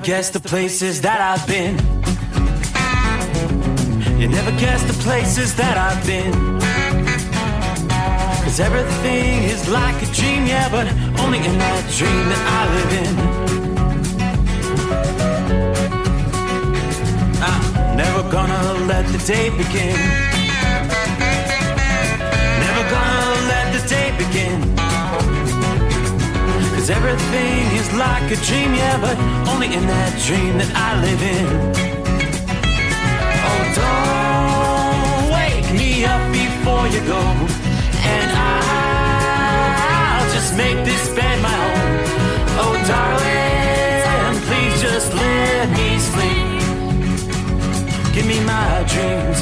guess the places that I've been. You never guess the places that I've been. 'Cause everything is like a dream, yeah, but only in that dream that I live in. I'm never gonna let the day begin. Never gonna let the day begin. 'Cause everything is like a dream, yeah, but only in that dream that I live in. Oh, don't wake me up before you go, and I'll just make this bed my home. Oh, darling, please just let me sleep. Give me my dreams.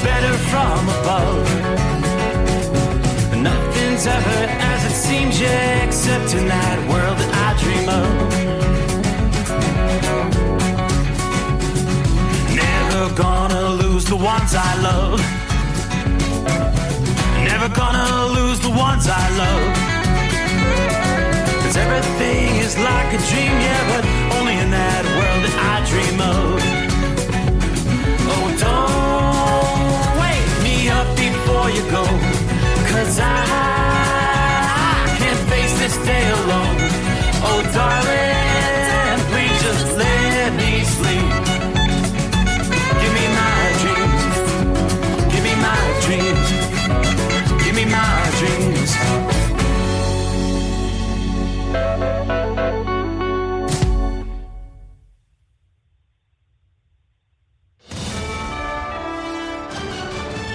Better from above. Nothing's ever as it seems, yeah, except in that world that I dream of. Never gonna lose the ones I love. Never gonna lose the ones I love. 'Cause everything is like a dream, yeah, but only in that world that I dream of. Oh, don't wake me up before you go, 'cause I can't face this day alone. Oh, darling, please just let me sleep. Give me my dreams. Give me my dreams. Give me my dreams.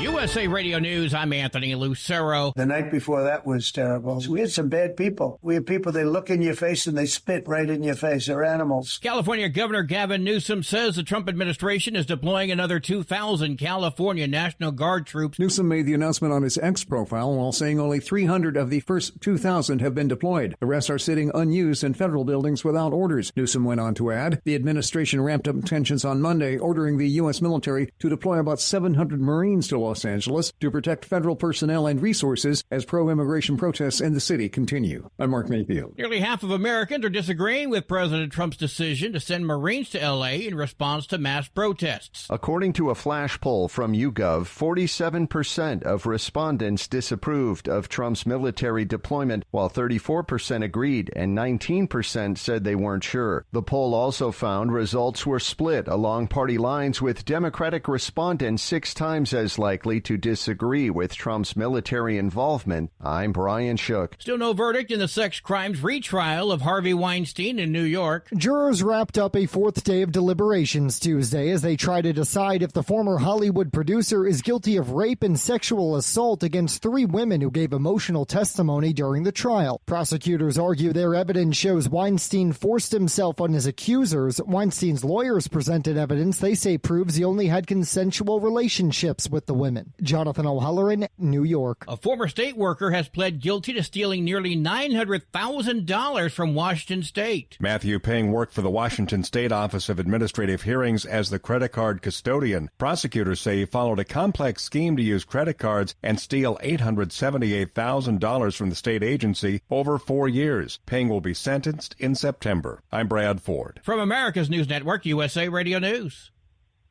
USA Radio News, I'm Anthony Lucero. The night before that was terrible. We had some bad people. We had people, they look in your face and they spit right in your face. They're animals. California Governor Gavin Newsom says the Trump administration is deploying another 2,000 California National Guard troops. Newsom made the announcement on his X profile while saying only 300 of the first 2,000 have been deployed. The rest are sitting unused in federal buildings without orders. Newsom went on to add, the administration ramped up tensions on Monday, ordering the U.S. military to deploy about 700 Marines to Los Angeles to protect federal personnel and resources as pro-immigration protests in the city continue. I'm Mark Mayfield. Nearly half of Americans are disagreeing with President Trump's decision to send Marines to L.A. in response to mass protests. According to a flash poll from YouGov, 47% of respondents disapproved of Trump's military deployment, while 34% agreed and 19% said they weren't sure. The poll also found results were split along party lines, with Democratic respondents 6 times as likely to disagree with Trump's military involvement. I'm Brian Shook. Still no verdict in the sex crimes retrial of Harvey Weinstein in New York. Jurors wrapped up a 4th day of deliberations Tuesday as they try to decide if the former Hollywood producer is guilty of rape and sexual assault against 3 women who gave emotional testimony during the trial. Prosecutors argue their evidence shows Weinstein forced himself on his accusers. Weinstein's lawyers presented evidence they say proves he only had consensual relationships with the women. Jonathan O'Halloran, New York. A former state worker has pled guilty to stealing nearly $900,000 from Washington State. Matthew Ping worked for the Washington State Office of Administrative Hearings as the credit card custodian. Prosecutors say he followed a complex scheme to use credit cards and steal $878,000 from the state agency over 4 years. Ping will be sentenced in September. I'm Brad Ford. From America's News Network, USA Radio News.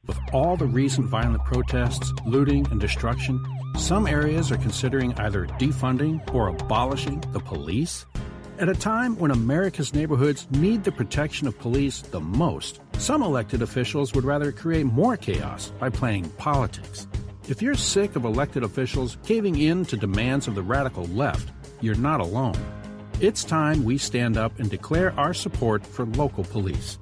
With all the recent violent protests, looting, and destruction, some areas are considering either defunding or abolishing the police. At a time when America's neighborhoods need the protection of police the most, some elected officials would rather create more chaos by playing politics. If you're sick of elected officials caving in to demands of the radical left, you're not alone. It's time we stand up and declare our support for local police.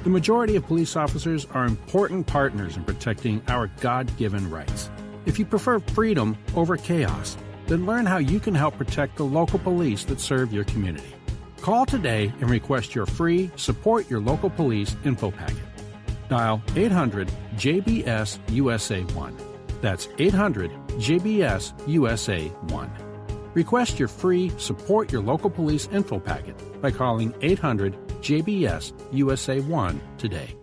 The majority of police officers are important partners in protecting our God-given rights. If you prefer freedom over chaos, then learn how you can help protect the local police that serve your community. Call today and request your free Support Your Local Police info packet. Dial 800-JBS-USA-1. That's 800-JBS-USA-1. Request your free Support Your Local Police info packet by calling 800-JBS-USA-1 today.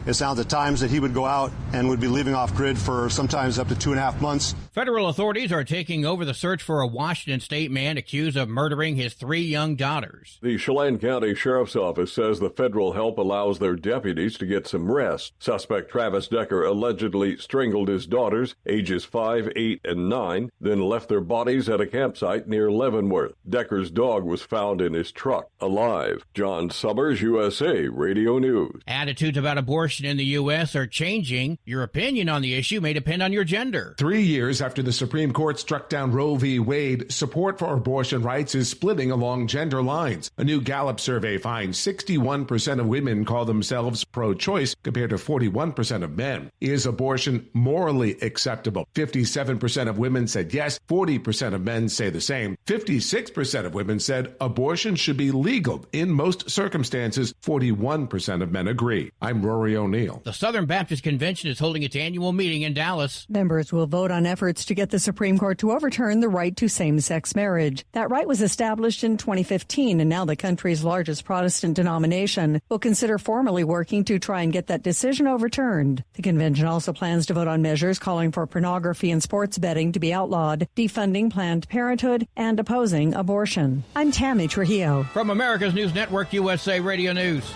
It sounds at times that he would go out and would be leaving off grid for sometimes up to 2.5 months. Federal authorities are taking over the search for a Washington state man accused of murdering his 3 young daughters. The Chelan County Sheriff's Office says the federal help allows their deputies to get some rest. Suspect Travis Decker allegedly strangled his daughters, ages 5, 8, and 9, then left their bodies at a campsite near Leavenworth. Decker's dog was found in his truck, alive. John Summers, USA Radio News. Attitudes about abortion in the U.S. are changing. Your opinion on the issue may depend on your gender. 3 years after the Supreme Court struck down Roe v. Wade, support for abortion rights is splitting along gender lines. A new Gallup survey finds 61% of women call themselves pro-choice compared to 41% of men. Is abortion morally acceptable? 57% of women said yes. 40% of men say the same. 56% of women said abortion should be legal in most circumstances. 41% of men agree. I'm Rory O'Neill. The Southern Baptist Convention is holding its annual meeting in Dallas. Members will vote on efforts to get the Supreme Court to overturn the right to same-sex marriage. That right was established in 2015, and now the country's largest Protestant denomination will consider formally working to try and get that decision overturned. The convention also plans to vote on measures calling for pornography and sports betting to be outlawed, defunding Planned Parenthood, and opposing abortion. I'm Tammy Trujillo. From America's News Network, USA Radio News.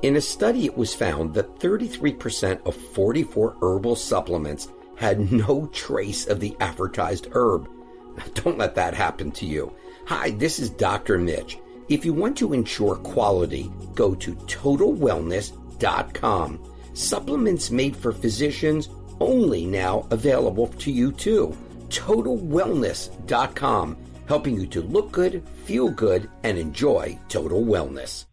In a study, it was found that 33% of 44 herbal supplements had no trace of the advertised herb. Don't let that happen to you. Hi, this is Dr. Mitch. If you want to ensure quality, go to TotalWellness.com. Supplements made for physicians, only now available to you too. TotalWellness.com, helping you to look good, feel good, and enjoy total wellness.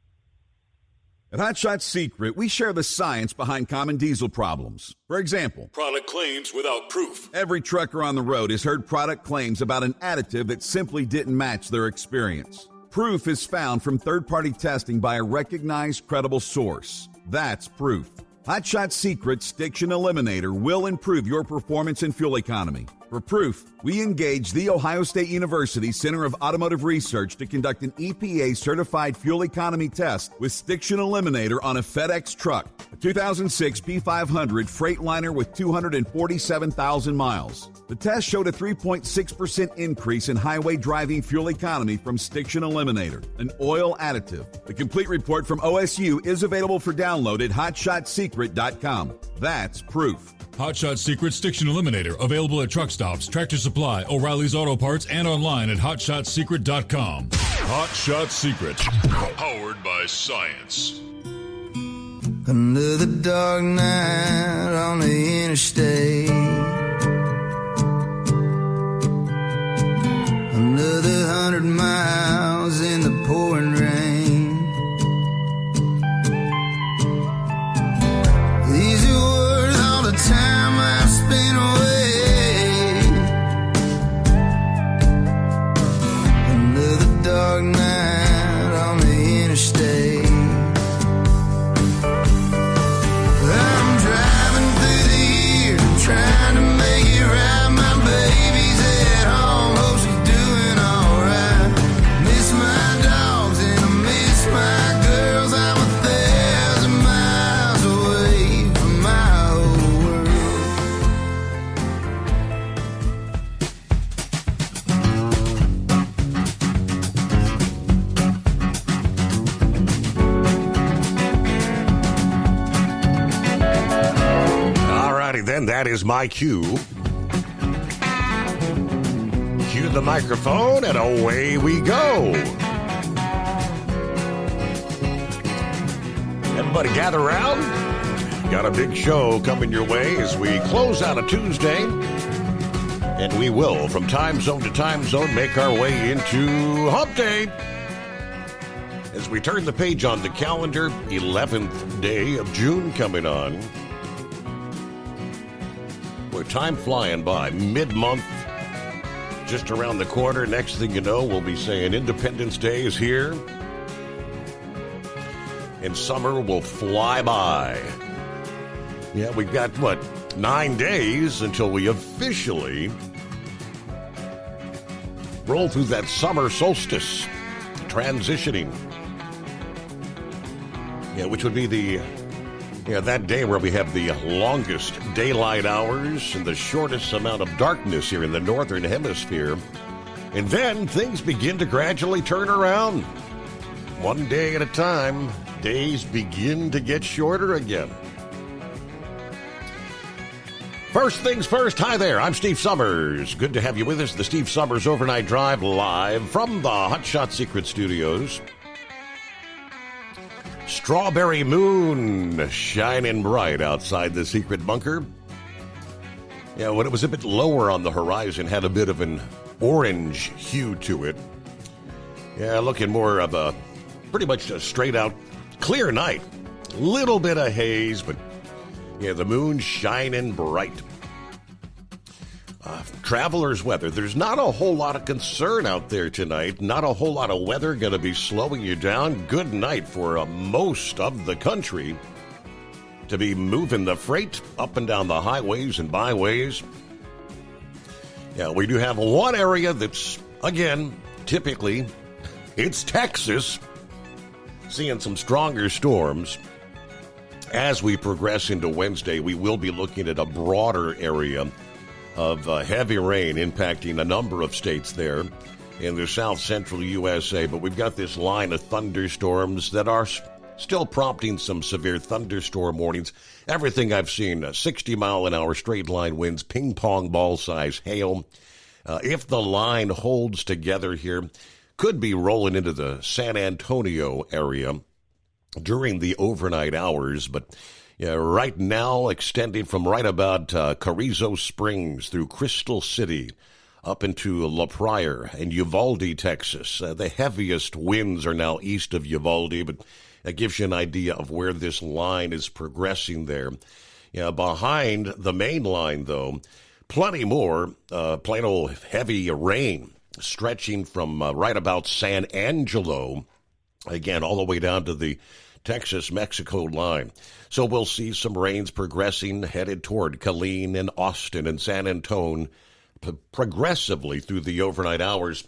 At Hot Shot Secret, we share the science behind common diesel problems. For example, product claims without proof. Every trucker on the road has heard product claims about an additive that simply didn't match their experience. Proof is found from third-party testing by a recognized, credible source. That's proof. Hot Shot Secret's Stiction Eliminator will improve your performance and fuel economy. For proof, we engaged the Ohio State University Center of Automotive Research to conduct an EPA-certified fuel economy test with Stiction Eliminator on a FedEx truck, a 2006 P500 Freightliner with 247,000 miles. The test showed a 3.6% increase in highway driving fuel economy from Stiction Eliminator, an oil additive. The complete report from OSU is available for download at hotshotsecret.com. That's proof. Hot Shot Secret Stiction Eliminator, available at truck stops, Tractor Supply, O'Reilly's Auto Parts, and online at hotshotsecret.com. Hot Shot Secret, powered by science. Another dark night on the interstate. Another 100 miles in the pouring rain. These are worth all the time I've spent away. Another dark night on the interstate. I'm driving through the year, trying to make it right. My baby's at home, hope she's doing alright. Miss my dogs and I miss my girls. I'm 1,000 miles away from my whole Alrighty then, that is my cue. Cue the microphone and away we go. Everybody gather around. Got a big show coming your way as we close out a Tuesday. And we will, from time zone to time zone, make our way into Hump Day. As we turn the page on the calendar, 11th day of June coming on. Boy, time flying by. Mid-month, just around the corner. Next thing you know, we'll be saying Independence Day is here. And summer will fly by. Yeah, we've got, 9 days until we officially roll through that summer solstice, transitioning. Yeah, which would be that day where we have the longest daylight hours and the shortest amount of darkness here in the northern hemisphere. And then things begin to gradually turn around. One day at a time, days begin to get shorter again. First things first, hi there, I'm Steve Summers. Good to have you with us, the Steve Summers Overnight Drive, live from the Hot Shot Secret Studios. Strawberry moon shining bright outside the secret bunker. Yeah, when it was a bit lower on the horizon, had a bit of an orange hue to it. Yeah, looking more of a pretty much a straight out clear night. Little bit of haze, but yeah, the moon shining bright. Traveler's weather. There's not a whole lot of concern out there tonight. Not a whole lot of weather going to be slowing you down. Good night for most of the country to be moving the freight up and down the highways and byways. Yeah, we do have one area that's, again, typically, it's Texas, seeing some stronger storms. As we progress into Wednesday, we will be looking at a broader area of heavy rain impacting a number of states there in the south central USA. But we've got this line of thunderstorms that are still prompting some severe thunderstorm warnings. Everything I've seen, 60-mile-an-hour straight-line winds, ping-pong ball-size hail. If the line holds together here, could be rolling into the San Antonio area during the overnight hours, but right now extending from right about Carrizo Springs through Crystal City up into La Pryor and Uvalde, Texas. The heaviest winds are now east of Uvalde, but that gives you an idea of where this line is progressing there. Behind the main line, though, plenty more plain old heavy rain stretching from right about San Angelo, again, all the way down to the Texas-Mexico line. So we'll see some rains progressing, headed toward Killeen and Austin and San Antone progressively through the overnight hours.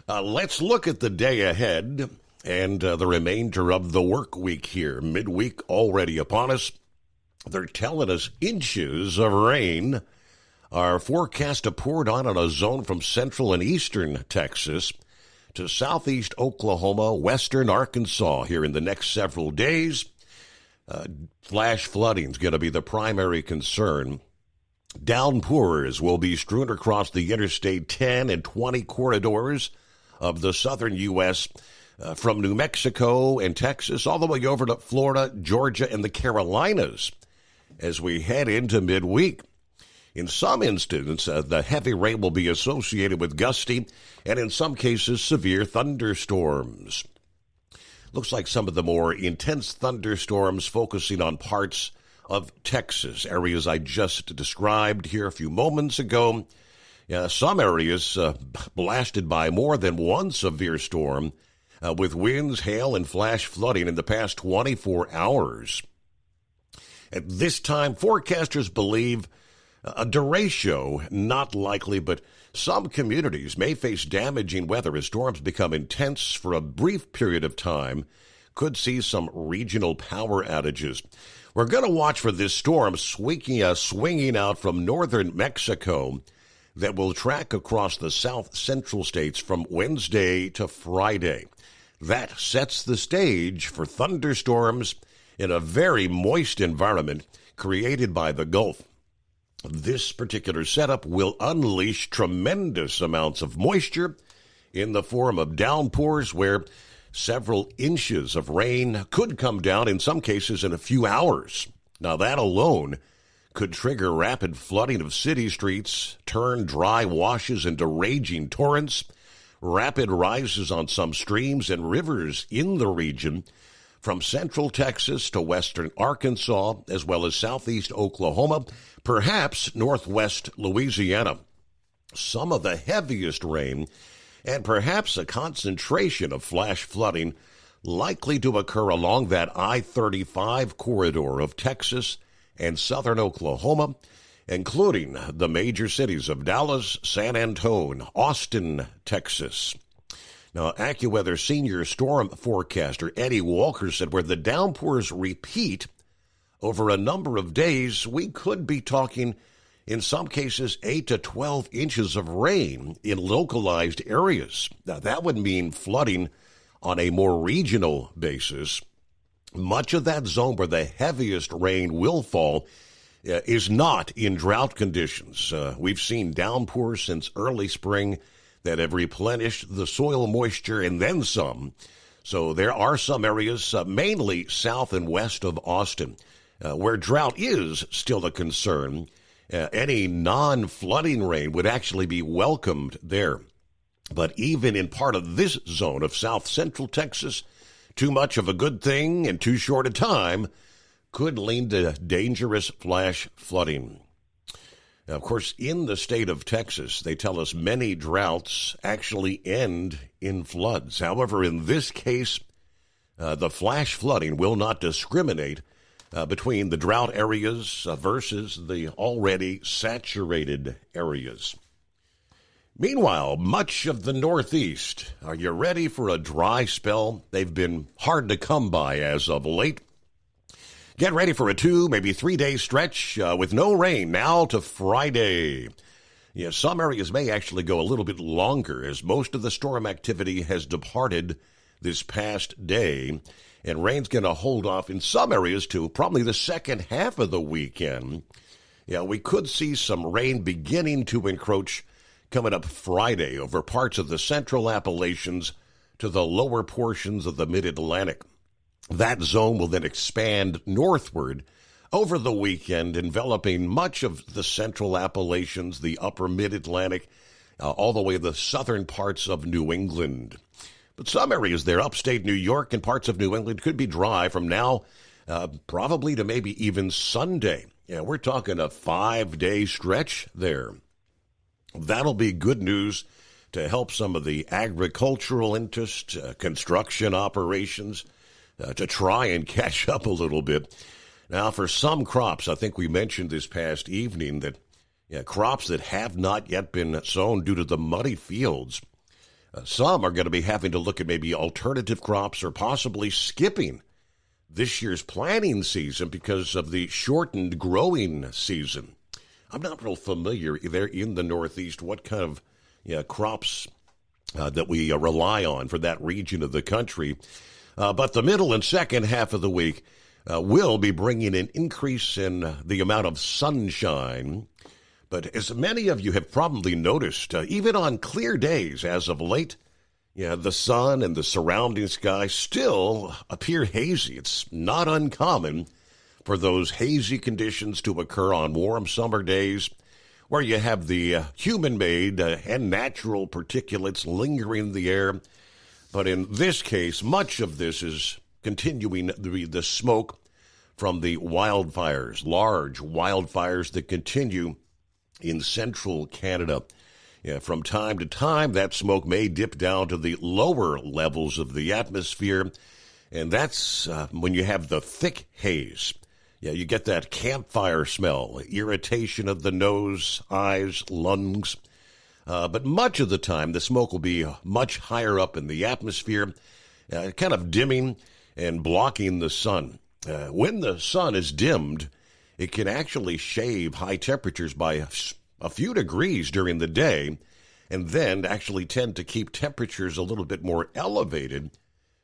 Let's look at the day ahead and the remainder of the work week here. Midweek already upon us. They're telling us inches of rain are forecast to pour down on a zone from central and eastern Texas to southeast Oklahoma, western Arkansas here in the next several days. Flash flooding is going to be the primary concern. Downpours will be strewn across the Interstate 10 and 20 corridors of the southern U.S., from New Mexico and Texas all the way over to Florida, Georgia, and the Carolinas as we head into midweek. In some instances, the heavy rain will be associated with gusty and, in some cases, severe thunderstorms. Looks like some of the more intense thunderstorms focusing on parts of Texas, areas I just described here a few moments ago. Some areas blasted by more than one severe storm, with winds, hail, and flash flooding in the past 24 hours. At this time, forecasters believe a derecho, not likely, but some communities may face damaging weather as storms become intense for a brief period of time. Could see some regional power outages. We're going to watch for this storm swinging out from northern Mexico that will track across the south central states from Wednesday to Friday. That sets the stage for thunderstorms in a very moist environment created by the Gulf. This particular setup will unleash tremendous amounts of moisture in the form of downpours where several inches of rain could come down, in some cases in a few hours. Now, that alone could trigger rapid flooding of city streets, turn dry washes into raging torrents, Rapid rises on some streams and rivers in the region, from central Texas to western Arkansas, as well as southeast Oklahoma, perhaps northwest Louisiana. Some of the heaviest rain and perhaps a concentration of flash flooding likely to occur along that I-35 corridor of Texas and southern Oklahoma, including the major cities of Dallas, San Antonio, Austin, Texas. Now, AccuWeather senior storm forecaster Eddie Walker said where the downpours repeat over a number of days, we could be talking, in some cases, 8 to 12 inches of rain in localized areas. Now, that would mean flooding on a more regional basis. Much of that zone where the heaviest rain will fall is not in drought conditions. We've seen downpours since early spring that have replenished the soil moisture and then some. So there are some areas, mainly south and west of Austin, where drought is still a concern. Any non-flooding rain would actually be welcomed there. But even in part of this zone of south central Texas, too much of a good thing in too short a time could lead to dangerous flash flooding. Now, of course, in the state of Texas, they tell us many droughts actually end in floods. However, in this case, the flash flooding will not discriminate between the drought areas versus the already saturated areas. Meanwhile, much of the Northeast, are you ready for a dry spell? They've been hard to come by as of late. Get ready for a 2, maybe 3 day stretch with no rain now to Friday. Yeah, some areas may actually go a little bit longer as most of the storm activity has departed this past day. And rain's going to hold off in some areas to probably the second half of the weekend. Yeah, we could see some rain beginning to encroach coming up Friday over parts of the central Appalachians to the lower portions of the mid-Atlantic. That zone will then expand northward over the weekend, enveloping much of the central Appalachians, the upper mid-Atlantic, all the way to the southern parts of New England. But some areas there, upstate New York and parts of New England, could be dry from now probably to maybe even Sunday. Yeah, we're talking a 5-day stretch there. That'll be good news to help some of the agricultural interest, construction operations, to try and catch up a little bit. Now, for some crops, I think we mentioned this past evening that crops that have not yet been sown due to the muddy fields, some are going to be having to look at maybe alternative crops or possibly skipping this year's planting season because of the shortened growing season. I'm not real familiar there in the Northeast what kind of crops that we rely on for that region of the country. But the middle and second half of the week will be bringing an increase in the amount of sunshine. But as many of you have probably noticed, even on clear days as of late, the sun and the surrounding sky still appear hazy. It's not uncommon for those hazy conditions to occur on warm summer days where you have the human-made and natural particulates lingering in the air. But in this case, much of this is continuing the smoke from the wildfires, large wildfires that continue in central Canada. From time to time, that smoke may dip down to the lower levels of the atmosphere, and that's when you have the thick haze. You get that campfire smell, irritation of the nose, eyes, lungs. But much of the time, the smoke will be much higher up in the atmosphere, kind of dimming and blocking the sun. When the sun is dimmed, it can actually shave high temperatures by a few degrees during the day, and then actually tend to keep temperatures a little bit more elevated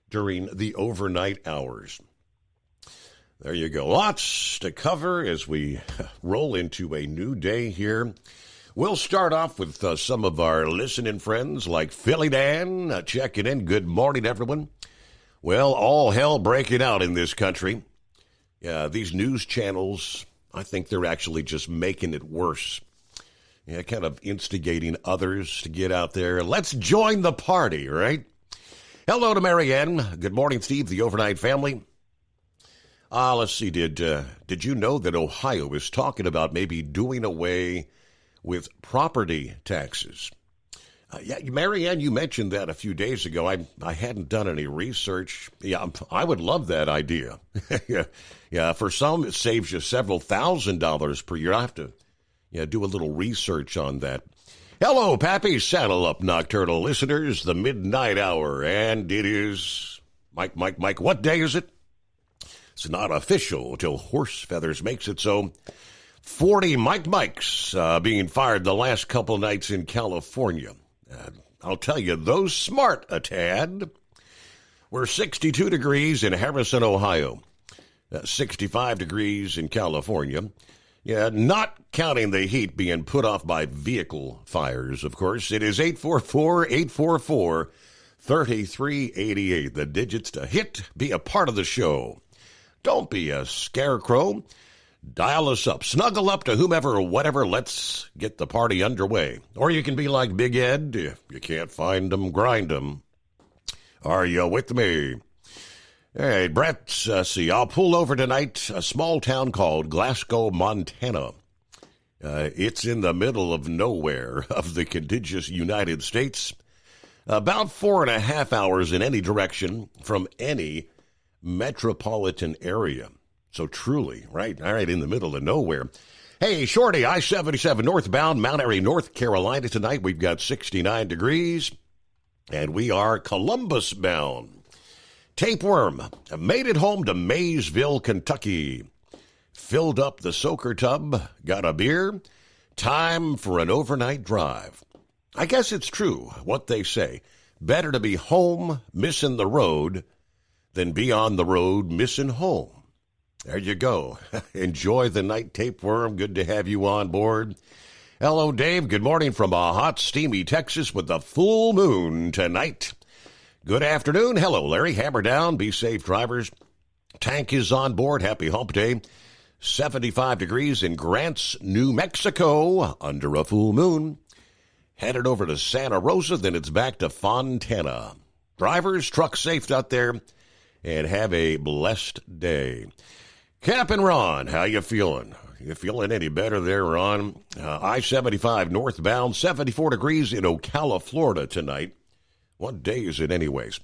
during the overnight hours. There you go. Lots to cover as we roll into a new day here. We'll start off with some of our listening friends like Philly Dan checking in. Good morning, everyone. Well, all hell breaking out in this country. These news channels, I think they're actually just making it worse. kind of instigating others to get out there. Let's join the party, right? Hello to Marianne. Good morning, Steve, the overnight family. Let's see, did you know that Ohio is talking about maybe doing away with property taxes? Yeah, Marianne, you mentioned that a few days ago. I hadn't done any research. Yeah, I would love that idea. Yeah, for some, it saves you several $1,000s per year. I have to do a little research on that. Hello, Pappy. Saddle up, Nocturnal listeners. The midnight hour, and it is... Mike, what day is it? It's not official till Horse Feathers makes it so. 40 Mikes being fired the last couple nights in California. I'll tell you, those smart a tad. We're 62 degrees in Harrison, Ohio. 65 degrees in California. Yeah, not counting the heat being put off by vehicle fires, of course. It is 844-844-3388. The digits to hit, be a part of the show. Don't be a scarecrow. Dial us up. Snuggle up to whomever or whatever. Let's get the party underway. Or you can be like Big Ed. If you can't find them, grind them. Are you with me? Hey, Brett, see, I'll pull over tonight. A small town called Glasgow, Montana. It's in the middle of nowhere of the contiguous United States. About 4.5 hours in any direction from any metropolitan area. So truly, right? All right, in the middle of nowhere. Hey, Shorty, I-77 northbound, Mount Airy, North Carolina tonight. We've got 69 degrees, and we are Columbus bound. Tapeworm made it home to Maysville, Kentucky. Filled up the soaker tub, got a beer. Time for an overnight drive. I guess it's true what they say. Better to be home missing the road than be on the road missing home. There you go. Enjoy the night, Tapeworm. Good to have you on board. Hello, Dave. Good morning from a hot, steamy Texas with the full moon tonight. Good afternoon. Hello, Larry. Hammer down. Be safe, drivers. Tank is on board. Happy hump day. 75 degrees in Grants, New Mexico, under a full moon. Headed over to Santa Rosa, then it's back to Fontana. Drivers, truck safe out there, and have a blessed day. Cap and Ron, how you feeling? You feeling any better there, Ron? I-75 northbound, 74 degrees in Ocala, Florida tonight. What day is it anyways?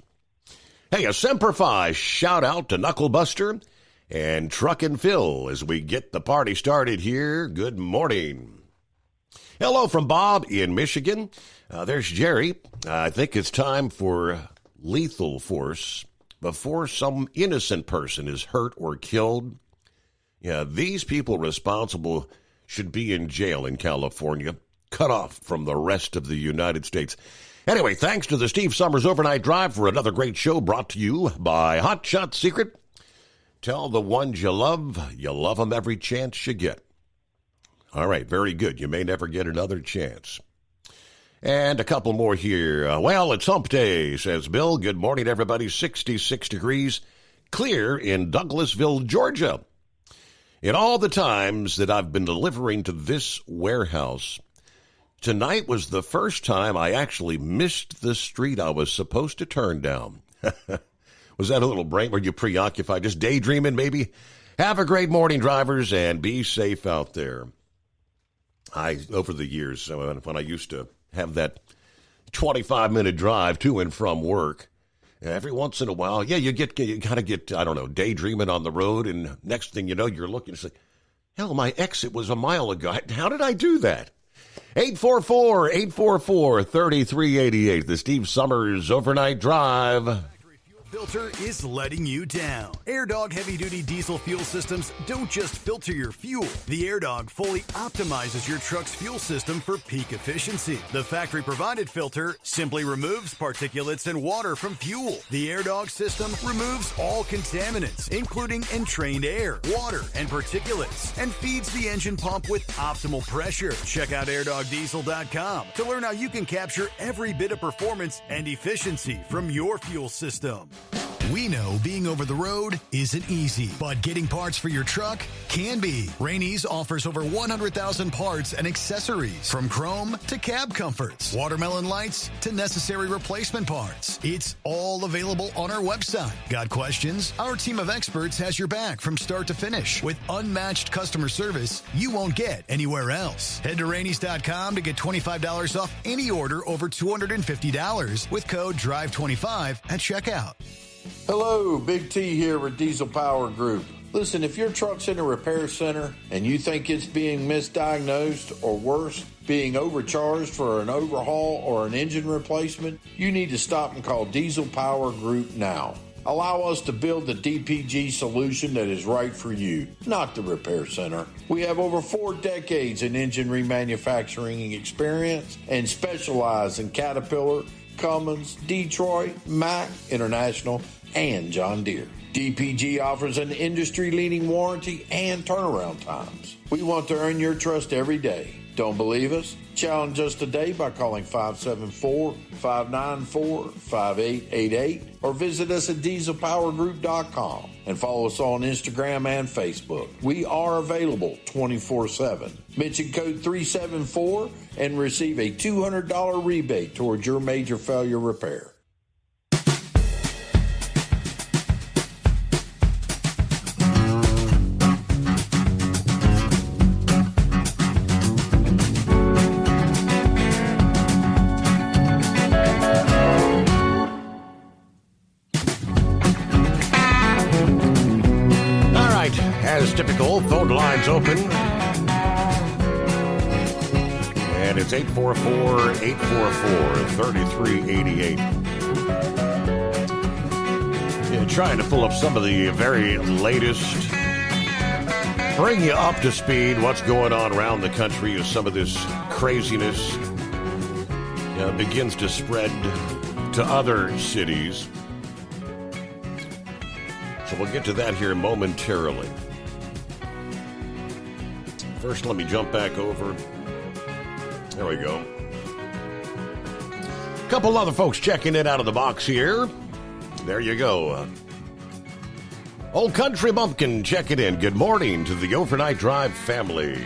Hey, a Semper Fi shout out to Knucklebuster and Truck and Phil as we get the party started here. Good morning. Hello from Bob in Michigan. There's Jerry. I think it's time for lethal force before some innocent person is hurt or killed. Yeah, these people responsible should be in jail in California, cut off from the rest of the United States. Anyway, thanks to the Steve Summers Overnight Drive for another great show brought to you by Hot Shot Secret. Tell the ones you love them every chance you get. All right, very good. You may never get another chance. And a couple more here. Well, it's hump day, says Bill. Good morning, everybody. 66 degrees, clear in Douglasville, Georgia. In all the times that I've been delivering to this warehouse, tonight was the first time I actually missed the street I was supposed to turn down. Was that a little brain? Were you preoccupied? Just daydreaming, maybe? Have a great morning, drivers, and be safe out there. Over the years, when I used to have that 25-minute drive to and from work, every once in a while, you kind of get, I don't know, daydreaming on the road, and next thing you know, you're looking, it's like, hell, my exit was a mile ago. How did I do that? 844-844-3388, the Steve Summers Overnight Drive. Filter is letting you down. AirDog heavy-duty diesel fuel systems don't just filter your fuel. The AirDog fully optimizes your truck's fuel system for peak efficiency. The factory-provided filter simply removes particulates and water from fuel. The AirDog system removes all contaminants, including entrained air, water, and particulates, and feeds the engine pump with optimal pressure. Check out airdogdiesel.com to learn how you can capture every bit of performance and efficiency from your fuel system. We know being over the road isn't easy, but getting parts for your truck can be. Rainey's offers over 100,000 parts and accessories, from chrome to cab comforts, watermelon lights to necessary replacement parts. It's all available on our website. Got questions? Our team of experts has your back from start to finish with unmatched customer service you won't get anywhere else. Head to Rainey's.com to get $25 off any order over $250 with code DRIVE25 at checkout. Hello, Big T here with Diesel Power Group. Listen, if your truck's in a repair center and you think it's being misdiagnosed or worse, being overcharged for an overhaul or an engine replacement, you need to stop and call Diesel Power Group now. Allow us to build the DPG solution that is right for you, not the repair center. We have over 4 decades in engine remanufacturing experience and specialize in Caterpillar, Cummins, Detroit, Mack, International, and John Deere. DPG offers an industry-leading warranty and turnaround times. We want to earn your trust every day. Don't believe us? Challenge us today by calling 574-594-5888 or visit us at dieselpowergroup.com and follow us on Instagram and Facebook. We are available 24/7. Mention code 374 and receive a $200 rebate towards your major failure repair. As typical, phone lines open. And it's 844-844-3388. Yeah, trying to pull up some of the very latest, bring you up to speed what's going on around the country as some of this craziness begins to spread to other cities. So we'll get to that here momentarily. First, let me jump back over. There we go. A couple other folks checking in out of the box here. There you go. Old Country Bumpkin checking in. Good morning to the Overnight Drive family.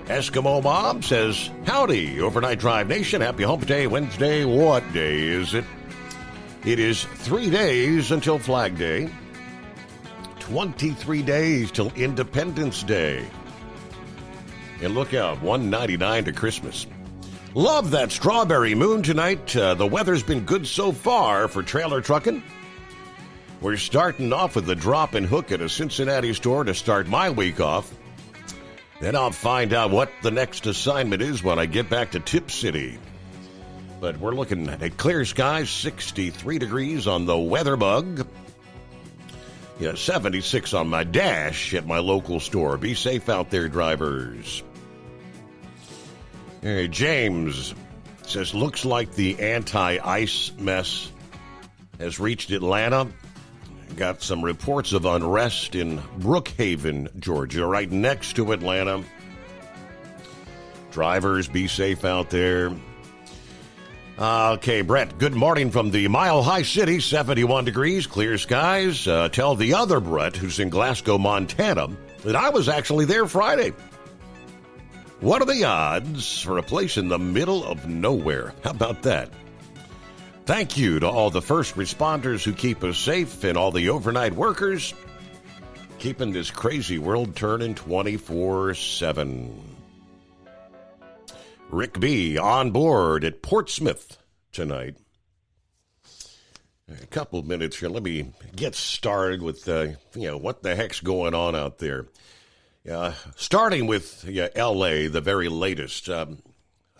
Eskimo Bob says, howdy, Overnight Drive Nation. Happy Hump Day Wednesday. What day is it? It is 3 days until Flag Day. 23 days till Independence Day. And look out, 199 to Christmas. Love that strawberry moon tonight. The weather's been good so far for trailer trucking. We're starting off with a drop and hook at a Cincinnati store to start my week off. Then I'll find out what the next assignment is when I get back to Tip City. But we're looking at clear skies, 63 degrees on the weather bug. Yeah, 76 on my dash at my local store. Be safe out there, drivers. Hey, James says, looks like the anti-ice mess has reached Atlanta. Got some reports of unrest in Brookhaven, Georgia, right next to Atlanta. Drivers, be safe out there. Okay, Brett, good morning from the Mile High City, 71 degrees, clear skies. Tell the other Brett, who's in Glasgow, Montana, that I was actually there Friday. What are the odds for a place in the middle of nowhere? How about that? Thank you to all the first responders who keep us safe and all the overnight workers keeping this crazy world turning 24/7. Rick B. on board at Portsmouth tonight. A couple of minutes here. Let me get started with, what the heck's going on out there. Starting with L.A., the very latest. I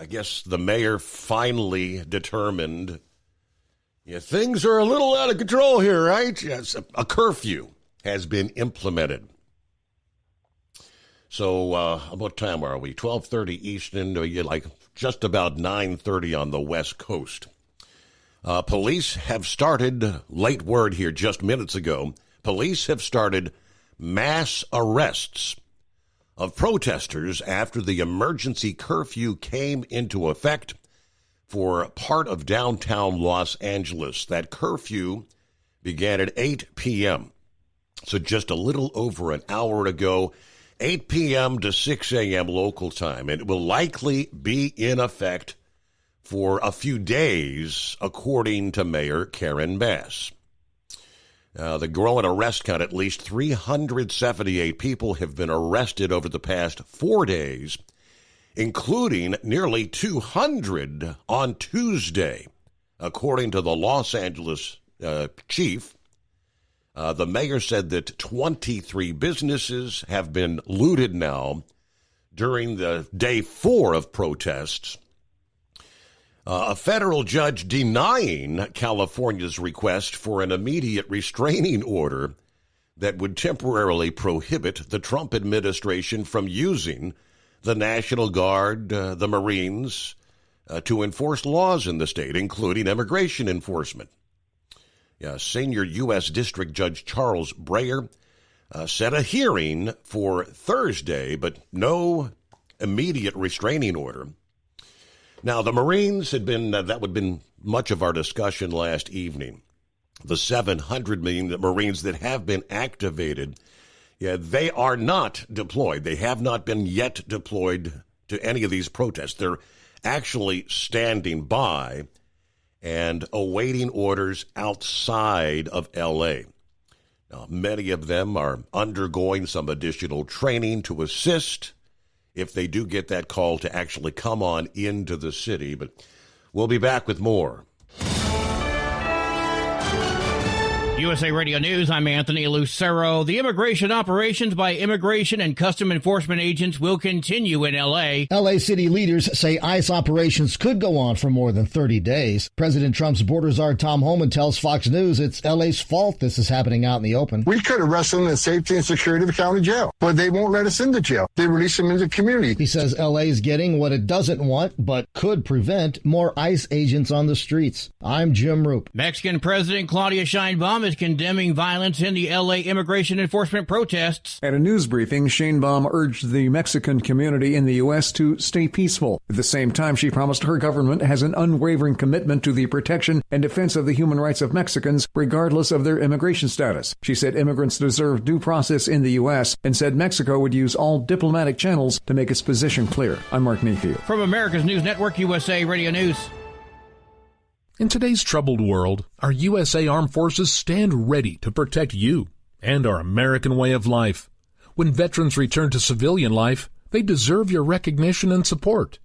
guess the mayor finally determined things are a little out of control here, right? Yes, a curfew has been implemented. So, what time are we? 12:30 Eastern, like just about 9:30 on the West Coast. Police have started, late word here just minutes ago, police have started mass arrests of protesters after the emergency curfew came into effect for part of downtown Los Angeles. That curfew began at 8 p.m., so just a little over an hour ago, 8 p.m. to 6 a.m. local time. And it will likely be in effect for a few days, according to Mayor Karen Bass. The growing arrest count, at least 378 people have been arrested over the past 4 days, including nearly 200 on Tuesday, according to the Los Angeles chief. The mayor said that 23 businesses have been looted now during the day 4 of protests. A federal judge denying California's request for an immediate restraining order that would temporarily prohibit the Trump administration from using the National Guard, the Marines, to enforce laws in the state, including immigration enforcement. Senior U.S. District Judge Charles Breyer set a hearing for Thursday, but no immediate restraining order. Now, the Marines had been, that would have been much of our discussion last evening. The 700 Marines that have been activated, they are not deployed. They have not been yet deployed to any of these protests. They're actually standing by and awaiting orders outside of L.A. Now, many of them are undergoing some additional training to assist if they do get that call to actually come on into the city. But we'll be back with more. USA Radio News, I'm Anthony Lucero. The immigration operations by Immigration and Custom Enforcement agents will continue in L.A. L.A. city leaders say ICE operations could go on for more than 30 days. President Trump's border czar Tom Homan tells Fox News it's L.A.'s fault this is happening out in the open. We could arrest them in the safety and security of the county jail, but they won't let us into jail. They release them into the community. He says L.A.'s getting what it doesn't want, but could prevent more ICE agents on the streets. I'm Jim Roop. Mexican President Claudia Sheinbaum is condemning violence in the L.A. immigration enforcement protests. At a news briefing, Sheinbaum urged the Mexican community in the U.S. to stay peaceful. At the same time, she promised her government has an unwavering commitment to the protection and defense of the human rights of Mexicans, regardless of their immigration status. She said immigrants deserve due process in the U.S. and said Mexico would use all diplomatic channels to make its position clear. I'm Mark Mayfield. From America's News Network, USA Radio News. In today's troubled world, our USA Armed Forces stand ready to protect you and our American way of life. When veterans return to civilian life, they deserve your recognition and support.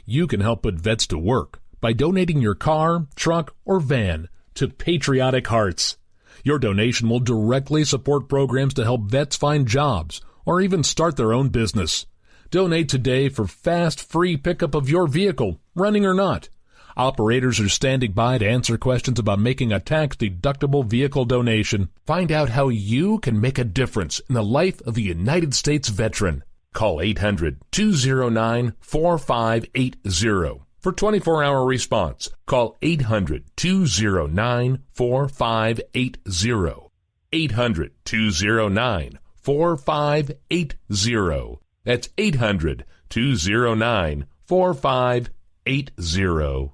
You can help put vets to work by donating your car, truck, or van to Patriotic Hearts. Your donation will directly support programs to help vets find jobs or even start their own business. Donate today for fast, free pickup of your vehicle, running or not. Operators are standing by to answer questions about making a tax-deductible vehicle donation. Find out how you can make a difference in the life of a United States veteran. Call 800-209-4580 for 24-hour response. Call 800-209-4580. 800-209-4580. That's 800-209-4580.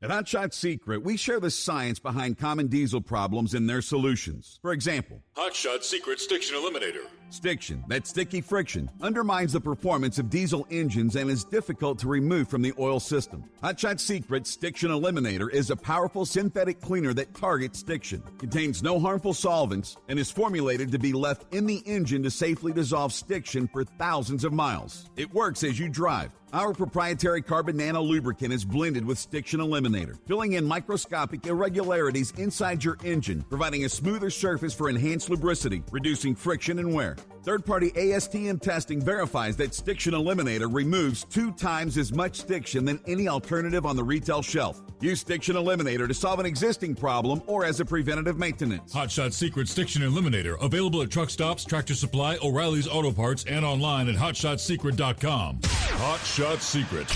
At Hot Shot Secret, we share the science behind common diesel problems and their solutions. For example, Hot Shot Secret Stiction Eliminator. Stiction, that sticky friction, undermines the performance of diesel engines and is difficult to remove from the oil system. Hot Shot Secret Stiction Eliminator is a powerful synthetic cleaner that targets stiction, contains no harmful solvents, and is formulated to be left in the engine to safely dissolve stiction for thousands of miles. It works as you drive. Our proprietary carbon nano lubricant is blended with Stiction Eliminator, filling in microscopic irregularities inside your engine, providing a smoother surface for enhanced lubricity, reducing friction and wear. Third-party ASTM testing verifies that Stiction Eliminator removes 2 times as much stiction than any alternative on the retail shelf. Use Stiction Eliminator to solve an existing problem or as a preventative maintenance. Hot Shot Secret Stiction Eliminator. Available at truck stops, Tractor Supply, O'Reilly's Auto Parts, and online at HotShotSecret.com. Hot Shot Secret.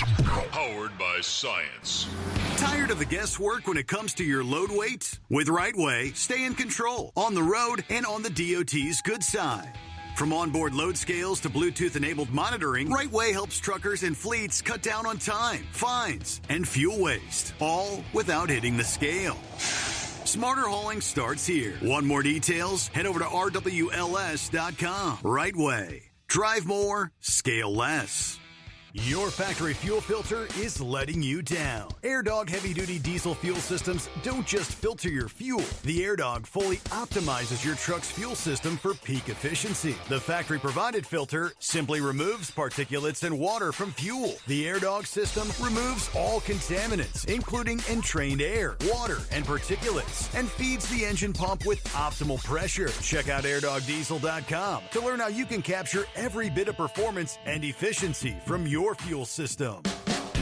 Powered by science. Tired of the guesswork when it comes to your load weight? With RightWay, stay in control on the road and on the DOT's good side. From onboard load scales to Bluetooth-enabled monitoring, RightWay helps truckers and fleets cut down on time, fines, and fuel waste, all without hitting the scale. Smarter hauling starts here. Want more details? Head over to rwls.com. Right Way. Drive more, scale less. Your factory fuel filter is letting you down. AirDog heavy-duty diesel fuel systems don't just filter your fuel. The AirDog fully optimizes your truck's fuel system for peak efficiency. The factory-provided filter simply removes particulates and water from fuel. The AirDog system removes all contaminants, including entrained air, water, and particulates, and feeds the engine pump with optimal pressure. Check out airdogdiesel.com to learn how you can capture every bit of performance and efficiency from your fuel system.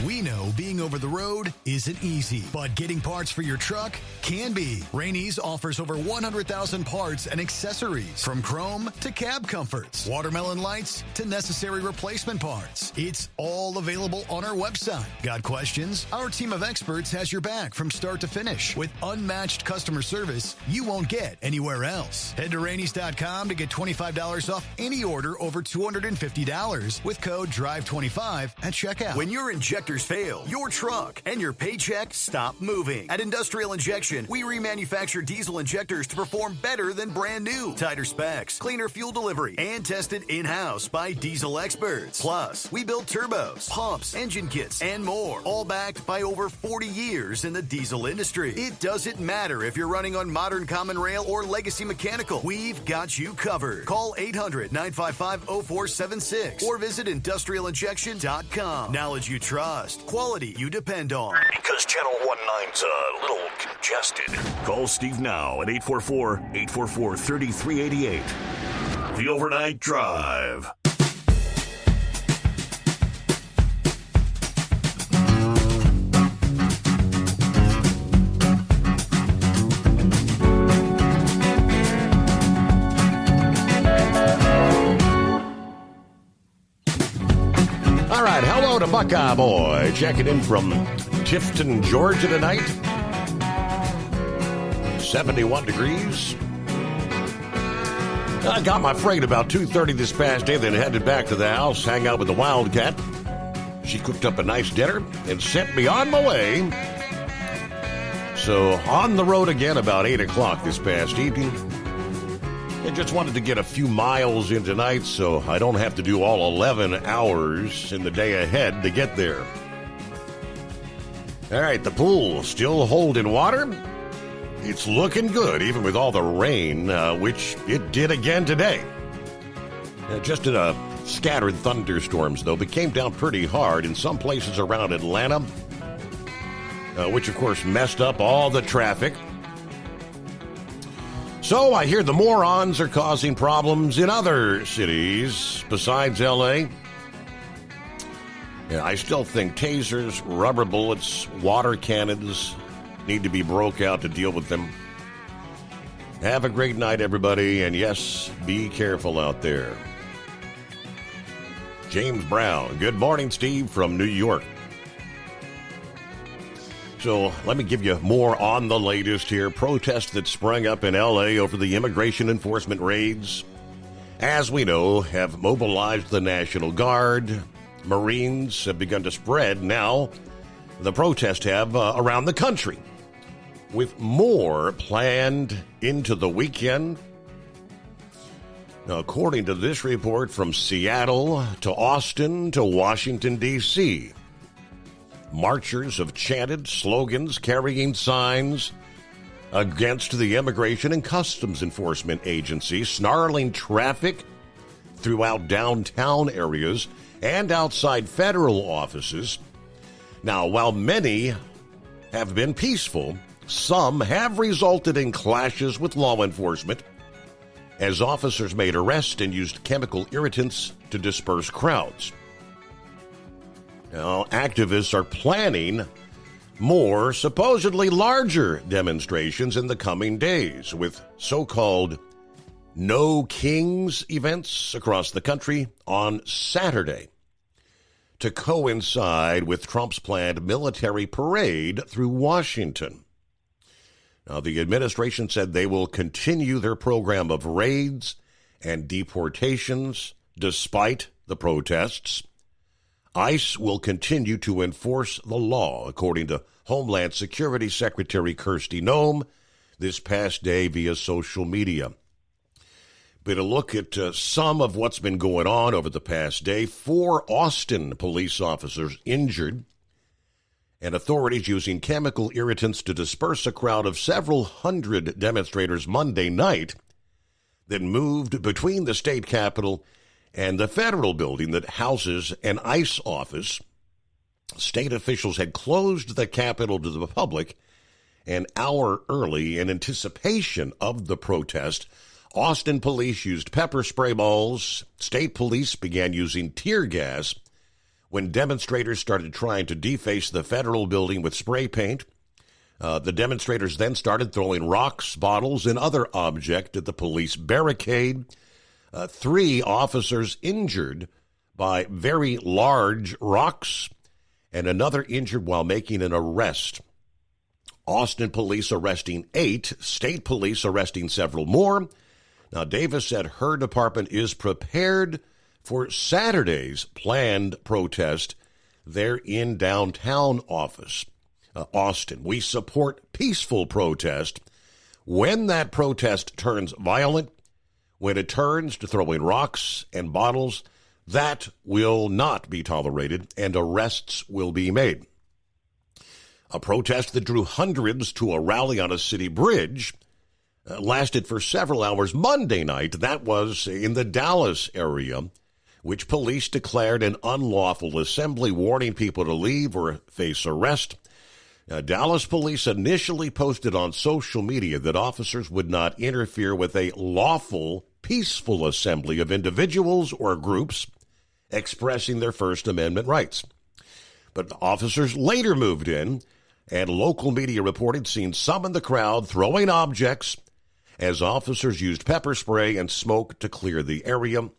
We know being over the road isn't easy, but getting parts for your truck can be. Rainey's offers over 100,000 parts and accessories, from chrome to cab comforts, watermelon lights to necessary replacement parts. It's all available on our website. Got questions? Our team of experts has your back from start to finish with unmatched customer service you won't get anywhere else. Head to Rainey's.com to get $25 off any order over $250 with code DRIVE25 at checkout. When your injectors fail, your truck and your paycheck stop moving. At Industrial Injection, we remanufacture diesel injectors to perform better than brand new. Tighter specs, cleaner fuel delivery, and tested in-house by diesel experts. Plus, we build turbos, pumps, engine kits, and more, all backed by over 40 years in the diesel industry. It doesn't matter if you're running on modern common rail or legacy mechanical. We've got you covered. Call 800-955-0476 or visit industrialinjection.com. Knowledge you trust. Quality you depend on. Because Channel 19's a little congested. Call Steve now at 844-844-3388. The Overnight Drive. All right, hello to Buckeye Boy, checking in from Tifton, Georgia tonight. 71 degrees. I got my freight about 2:30 this past day, then headed back to the house, hang out with the Wildcat. She cooked up a nice dinner and sent me on my way. So on the road again about 8 o'clock this past evening. I just wanted to get a few miles in tonight so I don't have to do all 11 hours in the day ahead to get there. All right, the pool still holding water. It's looking good, even with all the rain, which it did again today. Just in a scattered thunderstorms, though, but came down pretty hard in some places around Atlanta, which, of course, messed up all the traffic. So I hear the morons are causing problems in other cities besides L.A. Yeah, I still think tasers, rubber bullets, water cannons need to be broke out to deal with them. Have a great night, everybody, and yes, be careful out there. James Brown. Good morning, Steve, from New York. So let me give you more on the latest here. Protests that sprang up in L.A. over the immigration enforcement raids, as we know, have mobilized the National Guard. Marines have begun to spread now. The protests have around the country, with more planned into the weekend. Now, according to this report, from Seattle to Austin to Washington, D.C., marchers have chanted slogans carrying signs against the Immigration and Customs Enforcement Agency, snarling traffic throughout downtown areas and outside federal offices. Now, while many have been peaceful, some have resulted in clashes with law enforcement as officers made arrests and used chemical irritants to disperse crowds. Now, activists are planning more, supposedly larger demonstrations in the coming days, with so-called No Kings events across the country on Saturday to coincide with Trump's planned military parade through Washington. Now, the administration said they will continue their program of raids and deportations despite the protests. ICE will continue to enforce the law, according to Homeland Security Secretary Kristi Noem, this past day via social media. But a look at some of what's been going on over the past day. 4 Austin police officers injured, and authorities using chemical irritants to disperse a crowd of several hundred demonstrators Monday night that moved between the state capitol and the federal building that houses an ICE office. State officials had closed the capitol to the public an hour early in anticipation of the protest. Austin police used pepper spray balls. State police began using tear gas when demonstrators started trying to deface the federal building with spray paint. The demonstrators then started throwing rocks, bottles, and other objects at the police barricade. 3 officers injured by very large rocks, and another injured while making an arrest. Austin police arresting 8, state police arresting several more. Now, Davis said her department is prepared for Saturday's planned protest there in downtown Austin. We support peaceful protest. When that protest turns violent, when it turns to throwing rocks and bottles, that will not be tolerated and arrests will be made. A protest that drew hundreds to a rally on a city bridge lasted for several hours Monday night. That was in the Dallas area, which police declared an unlawful assembly, warning people to leave or face arrest. Dallas police initially posted on social media that officers would not interfere with a lawful, peaceful assembly of individuals or groups expressing their First Amendment rights. But officers later moved in, and local media reported seeing some in the crowd throwing objects as officers used pepper spray and smoke to clear the area.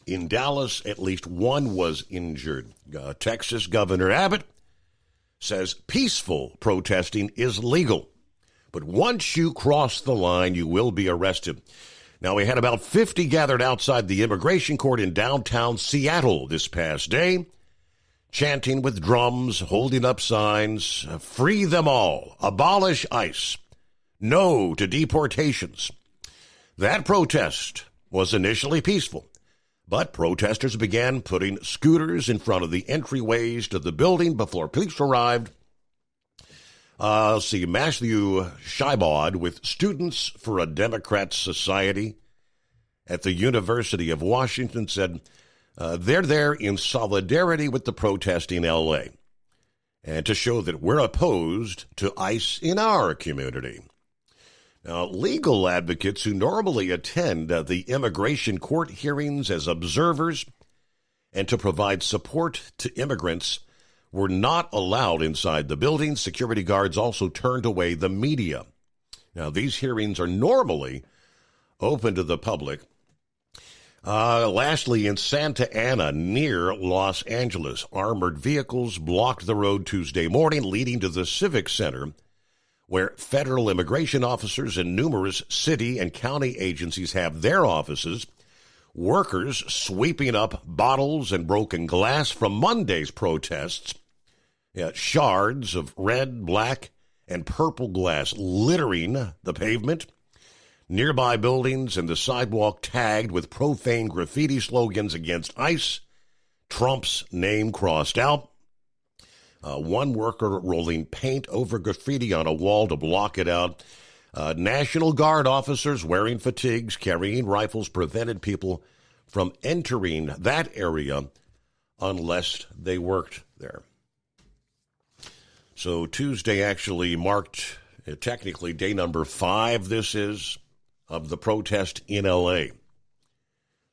In Dallas, at least 1 was injured. Texas Governor Abbott says peaceful protesting is legal, but once you cross the line, you will be arrested. Now, we had about 50 gathered outside the immigration court in downtown Seattle this past day, chanting with drums, holding up signs, free them all, abolish ICE, no to deportations. That protest was initially peaceful, but protesters began putting scooters in front of the entryways to the building before police arrived. Matthew Scheibod with Students for a Democrat Society at the University of Washington said they're there in solidarity with the protest in L.A. and to show that we're opposed to ICE in our community. Now, legal advocates who normally attend the immigration court hearings as observers and to provide support to immigrants were not allowed inside the building. Security guards also turned away the media. Now, these hearings are normally open to the public. Lastly, in Santa Ana, near Los Angeles, armored vehicles blocked the road Tuesday morning, leading to the Civic Center, where federal immigration officers and numerous city and county agencies have their offices. Workers sweeping up bottles and broken glass from Monday's protests. Shards of red, black, and purple glass littering the pavement. Nearby buildings and the sidewalk tagged with profane graffiti slogans against ICE. Trump's name crossed out. One worker rolling paint over graffiti on a wall to block it out. National Guard officers wearing fatigues, carrying rifles, prevented people from entering that area unless they worked there. So Tuesday actually marked technically day number 5, this is, of the protest in L.A.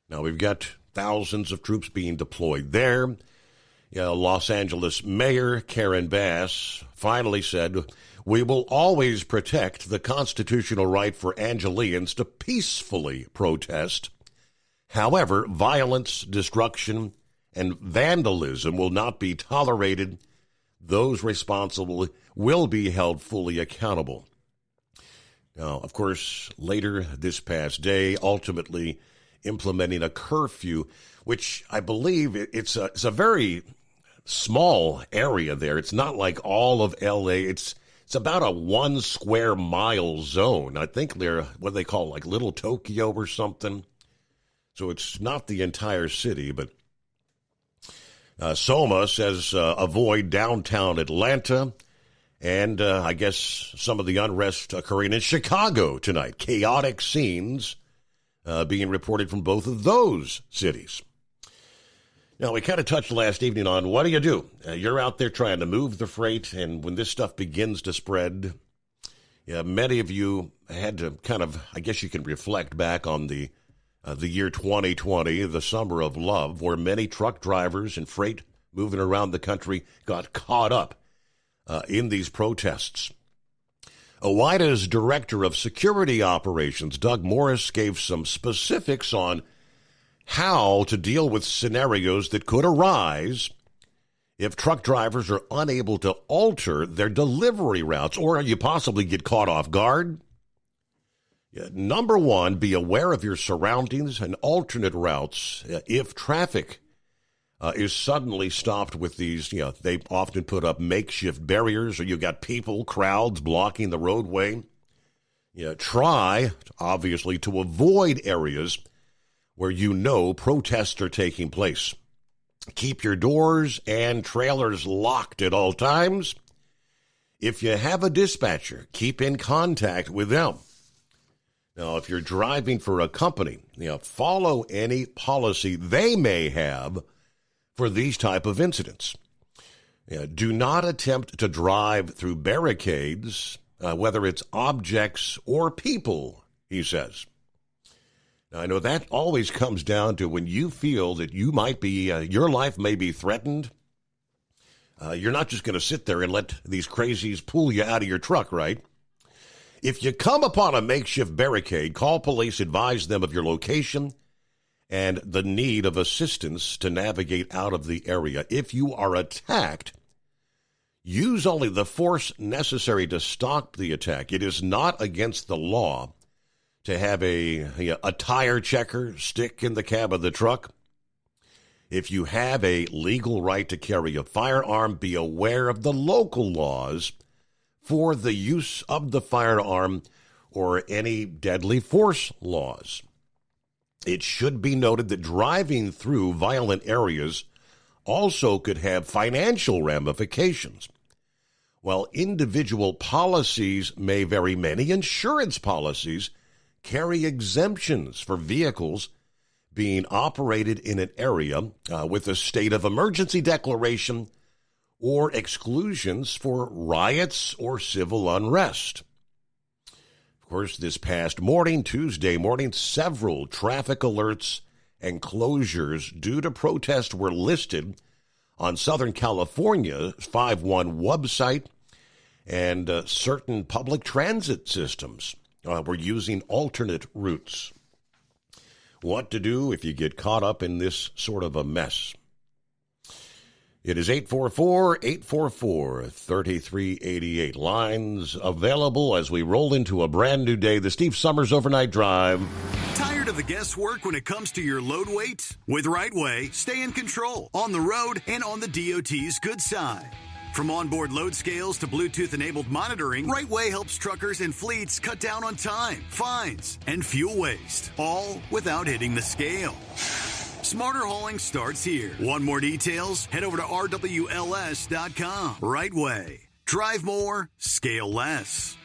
Now we've got thousands of troops being deployed there. Los Angeles Mayor Karen Bass finally said, "We will always protect the constitutional right for Angelians to peacefully protest. However, violence, destruction, and vandalism will not be tolerated. Those responsible will be held fully accountable." Now, of course, later this past day, ultimately implementing a curfew, which I believe it's a very small area there. It's not like all of L.A. It's It's about a 1 square mile zone. I think they're what they call like Little Tokyo or something. So it's not the entire city, but Soma says avoid downtown Atlanta. And I guess some of the unrest occurring in Chicago tonight. Chaotic scenes being reported from both of those cities. Now, we kind of touched last evening on what do you do? You're out there trying to move the freight, and when this stuff begins to spread, many of you had to kind of, I guess you can reflect back on the year 2020, the summer of love, where many truck drivers and freight moving around the country got caught up in these protests. OOIDA's Director of Security Operations, Doug Morris, gave some specifics on how to deal with scenarios that could arise if truck drivers are unable to alter their delivery routes or you possibly get caught off guard. Number one, be aware of your surroundings and alternate routes if traffic is suddenly stopped with these, they often put up makeshift barriers or you got people, crowds blocking the roadway. Try, obviously, to avoid areas where protests are taking place. Keep your doors and trailers locked at all times. If you have a dispatcher, keep in contact with them. Now, if you're driving for a company, follow any policy they may have for these type of incidents. Do not attempt to drive through barricades, whether it's objects or people, he says. Now, I know that always comes down to when you feel that you might be, your life may be threatened. You're not just going to sit there and let these crazies pull you out of your truck, right? If you come upon a makeshift barricade, call police, advise them of your location and the need of assistance to navigate out of the area. If you are attacked, use only the force necessary to stop the attack. It is not against the law to have a tire checker stick in the cab of the truck. If you have a legal right to carry a firearm, be aware of the local laws for the use of the firearm or any deadly force laws. It should be noted that driving through violent areas also could have financial ramifications. While individual policies may vary, many insurance policies carry exemptions for vehicles being operated in an area with a state of emergency declaration or exclusions for riots or civil unrest. Of course, this past morning, Tuesday morning, several traffic alerts and closures due to protest were listed on Southern California's 5-1 website, and certain public transit systems were using alternate routes. What to do if you get caught up in this sort of a mess? It is 844-844-3388. Lines available as we roll into a brand new day. The Steve Summers Overnight Drive. Tired of the guesswork when it comes to your load weight? With RightWay, stay in control on the road and on the DOT's good side. From onboard load scales to Bluetooth-enabled monitoring, RightWay helps truckers and fleets cut down on time, fines, and fuel waste, all without hitting the scale. Smarter hauling starts here. Want more details? Head over to RWLS.com. RightWay. Drive more, scale less.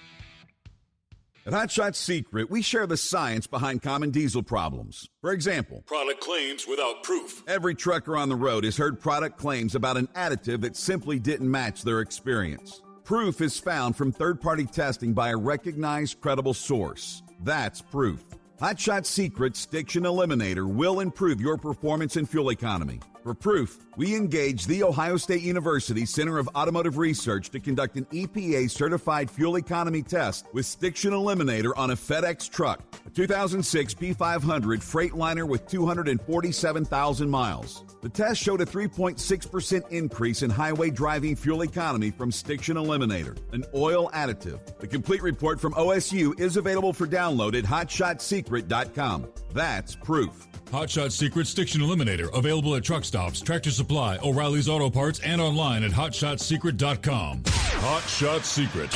At Hot Shot Secret, we share the science behind common diesel problems. For example, product claims without proof. Every trucker on the road has heard product claims about an additive that simply didn't match their experience. Proof is found from third-party testing by a recognized, credible source. That's proof. Hot Shot Secret's Stiction Eliminator will improve your performance and fuel economy. For proof, we engaged the Ohio State University Center of Automotive Research to conduct an EPA-certified fuel economy test with Stiction Eliminator on a FedEx truck, a 2006 P500 Freightliner with 247,000 miles. The test showed a 3.6% increase in highway driving fuel economy from Stiction Eliminator, an oil additive. The complete report from OSU is available for download at hotshotsecret.com. That's proof. Hot Shot Secret Stiction Eliminator, available at truck stops, Tractor Supply, O'Reilly's Auto Parts, and online at hotshotsecret.com. Hot Shot Secret.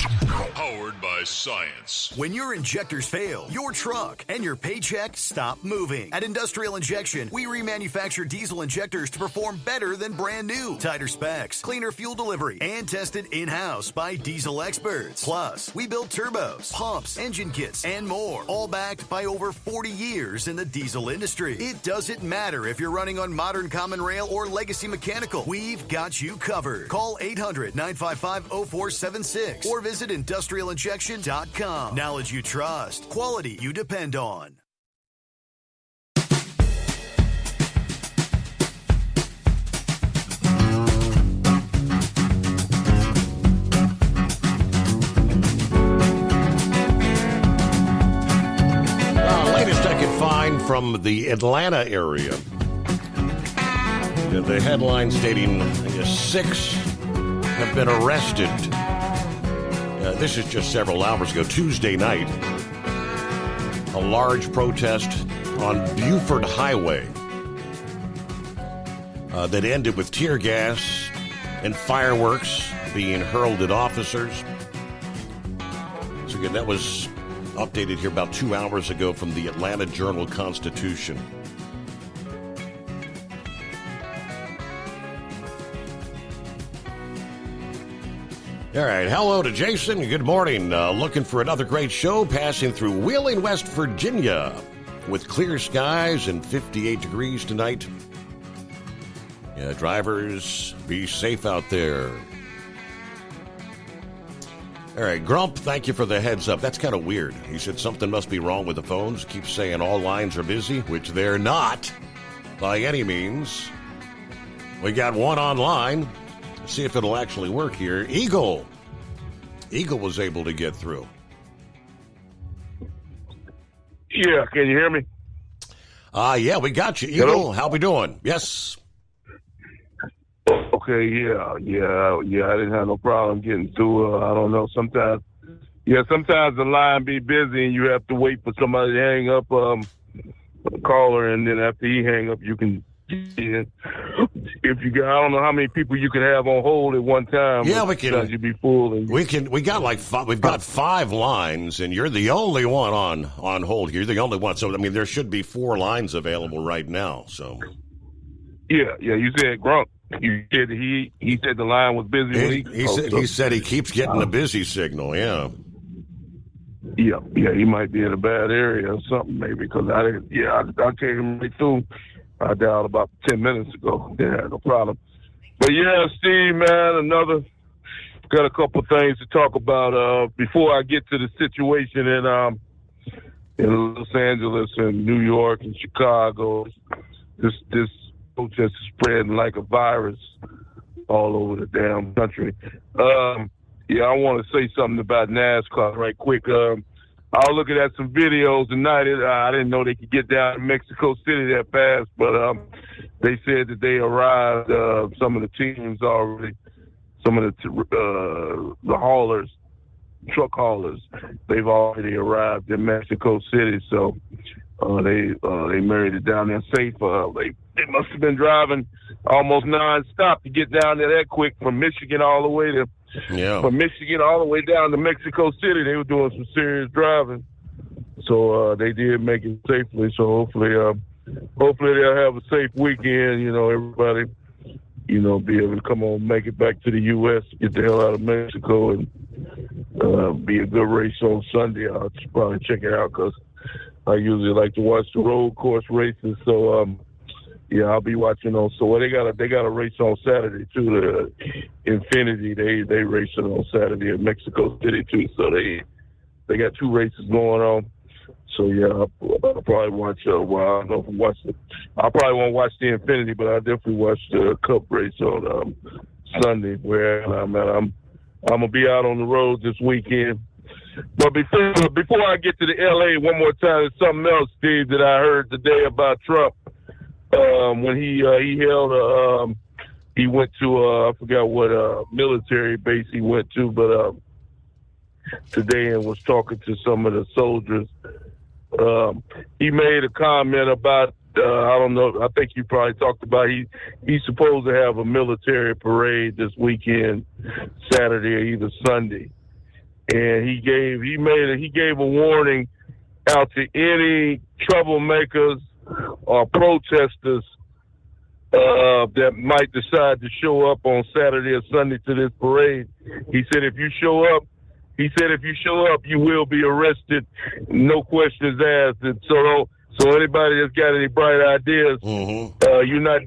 Powered by science. When your injectors fail, your truck and your paycheck stop moving. At Industrial Injection, we remanufacture diesel injectors to perform better than brand new. Tighter specs, cleaner fuel delivery, and tested in-house by diesel experts. Plus, we build turbos, pumps, engine kits, and more. All backed by over 40 years in the diesel industry. It doesn't matter if you're running on modern common rail or legacy mechanical. We've got you covered. Call 800-955-0476 or visit industrialinjection.com. Knowledge you trust. Quality you depend on. Latest I can find from the Atlanta area. The headline stating 6 have been arrested. This is just several hours ago, Tuesday night. A large protest on Buford Highway that ended with tear gas and fireworks being hurled at officers. So again, that was updated here about 2 hours ago from the Atlanta Journal-Constitution. All right, hello to Jason. Good morning. Looking for another great show passing through Wheeling, West Virginia with clear skies and 58 degrees tonight. Yeah, drivers, be safe out there. All right, Grump, thank you for the heads up. That's kind of weird. He said something must be wrong with the phones. Keeps saying all lines are busy, which they're not by any means. We got one online. See if it'll actually work here. Eagle was able to get through. Yeah, can you hear me? Yeah, we got you, Eagle. Hello? How we doing? Yes. Okay, yeah. I didn't have no problem getting through. I don't know. Sometimes the line be busy and you have to wait for somebody to hang up the caller, and then after he hang up, you can. If you got, I don't know how many people you can have on hold at one time. Yeah, we can. You be full. And we got like we've got 5 lines, and you're the only one on hold here. You're the only one. So I mean, there should be 4 lines available right now. So. Yeah. You said Grump. You said he said the line was busy. He said he keeps getting a busy signal. Yeah. Yeah. He might be in a bad area or something maybe because I came right through. I dialed about 10 minutes ago. Yeah, no problem. But yeah, Steve, man, got a couple things to talk about before I get to the situation in Los Angeles and New York and Chicago. This protest is spreading like a virus all over the damn country. I want to say something about NASCAR right quick. I was looking at some videos tonight. I didn't know they could get down to Mexico City that fast, but they said that they arrived, some of the teams already, some of the haulers, truck haulers, they've already arrived in Mexico City, so they made it down there safe. They must have been driving almost nonstop to get down there that quick from Michigan all the way to from Michigan all the way down to Mexico City. They were doing some serious driving. So they did make it safely. So hopefully they'll have a safe weekend. Everybody, be able to come on, make it back to the U.S., get the hell out of Mexico, and be a good race on Sunday. I'll probably check it out because I usually like to watch the road course races. So, I'll be watching on. So they got a race on Saturday too. The Infinity, they racing on Saturday in Mexico City too. So they got 2 races going on. So I'll probably watch. I don't know if I watch it. I probably won't watch the Infinity, but I definitely watch the Cup race on Sunday. Where I'm at, I'm gonna be out on the road this weekend. But before I get to the LA one more time, there's something else, Steve, that I heard today about Trump. When he went to I forgot what military base he went to, but today and was talking to some of the soldiers. He made a comment about I don't know. I think you probably talked about he's supposed to have a military parade this weekend, Saturday or either Sunday, and he gave a warning out to any troublemakers or protesters that might decide to show up on Saturday or Sunday to this parade. He said, if you show up, you will be arrested, no questions asked. And so anybody that's got any bright ideas, you're not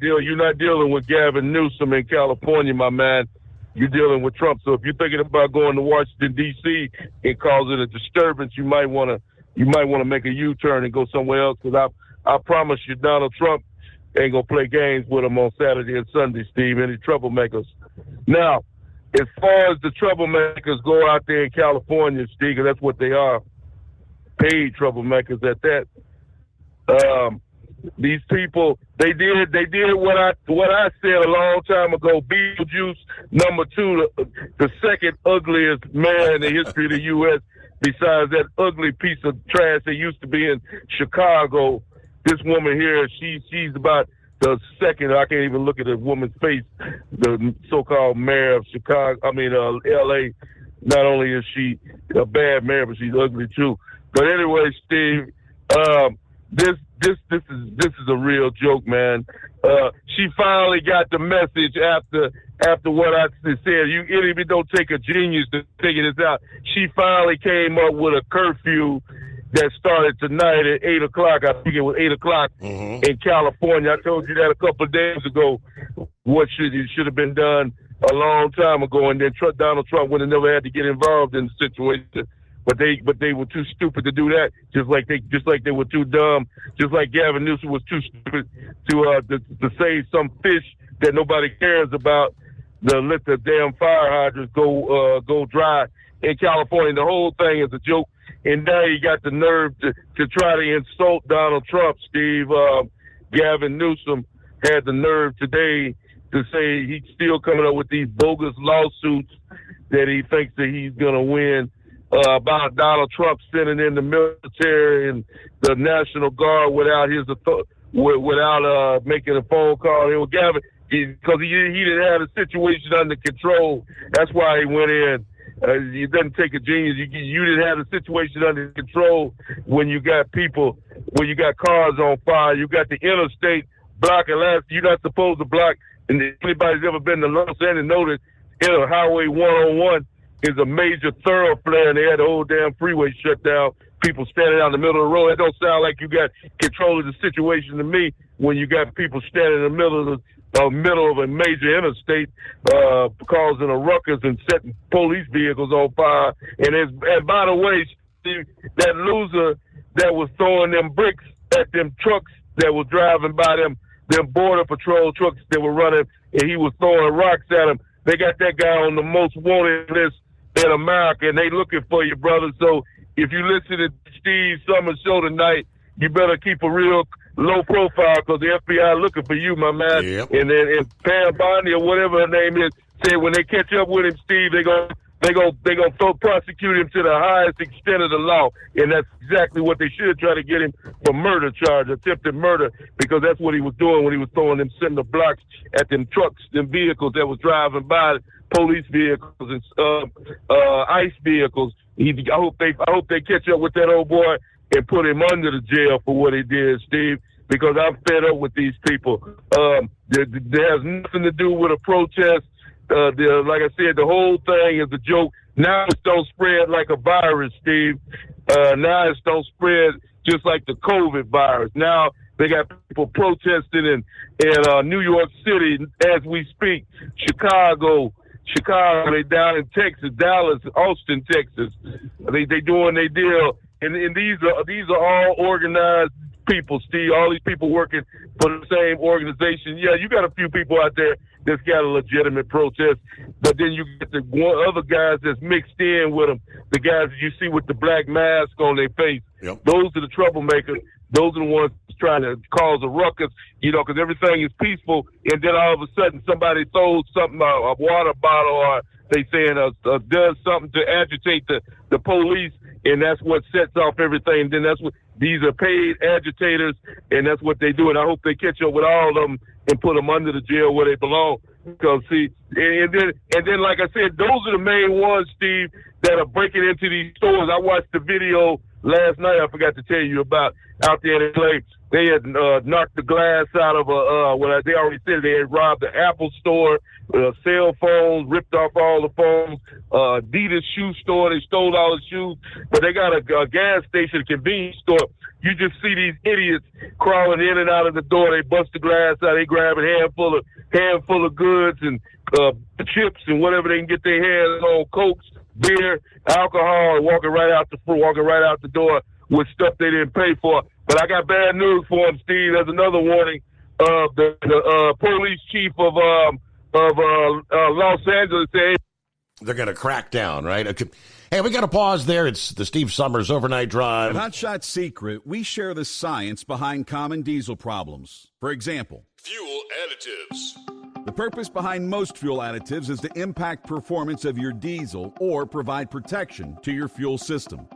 dealing with Gavin Newsom in California, my man. You're dealing with Trump. So if you're thinking about going to Washington D.C. and causing a disturbance, you might want to make a U-turn and go somewhere else. Because I promise you, Donald Trump ain't gonna play games with them on Saturday and Sunday, Steve. Any troublemakers? Now, as far as the troublemakers go out there in California, Steve, 'cause that's what they are, paid troublemakers at that. These people, they did what I said a long time ago. Beetlejuice #2, the second ugliest man in the history of the U.S. besides that ugly piece of trash that used to be in Chicago. This woman here, she's about the second. I can't even look at a woman's face. The so-called mayor of L.A. Not only is she a bad mayor, but she's ugly too. But anyway, Steve, this is a real joke, man. She finally got the message after what I said. It even don't take a genius to figure this out. She finally came up with a curfew that started tonight at 8 o'clock. I think it was 8 o'clock in California. I told you that a couple of days ago. What should have been done a long time ago, and then Donald Trump would have never had to get involved in the situation. But they were too stupid to do that. Just like they were too dumb. Just like Gavin Newsom was too stupid to save some fish that nobody cares about. To let the damn fire hydrants go dry in California. The whole thing is a joke. And now you got the nerve to try to insult Donald Trump, Steve. Gavin Newsom had the nerve today to say he's still coming up with these bogus lawsuits that he thinks that he's going to win about Donald Trump sending in the military and the National Guard without making a phone call. It was Gavin, because he didn't have the situation under control. That's why he went in. It doesn't take a genius. You didn't have the situation under control when you got cars on fire. You got the interstate blocking. You're not supposed to block. And anybody's ever been to Los Angeles knows that Highway 101 is a major thoroughfare, and they had the whole damn freeway shut down. People standing out in the middle of the road. It don't sound like you got control of the situation to me when you got people standing in the middle of a major interstate, causing a ruckus and setting police vehicles on fire. And by the way, Steve, that loser that was throwing them bricks at them trucks that was driving by them border patrol trucks that were running, and he was throwing rocks at them. They got that guy on the most wanted list in America, and they looking for you, brother. So if you listen to Steve Summers' show tonight, you better keep a real low profile, because the FBI looking for you, my man. Yep. And Pam Bondi or whatever her name is said when they catch up with him, Steve, they gonna prosecute him to the highest extent of the law, and that's exactly what they should try to get him for murder charge, attempted murder, because that's what he was doing when he was throwing them cinder blocks at them trucks, them vehicles that was driving by, police vehicles and ICE vehicles. I hope they catch up with that old boy and put him under the jail for what he did, Steve, because I'm fed up with these people. There has nothing to do with a protest. Like I said, the whole thing is a joke. Now it don't spread like a virus, Steve. Now it don't spread just like the COVID virus. Now they got people protesting in New York City as we speak, Chicago, they down in Texas, Dallas, Austin, Texas. They doing their deal. And these are all organized people, Steve. All these people working for the same organization. Yeah, you got a few people out there that's got a legitimate protest, but then you get the other guys that's mixed in with them, the guys that you see with the black mask on their face. Yep. Those are the troublemakers. Those are the ones trying to cause a ruckus, because everything is peaceful, and then all of a sudden somebody throws something, a water bottle, or they saying does something to agitate the police, and that's what sets off everything. Then that's what These are paid agitators, and that's what they do. And I hope they catch up with all of them and put them under the jail where they belong. Because, see, and then, like I said, those are the main ones, Steve, that are breaking into these stores. I watched the video last night I forgot to tell you about out there in LA. They had knocked the glass out of they already said they had robbed the Apple store, cell phones, ripped off all the phones, Adidas shoe store, they stole all the shoes, but they got a gas station, a convenience store. You just see these idiots crawling in and out of the door. They bust the glass out, they grab a handful of goods and chips and whatever they can get their hands on, Cokes, beer, alcohol, and walking right out the door with stuff they didn't pay for. But I got bad news for them, Steve. There's another warning. The police chief of Los Angeles said they're going to crack down, right? Okay. Hey, we got to pause there. It's the Steve Summers Overnight Drive. At Hot Shot Secret, we share the science behind common diesel problems. For example, fuel additives. The purpose behind most fuel additives is to impact performance of your diesel or provide protection to your fuel system.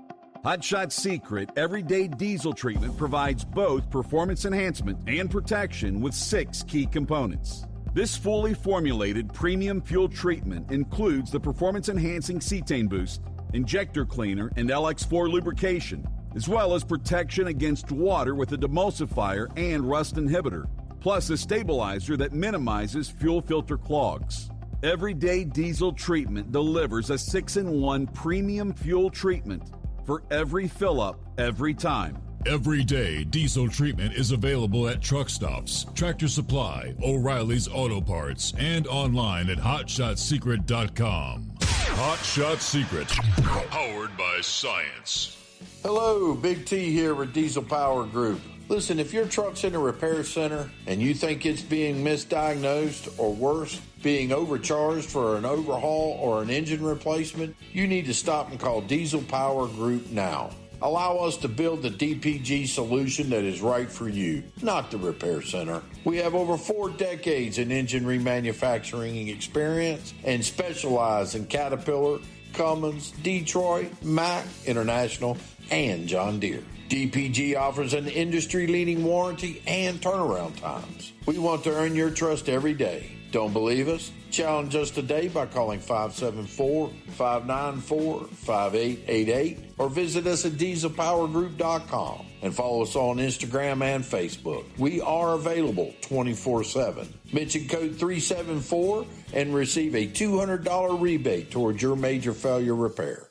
Hot Shot Secret Everyday Diesel Treatment provides both performance enhancement and protection with 6 key components. This fully formulated premium fuel treatment includes the performance-enhancing cetane boost, injector cleaner, and LX4 lubrication, as well as protection against water with a demulsifier and rust inhibitor, plus a stabilizer that minimizes fuel filter clogs. Everyday Diesel Treatment delivers a 6-in-1 premium fuel treatment for every fill-up, every time. Everyday Diesel Treatment is available at truck stops, Tractor Supply, O'Reilly's Auto Parts, and online at HotShotSecret.com. Hot Shot Secret, powered by science. Hello, Big T here with Diesel Power Group. Listen, if your truck's in a repair center and you think it's being misdiagnosed or worse, being overcharged for an overhaul or an engine replacement, you need to stop and call Diesel Power Group now. Allow us to build the DPG solution that is right for you, not the repair center. We have over 4 decades in engine remanufacturing experience and specialize in Caterpillar, Cummins, Detroit, Mack, International, and John Deere. DPG offers an industry-leading warranty and turnaround times. We want to earn your trust every day. Don't believe us? Challenge us today by calling 574-594-5888 or visit us at dieselpowergroup.com and follow us on Instagram and Facebook. We are available 24/7. Mention code 374 and receive a $200 rebate towards your major failure repair.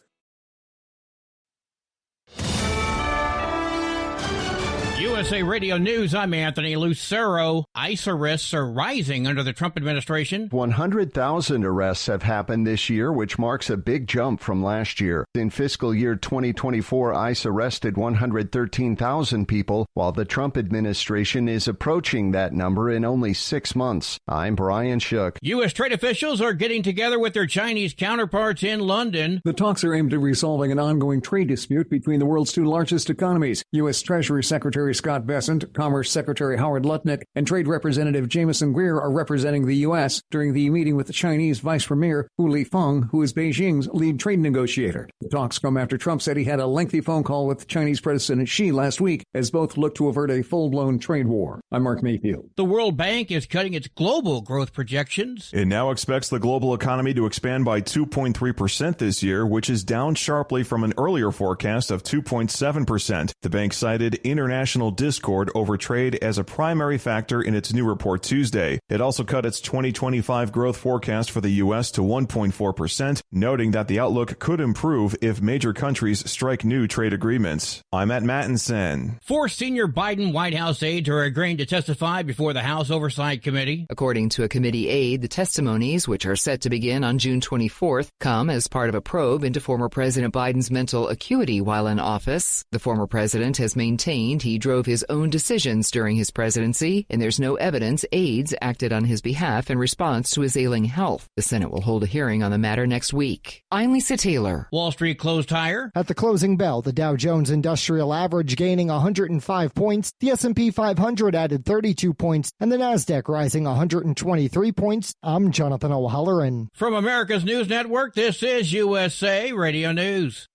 USA Radio News, I'm Anthony Lucero. ICE arrests are rising under the Trump administration. 100,000 arrests have happened this year, which marks a big jump from last year. In fiscal year 2024, ICE arrested 113,000 people, while the Trump administration is approaching that number in only 6 months. I'm Brian Shook. U.S. trade officials are getting together with their Chinese counterparts in London. The talks are aimed at resolving an ongoing trade dispute between the world's 2 largest economies. U.S. Treasury Secretary Scott Bessent, Commerce Secretary Howard Lutnick, and Trade Representative Jameson Greer are representing the U.S. during the meeting with the Chinese Vice Premier Hu Lifeng, who is Beijing's lead trade negotiator. The talks come after Trump said he had a lengthy phone call with Chinese President Xi last week, as both look to avert a full-blown trade war. I'm Mark Mayfield. The World Bank is cutting its global growth projections. It now expects the global economy to expand by 2.3% this year, which is down sharply from an earlier forecast of 2.7%. The bank cited international discord over trade as a primary factor in its new report Tuesday. It also cut its 2025 growth forecast for the U.S. to 1.4%, noting that the outlook could improve if major countries strike new trade agreements. I'm Matt Mattinson. 4 senior Biden White House aides are agreeing to testify before the House Oversight Committee. According to a committee aide, the testimonies, which are set to begin on June 24th, come as part of a probe into former President Biden's mental acuity while in office. The former president has maintained he drove his own decisions during his presidency, and there's no evidence aides acted on his behalf in response to his ailing health. The Senate will hold a hearing on the matter next week. I'm Lisa Taylor. Wall Street closed higher. At the closing bell, the Dow Jones Industrial Average gaining 105 points, the S&P 500 added 32 points, and the Nasdaq rising 123 points. I'm Jonathan O'Halloran. From America's News Network, this is USA Radio News.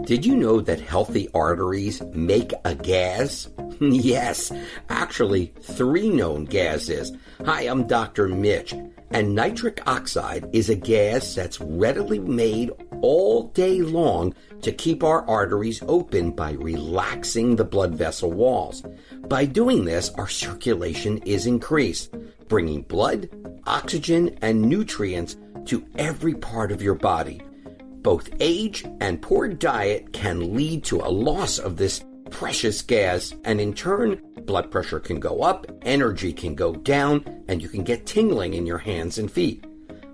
Did you know that healthy arteries make a gas? Yes, actually 3 known gases. Hi, I'm Dr. Mitch, and nitric oxide is a gas that's readily made all day long to keep our arteries open by relaxing the blood vessel walls. By doing this, our circulation is increased, bringing blood, oxygen, and nutrients to every part of your body. Both age and poor diet can lead to a loss of this precious gas, and in turn, blood pressure can go up, energy can go down, and you can get tingling in your hands and feet.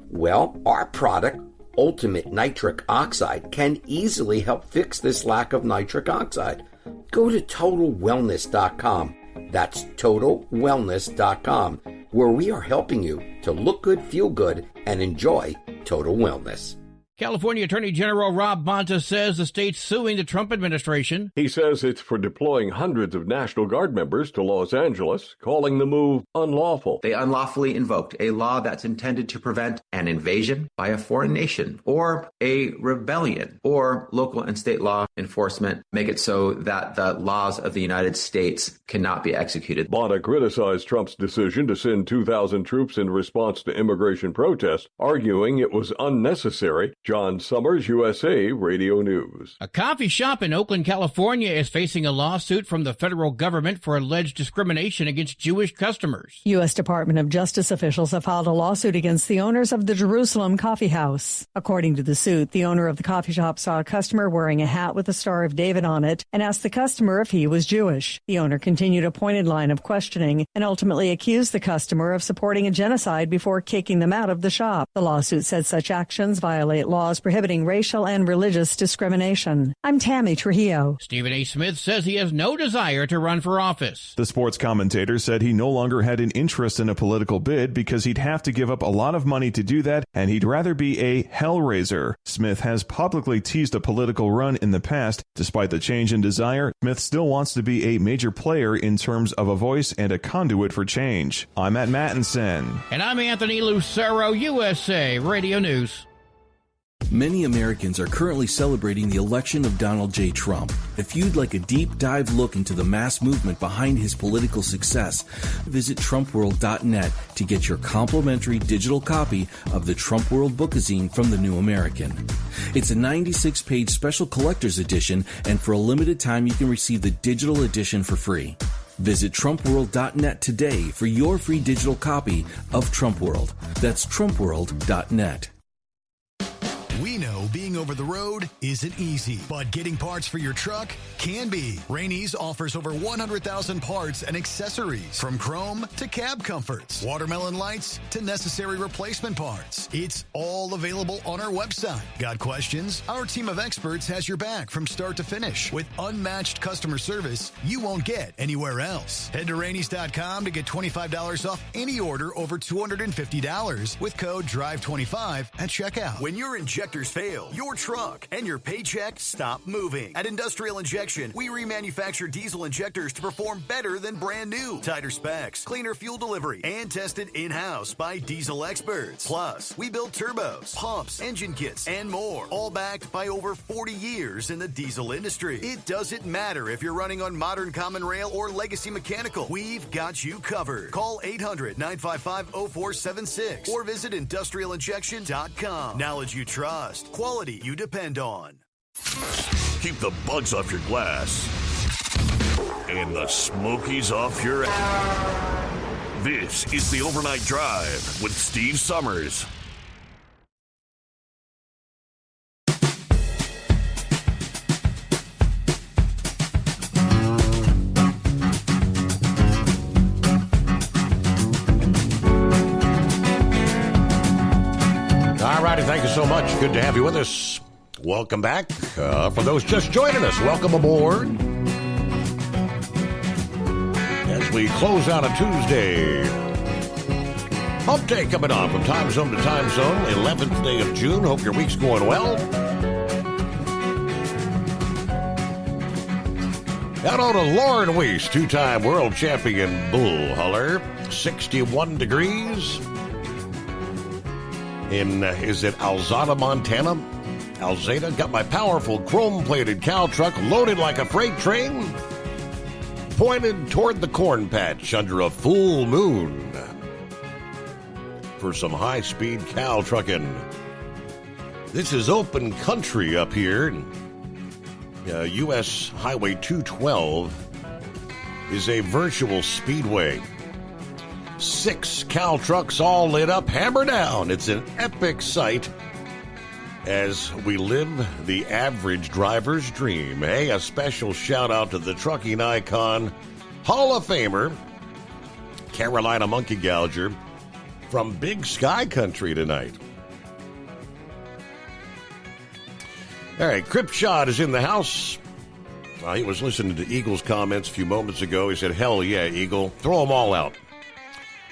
Well, our product, Ultimate Nitric Oxide, can easily help fix this lack of nitric oxide. Go to TotalWellness.com. That's TotalWellness.com, where we are helping you to look good, feel good, and enjoy total wellness. California Attorney General Rob Bonta says the state's suing the Trump administration. He says it's for deploying hundreds of National Guard members to Los Angeles, calling the move unlawful. They unlawfully invoked a law that's intended to prevent an invasion by a foreign nation or a rebellion, or local and state law enforcement make it so that the laws of the United States cannot be executed. Bonta criticized Trump's decision to send 2,000 troops in response to immigration protests, arguing it was unnecessary. John Summers, USA Radio News. A coffee shop in Oakland, California is facing a lawsuit from the federal government for alleged discrimination against Jewish customers. U.S. Department of Justice officials have filed a lawsuit against the owners of the Jerusalem Coffee House. According to the suit, the owner of the coffee shop saw a customer wearing a hat with the Star of David on it and asked the customer if he was Jewish. The owner continued a pointed line of questioning and ultimately accused the customer of supporting a genocide before kicking them out of the shop. The lawsuit said such actions violate laws prohibiting racial and religious discrimination. I'm Tammy Trujillo. Stephen A. Smith says he has no desire to run for office. The sports commentator said he no longer had an interest in a political bid because he'd have to give up a lot of money to do that, and he'd rather be a hellraiser. Smith has publicly teased a political run in the past. Despite the change in desire, Smith still wants to be a major player in terms of a voice and a conduit for change. I'm Matt Mattinson. And I'm Anthony Lucero, USA Radio News. Many Americans are currently celebrating the election of Donald J. Trump. If you'd like a deep dive look into the mass movement behind his political success, visit TrumpWorld.net to get your complimentary digital copy of the Trump World Bookazine from The New American. It's a 96-page special collector's edition, and for a limited time you can receive the digital edition for free. Visit TrumpWorld.net today for your free digital copy of Trump World. That's TrumpWorld.net. We know being over the road isn't easy, but getting parts for your truck can be. Rainey's offers over 100,000 parts and accessories, from chrome to cab comforts, watermelon lights to necessary replacement parts. It's all available on our website. Got questions? Our team of experts has your back from start to finish with unmatched customer service you won't get anywhere else. Head to Rainey's.com to get $25 off any order over $250 with code DRIVE25 at checkout. When you're injectors fail, your truck and your paycheck stop moving. At Industrial Injection, we remanufacture diesel injectors to perform better than brand new. Tighter specs, cleaner fuel delivery, and tested in-house by diesel experts. Plus, we build turbos, pumps, engine kits, and more, all backed by over 40 years in the diesel industry. It doesn't matter if you're running on modern common rail or legacy mechanical. We've got you covered. Call 800-955-0476 or visit industrialinjection.com. Knowledge you trust. Quality you depend on. Keep the bugs off your glass and the smokies off your ass. This is the Overnight Drive with Steve Summers. All righty, thank you so much. Good to have you with us. Welcome back. For those just joining us, welcome aboard. As we close out a Tuesday. Hump Day coming on from time zone to time zone, 11th day of June. Hope your week's going well. Out on to Lauren Weiss, two-time world champion bull hauler. 61 degrees. Is it Alzada, Montana? Alzada, got my powerful chrome-plated cow truck loaded like a freight train, pointed toward the corn patch under a full moon for some high-speed cow trucking. This is open country up here. U.S. Highway 212 is a virtual speedway. 6 cow trucks all lit up, hammer down. It's an epic sight as we live the average driver's dream. Hey, a special shout out to the trucking icon, Hall of Famer, Carolina Monkey Gouger from Big Sky Country tonight. All right, Cripshot is in the house. He was listening to Eagle's comments a few moments ago. He said, hell yeah, Eagle. Throw them all out.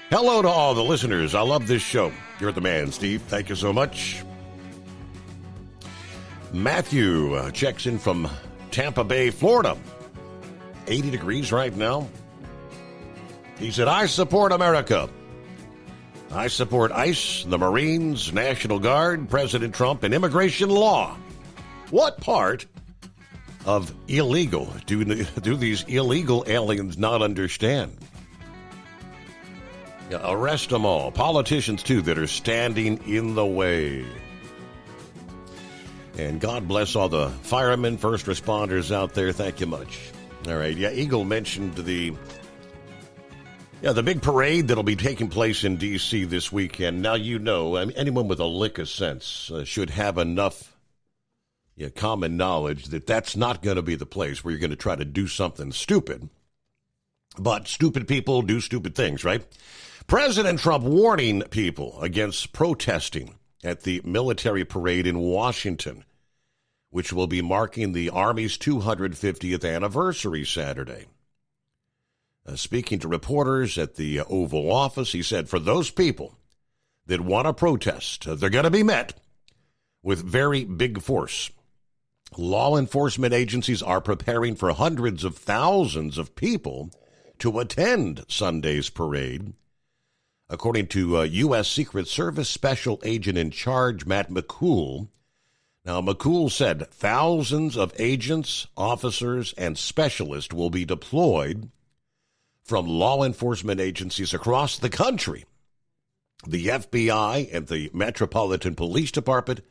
Hello to all the listeners. I love this show. You're the man, Steve. Thank you so much. Matthew checks in from Tampa Bay, Florida. 80 degrees right now. He said, I support America. I support ICE, the Marines, National Guard, President Trump, and immigration law. What part of illegal do these illegal aliens not understand? Yeah, arrest them all. Politicians, too, that are standing in the way. And God bless all the firemen, first responders out there. Thank you much. All right. Yeah, Eagle mentioned the big parade that'll be taking place in D.C. this weekend. Now, anyone with a lick of sense should have enough common knowledge that that's not going to be the place where you're going to try to do something stupid. But stupid people do stupid things, right? President Trump warning people against protesting at the military parade in Washington, which will be marking the Army's 250th anniversary Saturday. Speaking to reporters at the Oval Office, he said, for those people that want to protest, they're going to be met with very big force. Law enforcement agencies are preparing for hundreds of thousands of people to attend Sunday's parade. According to U.S. Secret Service Special Agent in Charge Matt McCool. Now, McCool said thousands of agents, officers, and specialists will be deployed from law enforcement agencies across the country. The FBI and the Metropolitan Police Department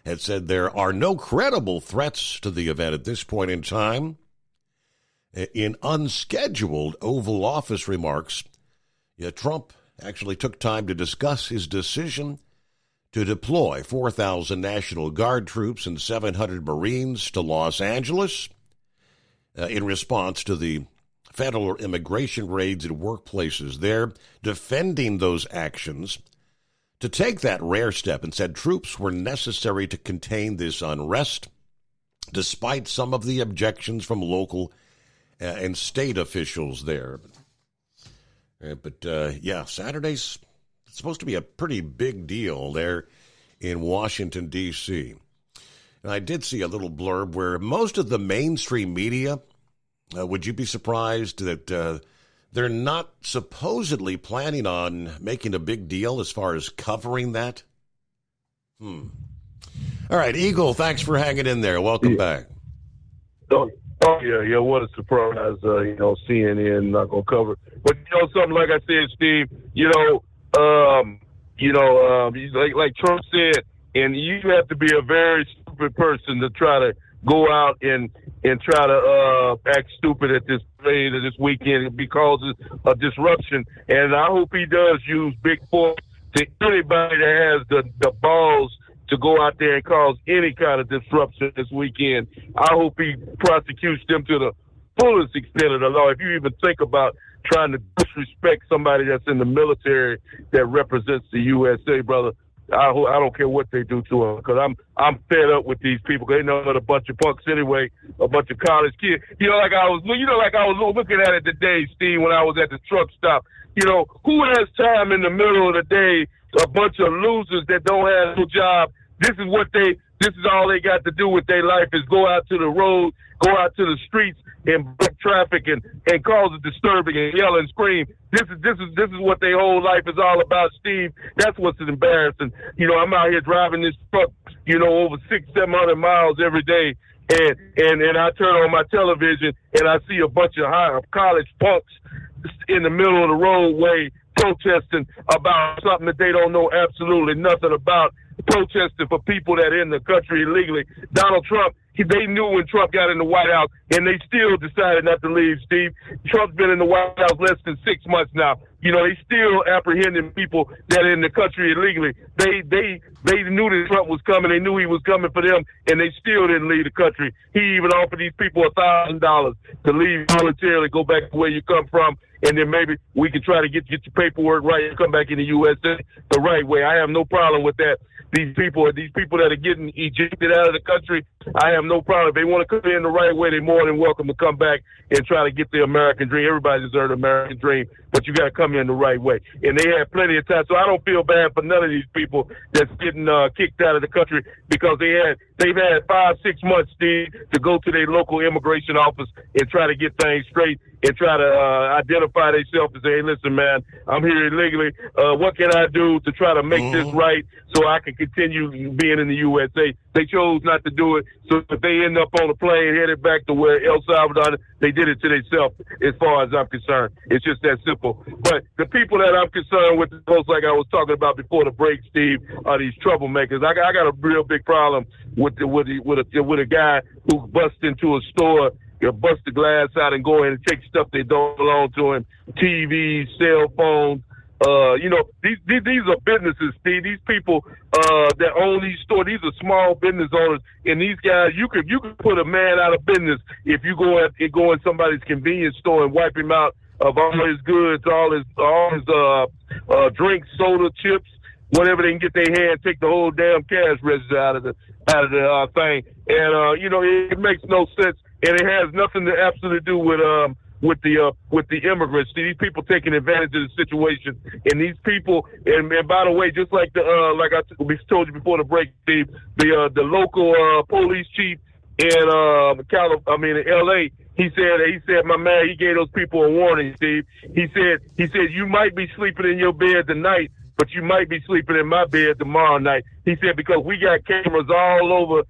had said there are no credible threats to the event at this point in time. In unscheduled Oval Office remarks, Trump actually took time to discuss his decision to deploy 4,000 National Guard troops and 700 Marines to Los Angeles in response to the federal immigration raids at workplaces there, defending those actions to take that rare step, and said troops were necessary to contain this unrest, despite some of the objections from local and state officials there. Saturday's supposed to be a pretty big deal there in Washington, D.C. And I did see a little blurb where most of the mainstream media, would you be surprised that they're not supposedly planning on making a big deal as far as covering that? All right, Eagle, thanks for hanging in there. Welcome back. Oh, yeah, what a surprise, CNN not going to cover it. But, something like I said, Steve, like Trump said, and you have to be a very stupid person to try to go out and try to act stupid at this parade or this weekend because of a disruption. And I hope he does use big force to anybody that has the balls to go out there and cause any kind of disruption this weekend. I hope he prosecutes them to the fullest extent of the law. If you even think about trying to disrespect somebody that's in the military that represents the USA, brother, I don't care what they do to them, because I'm fed up with these people. They know they're a bunch of punks anyway, a bunch of college kids. Like I was looking at it today, Steve, when I was at the truck stop. Who has time in the middle of the day? A bunch of losers that don't have no job. This is all they got to do with their life is go out to the road, go out to the streets and break traffic and cause a disturbing and yell and scream. This is what their whole life is all about, Steve. That's what's embarrassing. You know, I'm out here driving this truck, you know, over 600-700 miles every day, and I turn on my television and I see a bunch of college punks in the middle of the roadway protesting about something that they don't know absolutely nothing about, protesting for people that are in the country illegally. Donald Trump, they knew when Trump got in the White House, and they still decided not to leave, Steve. Trump's been in the White House less than 6 months now. You know, they still apprehending people that are in the country illegally. They knew that Trump was coming. They knew he was coming for them, and they still didn't leave the country. He even offered these people $1,000 to leave voluntarily, go back to where you come from, and then maybe we can try to get your paperwork right and come back in the USA the right way. I have no problem with that. These people that are getting ejected out of the country, I have no problem. If they want to come in the right way, they're more than welcome to come back and try to get the American dream. Everybody deserves the American dream, but you got to come in the right way. And they had plenty of time, so I don't feel bad for none of these people that's getting kicked out of the country because they've had 5-6 months, Steve, to go to their local immigration office and try to get things straight and try to identify themselves and say, hey, listen, man, I'm here illegally. What can I do to try to make this right so I can continue being in the USA? They chose not to do it. So if they end up on a plane headed back to where El Salvador, they did it to themselves as far as I'm concerned. It's just that simple. But the people that I'm concerned with, most like I was talking about before the break, Steve, are these troublemakers. I got a real big problem with a guy who busts into a store, bust the glass out and go in and take stuff that don't belong to him, TVs, cell phones. You know, these are businesses, Steve. These people that own these stores, these are small business owners, and these guys, you could put a man out of business if you go in somebody's convenience store and wipe him out of all his goods, all his drinks, soda, chips, whatever they can get their hand, take the whole damn cash register out of the thing. And you know, it makes no sense, and it has nothing to absolutely do with the immigrants. See, these people taking advantage of the situation, and these people, and by the way, just like we told you before the break, Steve, the local police chief in L.A. He said, my man, he gave those people a warning, Steve. He said, you might be sleeping in your bed tonight, but you might be sleeping in my bed tomorrow night. He said, because we got cameras all over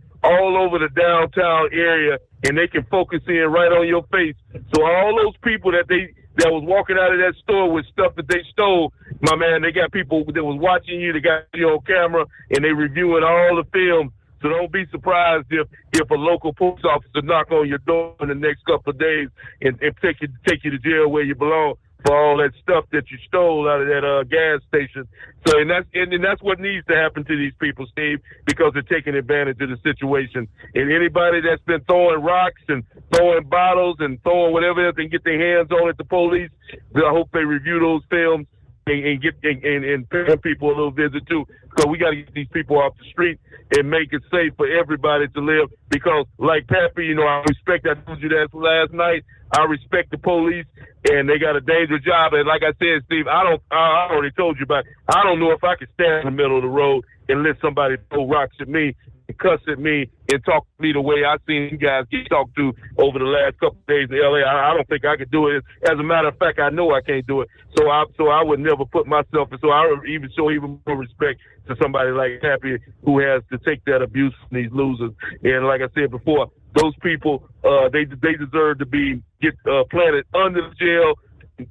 the downtown area, and they can focus in right on your face. So all those people that was walking out of that store with stuff that they stole, my man, they got people that was watching you, they got you on camera, and they reviewing all the film. So don't be surprised if a local police officer knock on your door in the next couple of days and take you to jail where you belong for all that stuff that you stole out of that gas station. So and that's what needs to happen to these people, Steve, because they're taking advantage of the situation. And anybody that's been throwing rocks and throwing bottles and throwing whatever else they can get their hands on at the police, I hope they review those films and pay people a little visit too, because we got to get these people off the street and make it safe for everybody to live. Because like Pappy, you know, I told you that last night, I respect the police, and they got a dangerous job. And like I said, Steve, I already told you about it. I don't know if I could stand in the middle of the road and let somebody throw rocks at me and cuss at me and talk to me the way I've seen you guys get talked to over the last couple of days in L.A. I don't think I could do it. As a matter of fact, I know I can't do it. So I would never put myself in. So I would even show even more respect to somebody like Happy who has to take that abuse from these losers. And like I said before, those people, they deserve to get planted under the jail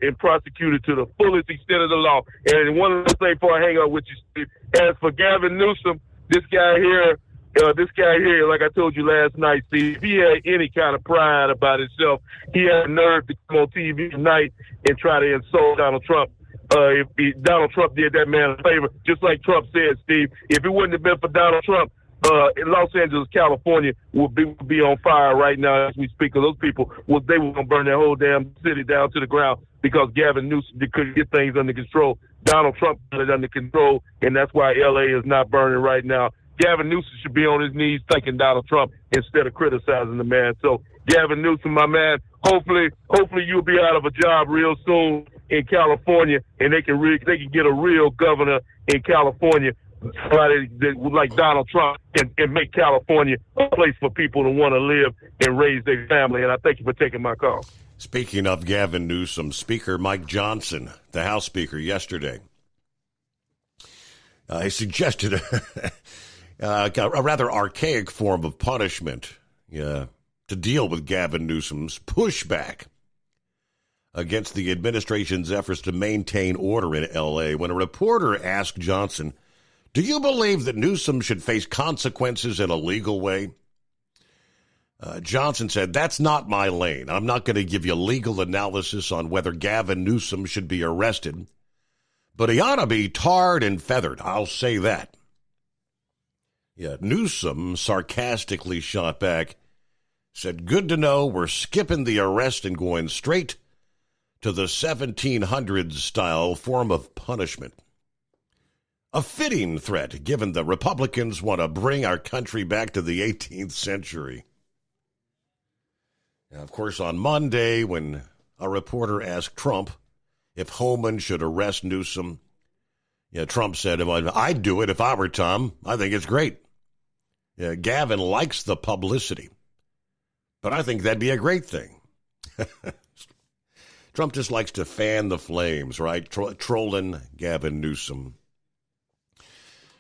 and prosecuted to the fullest extent of the law. And one other thing before I hang up with you, Steve, as for Gavin Newsom, this guy here, like I told you last night, Steve, if he had any kind of pride about himself, he had a nerve to come on TV tonight and try to insult Donald Trump. If Donald Trump did that man a favor, just like Trump said, Steve, if it wouldn't have been for Donald Trump, in Los Angeles, California would be on fire right now as we speak. Because those people, they were going to burn that whole damn city down to the ground because Gavin Newsom couldn't get things under control. Donald Trump got it under control, and that's why L.A. is not burning right now. Gavin Newsom should be on his knees thanking Donald Trump instead of criticizing the man. So, Gavin Newsom, my man, hopefully you'll be out of a job real soon in California, and they can get a real governor in California, somebody that would like Donald Trump, and make California a place for people to want to live and raise their family. And I thank you for taking my call. Speaking of Gavin Newsom, Speaker Mike Johnson, the House Speaker, yesterday, he suggested a rather archaic form of punishment to deal with Gavin Newsom's pushback against the administration's efforts to maintain order in L.A. When a reporter asked Johnson, "Do you believe that Newsom should face consequences in a legal way?" Johnson said, "That's not my lane. I'm not going to give you legal analysis on whether Gavin Newsom should be arrested, but he ought to be tarred and feathered. I'll say that." Yeah, Newsom sarcastically shot back, said, "Good to know we're skipping the arrest and going straight to the 1700s-style form of punishment." A fitting threat, given the Republicans want to bring our country back to the 18th century. Now, of course, on Monday, when a reporter asked Trump if Homan should arrest Newsom, Trump said, "I'd do it if I were Tom. I think it's great. Gavin likes the publicity, but I think that'd be a great thing." Trump just likes to fan the flames, right? Trolling Gavin Newsom.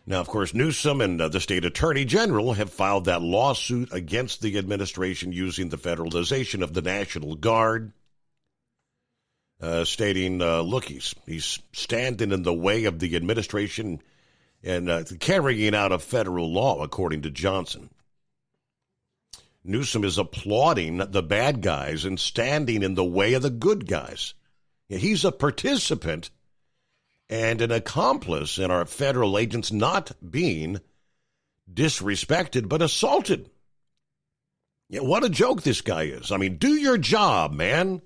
Now, of course, Newsom and the state attorney general have filed that lawsuit against the administration using the federalization of the National Guard, stating, look, he's standing in the way of the administration and carrying out a federal law, according to Johnson. Newsom is applauding the bad guys and standing in the way of the good guys. He's a participant and an accomplice in our federal agents not being disrespected but assaulted. What a joke this guy is. I mean, do your job, man.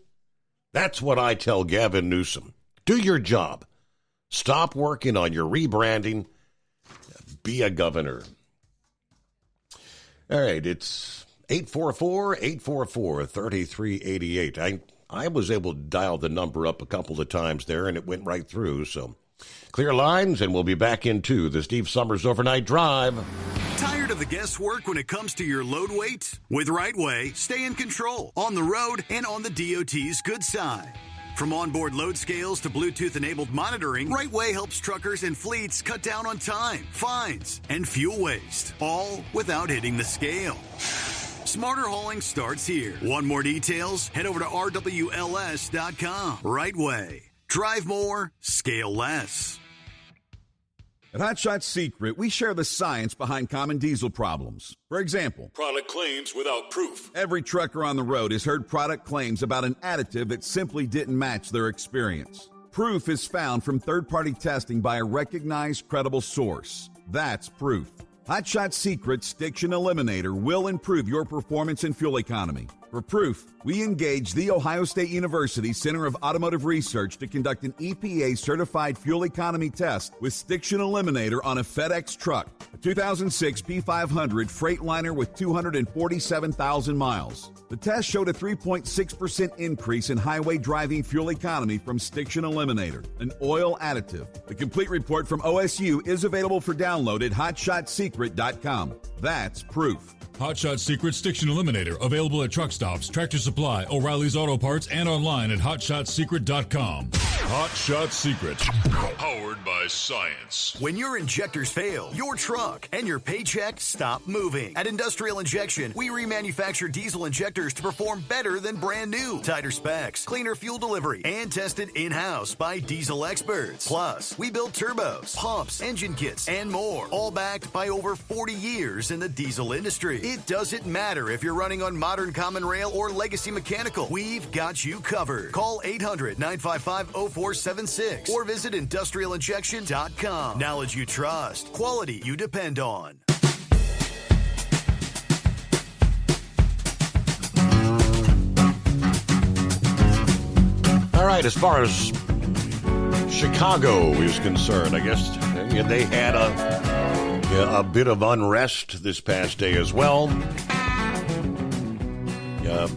That's what I tell Gavin Newsom. Do your job. Stop working on your rebranding. Be a governor. All right, it's 844-844-3388. I was able to dial the number up a couple of times there, and it went right through. So clear lines, and we'll be back into the Steve Summers Overnight Drive. Tired of the guesswork when it comes to your load weight? With RightWay, stay in control on the road and on the DOT's good side. From onboard load scales to Bluetooth-enabled monitoring, RightWay helps truckers and fleets cut down on time, fines, and fuel waste, all without hitting the scale. Smarter hauling starts here. Want more details? Head over to rwls.com. RightWay. Drive more, scale less. At Hot Shot Secret, we share the science behind common diesel problems. For example, product claims without proof. Every trucker on the road has heard product claims about an additive that simply didn't match their experience. Proof is found from third-party testing by a recognized, credible source. That's proof. Hot Shot Secret's Stiction Eliminator will improve your performance and fuel economy. For proof, we engaged the Ohio State University Center of Automotive Research to conduct an EPA-certified fuel economy test with Stiction Eliminator on a FedEx truck, a 2006 P500 Freightliner with 247,000 miles. The test showed a 3.6% increase in highway driving fuel economy from Stiction Eliminator, an oil additive. The complete report from OSU is available for download at hotshotsecret.com. That's proof. Hot Shot Secret Stiction Eliminator, available at truck stops, Tractor Supply, O'Reilly's Auto Parts, and online at hotshotsecret.com. Hot Shot Secret, powered by science. When your injectors fail, your truck and your paycheck stop moving. At Industrial Injection, we remanufacture diesel injectors to perform better than brand new. Tighter specs, cleaner fuel delivery, and tested in-house by diesel experts. Plus, we build turbos, pumps, engine kits, and more, all backed by over 40 years in the diesel industry. It doesn't matter if you're running on modern common rail or legacy mechanical. We've got you covered. Call 800-955-0476 or visit industrialinjection.com. Knowledge you trust. Quality you depend on. All right, as far as Chicago is concerned, I guess they had a bit of unrest this past day as well.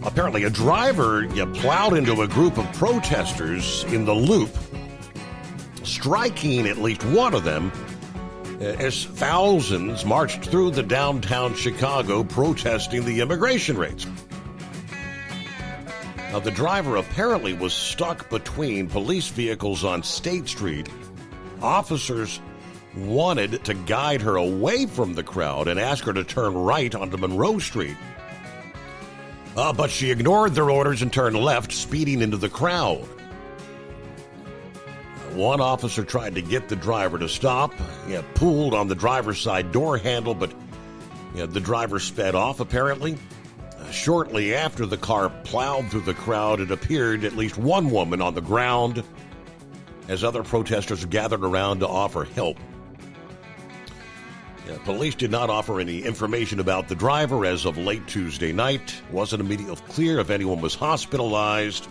Apparently, a driver plowed into a group of protesters in the Loop, striking at least one of them as thousands marched through the downtown Chicago protesting the immigration rates. Now, the driver apparently was stuck between police vehicles on State Street. Officers wanted to guide her away from the crowd and ask her to turn right onto Monroe Street. But she ignored their orders and turned left, speeding into the crowd. One officer tried to get the driver to stop. He pulled on the driver's side door handle, but the driver sped off, apparently. Shortly after the car plowed through the crowd, it appeared at least one woman on the ground as other protesters gathered around to offer help. Police did not offer any information about the driver as of late Tuesday night. It wasn't immediately clear if anyone was hospitalized.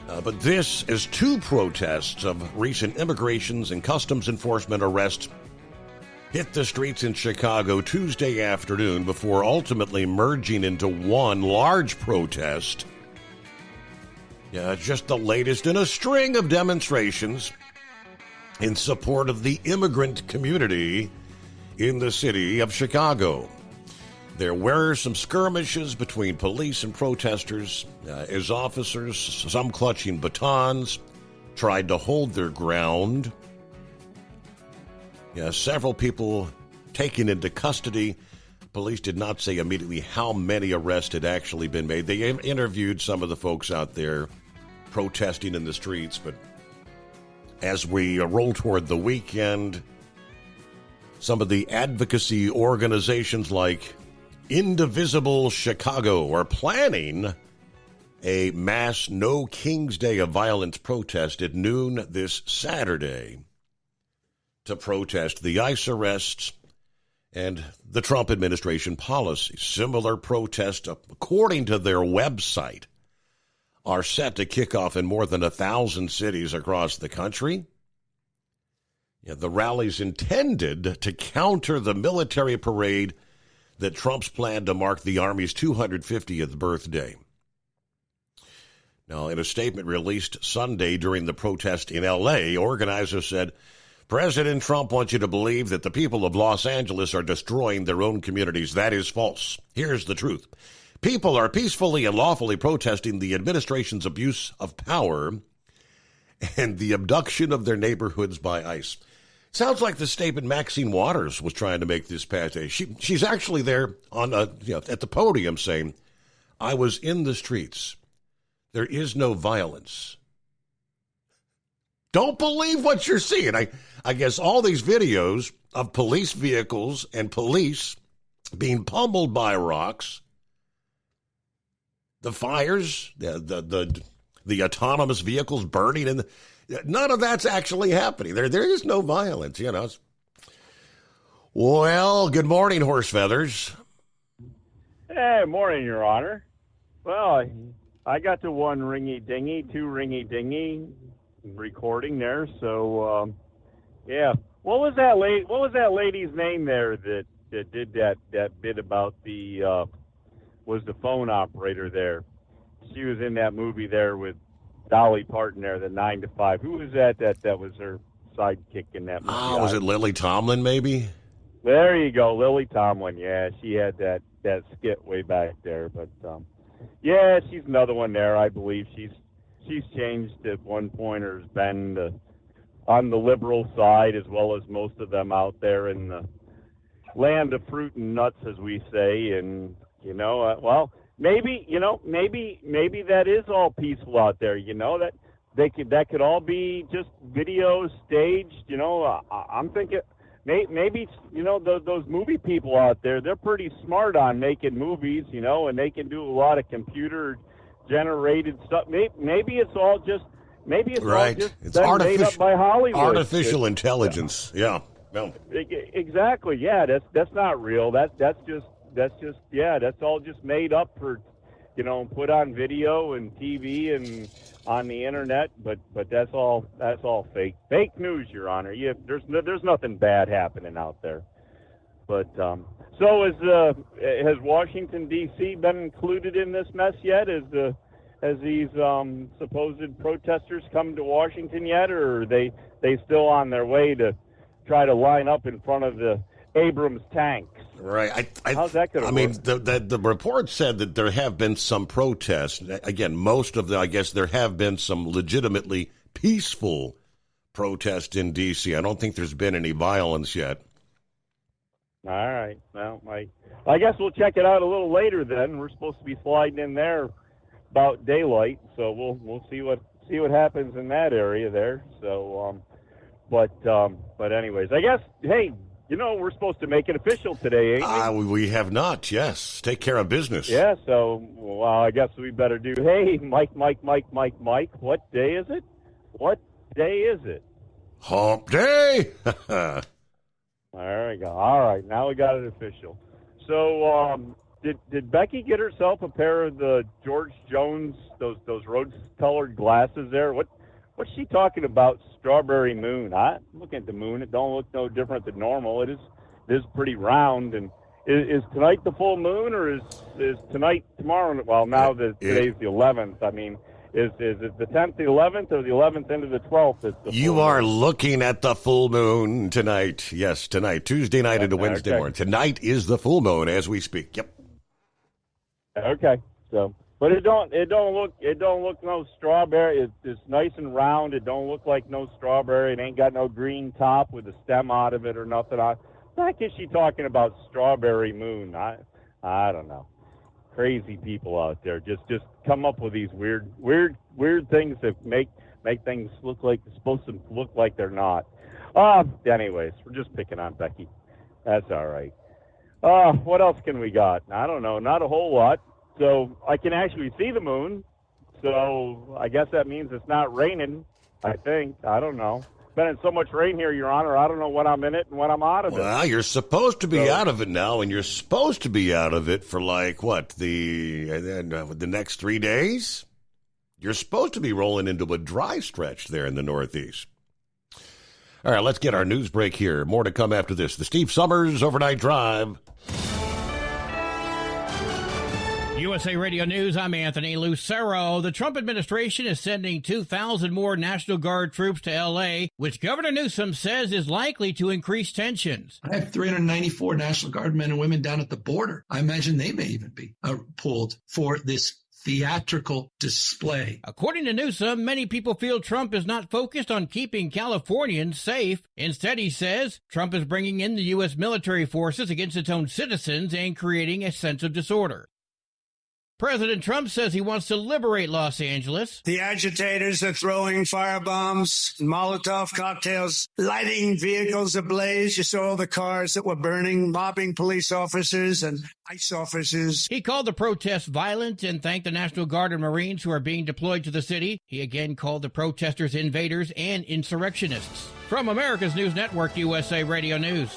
But this is two protests of recent immigrations and customs enforcement arrests hit the streets in Chicago Tuesday afternoon before ultimately merging into one large protest. Just the latest in a string of demonstrations in support of the immigrant community in the city of Chicago. There were some skirmishes between police and protesters as officers, some clutching batons, tried to hold their ground. Several people taken into custody. Police did not say immediately how many arrests had actually been made. They interviewed some of the folks out there protesting in the streets, but as we roll toward the weekend, some of the advocacy organizations like Indivisible Chicago are planning a mass No King's Day of Violence protest at noon this Saturday to protest the ICE arrests and the Trump administration policy. Similar protests, according to their website, are set to kick off in more than 1,000 cities across the country. The rally's intended to counter the military parade that Trump's planned to mark the Army's 250th birthday. Now, in a statement released Sunday during the protest in L.A., organizers said, President Trump wants you to believe that the people of Los Angeles are destroying their own communities. That is false. Here's the truth. People are peacefully and lawfully protesting the administration's abuse of power and the abduction of their neighborhoods by ICE. Sounds like the statement Maxine Waters was trying to make this past day. She's actually there on at the podium saying, I was in the streets. There is no violence. Don't believe what you're seeing. I guess all these videos of police vehicles and police being pummeled by rocks, the fires, the autonomous vehicles burning, and none of that's actually happening. There is no violence, Well, good morning, Horse Feathers. Hey, morning, Your Honor. Well, I got to one ringy-dingy, two ringy-dingy recording there, so yeah. What was that lady's name there that did that bit about was the phone operator there? She was in that movie there with Dolly Parton there, the 9 to 5. Who was that was her sidekick in that movie? Oh, was it Lily Tomlin, maybe? There you go, Lily Tomlin. Yeah, she had that skit way back there. But yeah, she's another one there. I believe she's changed at one point or has been on the liberal side, as well as most of them out there in the land of fruit and nuts, as we say. And well, maybe that is all peaceful out there. That could all be just videos staged. I'm thinking maybe those movie people out there, they're pretty smart on making movies, and they can do a lot of computer generated stuff. Maybe it's all just right. It's made up by Hollywood. Artificial intelligence. Yeah. No. Exactly. Yeah. That's not real. That's all just made up for, put on video and TV and on the internet. But that's all fake. Fake news, Your Honor. There's nothing bad happening out there. But so has Washington D.C. been included in this mess yet? Has these supposed protesters come to Washington yet, or are they still on their way to try to line up in front of the Abrams tanks? Right. How's that going to work? The report said that there have been some protests. Again, there have been some legitimately peaceful protests in D.C. I don't think there's been any violence yet. All right. Well, I guess we'll check it out a little later then. We're supposed to be sliding in there about daylight, so we'll see what happens in that area there. So, but anyways, I guess, hey, we're supposed to make it official today, ain't we? We have not, yes. Take care of business. Yeah, so, well, I guess we better do, hey, Mike, what day is it? What day is it? Hump day! There we go. All right, now we got it official. So, did Becky get herself a pair of the George Jones, those rose-colored glasses there? What's she talking about? Strawberry moon. I'm looking at the moon. It don't look no different than normal. It is pretty round. And is tonight the full moon, or is tonight tomorrow? Well, now today's the 11th. I mean, is it the 10th, the 11th, or the 11th into the 12th? You are looking at the full moon tonight. Yes, tonight, Tuesday night into Wednesday morning. Tonight is the full moon as we speak. Yep. Okay. So. But it don't look no strawberry. It's nice and round. It don't look like no strawberry. It ain't got no green top with a stem out of it or nothing. Heck is she talking about strawberry moon? I don't know. Crazy people out there just come up with these weird things that make things look like they're supposed to look like they're not. Anyways, we're just picking on Becky. That's all right. What else can we got? I don't know. Not a whole lot. So I can actually see the moon. So I guess that means it's not raining, I think. I don't know. Been in so much rain here, Your Honor, I don't know when I'm in it and when I'm out of it. Well, you're supposed to be out of it now, and you're supposed to be out of it for the next 3 days? You're supposed to be rolling into a dry stretch there in the Northeast. All right, let's get our news break here. More to come after this. The Steve Summers Overnight Drive. USA Radio News, I'm Anthony Lucero. The Trump administration is sending 2,000 more National Guard troops to L.A., which Governor Newsom says is likely to increase tensions. I have 394 National Guard men and women down at the border. I imagine they may even be pulled for this theatrical display. According to Newsom, many people feel Trump is not focused on keeping Californians safe. Instead, he says, Trump is bringing in the U.S. military forces against its own citizens and creating a sense of disorder. President Trump says he wants to liberate Los Angeles. The agitators are throwing firebombs, Molotov cocktails, lighting vehicles ablaze. You saw all the cars that were burning, mobbing police officers and ICE officers. He called the protests violent and thanked the National Guard and Marines who are being deployed to the city. He again called the protesters invaders and insurrectionists. From America's News Network, USA Radio News.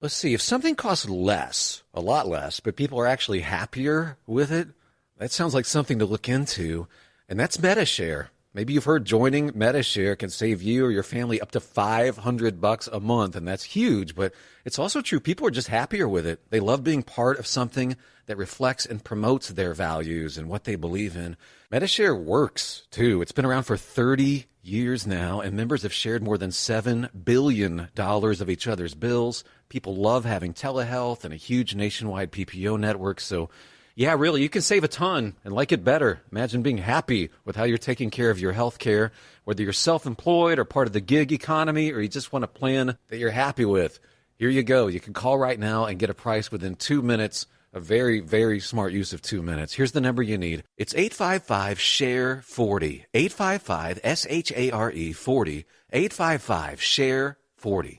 Let's see, if something costs less, a lot less, but people are actually happier with it, that sounds like something to look into, and that's Medi-Share. Maybe you've heard joining Medi-Share can save you or your family up to $500 a month, and that's huge, but it's also true. People are just happier with it. They love being part of something that reflects and promotes their values and what they believe in. Medi-Share works, too. It's been around for 30 years now, and members have shared more than $7 billion of each other's bills. People love having telehealth and a huge nationwide PPO network. So, yeah, really, you can save a ton and like it better. Imagine being happy with how you're taking care of your health care, whether you're self-employed or part of the gig economy, or you just want a plan that you're happy with. Here you go. You can call right now and get a price within 2 minutes. A very, very smart use of 2 minutes. Here's the number you need. It's 855-SHARE-40. 855-SHARE-40. 855-SHARE-40.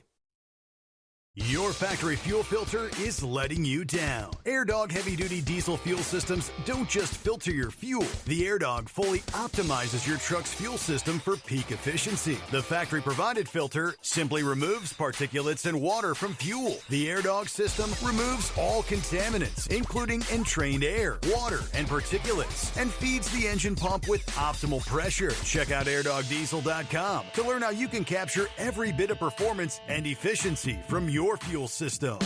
Your factory fuel filter is letting you down. AirDog heavy-duty diesel fuel systems don't just filter your fuel. The AirDog fully optimizes your truck's fuel system for peak efficiency. The factory-provided filter simply removes particulates and water from fuel. The AirDog system removes all contaminants, including entrained air, water, and particulates, and feeds the engine pump with optimal pressure. Check out airdogdiesel.com to learn how you can capture every bit of performance and efficiency from your fuel system.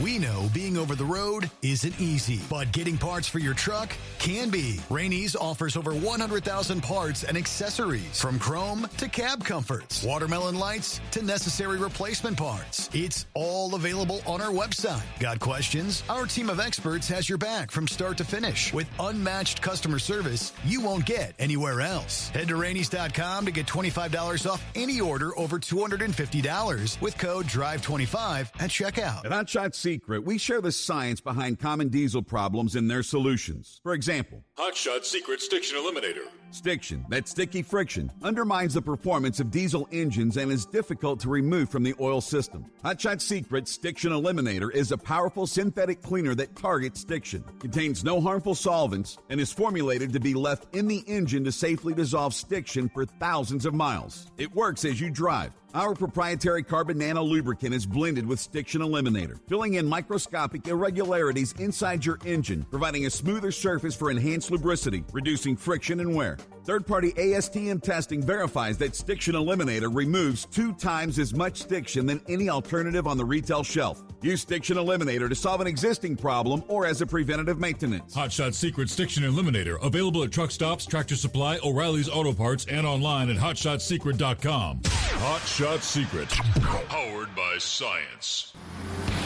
We know being over the road isn't easy, but getting parts for your truck can be. Rainey's offers over 100,000 parts and accessories, from chrome to cab comforts, watermelon lights to necessary replacement parts. It's all available on our website. Got questions? Our team of experts has your back from start to finish with unmatched customer service you won't get anywhere else. Head to Rainey's.com to get $25 off any order over $250 with code DRIVE25 at checkout. At Hot Shot Secret, we share the science behind common diesel problems and their solutions. For example, Hot Shot Secret Stiction Eliminator. Stiction, that sticky friction, undermines the performance of diesel engines and is difficult to remove from the oil system. Hot Shot Secret Stiction Eliminator is a powerful synthetic cleaner that targets stiction, contains no harmful solvents, and is formulated to be left in the engine to safely dissolve stiction for thousands of miles. It works as you drive. Our proprietary carbon nano lubricant is blended with Stiction Eliminator, filling in microscopic irregularities inside your engine, providing a smoother surface for enhanced lubricity, reducing friction and wear. Third-party ASTM testing verifies that Stiction Eliminator removes 2 times as much stiction than any alternative on the retail shelf. Use Stiction Eliminator to solve an existing problem or as a preventative maintenance. Hot Shot Secret Stiction Eliminator, available at truck stops, Tractor Supply, O'Reilly's Auto Parts, and online at hotshotsecret.com. Hot Shot Secret, powered by science.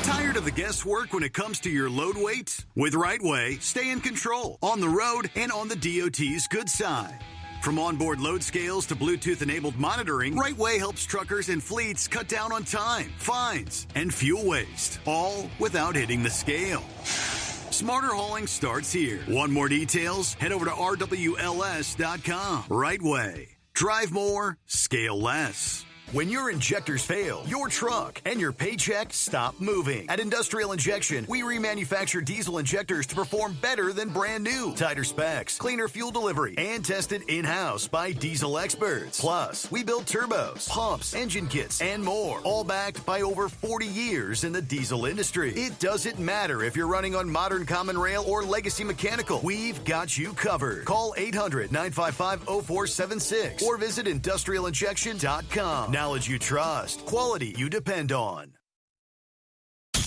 Tired of the guesswork when it comes to your load weight? With RightWay, stay in control on the road and on the DOT's good side. From onboard load scales to Bluetooth-enabled monitoring, RightWay helps truckers and fleets cut down on time, fines, and fuel waste, all without hitting the scale. Smarter hauling starts here. Want more details? Head over to RWLS.com. RightWay. Drive more, scale less. When your injectors fail, your truck and your paycheck stop moving. At Industrial Injection, we remanufacture diesel injectors to perform better than brand new. Tighter specs, cleaner fuel delivery, and tested in-house by diesel experts. Plus, we build turbos, pumps, engine kits, and more, all backed by over 40 years in the diesel industry. It doesn't matter if you're running on modern common rail or legacy mechanical. We've got you covered. Call 800-955-0476 or visit industrialinjection.com. Knowledge you trust, quality you depend on.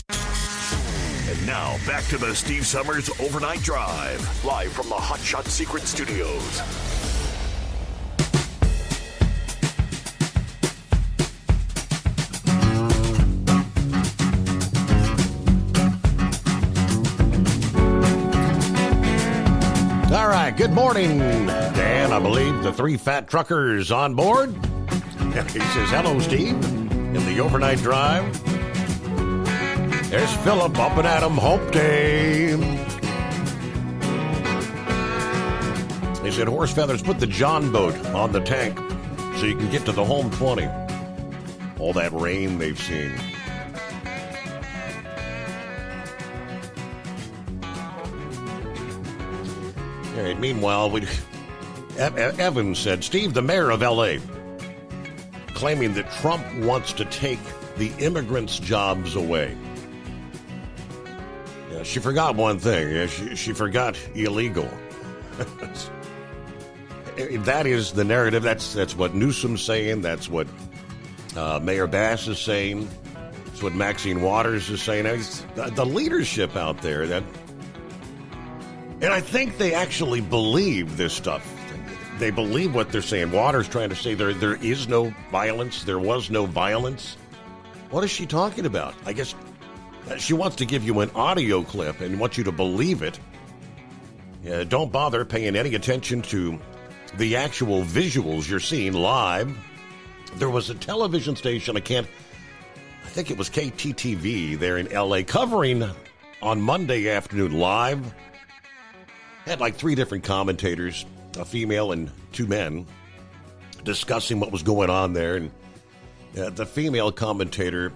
And now, back to the Steve Summers Overnight Drive, live from the Hot Shot Secret Studios. All right, good morning, Dan. I believe the 3 fat truckers on board. He says, hello, Steve, in the Overnight Drive. There's Philip up and Adam Hope Day. He said, horse feathers, put the John boat on the tank so you can get to the home 20. All that rain they've seen. All right, meanwhile, Evan said, Steve, the mayor of L.A., claiming that Trump wants to take the immigrants' jobs away. Yeah, she forgot one thing. Yeah, she forgot illegal. That is the narrative. That's what Newsom's saying. That's what Mayor Bass is saying. That's what Maxine Waters is saying. The leadership out there. And I think they actually believe this stuff. They believe what they're saying. Waters trying to say there is no violence. There was no violence. What is she talking about? I guess she wants to give you an audio clip and wants you to believe it. Don't bother paying any attention to the actual visuals you're seeing live. There was a television station, I think it was KTTV there in L.A. covering on Monday afternoon live. Had like 3 different commentators, a female and 2 men, discussing what was going on there. And the female commentator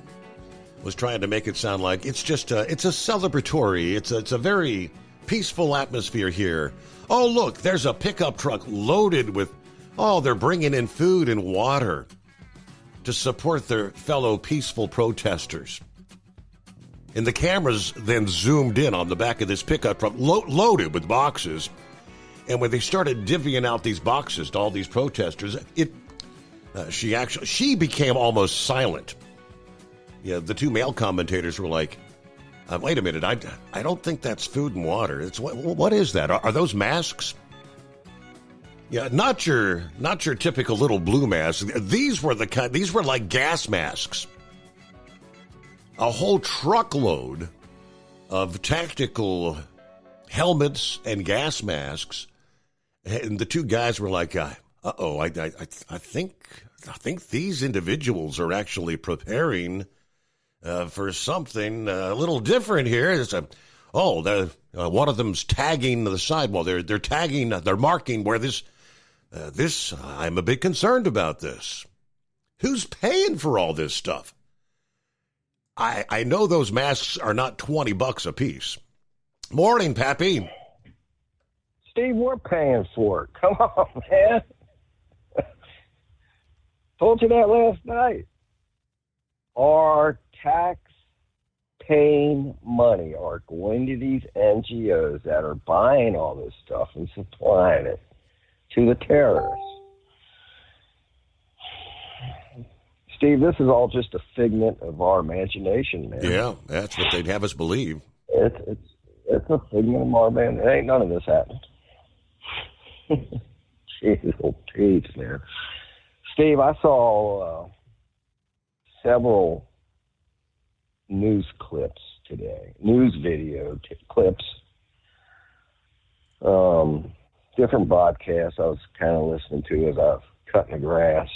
was trying to make it sound like it's just it's a celebratory, it's a very peaceful atmosphere here. Oh, look, there's a pickup truck loaded with, they're bringing in food and water to support their fellow peaceful protesters. And the cameras then zoomed in on the back of this pickup truck loaded with boxes. And when they started divvying out these boxes to all these protesters, she became almost silent. Yeah, the 2 male commentators were like, Wait a minute. I don't think that's food and water. It's what is that? Are those masks? Yeah, not your typical little blue masks. These were like gas masks. A whole truckload of tactical helmets and gas masks. And the two guys were like, uh-oh, I think these individuals are actually preparing for something a little different here. It's one of them's tagging the sidewall. They're tagging, they're marking where this, I'm a bit concerned about this. Who's paying for all this stuff? I know those masks are not $20 a piece. Morning, Pappy. Steve, we're paying for it. Come on, man. Told you that last night. Our tax-paying money are going to these NGOs that are buying all this stuff and supplying it to the terrorists. Steve, this is all just a figment of our imagination, man. Yeah, that's what they'd have us believe. It's a figment of our man. It ain't none of this happening. Jeez, old Pete's, man. Steve, I saw several news clips today, news video clips, different broadcasts I was kind of listening to as I was cutting the grass,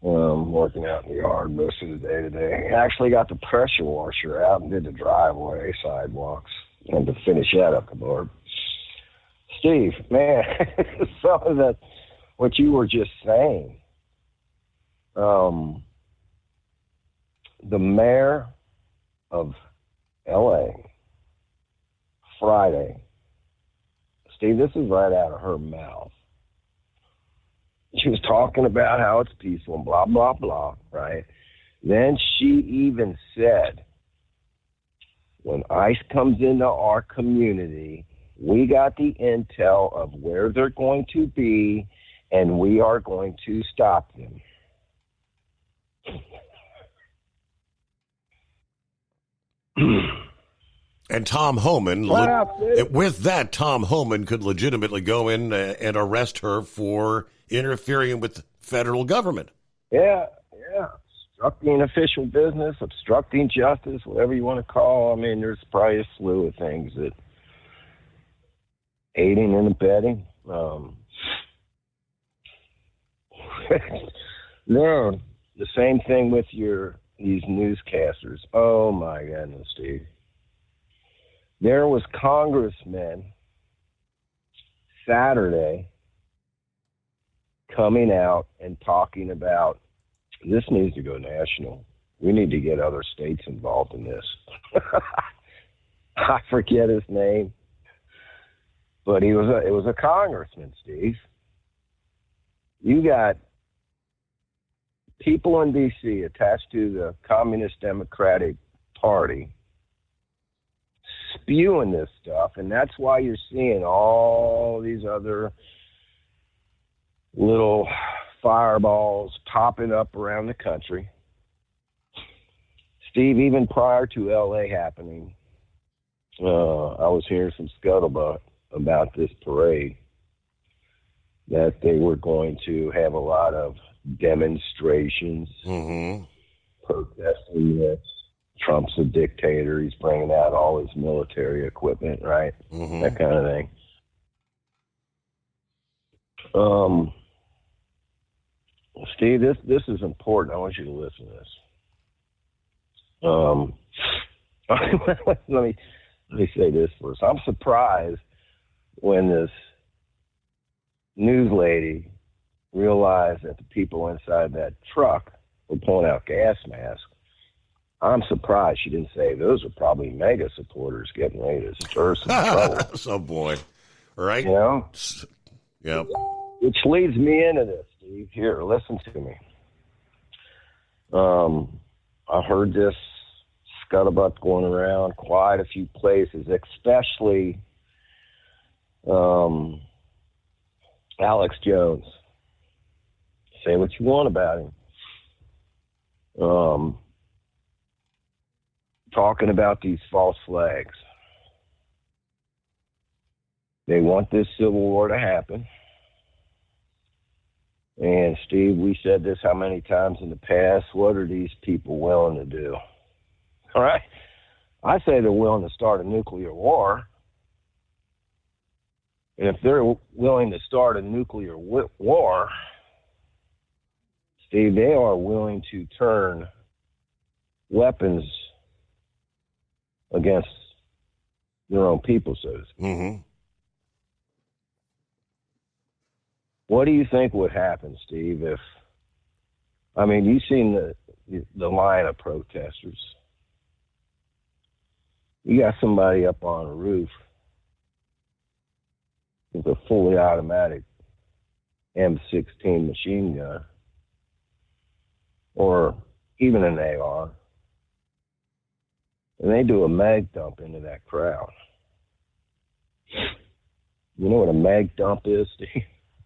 working out in the yard most of the day today. I actually got the pressure washer out and did the driveway sidewalks and to finish that up aboard. Steve, man, some of that, what you were just saying, the mayor of L.A. Friday, Steve, this is right out of her mouth. She was talking about how it's peaceful and blah, blah, blah, right? Then she even said, when ICE comes into our community, we got the intel of where they're going to be, and we are going to stop them. And Tom Homan, with that, Tom Homan could legitimately go in and arrest her for interfering with the federal government. Yeah. Obstructing official business, obstructing justice, whatever you want to call. I mean, there's probably a slew of things that aiding and abetting. No, the same thing with these newscasters. Oh my goodness, Steve. There was congressmen Saturday coming out and talking about this needs to go national. We need to get other states involved in this. I forget his name, but it was a congressman, Steve. You got people in D.C. attached to the Communist Democratic Party spewing this stuff, and that's why you're seeing all these other little fireballs popping up around the country. Steve, even prior to L.A. happening, I was hearing some scuttlebutt about this parade, that they were going to have a lot of demonstrations, protesting this. Trump's a dictator. He's bringing out all his military equipment, right? That kind of thing. Steve, this is important. I want you to listen to this. Let me say this first. I'm surprised when this news lady realized that the people inside that truck were pulling out gas masks. I'm surprised she didn't say those are probably MAGA supporters getting ready to stir some trouble. So, boy, right? You know? Yep. Which leads me into this, Steve. Here, listen to me. I heard this scuttlebutt going around quite a few places, especially Alex Jones. Say what you want about him. talking about these false flags. They want this civil war to happen. And, Steve, we said this how many times in the past? What are these people willing to do? All right? I say they're willing to start a nuclear war. And if they're willing to start a nuclear war, Steve, they are willing to turn weapons against their own people, so to speak. Mm-hmm. What do you think would happen, Steve, if, I mean, you've seen the line of protesters. You got somebody up on a roof with a fully automatic M16 machine gun, or even an AR, and they do a mag dump into that crowd. You know what a mag dump is, Steve?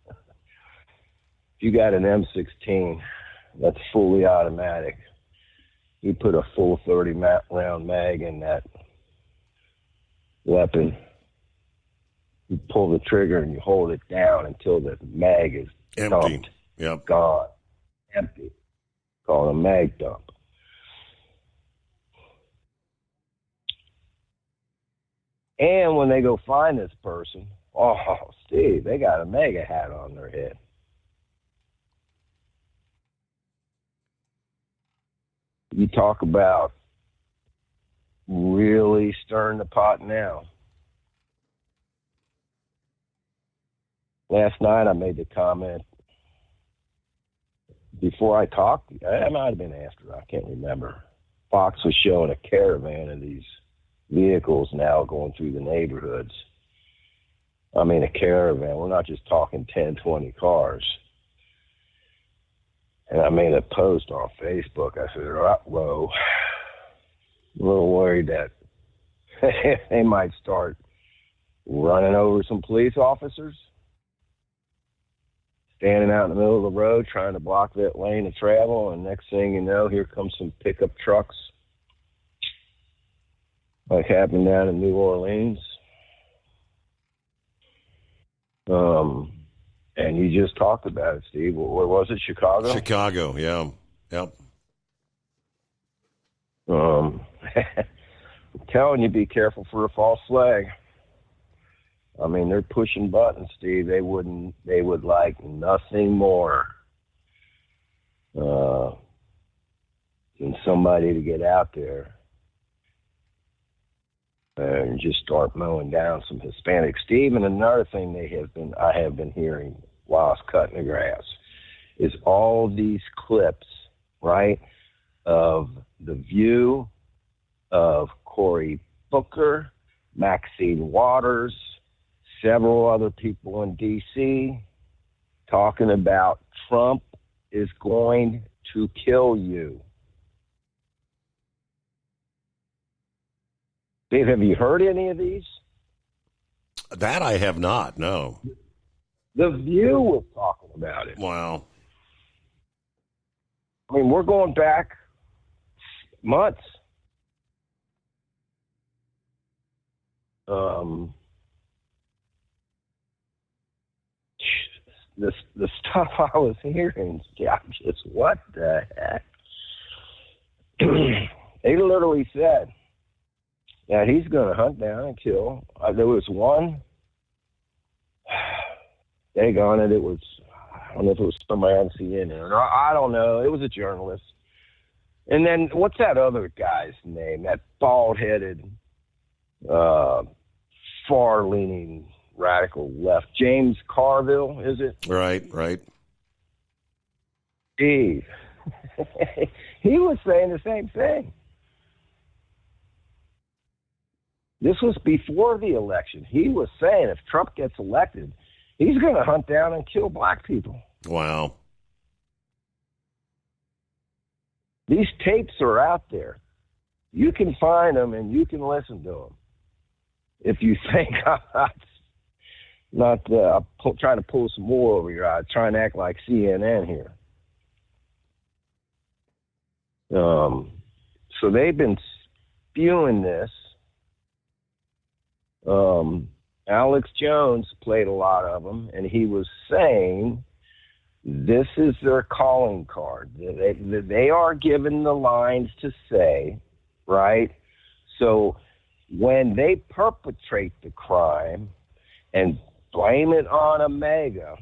If you got an M16 that's fully automatic, you put a full 30-round mag in that weapon, you pull the trigger and you hold it down until the mag is empty. Dumped, Yep. gone, empty. Called a mag dump. And when they go find this person, oh, Steve, they got a mega hat on their head. You talk about really stirring the pot now. Last night I made the comment, before I talked, it might have been after, I can't remember. Fox was showing a caravan of these vehicles now going through the neighborhoods. I mean, a caravan. We're not just talking 10, 20 cars. And I made a post on Facebook. I said, whoa, I'm a little worried that they might start running over some police officers, standing out in the middle of the road trying to block that lane of travel, and next thing you know, here comes some pickup trucks, like happened down in New Orleans. And you just talked about it, Steve. Where was it? Chicago? Chicago, yeah. Yep. I'm telling you, be careful for a false flag. I mean, they're pushing buttons, Steve. They would like nothing more than somebody to get out there and just start mowing down some Hispanics. Steve, and another thing I have been hearing while I was cutting the grass is all these clips, right, of The View, of Cory Booker, Maxine Waters, several other people in D.C. talking about Trump is going to kill you. Dave, have you heard any of these? That I have not, no. The View was talking about it. Wow. I mean, we're going back months. The stuff I was hearing, just what the heck? They literally said that he's going to hunt down and kill. There was one, they got it. It was, I don't know if it was somebody on CNN or I don't know. It was a journalist. And then what's that other guy's name? That bald-headed, far-leaning radical left. James Carville, is it? Right. Steve. He was saying the same thing. This was before the election. He was saying if Trump gets elected, he's going to hunt down and kill black people. Wow. These tapes are out there. You can find them and you can listen to them. If you think I'm not trying to pull some wool over your eyes, trying to act like CNN here. So they've been spewing this. Alex Jones played a lot of them, and he was saying this is their calling card. They are given the lines to say, right? So when they perpetrate the crime and blame it on a MAGA,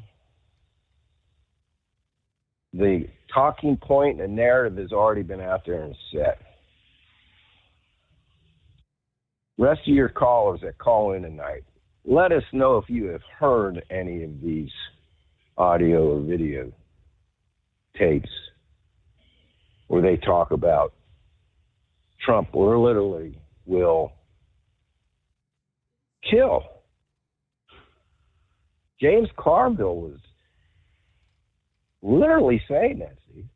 the talking point and narrative has already been out there and set. Rest of your callers that call in tonight, let us know if you have heard any of these audio or video tapes where they talk about Trump literally will kill. James Carville was literally saying that, Steve.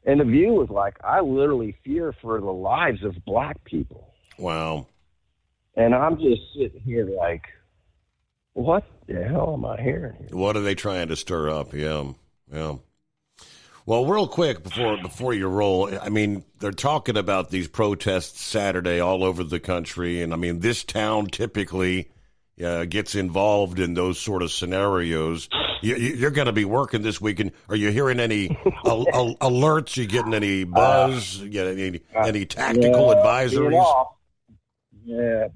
And the View was like, I literally fear for the lives of black people. Wow. And I'm just sitting here like, what the hell am I hearing here? What are they trying to stir up? Yeah. Well, real quick before you roll, I mean, they're talking about these protests Saturday all over the country, and I mean, this town typically gets involved in those sort of scenarios. You're going to be working this weekend. Are you hearing any alerts? You getting any buzz? Any tactical advisories?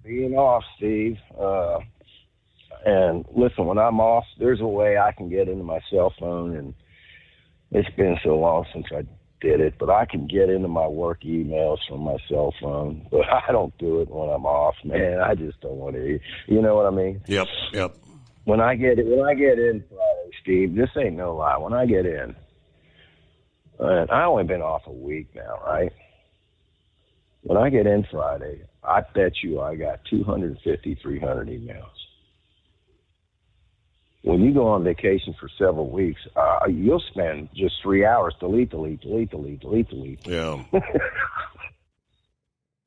Being off, Steve. And listen, when I'm off, there's a way I can get into my cell phone, and it's been so long since I did it, but I can get into my work emails from my cell phone. But I don't do it when I'm off, man. I just don't want to. You know what I mean? Yep. When I get in Friday, Steve, this ain't no lie. When I get in, and I only been off a week now, right? When I get in Friday, I bet you I got 250, 300 emails. When you go on vacation for several weeks, you'll spend just 3 hours delete. Yeah.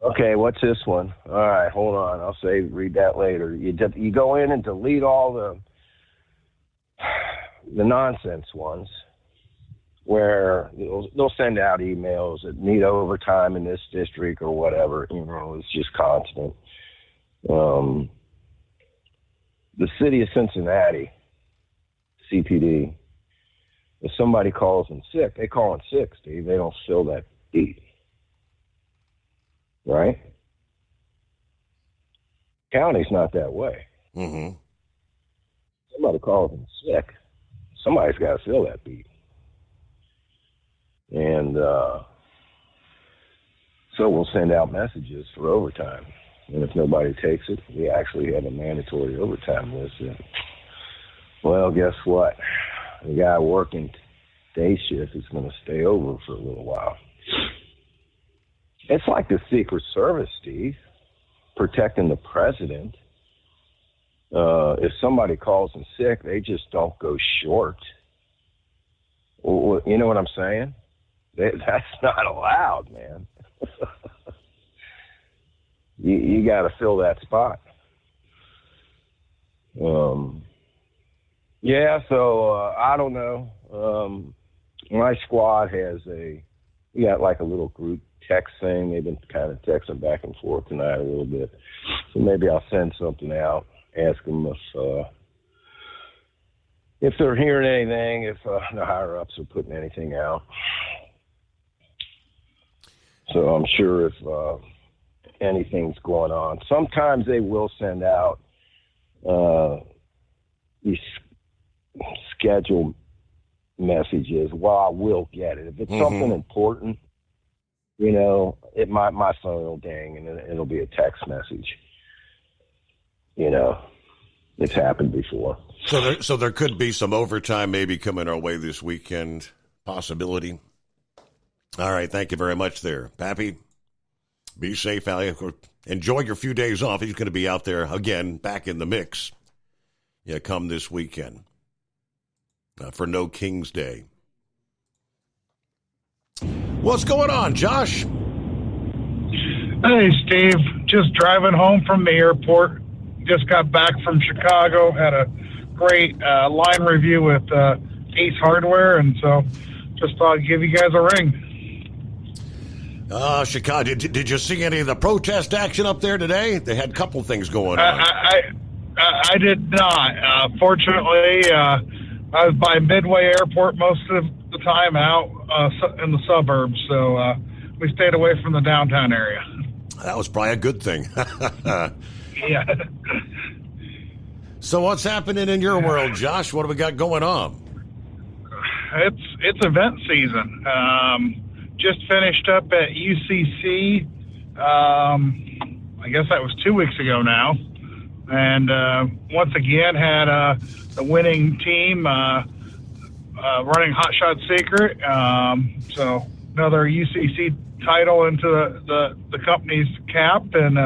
Okay, what's this one? All right, hold on. I'll read that later. You go in and delete all the nonsense ones where they'll send out emails that need overtime in this district or whatever. You know, it's just constant. The city of Cincinnati, CPD, if somebody calls in sick, they call in sick, Steve. They don't fill that beat. Right? County's not that way. Mm-hmm. Somebody calls in sick, somebody's got to fill that beat. And so we'll send out messages for overtime. And if nobody takes it, we actually have a mandatory overtime list. Well, guess what? The guy working day shift is going to stay over for a little while. It's like the Secret Service, Steve, protecting the president. If somebody calls in sick, they just don't go short. You know what I'm saying? That's not allowed, man. You got to fill that spot. I don't know. My squad has we got like a little group text thing. They've been kind of texting back and forth tonight a little bit. So maybe I'll send something out, ask them if they're hearing anything, if the higher-ups are putting anything out. So I'm sure if anything's going on. Sometimes they will send out these scheduled messages. Well, I will get it. If it's something important, you know, my phone will ding and it'll be a text message. You know, it's happened before. So there could be some overtime maybe coming our way this weekend, possibility. All right, thank you very much there, Pappy. Be safe, Allie. Enjoy your few days off. He's going to be out there again, back in the mix. Yeah, come this weekend for No King's Day. What's going on, Josh? Hey, Steve. Just driving home from the airport. Just got back from Chicago. Had a great line review with Ace Hardware, and so just thought I'd give you guys a ring. Chicago. Did you see any of the protest action up there today? They had a couple things going on. I did not. Fortunately, I was by Midway Airport most of the time, out in the suburbs, so we stayed away from the downtown area. That was probably a good thing. Yeah. So what's happening in your world, Josh? What do we got going on? It's event season. Just finished up at UCC. I guess that was 2 weeks ago now. And once again had the winning team running Hot Shot Secret. So another UCC title into the company's cap. And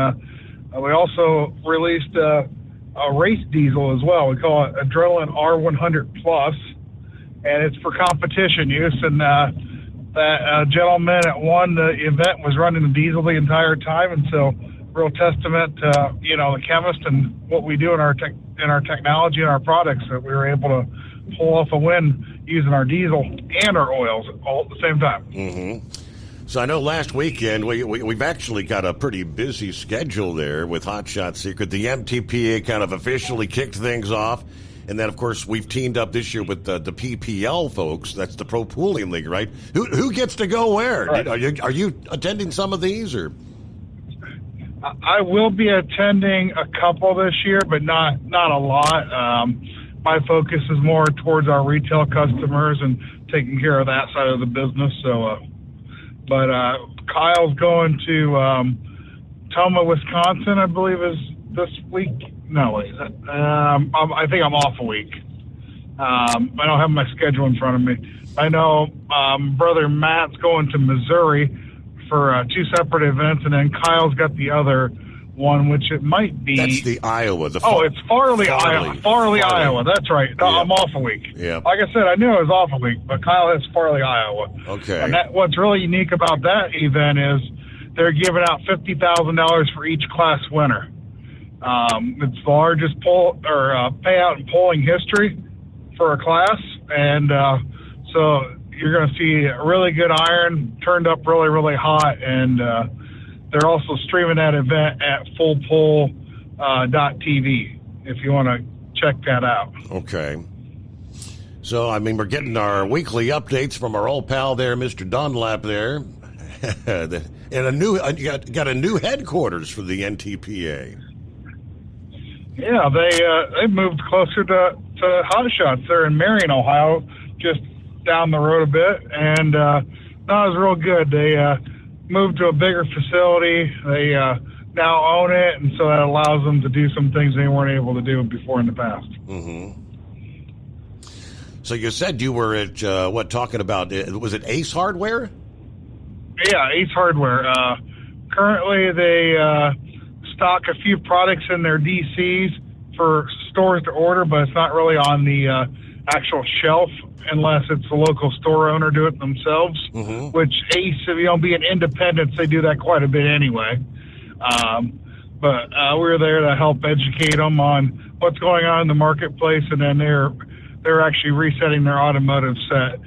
we also released a race diesel as well. We call it Adrenaline R100 Plus. And it's for competition use. And that gentleman that won the event was running the diesel the entire time. And so real testament to, the chemist and what we do in our technology and our products, that we were able to pull off a win using our diesel and our oils all at the same time. Mm-hmm. So I know last weekend we've actually got a pretty busy schedule there with Hot Shot Secret. The MTPA kind of officially kicked things off. And then, of course, we've teamed up this year with the PPL folks. That's the Pro Pooling League, right? Who gets to go where? Right. Are you attending some of these, or? I will be attending a couple this year, but not a lot. My focus is more towards our retail customers and taking care of that side of the business. So, but Kyle's going to Toma, Wisconsin, I believe, is this week. No, wait. I think I'm off a week. I don't have my schedule in front of me. I know brother Matt's going to Missouri for two separate events, and then Kyle's got the other one, which it might be. That's the Iowa. It's Farley, Iowa. Farley, Iowa. That's right. No, yeah. I'm off a week. Yeah. Like I said, I knew I was off a week, but Kyle has Farley, Iowa. Okay. And what's really unique about that event is they're giving out $50,000 for each class winner. It's the largest payout in polling history for a class, and so you're going to see a really good iron turned up really, really hot, and they're also streaming that event at fullpull.tv if you want to check that out. Okay. So, I mean, we're getting our weekly updates from our old pal there, Mr. Dunlap there, and you got a new headquarters for the NTPA. Yeah, they moved closer to Hot Shots. They're in Marion, Ohio, just down the road a bit, and that was real good. They moved to a bigger facility. They now own it, and so that allows them to do some things they weren't able to do before in the past. Mm-hmm. So you said you were at talking about? Was it Ace Hardware? Yeah, Ace Hardware. Currently, they stock a few products in their DCs for stores to order, but it's not really on the actual shelf unless it's the local store owner do it themselves, mm-hmm. which Ace, being independents, they do that quite a bit anyway. But we're there to help educate them on what's going on in the marketplace, and then they're actually resetting their automotive set.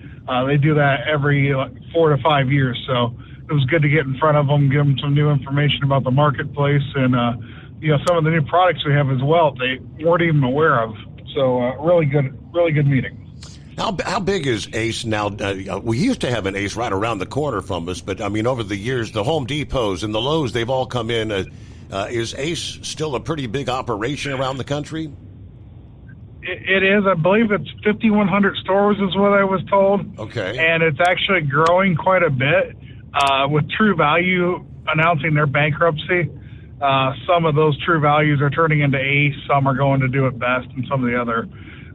They do that every 4 to 5 years, so it was good to get in front of them, give them some new information about the marketplace, and some of the new products we have as well they weren't even aware of. So really good meeting. How big is Ace now? We used to have an Ace right around the corner from us, but I mean, over the years, the Home Depots and the Lowe's, they've all come in. Is Ace still a pretty big operation around the country? It is. I believe it's 5,100 stores is what I was told. Okay. And it's actually growing quite a bit. With True Value announcing their bankruptcy, some of those True Values are turning into Ace. Some are going to Do It Best, and some of the other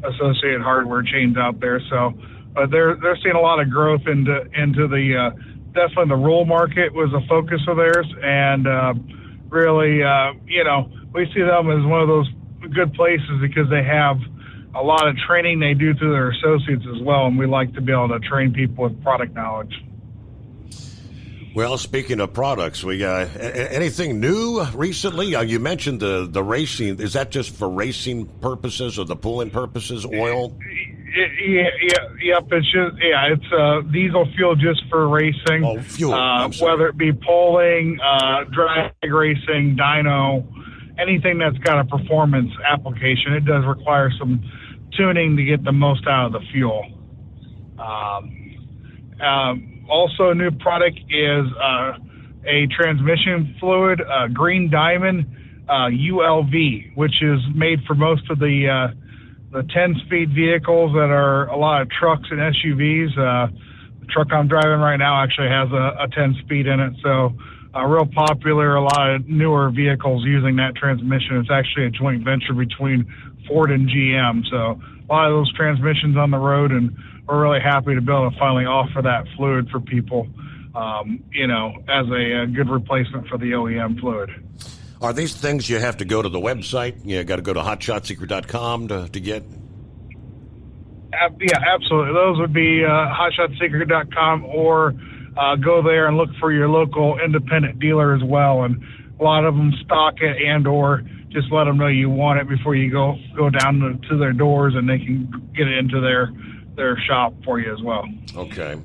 associated hardware chains out there. So, but they're seeing a lot of growth into the definitely the rural market was a focus of theirs, and really, we see them as one of those good places because they have a lot of training they do through their associates as well, and we like to be able to train people with product knowledge. Well, speaking of products, we anything new recently? You mentioned the racing. Is that just for racing purposes or the pooling purposes? Oil? It's just it's diesel fuel just for racing. Oh, fuel. Whether it be polling, drag racing, dyno, anything that's got a performance application, it does require some tuning to get the most out of the fuel. Also, a new product is a transmission fluid, Green Diamond ULV, which is made for most of the 10-speed vehicles that are a lot of trucks and SUVs. The truck I'm driving right now actually has a 10-speed in it, so real popular. A lot of newer vehicles using that transmission. It's actually a joint venture between Ford and GM, so a lot of those transmissions on the road, and we're really happy to be able to finally offer that fluid for people, as a good replacement for the OEM fluid. Are these things you have to go to the website? You got to go to hotshotsecret.com to get? Yeah, absolutely. Those would be hotshotsecret.com, or go there and look for your local independent dealer as well. And a lot of them stock it, and or just let them know you want it before you go down to their doors, and they can get it into their shop for you as well. Okay.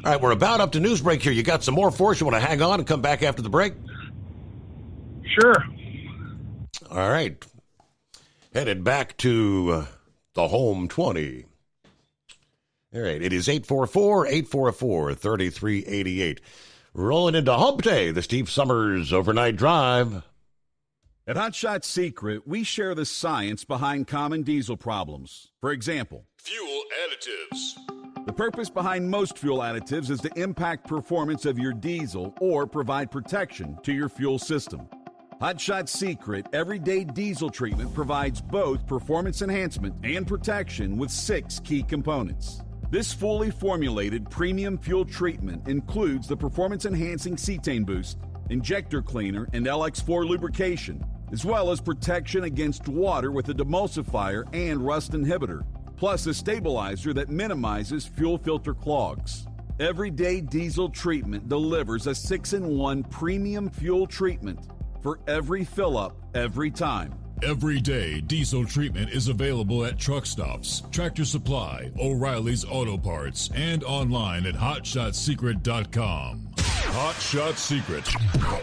All right, we're about up to news break here. You got some more for us? You want to hang on and come back after the break? Sure. All right. Headed back to the home 20. All right, it is 844-844-3388. Rolling into Hump Day, the Steve Summers Overnight Drive. At Hot Shot Secret, we share the science behind common diesel problems. For example, Fuel additives. the purpose behind most fuel additives is to impact performance of your diesel or provide protection to your fuel system. Hot Shot Secret Everyday Diesel Treatment provides both performance enhancement and protection with 6 key components. This fully formulated premium fuel treatment includes the performance-enhancing cetane boost, injector cleaner, and LX4 lubrication, as well as protection against water with a demulsifier and rust inhibitor, plus a stabilizer that minimizes fuel filter clogs. Everyday Diesel Treatment delivers a 6-in-1 premium fuel treatment for every fill-up, every time. Everyday Diesel Treatment is available at truck stops, Tractor Supply, O'Reilly's Auto Parts, and online at hotshotsecret.com. Hot Shot Secret,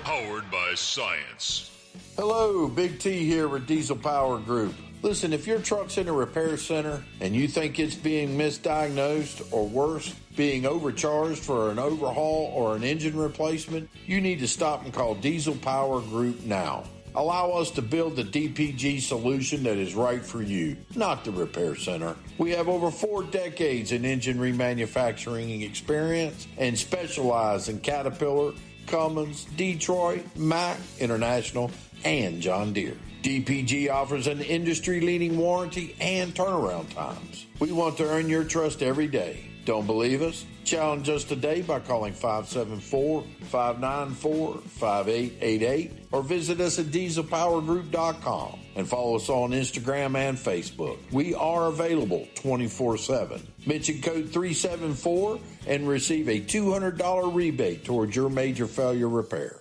powered by science. Hello, Big T here with Diesel Power Group. Listen, if your truck's in a repair center and you think it's being misdiagnosed, or worse, being overcharged for an overhaul or an engine replacement, you need to stop and call Diesel Power Group now. Allow us to build the DPG solution that is right for you, not the repair center. We have over 4 decades in engine remanufacturing experience and specialize in Caterpillar, Cummins, Detroit, Mack, International, and John Deere. DPG offers an industry-leading warranty and turnaround times. We want to earn your trust every day. Don't believe us? Challenge us today by calling 574-594-5888 or visit us at dieselpowergroup.com and follow us on Instagram and Facebook. We are available 24/7. Mention code 374 and receive a $200 rebate towards your major failure repair.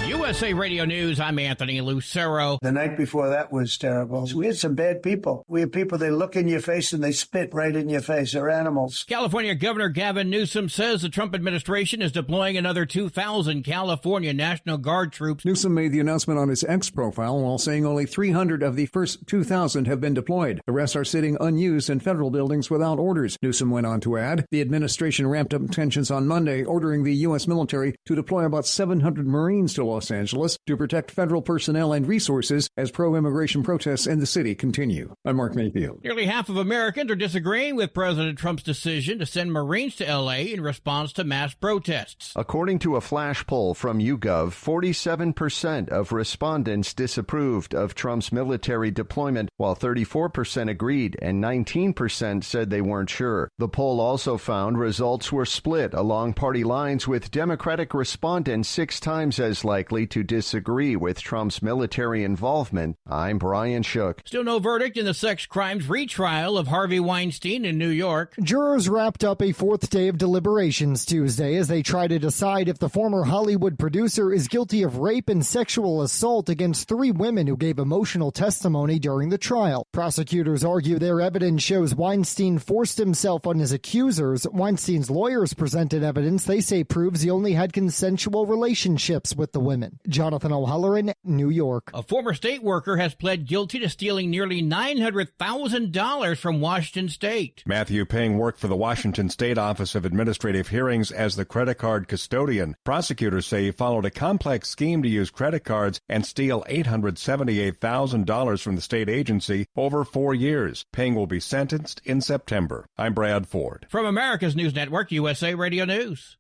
USA Radio News, I'm Anthony Lucero. The night before that was terrible. We had some bad people. We had people, they look in your face and they spit right in your face. They're animals. California Governor Gavin Newsom says the Trump administration is deploying another 2,000 California National Guard troops. Newsom made the announcement on his X profile while saying only 300 of the first 2,000 have been deployed. The rest are sitting unused in federal buildings without orders. Newsom went on to add, the administration ramped up tensions on Monday, ordering the U.S. military to deploy about 700 Marines to Los Angeles to protect federal personnel and resources as pro-immigration protests in the city continue. I'm Mark Mayfield. Nearly half of Americans are disagreeing with President Trump's decision to send Marines to L.A. in response to mass protests. According to a flash poll from YouGov, 47% of respondents disapproved of Trump's military deployment, while 34% agreed and 19% said they weren't sure. The poll also found results were split along party lines, with Democratic respondents 6 times as likely to disagree with Trump's military involvement. I'm Brian Shook. Still no verdict in the sex crimes retrial of Harvey Weinstein in New York. Jurors wrapped up a fourth day of deliberations Tuesday as they try to decide if the former Hollywood producer is guilty of rape and sexual assault against 3 women who gave emotional testimony during the trial. Prosecutors argue their evidence shows Weinstein forced himself on his accusers. Weinstein's lawyers presented evidence they say proves he only had consensual relationships with the women. Jonathan O'Halloran, New York. A former state worker has pled guilty to stealing nearly $900,000 from Washington State. Matthew Ping worked for the Washington State Office of Administrative Hearings as the credit card custodian. Prosecutors say he followed a complex scheme to use credit cards and steal $878,000 from the state agency over 4 years. Ping will be sentenced in September. I'm Brad Ford. From America's News Network, USA Radio News.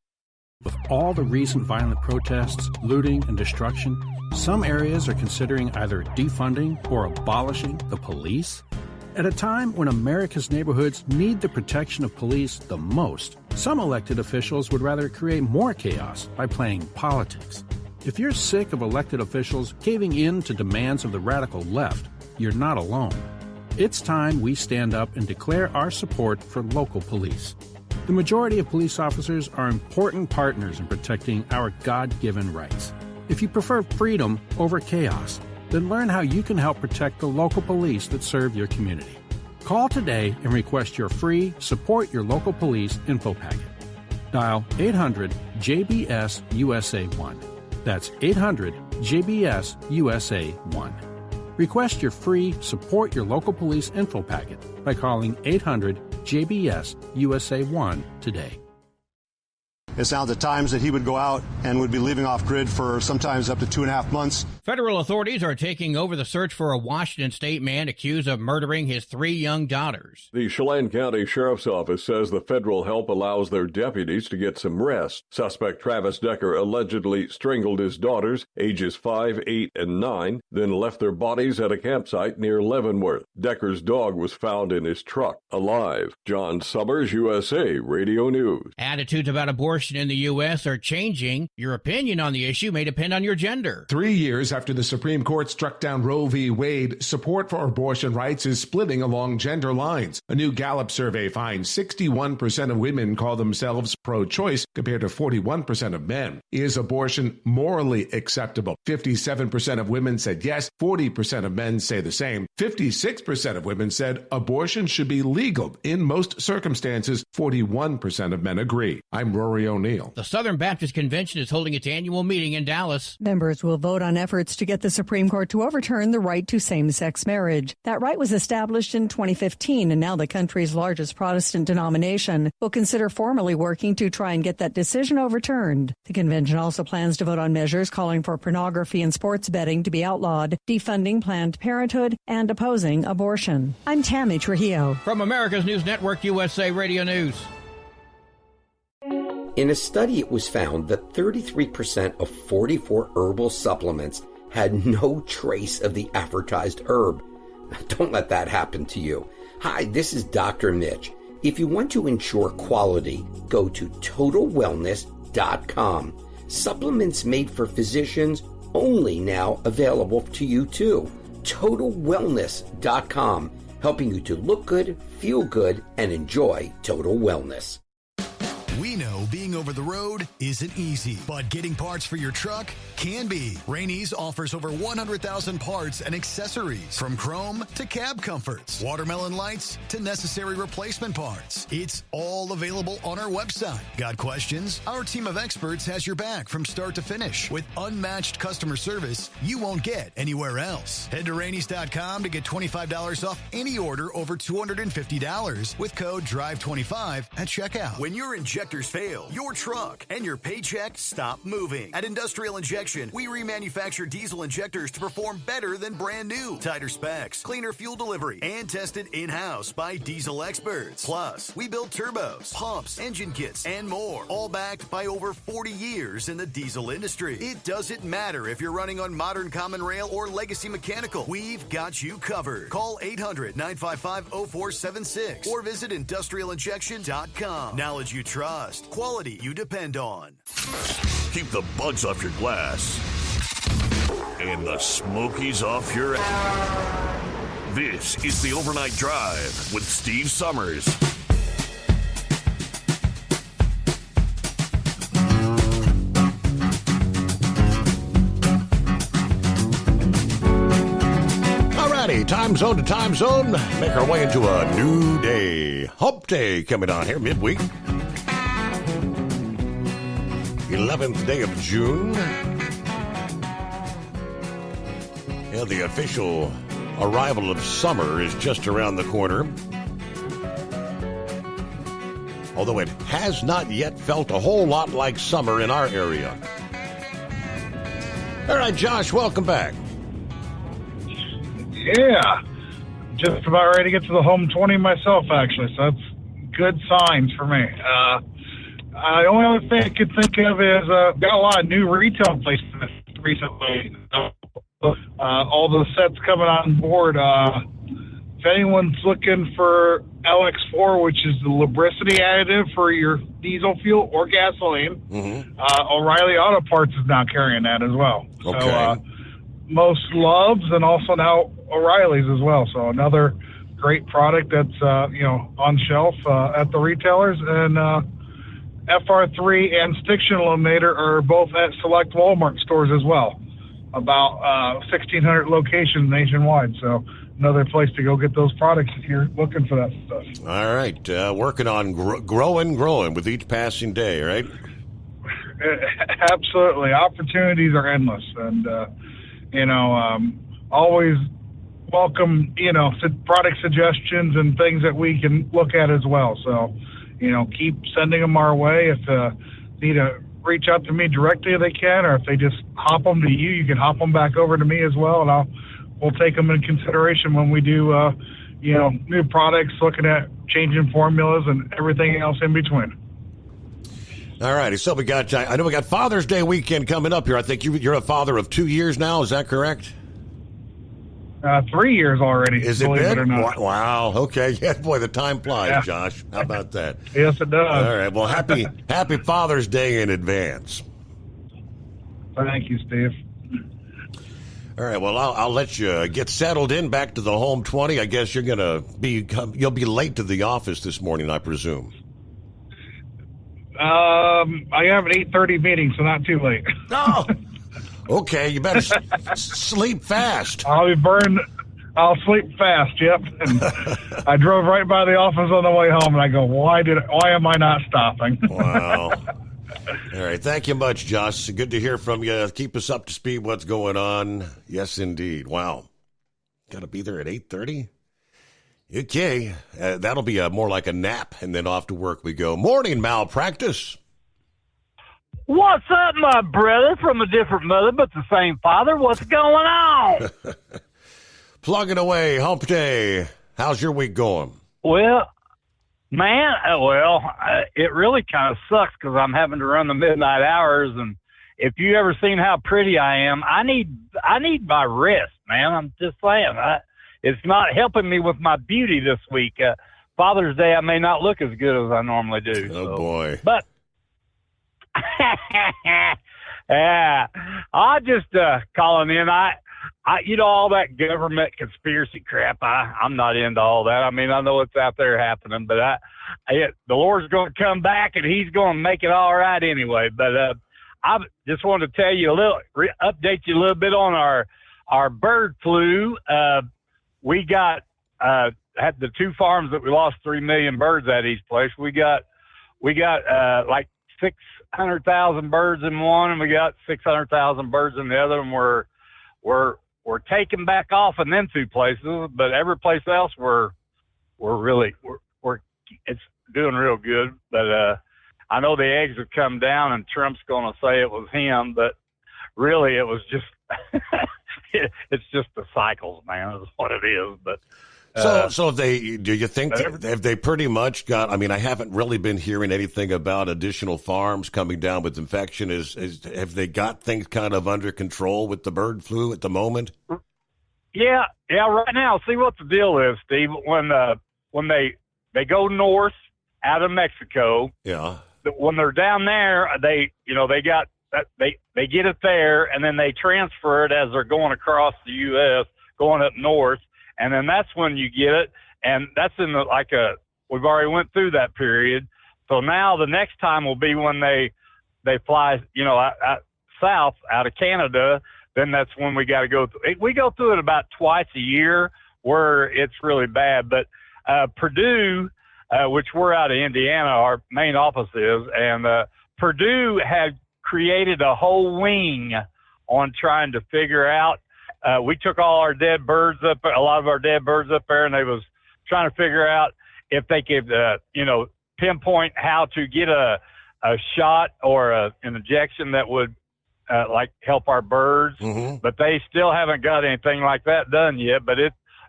With all the recent violent protests, looting, and destruction, some areas are considering either defunding or abolishing the police. At a time when America's neighborhoods need the protection of police the most, some elected officials would rather create more chaos by playing politics. If you're sick of elected officials caving in to demands of the radical left, you're not alone. It's time we stand up and declare our support for local police. The majority of police officers are important partners in protecting our God-given rights. If you prefer freedom over chaos, then learn how you can help protect the local police that serve your community. Call today and request your free Support Your Local Police info packet. Dial 800-JBS-USA-1. That's 800-JBS-USA-1. Request your free Support Your Local Police info packet by calling 800-JBS-USA-1 today. It's now the times that he would go out and would be leaving off grid for sometimes up to 2.5 months. Federal authorities are taking over the search for a Washington State man accused of murdering his 3 young daughters. The Chelan County Sheriff's Office says the federal help allows their deputies to get some rest. Suspect Travis Decker allegedly strangled his daughters, ages 5, 8, and 9, then left their bodies at a campsite near Leavenworth. Decker's dog was found in his truck, alive. John Summers, USA Radio News. Attitudes about abortion in the U.S. are changing. Your opinion on the issue may depend on your gender. 3 years after the Supreme Court struck down Roe v. Wade, support for abortion rights is splitting along gender lines. A new Gallup survey finds 61% of women call themselves pro-choice compared to 41% of men. Is abortion morally acceptable? 57% of women said yes. 40% of men say the same. 56% of women said abortion should be legal in most circumstances. 41% of men agree. I'm Rory O'Neill. The Southern Baptist Convention is holding its annual meeting in Dallas. Members will vote on efforts to get the Supreme Court to overturn the right to same-sex marriage. That right was established in 2015, and now the country's largest Protestant denomination will consider formally working to try and get that decision overturned. The convention also plans to vote on measures calling for pornography and sports betting to be outlawed, defunding Planned Parenthood, and opposing abortion. I'm Tammy Trujillo. From America's News Network, USA Radio News. In a study, it was found that 33% of 44 herbal supplements had no trace of the advertised herb. Don't let that happen to you. Hi, this is Dr. Mitch. If you want to ensure quality, go to TotalWellness.com. Supplements made for physicians, only now available to you too. TotalWellness.com, helping you to look good, feel good, and enjoy total wellness. We know being over the road isn't easy, but getting parts for your truck can be. Rainey's offers over 100,000 parts and accessories, from chrome to cab comforts, watermelon lights to necessary replacement parts. It's all available on our website. Got questions? Our team of experts has your back from start to finish with unmatched customer service you won't get anywhere else. Head to Rainey's.com to get $25 off any order over $250 with code DRIVE25 at checkout. When your injectors fail, your truck and your paycheck stop moving. At Industrial Injection, we remanufacture diesel injectors to perform better than brand new. Tighter specs, cleaner fuel delivery, and tested in-house by diesel experts. Plus, we build turbos, pumps, engine kits, and more, all backed by over 40 years in the diesel industry. It doesn't matter if you're running on modern common rail or legacy mechanical. We've got you covered. Call 800-955-0476 or visit industrialinjection.com. Knowledge you trust. Quality you depend on. Keep the bugs off your glass and the Smokies off your ass. This is the Overnight Drive with Steve Summers. Alrighty, time zone to time zone. Make our way into a new day. Hump Day coming on here midweek. 11th day of June. Yeah, the official arrival of summer is just around the corner. Although it has not yet felt a whole lot like summer in our area. All right, Josh, welcome back. Yeah, just about ready to get to the home 20 myself, actually, so that's good signs for me. The only other thing I could think of is got a lot of new retail placements recently. All the sets coming on board. If anyone's looking for LX4, which is the lubricity additive for your diesel fuel or gasoline, O'Reilly Auto Parts is now carrying that as well. Okay. So, most loves and also now O'Reilly's as well. So another great product that's on shelf at the retailers. And FR3 and Stiction Eliminator are both at select Walmart stores as well. About 1,600 locations nationwide. So another place to go get those products if you're looking for that stuff. All right, working on growing with each passing day, right? Absolutely, opportunities are endless, and always welcome, product suggestions and things that we can look at as well. So, keep sending them our way. If need to reach out to me directly, they can, or if they just hop them to you, you can hop them back over to me as well, and we'll take them in consideration when we do, new products, looking at changing formulas and everything else in between. All righty, so I know we got Father's Day weekend coming up here. I think you're a father of 2 years now. Is that correct? 3 years already. Is it believe been? it or not. Wow. Okay. Yeah, boy, the time flies, yeah. Josh. How about that? Yes, it does. All right. Well, happy Father's Day in advance. Thank you, Steve. All right. Well, I'll let you get settled in back to the home 20. I guess you'll be late to the office this morning, I presume. I have an 8:30 meeting, so not too late. Oh. Okay, you better sleep fast. I'll sleep fast, yep. And I drove right by the office on the way home, and I go, why am I not stopping? Wow. All right, thank you much, Josh. Good to hear from you. Keep us up to speed what's going on. Yes, indeed. Wow. Got to be there at 8:30? Okay, that'll be more like a nap, and then off to work we go. Morning, Malpractice. What's up, my brother? From a different mother, but the same father. What's going on? Plugging away, hump day. How's your week going? Well, man, it really kind of sucks because I'm having to run the midnight hours, and if you ever seen how pretty I am, I need my rest, man. I'm just saying. It's not helping me with my beauty this week. Father's Day, I may not look as good as I normally do. Oh, boy. But yeah, I just calling in. I all that government conspiracy crap. I'm not into all that. I mean, I know it's out there happening, but the Lord's going to come back and He's going to make it all right anyway. But I just wanted to tell you update you a little bit on our bird flu. We got had the two farms that we lost 3 million birds at each place. We got like 600,000 birds in one, and we got 600,000 birds in the other, and we're taking back off in them two places, but every place else we're it's doing real good. But I know the eggs have come down, and Trump's going to say it was him, but really it was just it's just the cycles, man, is what it is. But So do you think have they pretty much got? I mean, I haven't really been hearing anything about additional farms coming down with infection. Have they got things kind of under control with the bird flu at the moment? Yeah. Right now, see what the deal is, Steve. When they go north out of Mexico, yeah. When they're down there, they got they get it there, and then they transfer it as they're going across the U.S., going up north, and then that's when you get it, and that's in we've already went through that period. So now the next time will be when they fly, south out of Canada. Then that's when we got to go through. We go through it about twice a year where it's really bad. But Purdue, which we're out of Indiana, our main office is, and Purdue had created a whole wing on trying to figure out. We took all our dead birds up, a lot of our dead birds up there, and they was trying to figure out if they could, pinpoint how to get a shot or an injection that would help our birds. Mm-hmm. But they still haven't got anything like that done yet. But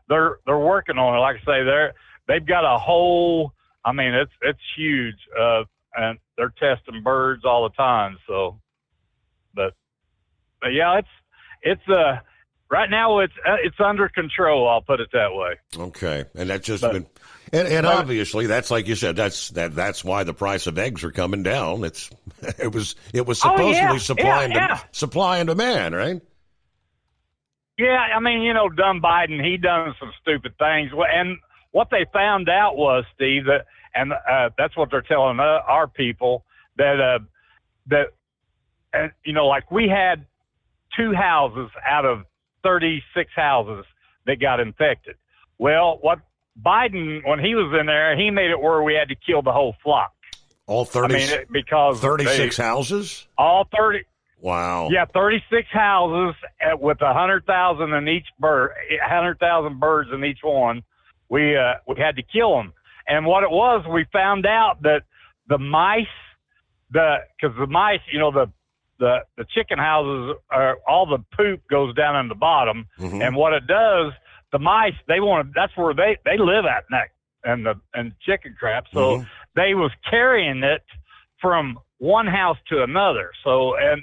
they're working on it. Like I say, they've got a whole. I mean, it's huge, and they're testing birds all the time. So, but yeah, it's right now it's under control. I'll put it that way. Okay, and that's just been. And obviously, that's like you said. That's why the price of eggs are coming down. It was supposedly supply and demand, right? Yeah, I mean, dumb Biden, he done some stupid things, and what they found out was, Steve, and that's what they're telling our people that we had 2 houses out of 36 houses that got infected. Well, what Biden, when he was in there, he made it where we had to kill the whole flock. All 30, because 36 houses? All 30. Wow. Yeah, 36 houses with 100,000 in each bird, 100,000 birds in each one. We had to kill them. And what it was, we found out that the mice, because the mice, the chicken houses, all the poop goes down in the bottom. Mm-hmm. And what it does, the mice, that's where they live at and chicken crap. So they was carrying it from one house to another. So, and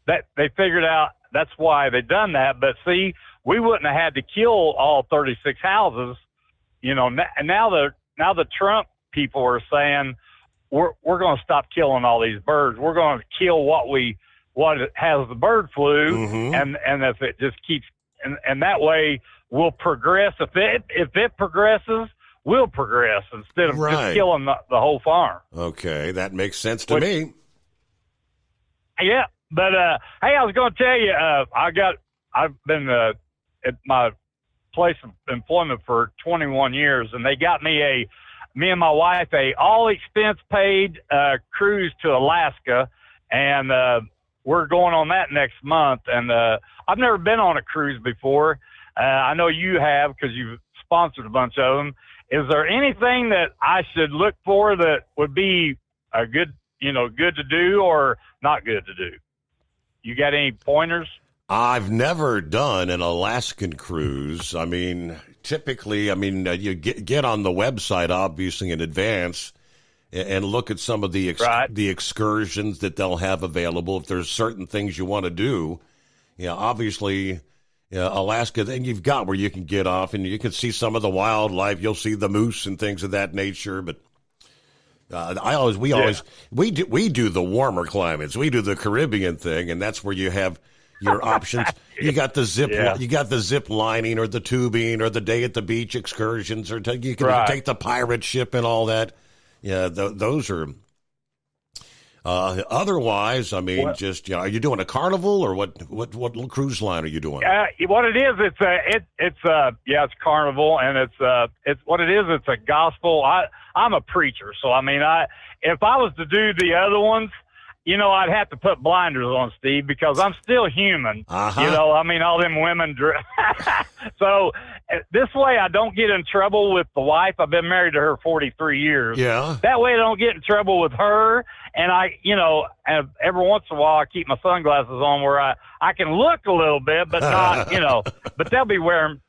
they figured out that's why they done that. But see, we wouldn't have had to kill all 36 houses, and now the Trump people are saying, we're going to stop killing all these birds. We're going to kill what has the bird flu. Mm-hmm. And if it just keeps, and that way, we'll progress. If it progresses, we'll progress instead of just killing the whole farm. Okay, that makes sense to me. Yeah, but hey, I was going to tell you, I've been at my place of employment for 21 years, and they got me and my wife a all expense paid cruise to Alaska, and we're going on that next month. And I've never been on a cruise before. I know you have because you've sponsored a bunch of them. Is there anything that I should look for that would be a good to do or not good to do? You got any pointers? I've never done an Alaskan cruise. I mean, typically, you get on the website, obviously, in advance and look at some of the excursions that they'll have available. If there's certain things you want to do, obviously... Alaska, then you've got where you can get off and you can see some of the wildlife. You'll see the moose and things of that nature. But we do the warmer climates. We do the Caribbean thing, and that's where you have your options. You got the zip lining or the tubing or the day at the beach excursions, or you can take the pirate ship and all that. Yeah, those are. Otherwise, are you doing a carnival or what cruise line are you doing? What it is, it's carnival, and it's what it is. It's a gospel. I'm a preacher, so if I was to do the other ones, I'd have to put blinders on, Steve, because I'm still human. Uh-huh. All them women. So this way I don't get in trouble with the wife. I've been married to her 43 years. Yeah. That way I don't get in trouble with her. And and every once in a while I keep my sunglasses on where I can look a little bit, but not, but they'll be wearing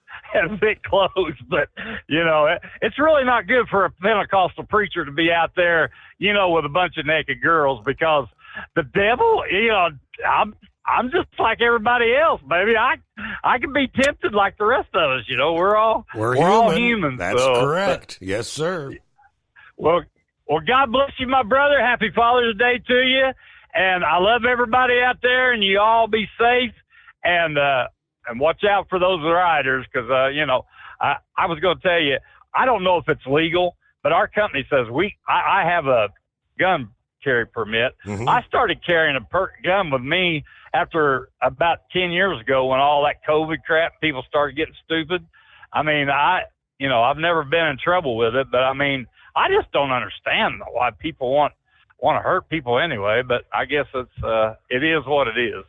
thick clothes. But, it's really not good for a Pentecostal preacher to be out there, with a bunch of naked girls, because the devil, I'm just like everybody else, baby. I can be tempted like the rest of us. We're all humans. That's correct. Yes, sir. Well, God bless you, my brother. Happy Father's Day to you. And I love everybody out there, and you all be safe, and watch out for those riders because, I was going to tell you, I don't know if it's legal, but our company says I have a gun carry permit. Mm-hmm. I started carrying a gun with me after about 10 years ago when all that COVID crap, people started getting stupid. I mean, I've never been in trouble with it, but I mean, I just don't understand why people want to hurt people anyway, but I guess it is what it is.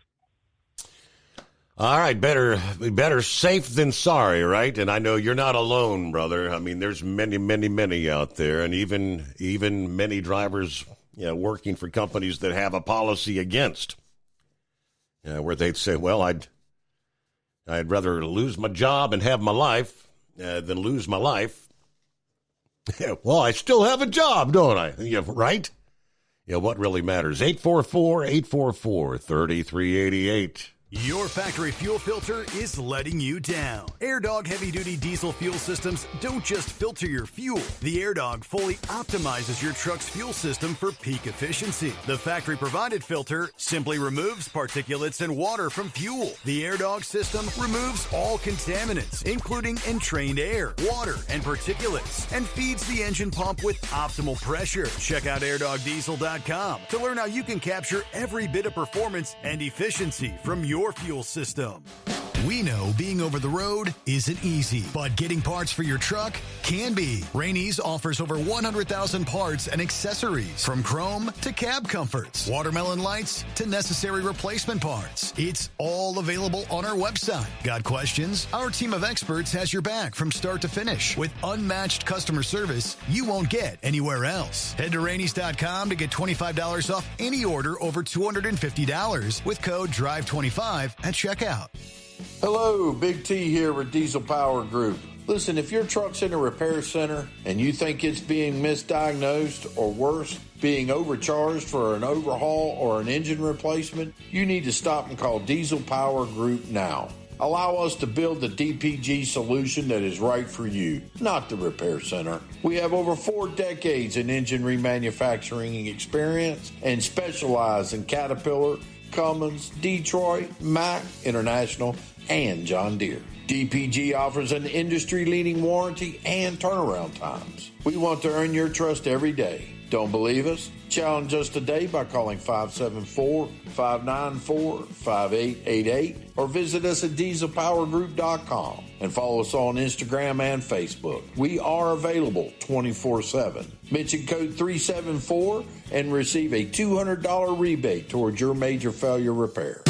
All right, better safe than sorry, right? And I know you're not alone, brother. I mean, there's many, many, many out there, and even many drivers, working for companies that have a policy against, where they'd say, well, I'd rather lose my job and have my life than lose my life. Well, I still have a job, don't I? Yeah, right? Yeah, what really matters? 844-844-3388. Your factory fuel filter is letting you down. AirDog heavy-duty diesel fuel systems don't just filter your fuel. The AirDog fully optimizes your truck's fuel system for peak efficiency. The factory-provided filter simply removes particulates and water from fuel. The AirDog system removes all contaminants, including entrained air, water, and particulates, and feeds the engine pump with optimal pressure. Check out airdogdiesel.com to learn how you can capture every bit of performance and efficiency from your fuel system. We know being over the road isn't easy, but getting parts for your truck can be. Rainey's offers over 100,000 parts and accessories, from chrome to cab comforts, watermelon lights to necessary replacement parts. It's all available on our website. Got questions? Our team of experts has your back from start to finish with unmatched customer service you won't get anywhere else. Head to Rainey's.com to get $25 off any order over $250 with code DRIVE25 at checkout. Hello, Big T here with Diesel Power Group. Listen, if your truck's in a repair center and you think it's being misdiagnosed or worse, being overcharged for an overhaul or an engine replacement, you need to stop and call Diesel Power Group now. Allow us to build the DPG solution that is right for you, not the repair center. We have over 4 decades in engine remanufacturing experience and specialize in Caterpillar, Cummins, Detroit, Mack, International, and John Deere. DPG offers an industry-leading warranty and turnaround times. We want to earn your trust every day. Don't believe us? Challenge us today by calling 574-594-5888 or visit us at dieselpowergroup.com and follow us on Instagram and Facebook. We are available 24/7. Mention code 374 and receive a $200 rebate towards your major failure repair.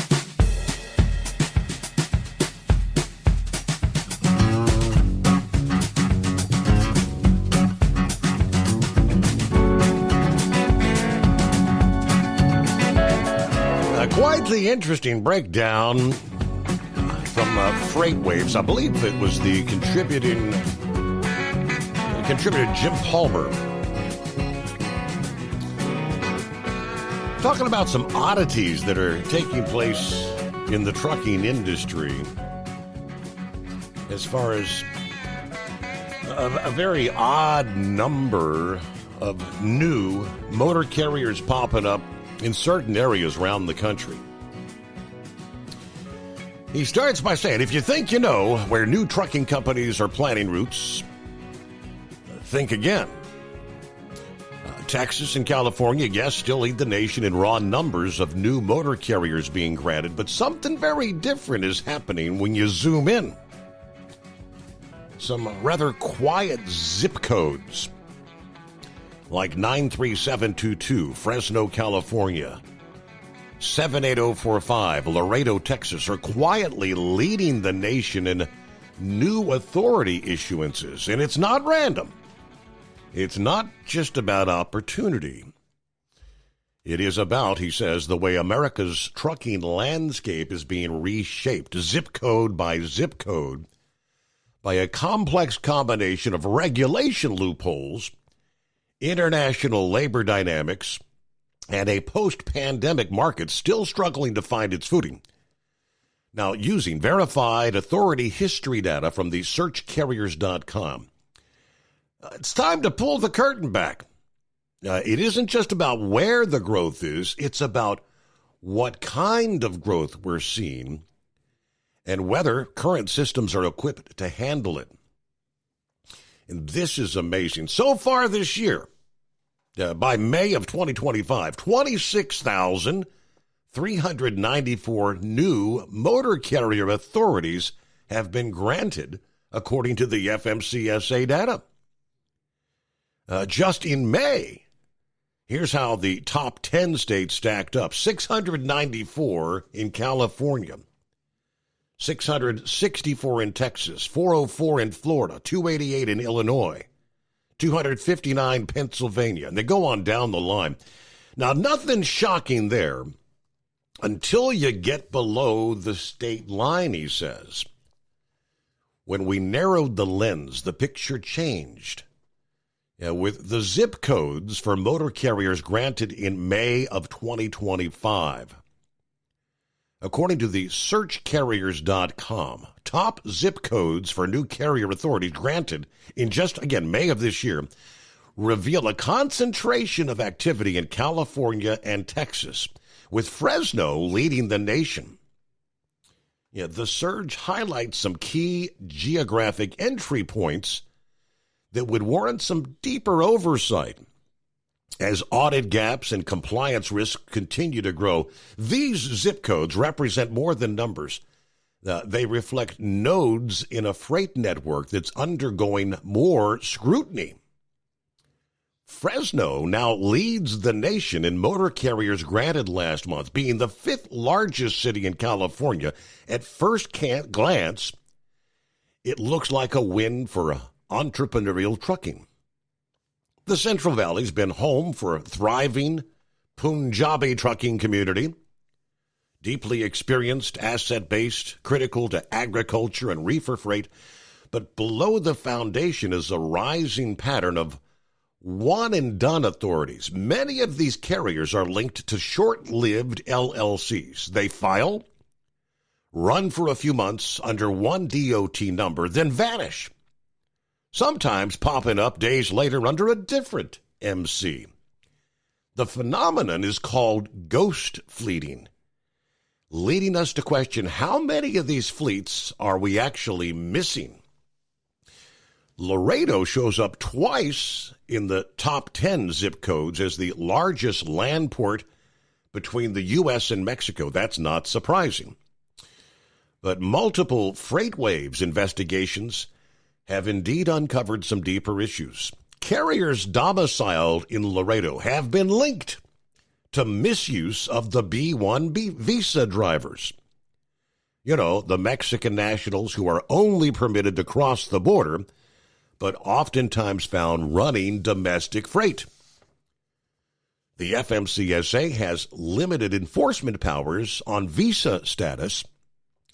Quite the interesting breakdown from FreightWaves. I believe it was the contributor Jim Palmer talking about some oddities that are taking place in the trucking industry as far as a very odd number of new motor carriers popping up in certain areas around the country. He starts by saying, if you think you know where new trucking companies are planning routes, think again. Texas and California, yes, still lead the nation in raw numbers of new motor carriers being granted, but something very different is happening when you zoom in. Some rather quiet zip codes, like 93722, Fresno, California, 78045, Laredo, Texas, are quietly leading the nation in new authority issuances. And it's not random. It's not just about opportunity. It is about, he says, the way America's trucking landscape is being reshaped, zip code by zip code, by a complex combination of regulation loopholes, international labor dynamics, and a post-pandemic market still struggling to find its footing. Now, using verified authority history data from the searchcarriers.com, it's time to pull the curtain back. It isn't just about where the growth is, it's about what kind of growth we're seeing and whether current systems are equipped to handle it. And this is amazing. So far this year, by May of 2025, 26,394 new motor carrier authorities have been granted, according to the FMCSA data. Just in May, here's how the top 10 states stacked up. 694 in California, 664 in Texas, 404 in Florida, 288 in Illinois, 259 Pennsylvania, and they go on down the line. Now, nothing shocking there until you get below the state line, he says. When we narrowed the lens, the picture changed. With the zip codes for motor carriers granted in May of 2025. According to the searchcarriers.com, top zip codes for new carrier authorities granted in just, again, May of this year reveal a concentration of activity in California and Texas, with Fresno leading the nation. The surge highlights some key geographic entry points that would warrant some deeper oversight. As audit gaps and compliance risks continue to grow, these zip codes represent more than numbers. They reflect nodes in a freight network that's undergoing more scrutiny. Fresno now leads the nation in motor carriers granted last month, being the 5th largest city in California. At first glance, it looks like a win for entrepreneurial trucking. The Central Valley's been home for a thriving Punjabi trucking community, deeply experienced, asset-based, critical to agriculture and reefer freight. But below the foundation is a rising pattern of one-and-done authorities. Many of these carriers are linked to short-lived LLCs. They file, run for a few months under one DOT number, then vanish, sometimes popping up days later under a different MC. The phenomenon is called ghost fleeting, leading us to question how many of these fleets are we actually missing. Laredo shows up twice in the top 10 zip codes as the largest land port between the U.S. and Mexico. That's not surprising. But multiple FreightWaves investigations have indeed uncovered some deeper issues. Carriers domiciled in Laredo have been linked to misuse of the B-1 visa drivers. The Mexican nationals who are only permitted to cross the border, but oftentimes found running domestic freight. The FMCSA has limited enforcement powers on visa status,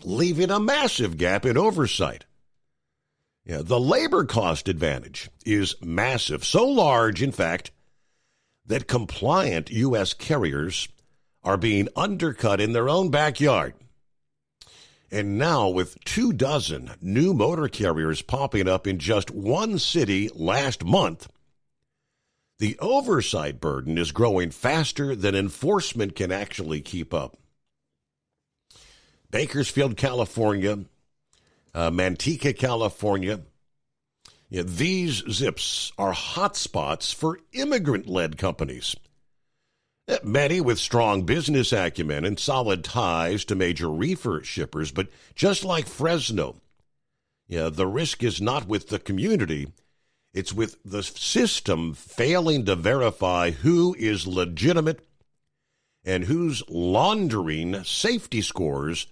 leaving a massive gap in oversight. The labor cost advantage is massive, so large, in fact, that compliant U.S. carriers are being undercut in their own backyard. And now, with 24 new motor carriers popping up in just one city last month, the oversight burden is growing faster than enforcement can actually keep up. Bakersfield, California, Manteca, California. These zips are hotspots for immigrant-led companies. Many with strong business acumen and solid ties to major reefer shippers, but just like Fresno, the risk is not with the community, it's with the system failing to verify who is legitimate and who's laundering safety scores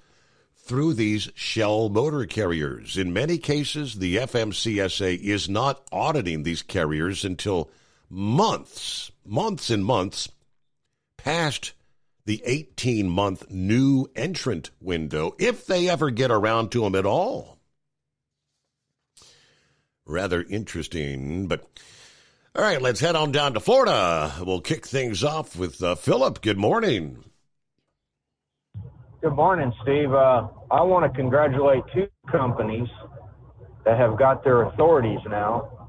through these shell motor carriers. In many cases, the FMCSA is not auditing these carriers until months and months past the 18-month new entrant window, if they ever get around to them at all. Rather interesting, but all right, let's head on down to Florida. We'll kick things off with Philip. Good morning. Good morning, Steve. I want to congratulate two companies that have got their authorities now.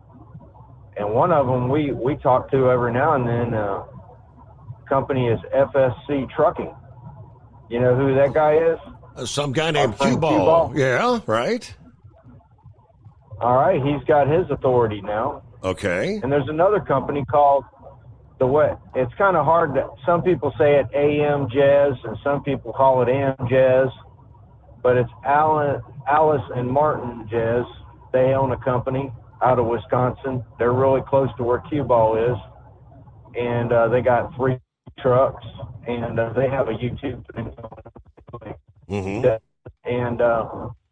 And one of them we talk to every now and then. Company is FSC Trucking. You know who that guy is? Some guy named Cue Cue Ball. Ball. Yeah, right. All right, he's got his authority now. Okay. And there's another company called the Wet. It's kind of hard to. Some people say it AM Jazz, and some people call it AM Jazz, but it's Alice and Martin Jazz. They own a company out of Wisconsin. They're really close to where Cue Ball is, and they got 3 trucks, and they have a YouTube thing. And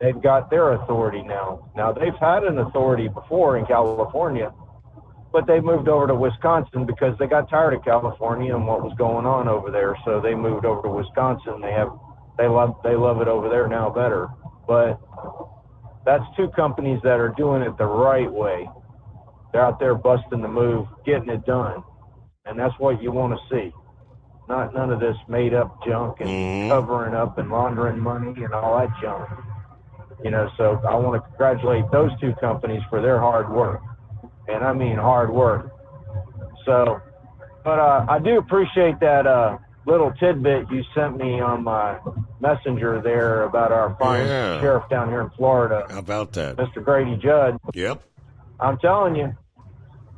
they've got their authority now. Now, they've had an authority before in California, but they moved over to Wisconsin because they got tired of California and what was going on over there. So they moved over to Wisconsin. They love it over there now better. But that's 2 companies that are doing it the right way. They're out there busting the move, getting it done, and that's what you want to see. Not none of this made up junk and covering up and laundering money and all that junk. You know, so I want to congratulate those 2 companies for their hard work. And I mean hard work. So, but I do appreciate that little tidbit you sent me on my messenger there about our fine sheriff down here in Florida. How about that? Mr. Grady Judd. Yep. I'm telling you,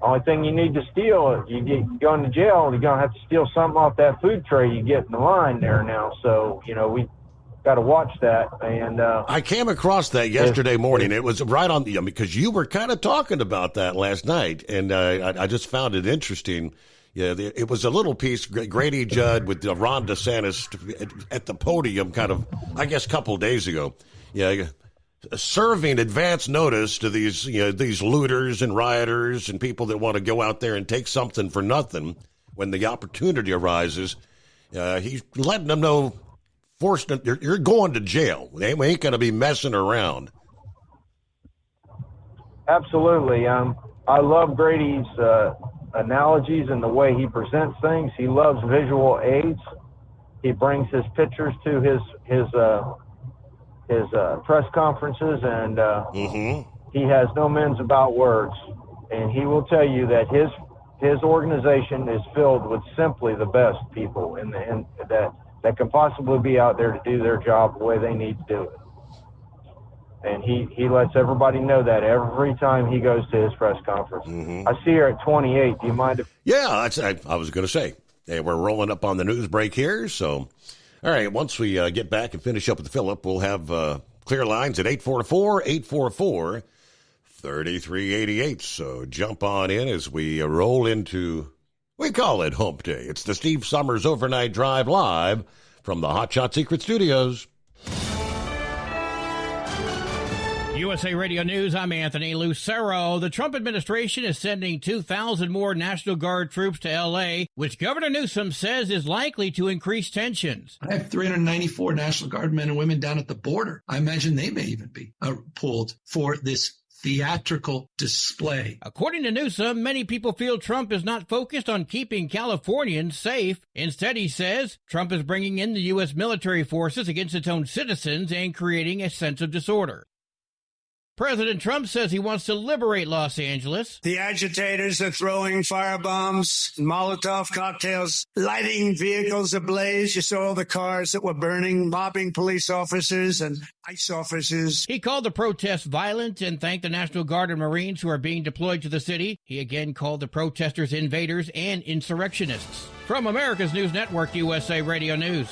only thing you need to steal, you going to jail, you're going to have to steal something off that food tray you get in the line there now. So, you know, we got to watch that. And I came across that yesterday morning. It was right on the, because you were kind of talking about that last night, and I just found it interesting. Yeah, it was a little piece, Grady Judd with Ron DeSantis at the podium kind of, I guess, a couple days ago. Yeah, serving advance notice to these, these looters and rioters and people that want to go out there and take something for nothing when the opportunity arises. He's letting them know, you're going to jail. We ain't going to be messing around. Absolutely. I love Grady's analogies and the way he presents things. He loves visual aids. He brings his pictures to his press conferences, and he has no mens about words. And he will tell you that his organization is filled with simply the best people that can possibly be out there to do their job the way they need to do it. And he lets everybody know that every time he goes to his press conference. I see her at 28. Do you mind if... Yeah, I was going to say. Hey, we're rolling up on the news break here, so... All right, once we get back and finish up with Philip, we'll have clear lines at 844-844-3388. So jump on in as we roll into, we call it Hump Day. It's the Steve Summers Overnight Drive live from the Hot Shot Secret Studios. USA Radio News, I'm Anthony Lucero. The Trump administration is sending 2,000 more National Guard troops to L.A., which Governor Newsom says is likely to increase tensions. I have 394 National Guard men and women down at the border. I imagine they may even be pulled for this theatrical display. According to Newsom, many people feel Trump is not focused on keeping Californians safe. Instead, he says, Trump is bringing in the U.S. military forces against its own citizens and creating a sense of disorder. President Trump says he wants to liberate Los Angeles. The agitators are throwing firebombs, Molotov cocktails, lighting vehicles ablaze. You saw the cars that were burning, mobbing police officers and ICE officers. He called the protests violent and thanked the National Guard and Marines who are being deployed to the city. He again called the protesters invaders and insurrectionists. From America's News Network, USA Radio News.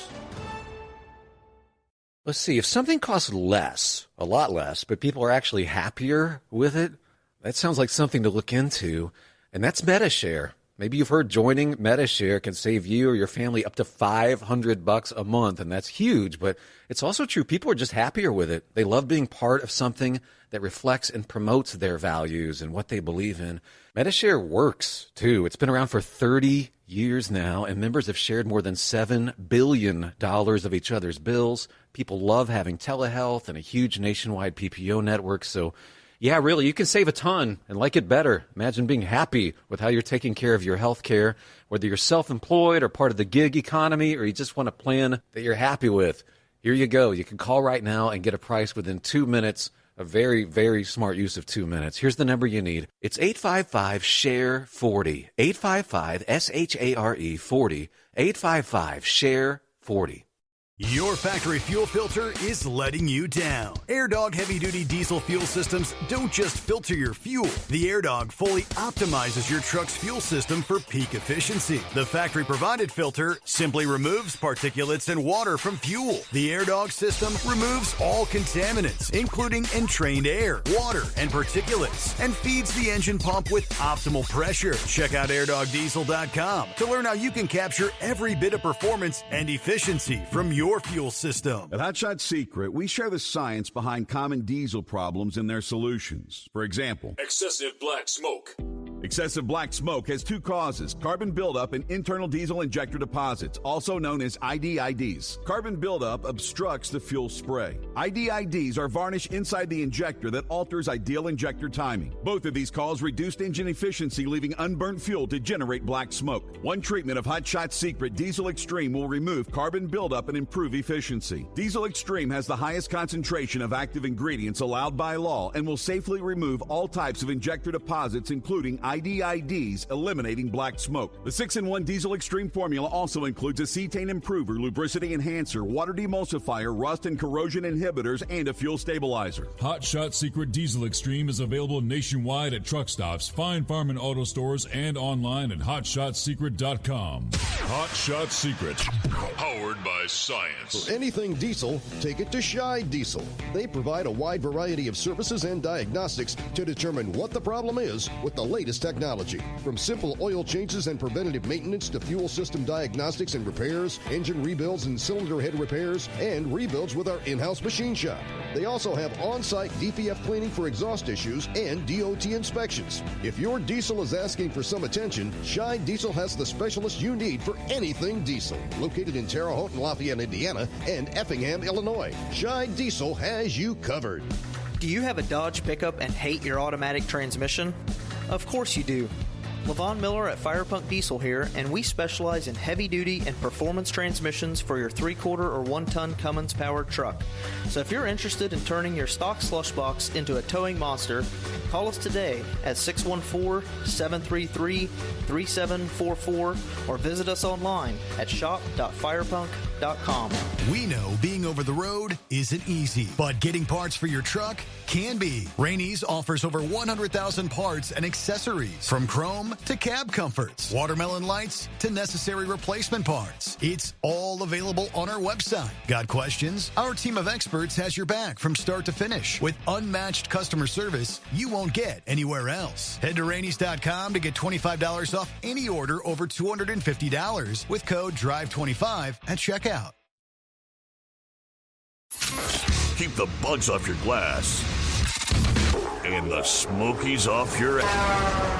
Let's see, if something costs less, a lot less, but people are actually happier with it, that sounds like something to look into, and that's MetaShare. Maybe you've heard joining MetaShare can save you or your family up to $500 a month, and that's huge, but it's also true. People are just happier with it. They love being part of something that reflects and promotes their values and what they believe in. MetaShare works, too. It's been around for 30 years now, and members have shared more than $7 billion of each other's bills. People love having telehealth and a huge nationwide PPO network. So, yeah, really, you can save a ton and like it better. Imagine being happy with how you're taking care of your health care, whether you're self-employed or part of the gig economy, or you just want a plan that you're happy with. Here you go. You can call right now and get a price within 2 minutes. A very, very smart use of 2 minutes. Here's the number you need. It's 855-SHARE-40. 855-SHARE-40. 855-SHARE-40. Your factory fuel filter is letting you down. AirDog heavy-duty diesel fuel systems don't just filter your fuel. The AirDog fully optimizes your truck's fuel system for peak efficiency. The factory-provided filter simply removes particulates and water from fuel. The AirDog system removes all contaminants, including entrained air, water, and particulates, and feeds the engine pump with optimal pressure. Check out airdogdiesel.com to learn how you can capture every bit of performance and efficiency from your fuel system. At Hot Shot Secret, we share the science behind common diesel problems and their solutions. For example, excessive black smoke. Excessive black smoke has two causes: carbon buildup and internal diesel injector deposits, also known as IDIDs. Carbon buildup obstructs the fuel spray. IDIDs are varnish inside the injector that alters ideal injector timing. Both of these cause reduced engine efficiency, leaving unburnt fuel to generate black smoke. One treatment of Hot Shot Secret Diesel Extreme will remove carbon buildup and improve efficiency. Diesel Extreme has the highest concentration of active ingredients allowed by law and will safely remove all types of injector deposits, including IDIDs, eliminating black smoke. The 6-in-1 Diesel Extreme formula also includes a cetane improver, lubricity enhancer, water demulsifier, rust and corrosion inhibitors, and a fuel stabilizer. Hot Shot Secret Diesel Extreme is available nationwide at truck stops, fine farm and auto stores, and online at hotshotsecret.com. Hot Shot Secret, powered by science. For anything diesel, take it to Scheid Diesel. They provide a wide variety of services and diagnostics to determine what the problem is with the latest technology. From simple oil changes and preventative maintenance to fuel system diagnostics and repairs, engine rebuilds and cylinder head repairs, and rebuilds with our in-house machine shop. They also have on-site DPF cleaning for exhaust issues and DOT inspections. If your diesel is asking for some attention, Scheid Diesel has the specialist you need for anything diesel. Located in Terre Haute and Lafayette, Indiana, and Effingham, Illinois, Scheid Diesel has you covered. Do you have a Dodge pickup and hate your automatic transmission? Of course you do. LaVon Miller at Firepunk Diesel here, and we specialize in heavy-duty and performance transmissions for your 3-quarter or 1-ton Cummins-powered truck. So if you're interested in turning your stock slush box into a towing monster, call us today at 614-733-3744 or visit us online at shop.firepunk.com. We know being over the road isn't easy, but getting parts for your truck can be. Rainey's offers over 100,000 parts and accessories, from chrome to cab comforts, watermelon lights to necessary replacement parts. It's all available on our website. Got questions? Our team of experts has your back from start to finish with unmatched customer service you won't get anywhere else. Head to Rainey's.com to get $25 off any order over $250 with code DRIVE25 at checkout. Keep the bugs off your glass and the smokies off your ass.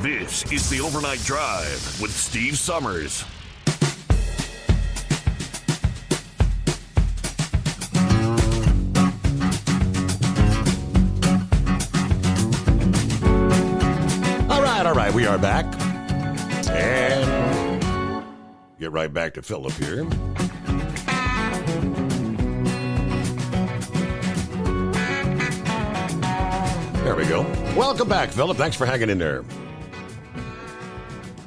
This is the Overnight Drive with Steve Summers. All right, we are back. And get right back to Philip here. There we go. Welcome back, Philip. Thanks for hanging in there.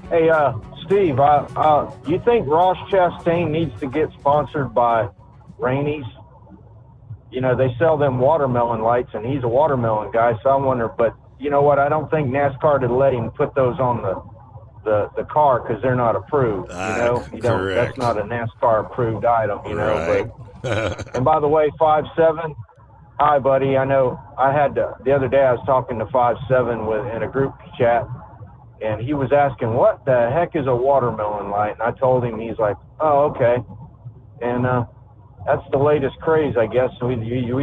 Hey, Steve, you think Ross Chastain needs to get sponsored by Rainey's? You know, they sell them watermelon lights, and he's a watermelon guy, so I wonder, but you know what? I don't think NASCAR would let him put those on the car because they're not approved. That's not a NASCAR-approved item, you know. Right. But, and by the way, 5'7", hi, buddy. I know I had the other day I was talking to 5'7" in a group chat, and he was asking, what the heck is a watermelon light? And I told him, he's like, oh, okay. And that's the latest craze, I guess. We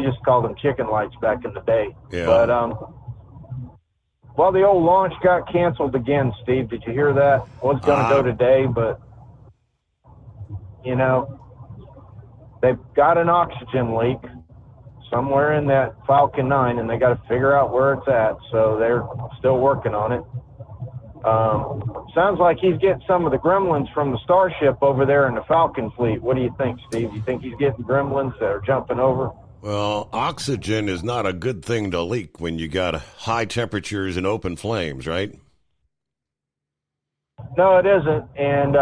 just called them chicken lights back in the day. Yeah. But, well, the old launch got canceled again, Steve. Did you hear that? Was going to go today, but, you know, they've got an oxygen leak somewhere in that Falcon 9, and they got to figure out where it's at. So they're still working on it. Sounds like he's getting some of the gremlins from the Starship over there in the Falcon fleet. What do you think, Steve? You think he's getting gremlins that are jumping over? Well, oxygen is not a good thing to leak when you got high temperatures and open flames, right? No, it isn't. And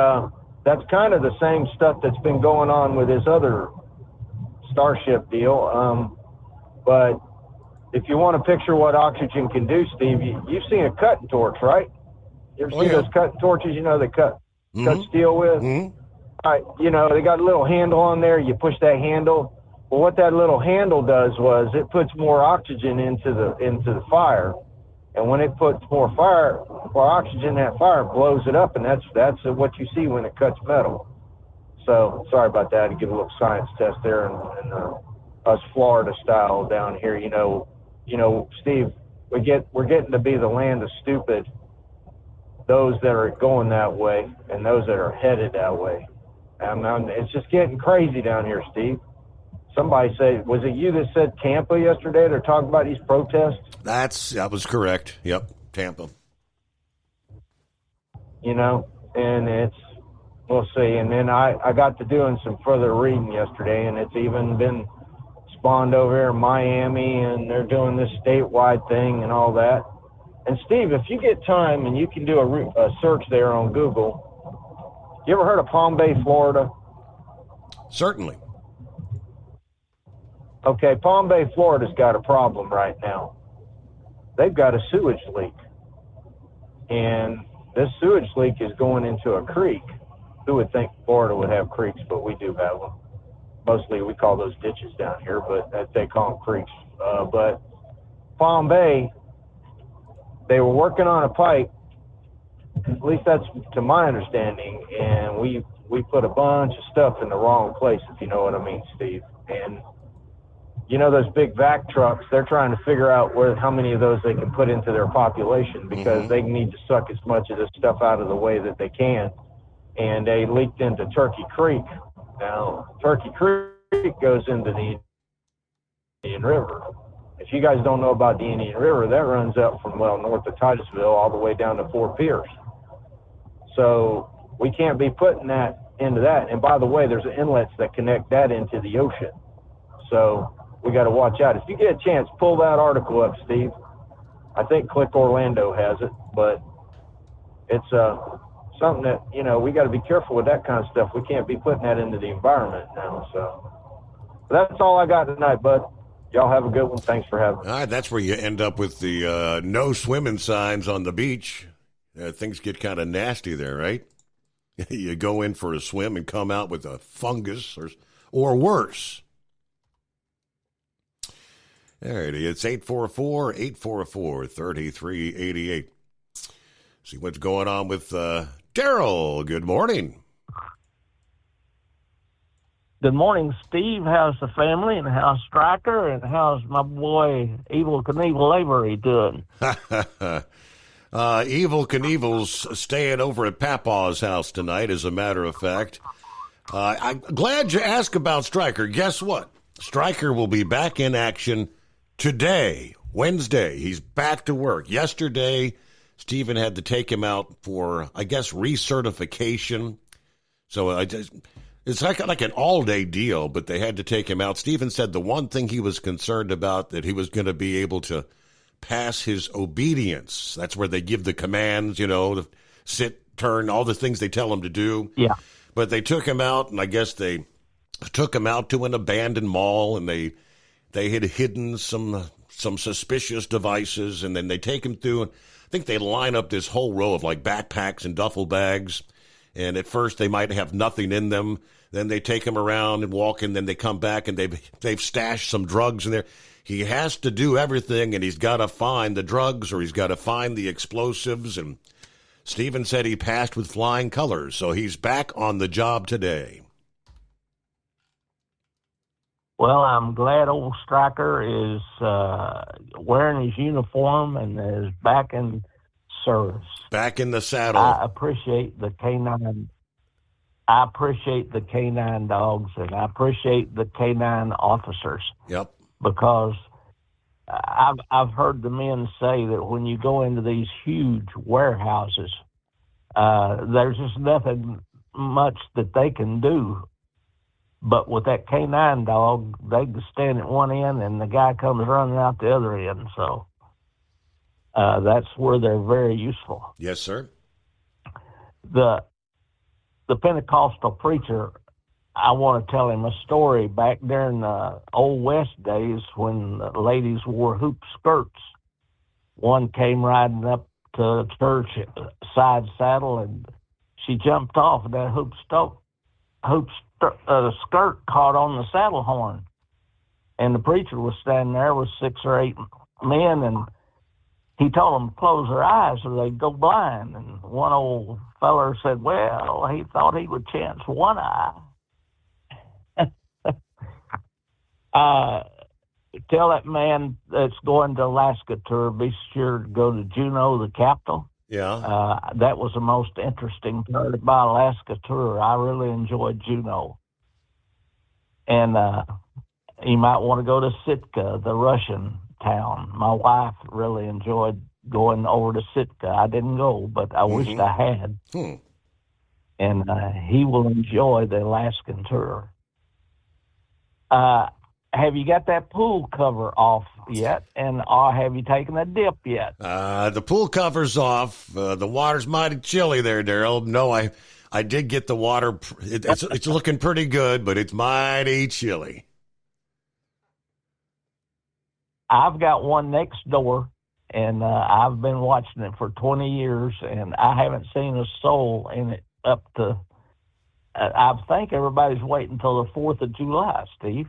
that's kind of the same stuff that's been going on with his other Starship deal. But if you want to picture what oxygen can do, Steve, you've seen a cutting torch, right? You ever seen those cutting torches, they cut steel with? Mm-hmm. All right, they got a little handle on there. You push that handle. Well, what that little handle does was it puts more oxygen into the fire. And when it puts more oxygen in that fire, it blows it up, and that's what you see when it cuts metal. So sorry about that. To give a little science test there, and us Florida style down here. Steve, we're getting to be the land of stupid. Those that are going that way, and those that are headed that way. It's just getting crazy down here, Steve. Somebody said, was it you that said Tampa yesterday? They're talking about these protests. That was correct. Yep, Tampa. And we'll see. And then I got to doing some further reading yesterday, and it's even been spawned over here in Miami, and they're doing this statewide thing and all that. And Steve, if you get time and you can do a search there on Google, you ever heard of Palm Bay, Florida? Certainly. Okay, Palm Bay, Florida's got a problem right now. They've got a sewage leak. And this sewage leak is going into a creek. Who would think Florida would have creeks, but we do have them. Mostly we call those ditches down here, but they call them creeks. But Palm Bay, they were working on a pipe, at least that's to my understanding, and we put a bunch of stuff in the wrong place, if you know what I mean, Steve. And those big vac trucks, they're trying to figure out how many of those they can put into their population, because they need to suck as much of this stuff out of the way that they can. And they leaked into Turkey Creek. Now, Turkey Creek goes into the Indian River. If you guys don't know about the Indian River, that runs up from, north of Titusville all the way down to Fort Pierce. So we can't be putting that into that. And by the way, there's inlets that connect that into the ocean. So we got to watch out. If you get a chance, pull that article up, Steve. I think Click Orlando has it, but it's something that, we got to be careful with that kind of stuff. We can't be putting that into the environment now. So that's all I got tonight, bud. Y'all have a good one. Thanks for having me. All right, that's where you end up with the no swimming signs on the beach. Things get kind of nasty there, right? You go in for a swim and come out with a fungus or worse. All righty, it's 844-844-3388. See what's going on with Daryl. Good morning. Good morning, Steve. How's the family, and how's Stryker, and how's my boy Evel Knievel Avery doing? Evel Knievel's staying over at Papaw's house tonight, as a matter of fact. I'm glad you asked about Stryker. Guess what? Stryker will be back in action today, Wednesday. He's back to work. Yesterday, Stephen had to take him out for, I guess, recertification. So it's like an all-day deal, but they had to take him out. Stephen said the one thing he was concerned about, that he was going to be able to pass his obedience. That's where they give the commands, the sit, turn, all the things they tell him to do. Yeah. But they took him out, and I guess they took him out to an abandoned mall, and they had hidden some suspicious devices, and then they take him through, and I think they line up this whole row of like backpacks and duffel bags, and at first they might have nothing in them. Then they take him around and walk, and then they come back, and they've stashed some drugs in there. He has to do everything, and he's got to find the drugs, or he's got to find the explosives, and Stephen said he passed with flying colors, so he's back on the job today. Well, I'm glad old Stryker is wearing his uniform and is back in service. Back in the saddle. I appreciate the canine. I appreciate the canine dogs, and I appreciate the canine officers. Yep. Because I've heard the men say that when you go into these huge warehouses, there's just nothing much that they can do. But with that canine dog, they can stand at one end and the guy comes running out the other end. So that's where they're very useful. Yes, sir. The the Pentecostal preacher, I want to tell him a story back during the Old West days when the ladies wore hoop skirts. One came riding up to church side saddle, and she jumped off, and that skirt caught on the saddle horn. And the preacher was standing there with 6 or 8 men, and he told them to close their eyes or they'd go blind. And one old feller said, well, he thought he would chance one eye. Tell that man that's going to Alaska tour, be sure to go to Juneau, the capital. Yeah. That was the most interesting part about Alaska tour. I really enjoyed Juneau. And you might want to go to Sitka, the Russian town. My wife really enjoyed going over to Sitka. I didn't go, but I wished I had. And he will enjoy the Alaskan tour. Have you got that pool cover off yet? And have you taken a dip yet? The pool cover's off. The water's mighty chilly there, Daryl. No, I did get the water. It's looking pretty good, but it's mighty chilly. I've got one next door, and I've been watching it for 20 years, and I haven't seen a soul in it up to, I think everybody's waiting until the 4th of July, Steve.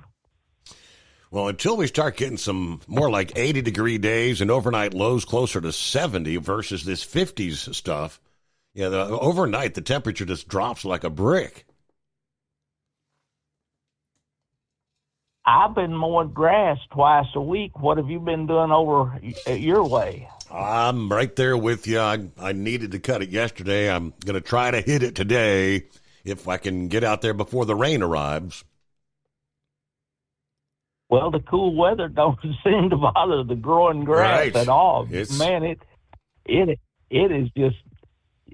Well, until we start getting some more like 80-degree days and overnight lows closer to 70 versus this 50s stuff, overnight the temperature just drops like a brick. I've been mowing grass twice a week. What have you been doing over your way? I'm right there with you. I needed to cut it yesterday. I'm going to try to hit it today if I can get out there before the rain arrives. Well, the cool weather don't seem to bother the growing grass at all. Man, it is just,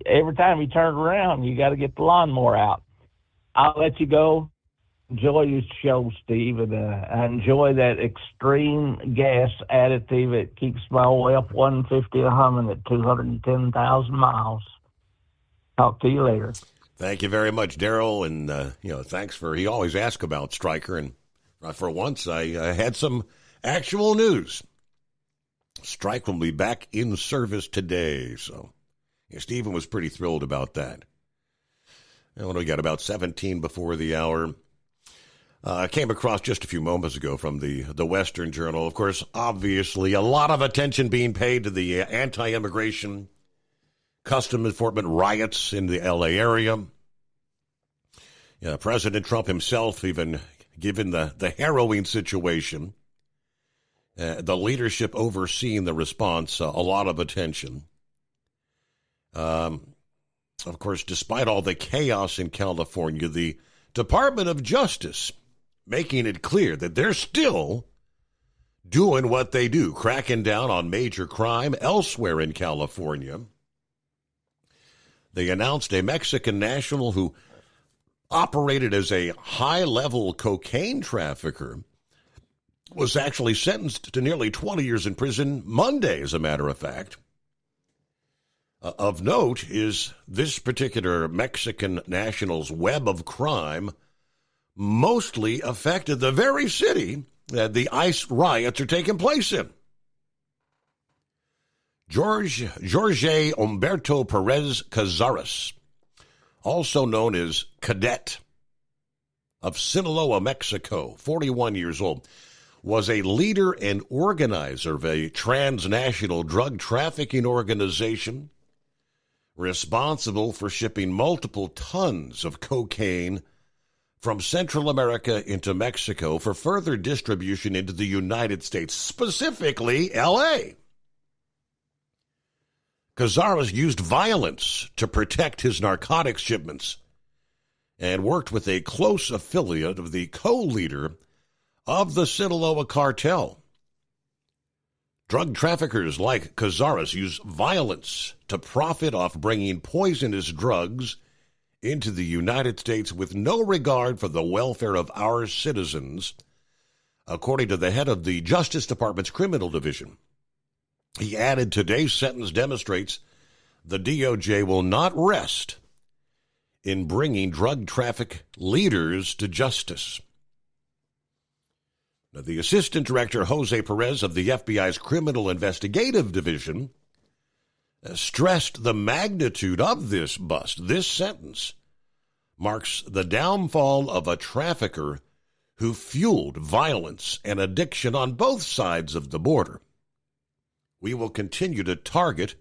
every time you turn around, you got to get the lawnmower out. I'll let you go. Enjoy your show, Steve, and I enjoy that extreme gas additive. It keeps my old F-150 humming at 210,000 miles. Talk to you later. Thank you very much, Daryl, and thanks for. He always asks about Stryker, and for once I had some actual news. Stryker will be back in service today, so Stephen was pretty thrilled about that. And what do we got? About 17 before the hour. I came across just a few moments ago from the Western Journal. Of course, obviously, a lot of attention being paid to the anti-immigration Customs Enforcement riots in the L.A. area. President Trump himself, even given the harrowing situation, the leadership overseeing the response, a lot of attention. Of course, despite all the chaos in California, the Department of Justice making it clear that they're still doing what they do, cracking down on major crime elsewhere in California. They announced a Mexican national who operated as a high-level cocaine trafficker was actually sentenced to nearly 20 years in prison Monday, as a matter of fact. Of note is this particular Mexican national's web of crime mostly affected the very city that the ICE riots are taking place in. Jorge Humberto Perez Cazares, also known as Cadet, of Sinaloa, Mexico, 41 years old, was a leader and organizer of a transnational drug trafficking organization responsible for shipping multiple tons of cocaine from Central America into Mexico for further distribution into the United States, specifically L.A. Cazares used violence to protect his narcotics shipments and worked with a close affiliate of the co-leader of the Sinaloa cartel. Drug traffickers like Cazares use violence to profit off bringing poisonous drugs into the United States with no regard for the welfare of our citizens, according to the head of the Justice Department's Criminal Division. He added, today's sentence demonstrates the DOJ will not rest in bringing drug traffic leaders to justice. Now, the Assistant Director, Jose Perez, of the FBI's Criminal Investigative Division, stressed the magnitude of this bust. This sentence marks the downfall of a trafficker who fueled violence and addiction on both sides of the border. We will continue to target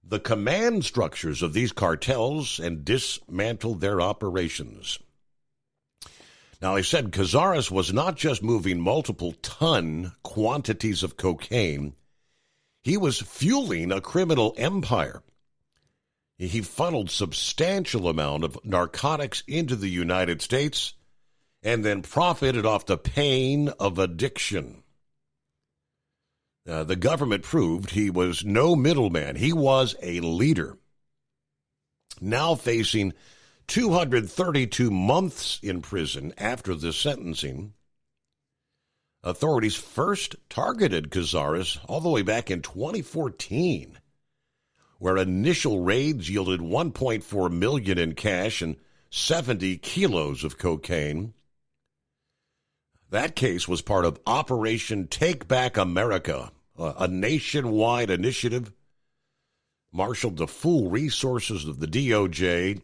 the command structures of these cartels and dismantle their operations. Now, I said Cazares was not just moving multiple ton quantities of cocaine. He was fueling a criminal empire. He funneled substantial amount of narcotics into the United States and then profited off the pain of addiction. The government proved he was no middleman. He was a leader. Now facing 232 months in prison after the sentencing, authorities first targeted Cazares all the way back in 2014, where initial raids yielded $1.4 million in cash and 70 kilos of cocaine. That case was part of Operation Take Back America, a nationwide initiative marshaled the full resources of the DOJ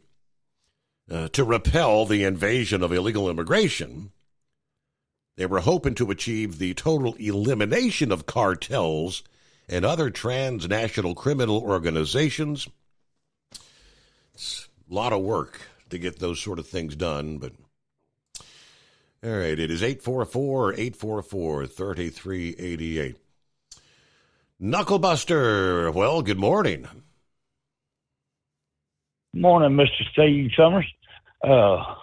to repel the invasion of illegal immigration. They were hoping to achieve the total elimination of cartels and other transnational criminal organizations. It's a lot of work to get those sort of things done, but all right, it is 844-844-3388. Knucklebuster, well, good morning. Morning, Mr. Steve Summers. Well,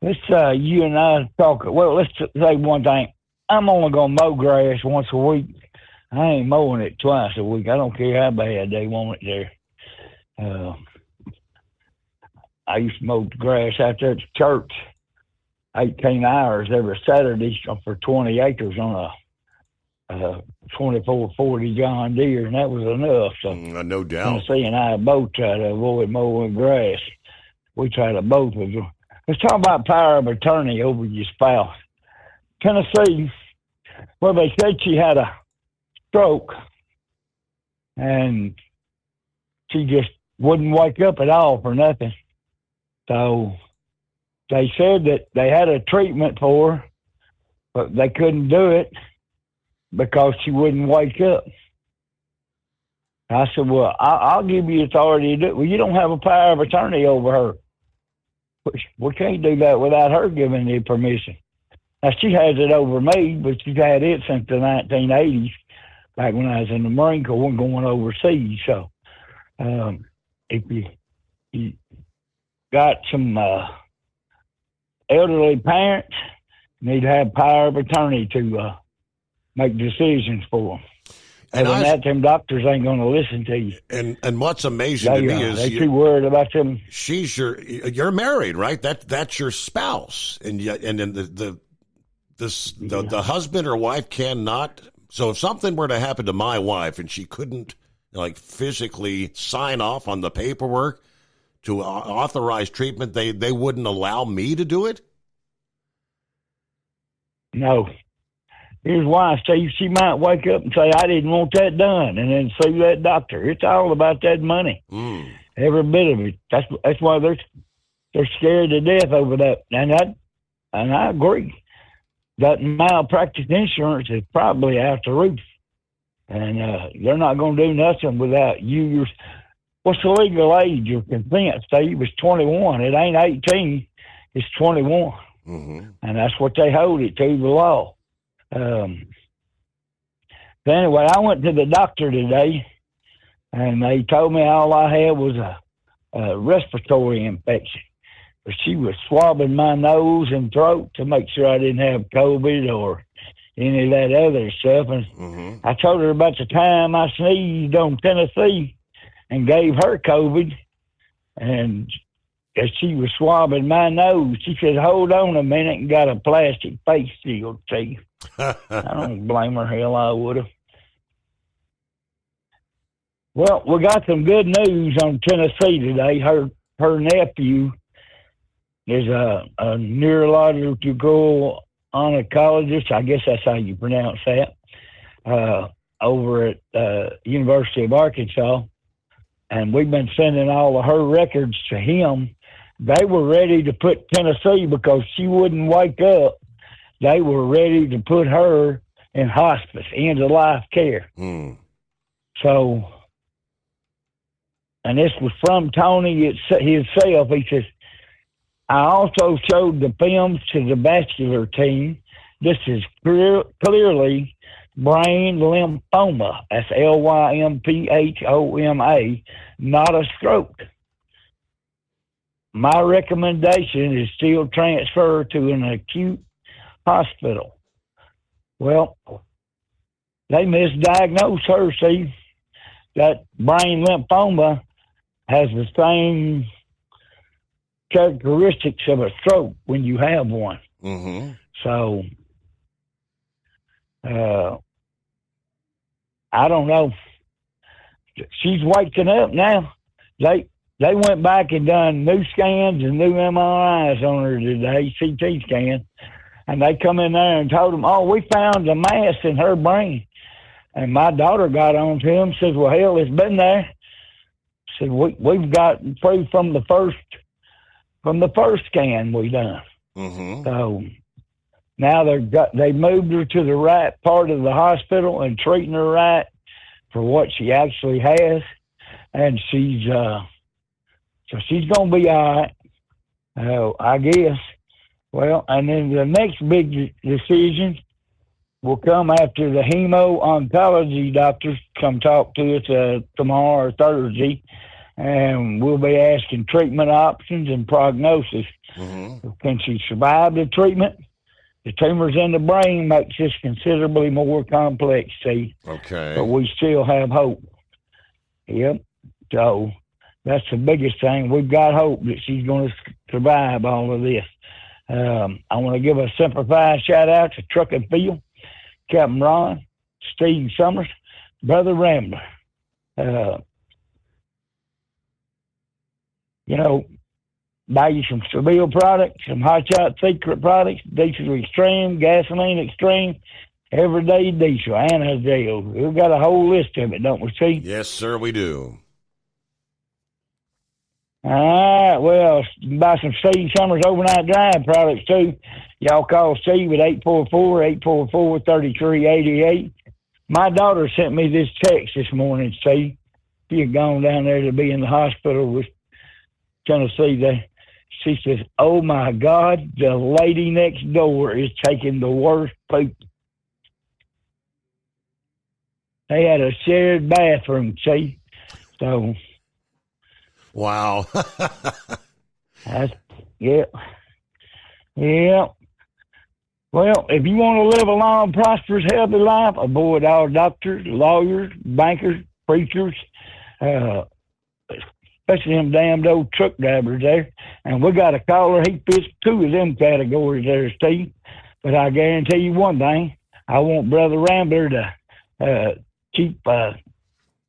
let's you and I talk. Well, let's say one thing. I'm only gonna mow grass once a week. I ain't mowing it twice a week. I don't care how bad they want it there. I used to mow the grass out there at the church 18 hours every Saturday for 20 acres on a 2440 John Deere, and that was enough. So no doubt. Tennessee and I both try to avoid mowing grass. We try to both. Let's talk about power of attorney over your spouse. Tennessee, well, they said she had a stroke, and she just wouldn't wake up at all for nothing. So they said that they had a treatment for her, but they couldn't do it because she wouldn't wake up. I said, well, I'll give you authority to do it. Well, you don't have a power of attorney over her. We can't do that without her giving you permission. Now, she has it over me, but she's had it since the 1980s, back when I was in the Marine Corps and going overseas. So if you got some elderly parents, need to have power of attorney to make decisions for them. And that, them doctors ain't going to listen to you. And what's amazing to me is they're too worried about them. You're married, right? That's your spouse, and then the husband or wife cannot. So if something were to happen to my wife and she couldn't physically sign off on the paperwork to authorize treatment, they wouldn't allow me to do it? No. Here's why. She might wake up and say, I didn't want that done, and then sue that doctor. It's all about that money. Every bit of it. That's why they're scared to death over that. And I agree. That malpractice insurance is probably out the roof. And they're not going to do nothing without you. What's the legal age of consent, Steve? It's 21. It ain't 18. It's 21. Mm-hmm. And that's what they hold it to, the law. Anyway, I went to the doctor today, and they told me all I had was a respiratory infection. But she was swabbing my nose and throat to make sure I didn't have COVID or any of that other stuff. And I told her about the time I sneezed on Tennessee and gave her COVID, and as she was swabbing my nose, she said, hold on a minute, and got a plastic face shield, see. I don't blame her. Hell, I would have. Well, we got some good news on Tennessee today. Her nephew is a neurological oncologist. I guess that's how you pronounce that. Over at University of Arkansas, and we've been sending all of her records to him. They were ready to put Tennessee because she wouldn't wake up. They were ready to put her in hospice, end of life care. So, and this was from Tony himself. He says, I also showed the films to the vascular team. This is clearly brain lymphoma. That's LYMPHOMA, not a stroke. My recommendation is still transfer to an acute hospital. Well, they misdiagnosed her, see. That brain lymphoma has the same characteristics of a stroke when you have one. Mm-hmm. So, I don't know. She's waking up now. They went back and done new scans and new MRIs on her today, CT scan, and they come in there and told them, "Oh, we found a mass in her brain." And my daughter got on to him, says, "Well, hell, it's been there." Said, "We've got proof from the first scan we done." Mm-hmm. So now they moved her to the right part of the hospital and treating her right for what she actually has, and she's gonna be all right, I guess. Well, and then the next big decision will come after the hemo-oncology doctors come talk to us tomorrow or Thursday, and we'll be asking treatment options and prognosis. Mm-hmm. Can she survive the treatment? The tumors in the brain makes this considerably more complex, see. Okay. But we still have hope. Yep. So that's the biggest thing. We've got hope that she's going to survive all of this. I want to give a simplified shout-out to Truck and Field, Captain Ron, Steve Summers, Brother Rambler. Buy you some Seville products, some Hot Shot Secret products, Diesel Extreme, Gasoline Extreme, Everyday Diesel, Anazale. We've got a whole list of it, don't we, see? Yes, sir, we do. All right, well, you can buy some Steve Summers Overnight Drive products, too. Y'all call Steve at 844-844-3388. My daughter sent me this text this morning, Steve. She had gone down there to be in the hospital with Tennessee there. She says, "Oh, my God, the lady next door is taking the worst poop." They had a shared bathroom, see? So. Wow. Yeah. Well, if you want to live a long, prosperous, healthy life, avoid all doctors, lawyers, bankers, preachers, especially them damned old truck drivers there. And we got a caller, he fits two of them categories there, Steve. But I guarantee you one thing, I want Brother Rambler to keep on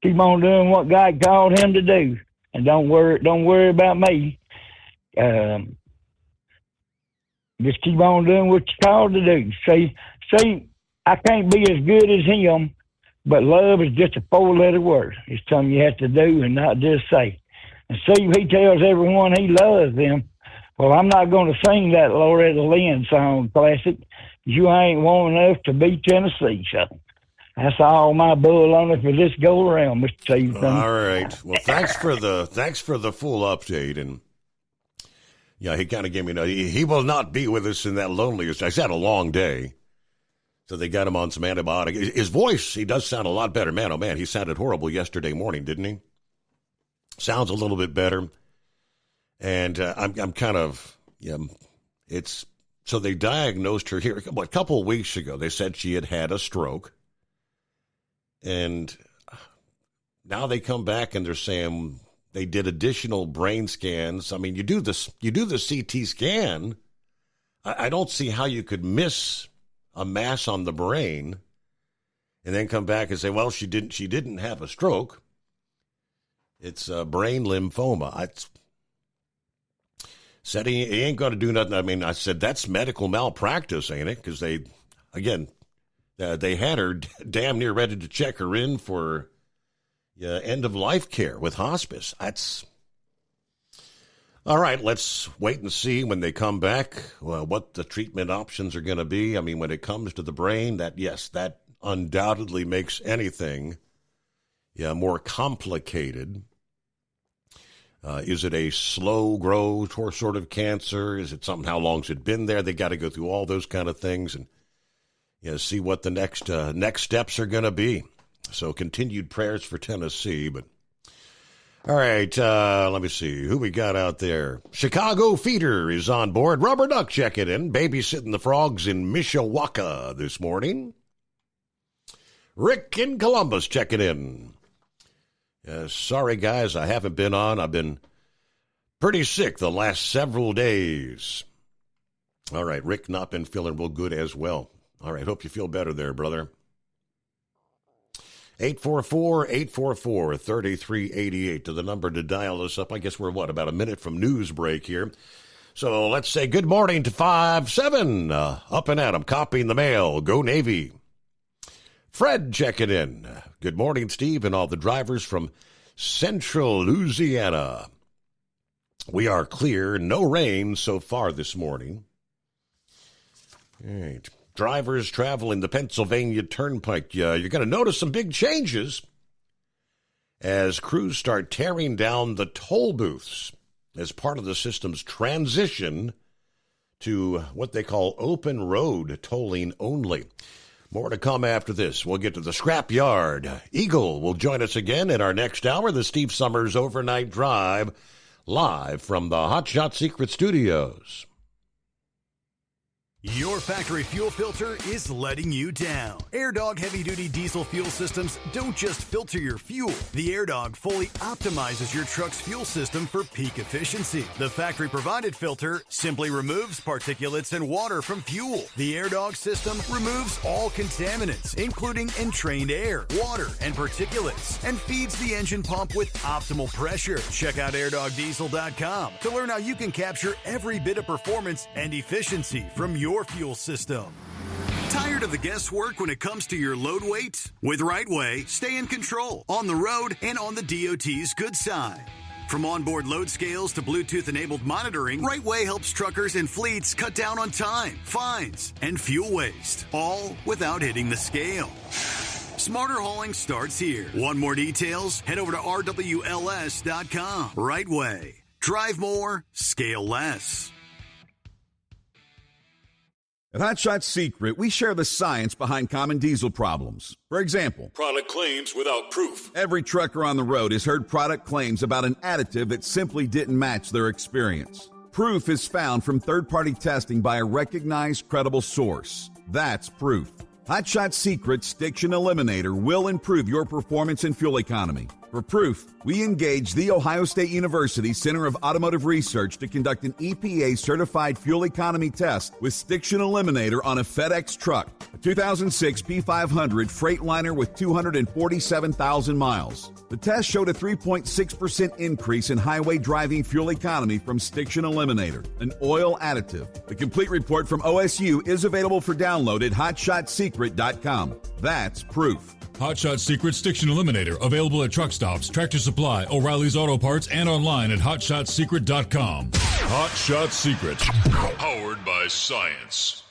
doing what God called him to do. And don't worry about me. Just keep on doing what you're called to do. See, I can't be as good as him, but love is just a 4-letter word. It's something you have to do and not just say. And see, he tells everyone he loves them. Well, I'm not going to sing that Loretta Lynn song classic. You ain't want enough to beat Tennessee, so that's all my bull on it for this go around, Mr. Steve. All right. Well, thanks for the full update. And yeah, he kind of gave me he will not be with us in that loneliest. I had a long day, so they got him on some antibiotics. His voice, he does sound a lot better. Man, oh man, he sounded horrible yesterday morning, didn't he? Sounds a little bit better. And I'm kind of, it's, so they diagnosed her here, a couple of weeks ago. They said she had a stroke. And now they come back and they're saying they did additional brain scans. I mean, you do the CT scan. I don't see how you could miss a mass on the brain and then come back and say, well, she didn't have a stroke. It's brain lymphoma. Said he ain't going to do nothing. I mean, I said, that's medical malpractice, ain't it? Because they had her damn near ready to check her in for end-of-life care with hospice. That's... All right, let's wait and see when they come back what the treatment options are going to be. I mean, when it comes to the brain, that undoubtedly makes anything more complicated. Is it a slow growth sort of cancer? Is it something? How long's it been there? They got to go through all those kind of things and see what the next steps are going to be. So continued prayers for Tennessee. But all right, let me see who we got out there. Chicago Feeder is on board. Rubber Duck checking in, babysitting the frogs in Mishawaka this morning. Rick in Columbus checking in. Sorry, guys, I haven't been on. I've been pretty sick the last several days. All right, Rick, not been feeling real good as well. All right, hope you feel better there, brother. 844-844-3388 to the number to dial us up. I guess we're, about a minute from news break here. So let's say good morning to 5-7. Up and at 'em, copying the mail. Go Navy. Fred checking in. Good morning, Steve, and all the drivers from Central Louisiana. We are clear. No rain so far this morning. All right. Drivers traveling the Pennsylvania Turnpike, you're going to notice some big changes as crews start tearing down the toll booths as part of the system's transition to what they call open road tolling only. More to come after this. We'll get to the scrapyard. Eagle will join us again in our next hour, the Steve Summers Overnight Drive, live from the Hot Shot Secret Studios. Your factory fuel filter is letting you down. AirDog heavy-duty diesel fuel systems don't just filter your fuel. The AirDog fully optimizes your truck's fuel system for peak efficiency. The factory-provided filter simply removes particulates and water from fuel. The AirDog system removes all contaminants, including entrained air, water, and particulates, and feeds the engine pump with optimal pressure. Check out airdogdiesel.com to learn how you can capture every bit of performance and efficiency from your fuel system. Tired of the guesswork when it comes to your load weight? With RightWay, stay in control on the road and on the DOT's good side. From onboard load scales to Bluetooth-enabled monitoring, RightWay helps truckers and fleets cut down on time, fines, and fuel waste, all without hitting the scale. Smarter hauling starts here. Want more details? Head over to RWLS.com. RightWay. Drive more, scale less. At Hot Shot Secret, we share the science behind common diesel problems. For example, product claims without proof. Every trucker on the road has heard product claims about an additive that simply didn't match their experience. Proof is found from third-party testing by a recognized, credible source. That's proof. Hot Shot Secret's Stiction Eliminator will improve your performance and fuel economy. For proof, we engaged the Ohio State University Center of Automotive Research to conduct an EPA-certified fuel economy test with Stiction Eliminator on a FedEx truck, a 2006 P500 Freightliner with 247,000 miles. The test showed a 3.6% increase in highway driving fuel economy from Stiction Eliminator, an oil additive. The complete report from OSU is available for download at hotshotsecret.com. That's proof. Hot Shot Secret Stiction Eliminator, available at truck stops, Tractor Supply, O'Reilly's Auto Parts, and online at hotshotsecret.com. Hot Shot Secret, powered by science.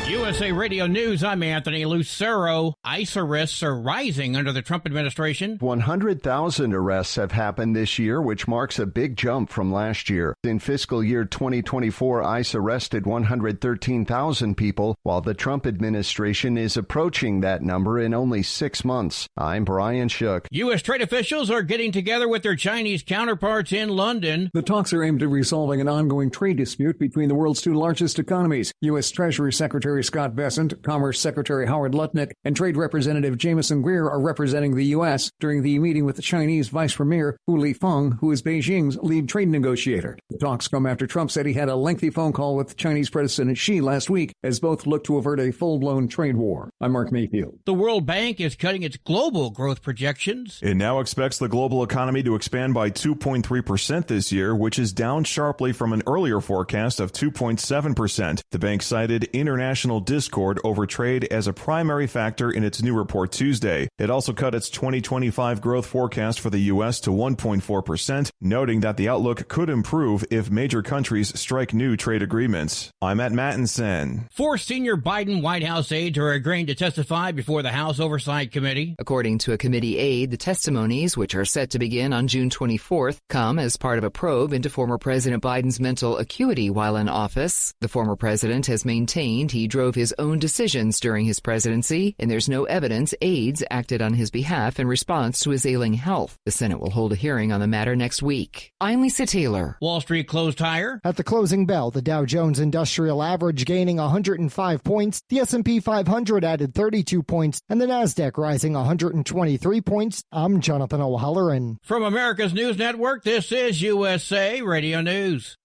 USA Radio News, I'm Anthony Lucero. ICE arrests are rising under the Trump administration. 100,000 arrests have happened this year, which marks a big jump from last year. In fiscal year 2024, ICE arrested 113,000 people, while the Trump administration is approaching that number in only 6 months. I'm Brian Shook. U.S. trade officials are getting together with their Chinese counterparts in London. The talks are aimed at resolving an ongoing trade dispute between the world's two largest economies. U.S. Treasury Secretary Scott Scott Bessent, Commerce Secretary Howard Lutnick, and Trade Representative Jameson Greer are representing the U.S. during the meeting with the Chinese Vice Premier Hu Lifeng, who is Beijing's lead trade negotiator. The talks come after Trump said he had a lengthy phone call with Chinese President Xi last week as both look to avert a full-blown trade war. I'm Mark Mayfield. The World Bank is cutting its global growth projections. It now expects the global economy to expand by 2.3% this year, which is down sharply from an earlier forecast of 2.7%. The bank cited international discord over trade as a primary factor in its new report Tuesday. It also cut its 2025 growth forecast for the U.S. to 1.4%, noting that the outlook could improve if major countries strike new trade agreements. I'm Matt Mattinson. 4 senior Biden White House aides are agreeing to testify before the House Oversight Committee. According to a committee aide, the testimonies, which are set to begin on June 24th, come as part of a probe into former President Biden's mental acuity while in office. The former president has maintained he drove his own decisions during his presidency, and there's no evidence aides acted on his behalf in response to his ailing health. The Senate will hold a hearing on the matter next week. I'm Lisa Taylor. Wall Street closed higher. At the closing bell, the Dow Jones Industrial Average gaining 105 points, the S&P 500 added 32 points, and the Nasdaq rising 123 points. I'm Jonathan O'Halloran. From America's News Network, this is USA Radio News.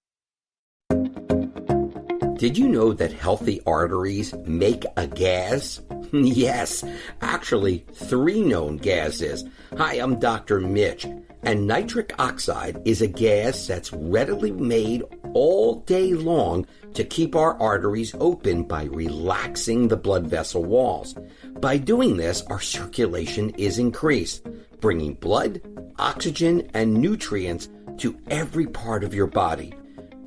Did you know that healthy arteries make a gas? Yes, actually 3 known gases. Hi, I'm Dr. Mitch, and nitric oxide is a gas that's readily made all day long to keep our arteries open by relaxing the blood vessel walls. By doing this, our circulation is increased, bringing blood, oxygen, and nutrients to every part of your body.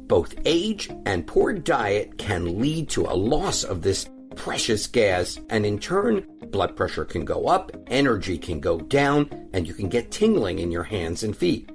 Both age and poor diet can lead to a loss of this precious gas, and in turn, blood pressure can go up, energy can go down, and you can get tingling in your hands and feet.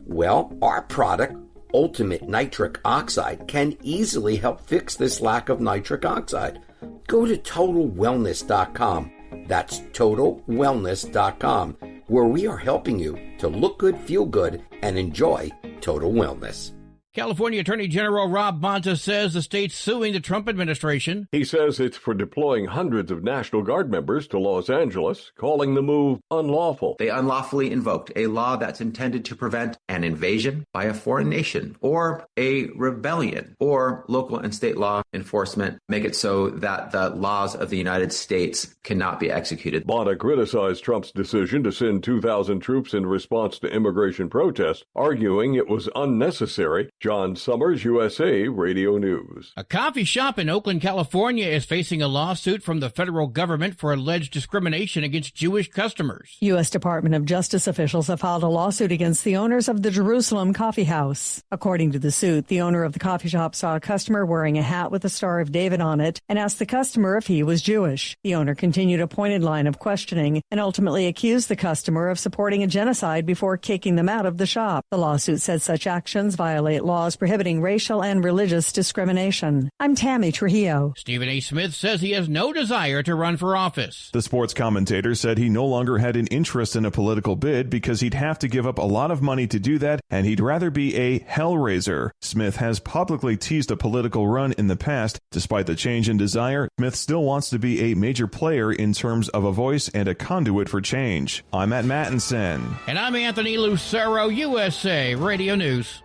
Well, our product, Ultimate Nitric Oxide, can easily help fix this lack of nitric oxide. Go to TotalWellness.com. That's TotalWellness.com, where we are helping you to look good, feel good, and enjoy total wellness. California Attorney General Rob Bonta says the state's suing the Trump administration. He says it's for deploying hundreds of National Guard members to Los Angeles, calling the move unlawful. They unlawfully invoked a law that's intended to prevent an invasion by a foreign nation or a rebellion, or local and state law enforcement make it so that the laws of the United States cannot be executed. Bonta criticized Trump's decision to send 2,000 troops in response to immigration protests, arguing it was unnecessary. John Summers, USA Radio News. A coffee shop in Oakland, California is facing a lawsuit from the federal government for alleged discrimination against Jewish customers. U.S. Department of Justice officials have filed a lawsuit against the owners of the Jerusalem Coffee House. According to the suit, the owner of the coffee shop saw a customer wearing a hat with the Star of David on it and asked the customer if he was Jewish. The owner continued a pointed line of questioning and ultimately accused the customer of supporting a genocide before kicking them out of the shop. The lawsuit said such actions violate laws prohibiting racial and religious discrimination. I'm Tammy Trujillo. Stephen A. Smith says he has no desire to run for office. The sports commentator said he no longer had an interest in a political bid because he'd have to give up a lot of money to do that, and he'd rather be a hellraiser. Smith has publicly teased a political run in the past. Despite the change in desire, Smith still wants to be a major player in terms of a voice and a conduit for change. I'm Matt Mattinson. And I'm Anthony Lucero, USA Radio News.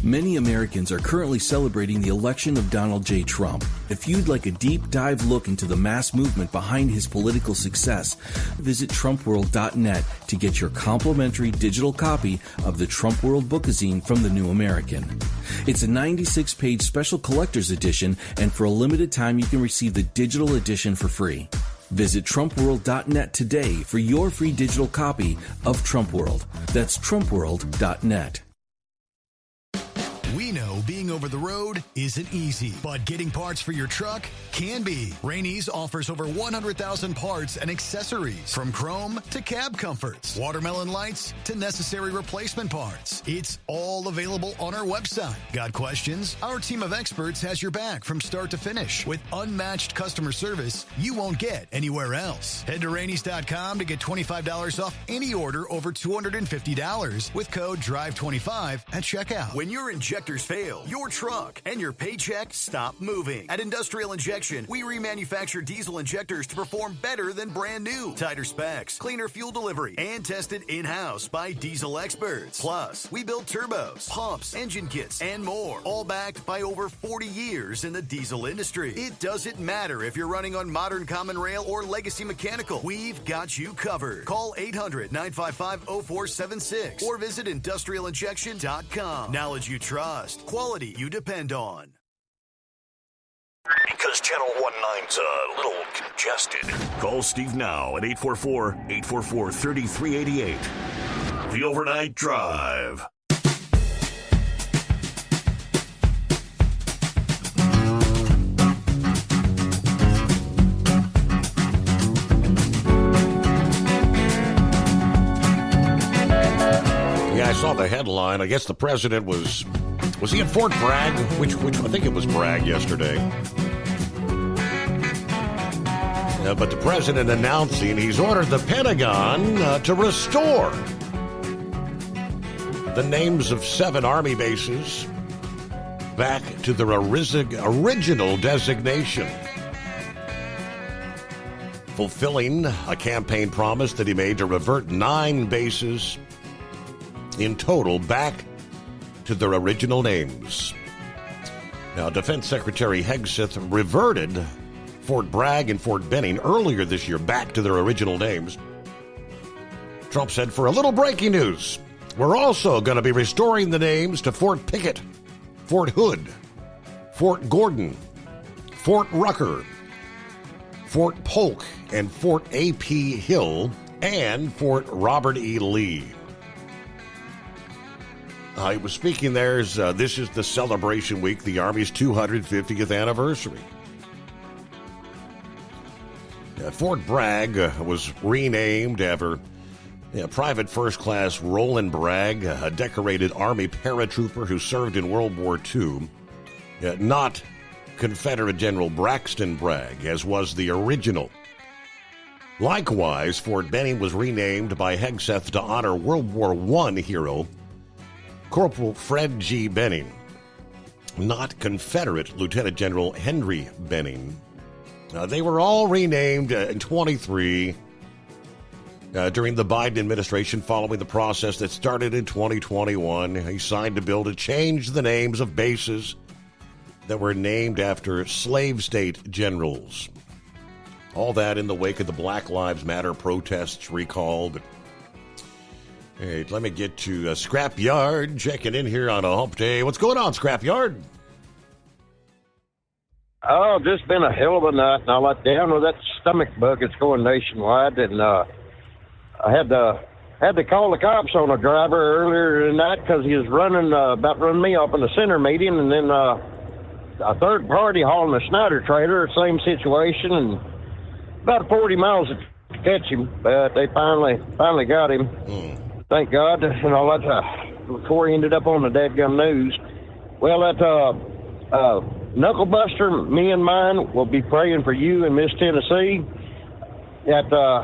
Many Americans are currently celebrating the election of Donald J. Trump. If you'd like a deep dive look into the mass movement behind his political success, visit TrumpWorld.net to get your complimentary digital copy of the Trump World Bookazine from the New American. It's a 96-page special collector's edition, and for a limited time you can receive the digital edition for free. Visit TrumpWorld.net today for your free digital copy of Trump World. That's TrumpWorld.net. We know being over the road isn't easy, but getting parts for your truck can be. Rainey's offers over 100,000 parts and accessories, from chrome to cab comforts, watermelon lights to necessary replacement parts. It's all available on our website. Got questions? Our team of experts has your back from start to finish with unmatched customer service you won't get anywhere else. Head to Rainey's.com to get $25 off any order over $250 with code DRIVE25 at checkout. When your injectors fail, oil, your truck, and your paycheck stop moving. At Industrial Injection, we remanufacture diesel injectors to perform better than brand new. Tighter specs, cleaner fuel delivery, and tested in-house by diesel experts. Plus, we build turbos, pumps, engine kits, and more, all backed by over 40 years in the diesel industry. It doesn't matter if you're running on modern common rail or legacy mechanical. We've got you covered. Call 800-955-0476 or visit industrialinjection.com. Knowledge you trust. Quality you depend on. Because Channel 19's a little congested. Call Steve now at 844-844-3388. The Overnight Drive. Yeah, I saw the headline. I guess the president was he at Fort Bragg? Which I think it was Bragg yesterday. But the president announcing he's ordered the Pentagon to restore the names of 7 Army bases back to their original designation, fulfilling a campaign promise that he made to revert 9 bases in total back to their original names. Now, Defense Secretary Hegseth reverted Fort Bragg and Fort Benning earlier this year back to their original names. Trump said, for a little breaking news, we're also going to be restoring the names to Fort Pickett, Fort Hood, Fort Gordon, Fort Rucker, Fort Polk, and Fort A.P. Hill, and Fort Robert E. Lee. He was speaking there. This is the celebration week, the Army's 250th anniversary. Fort Bragg was renamed after Private First Class Roland Bragg, a decorated Army paratrooper who served in World War II, not Confederate General Braxton Bragg, as was the original. Likewise, Fort Benning was renamed by Hegseth to honor World War I hero Corporal Fred G. Benning, not Confederate Lieutenant General Henry Benning. They were all renamed in 23 during the Biden administration following the process that started in 2021. He signed a bill to change the names of bases that were named after slave state generals. All that in the wake of the Black Lives Matter protests recalled. Hey, let me get to Scrapyard checking in here on a hump day. What's going on, Scrapyard? Oh, just been a hell of a night, and I let down with that stomach bug. It's going nationwide, and I had to call the cops on a driver earlier tonight because he was about running me off in the center median, and then a third party hauling a Snyder trailer, same situation, and about 40 miles to catch him, but they finally got him. Thank God, and all that before he ended up on the dadgum news. Well, that Knucklebuster, me and mine will be praying for you in Miss Tennessee. It's a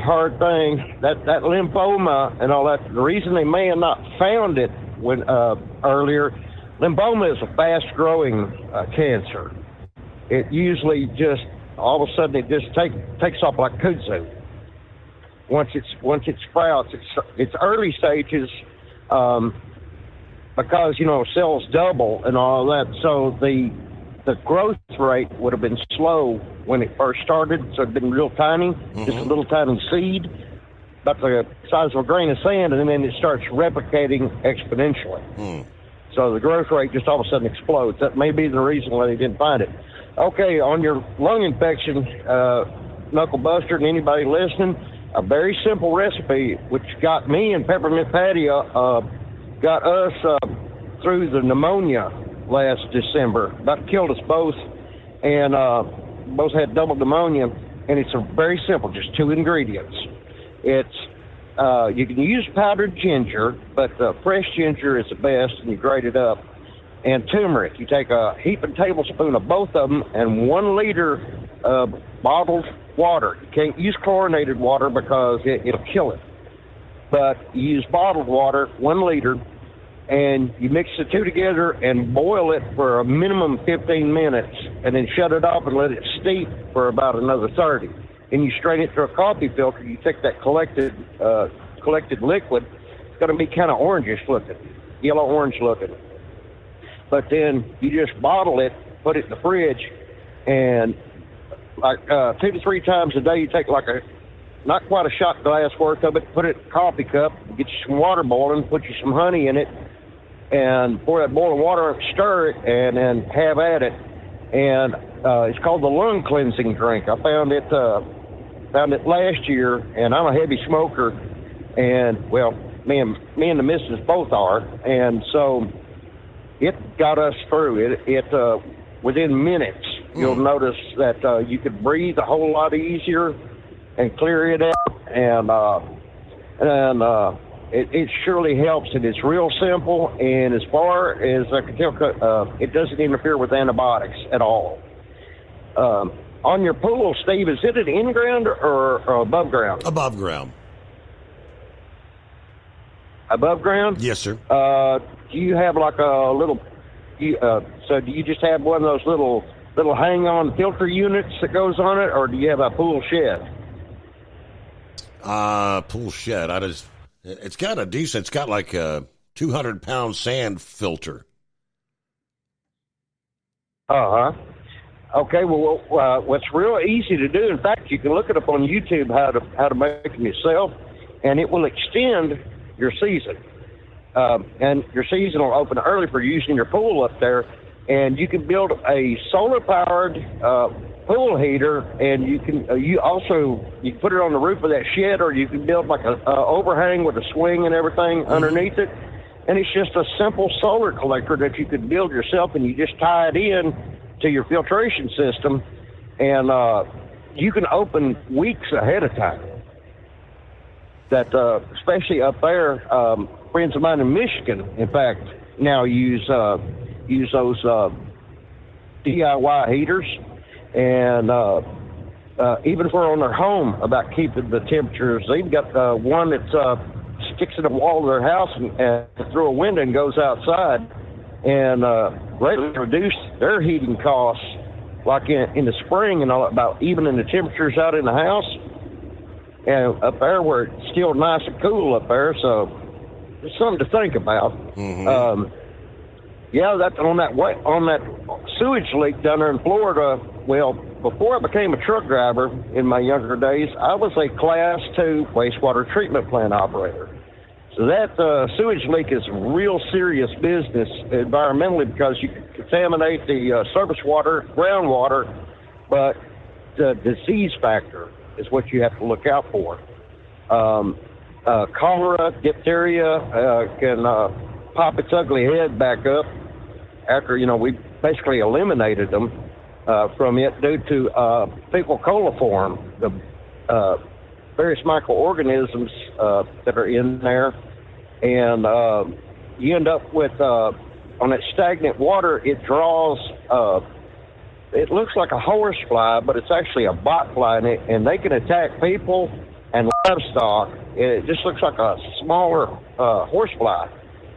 hard thing. That lymphoma and all that. The reason they may have not found it earlier, lymphoma is a fast-growing cancer. It usually just all of a sudden it just takes off like kudzu. Once it sprouts, it's early stages. Because, cells double and all that. So the growth rate would have been slow when it first started. So it'd been real tiny, just a little tiny seed, about the size of a grain of sand, and then it starts replicating exponentially. So the growth rate just all of a sudden explodes. That may be the reason why they didn't find it. Okay, on your lung infection, Knucklebuster, and anybody listening, a very simple recipe, which got me and Peppermint Patty got us through the pneumonia last December. About killed us both, and both had double pneumonia. And it's very simple, just 2 ingredients. It's you can use powdered ginger, but fresh ginger is the best, and you grate it up. And turmeric. You take a heaping tablespoon of both of them and 1 liter of bottled water. You can't use chlorinated water because it'll kill it. But you use bottled water, 1 liter, and you mix the two together and boil it for a minimum 15 minutes, and then shut it off and let it steep for about another 30. And you strain it through a coffee filter. You take that collected liquid. It's going to be kind of orangish looking, yellow-orange looking. But then you just bottle it, put it in the fridge, and like 2 to 3 times a day, you take like not quite a shot glass worth of it, put it in a coffee cup, get you some water boiling, put you some honey in it, and pour that boiling water up, stir it, and then have at it. And it's called the lung cleansing drink. I found it last year, and I'm a heavy smoker, and well, me and the missus both are, and so it got us through. It within minutes, you'll notice that you could breathe a whole lot easier and clear it out, and it surely helps. And it's real simple, and as far as I can tell, it doesn't interfere with antibiotics at all. On your pool, Steve, is it an in-ground or above ground? Above ground. Above ground? Yes, sir. Do you have like a little? So do you just have one of those little hang-on filter units that goes on it, or do you have a pool shed? Pool shed. It's got a decent. It's got like a 200-pound sand filter. Okay. Well, what's real easy to do. In fact, you can look it up on YouTube how to make them yourself, and it will extend your season. And your season will open early for using your pool up there, and you can build a solar-powered pool heater, and you can put it on the roof of that shed, or you can build like a overhang with a swing and everything underneath it, and it's just a simple solar collector that you could build yourself, and you just tie it in to your filtration system, and you can open weeks ahead of time. That especially up there, friends of mine in Michigan, in fact, now use those DIY heaters, and even for on their home about keeping the temperatures. They've got one that sticks in the wall of their house and through a window and goes outside, and greatly reduced their heating costs, like in the spring and all, about evening the temperatures out in the house. And up there where it's still nice and cool up there, so it's something to think about. Mm-hmm. On that sewage leak down there in Florida. Well, before I became a truck driver in my younger days, I was a Class 2 wastewater treatment plant operator. So that sewage leak is real serious business environmentally, because you can contaminate the surface water, groundwater, but the disease factor is what you have to look out for. Cholera, diphtheria can pop its ugly head back up after, we basically eliminated them from it due to fecal coliform, the various microorganisms that are in there. And you end up with, on that stagnant water, it draws it looks like a horsefly, but it's actually a botfly, and they can attack people and livestock. It just looks like a smaller horsefly.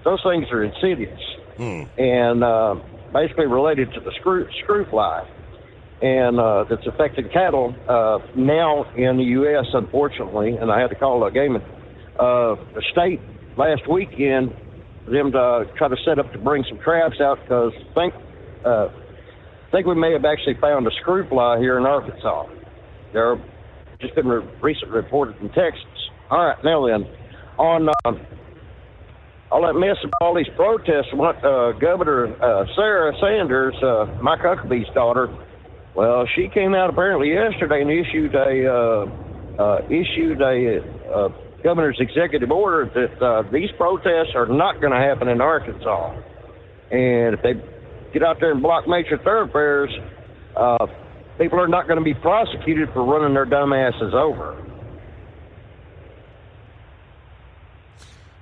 Those things are insidious and basically related to the screw fly, and that's affecting cattle now in the U.S., unfortunately. And I had to call the state last weekend for them to try to set up to bring some traps out, because I think we may have actually found a screw fly here in Arkansas. They're just been recently reported in Texas. All right, now then, on all that mess of all these protests, what Governor Sarah Sanders, Mike Huckabee's daughter, well, she came out apparently yesterday and issued a governor's executive order that these protests are not going to happen in Arkansas, and if they get out there and block major thoroughfares, people are not going to be prosecuted for running their dumb asses over.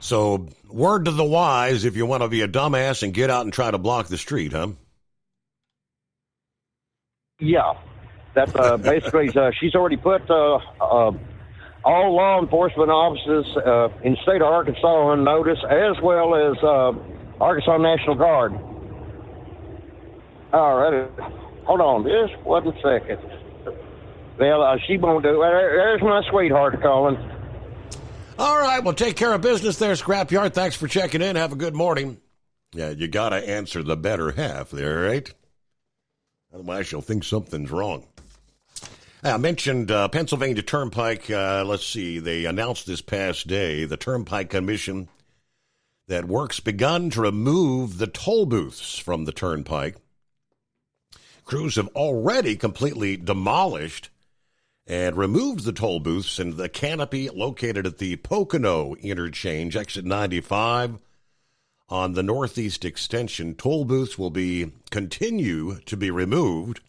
So, word to the wise, if you want to be a dumbass and get out and try to block the street, huh? Yeah. That basically, she's already put all law enforcement offices in the state of Arkansas on notice, as well as Arkansas National Guard. All right. Hold on just 1 second. Well, she won't do it. There's my sweetheart calling. All right, well, take care of business there, Scrapyard. Thanks for checking in. Have a good morning. Yeah, you got to answer the better half there, right? Otherwise, you'll think something's wrong. I mentioned Pennsylvania Turnpike. Let's see. They announced this past day, the Turnpike Commission, that work's begun to remove the toll booths from the Turnpike. Crews have already completely demolished and removed the toll booths and the canopy located at the Pocono interchange, exit 95. On the northeast extension, toll booths will continue to be removed,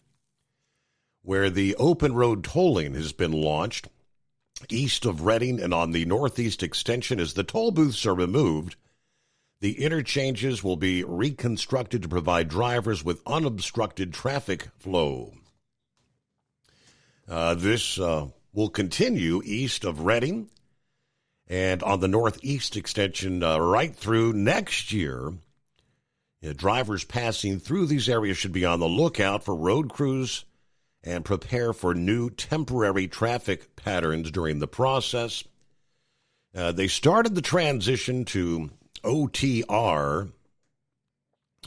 where the open road tolling has been launched east of Reading and on the northeast extension. As the toll booths are removed, the interchanges will be reconstructed to provide drivers with unobstructed traffic flow. This will continue east of Reading and on the northeast extension right through next year. Drivers passing through these areas should be on the lookout for road crews and prepare for new temporary traffic patterns during the process. They started the transition to OTR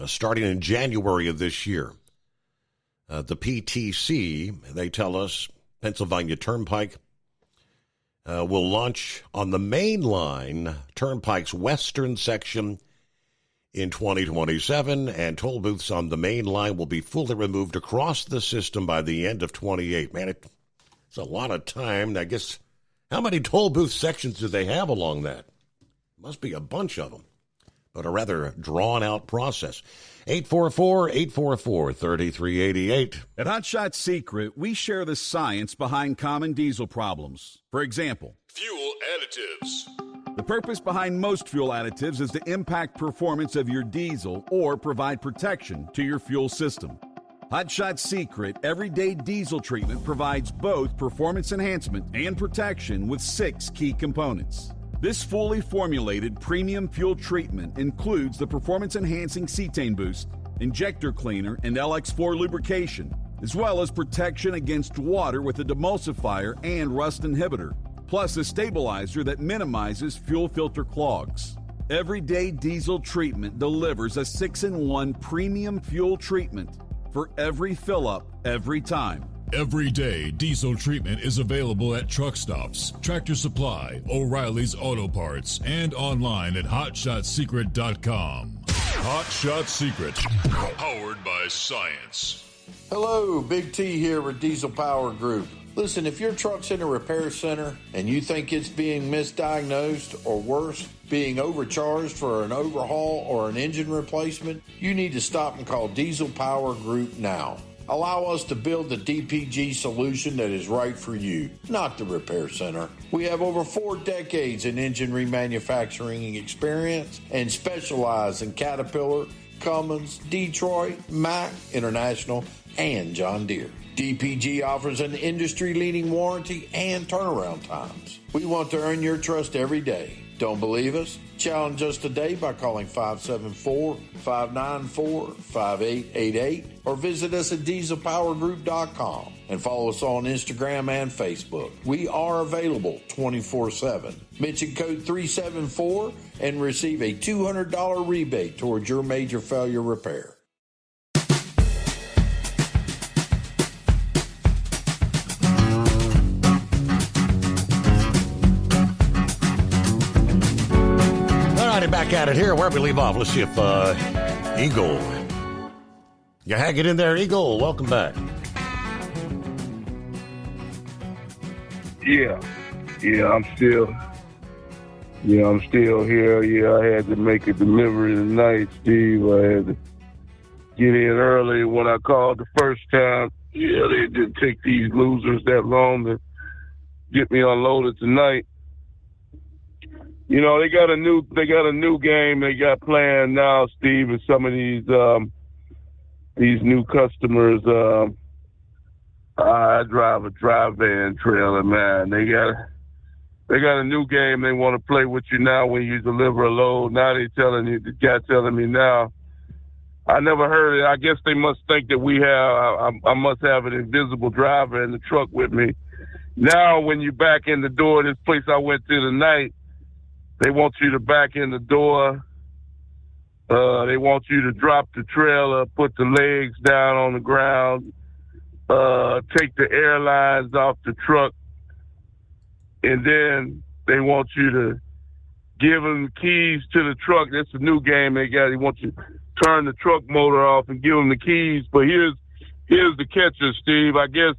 starting in January of this year. The PTC, they tell us, Pennsylvania Turnpike, will launch on the main line, Turnpike's western section, in 2027, and toll booths on the main line will be fully removed across the system by the end of 28. Man, it's a lot of time. I guess, how many toll booth sections do they have along that? Must be a bunch of them, but a rather drawn-out process. 844-844-3388. At Hot Shot Secret, we share the science behind common diesel problems. For example, fuel additives. The purpose behind most fuel additives is to impact performance of your diesel or provide protection to your fuel system. Hot Shot Secret Everyday Diesel Treatment provides both performance enhancement and protection with 6 key components. This fully formulated premium fuel treatment includes the performance-enhancing cetane boost, injector cleaner, and LX4 lubrication, as well as protection against water with a demulsifier and rust inhibitor, plus a stabilizer that minimizes fuel filter clogs. Everyday Diesel Treatment delivers a 6-in-1 premium fuel treatment for every fill-up, every time. Everyday Diesel Treatment is available at truck stops, Tractor Supply, O'Reilly's Auto Parts, and online at HotShotSecret.com. Hot Shot Secret, powered by science. Hello, Big T here with Diesel Power Group. Listen, if your truck's in a repair center and you think it's being misdiagnosed or worse, being overcharged for an overhaul or an engine replacement, you need to stop and call Diesel Power Group now. Allow us to build the DPG solution that is right for you, not the repair center. We have over 4 decades in engine remanufacturing experience and specialize in Caterpillar, Cummins, Detroit, Mack, International, and John Deere. DPG offers an industry-leading warranty and turnaround times. We want to earn your trust every day. Don't believe us? Challenge us today by calling 574-594-5888 or visit us at dieselpowergroup.com and follow us on Instagram and Facebook. We are available 24/7. Mention code 374 and receive a $200 rebate towards your major failure repair. Back at it here, where we leave off. Let's see if Eagle, you hang it in there, Eagle. Welcome back. Yeah, I'm still here. Yeah, I had to make a delivery tonight, Steve. I had to get in early when I called the first time. Yeah, they didn't take these losers that long to get me unloaded tonight. You know, they got a new game they got planned now, Steve, and some of these new customers. I drive a dry van trailer, man. They got They got a new game they want to play with you now when you deliver a load. Now they telling you, the guy telling me now. I never heard it. I guess they must think that I must have an invisible driver in the truck with me. Now when you back in the door, this place I went to tonight, they want you to back in the door. They want you to drop the trailer, put the legs down on the ground, take the airlines off the truck, and then they want you to give them keys to the truck. That's a new game they got. They want you to turn the truck motor off and give them the keys. But here's the catcher, Steve. I guess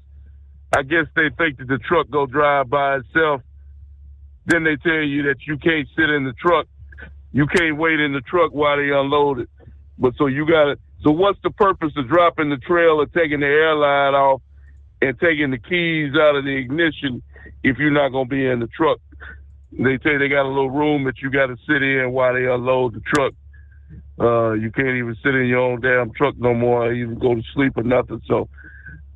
they think that the truck go drive by itself. Then they tell you that you can't sit in the truck. You can't wait in the truck while they unload it. So what's the purpose of dropping the trailer, taking the airline off, and taking the keys out of the ignition if you're not going to be in the truck? They tell you they got a little room that you got to sit in while they unload the truck. You can't even sit in your own damn truck no more, even go to sleep or nothing. So,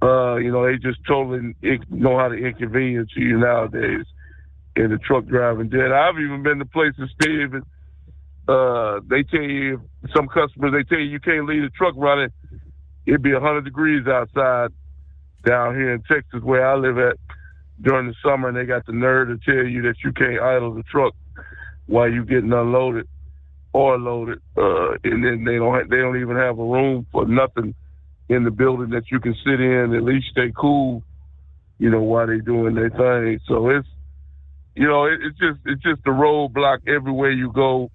they just totally know how to inconvenience you nowadays in the truck driving dead. I've even been to places, Steve, and they tell you, some customers, they tell you can't leave the truck running. It'd be 100 degrees outside down here in Texas where I live at during the summer, and they got the nerve to tell you that you can't idle the truck while you're getting unloaded or loaded. And then they don't even have a room for nothing in the building that you can sit in, at least stay cool, while they doing their thing. So it's just a roadblock everywhere you go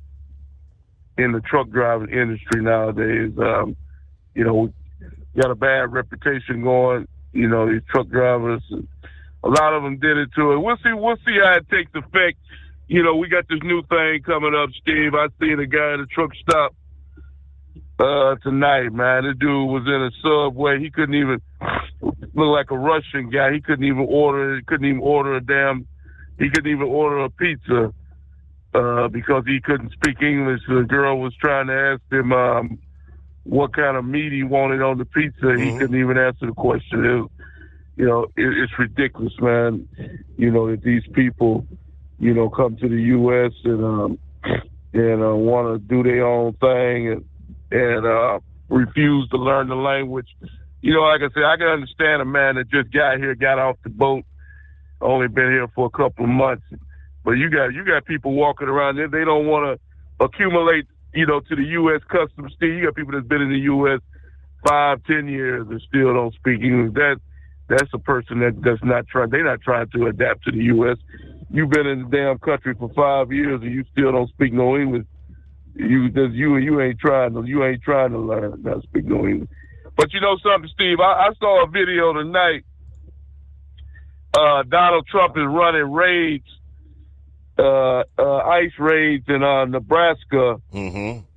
in the truck driving industry nowadays. We got a bad reputation going, these truck drivers. A lot of them did it to it. We'll see how it takes effect. We got this new thing coming up, Steve. I seen a guy at a truck stop tonight, man. This dude was in a Subway. He couldn't even look like a Russian guy. He couldn't even order a pizza because he couldn't speak English. The girl was trying to ask him what kind of meat he wanted on the pizza. Mm-hmm. He couldn't even answer the question. It's ridiculous, man. That these people, come to the U.S. and want to do their own thing and refuse to learn the language. Like I said, I can understand a man that just got off the boat, only been here for a couple of months. But you got people walking around there. They don't want to accumulate, to the U.S. customs. Still, you got people that's been in the U.S. 5-10 years and still don't speak English. That's a person that's not trying. They're not trying to adapt to the U.S. You've been in the damn country for 5 years and you still don't speak no English. You ain't trying to learn how to speak no English. But you know something, Steve? I saw a video tonight. Donald Trump is running raids, ICE raids in Nebraska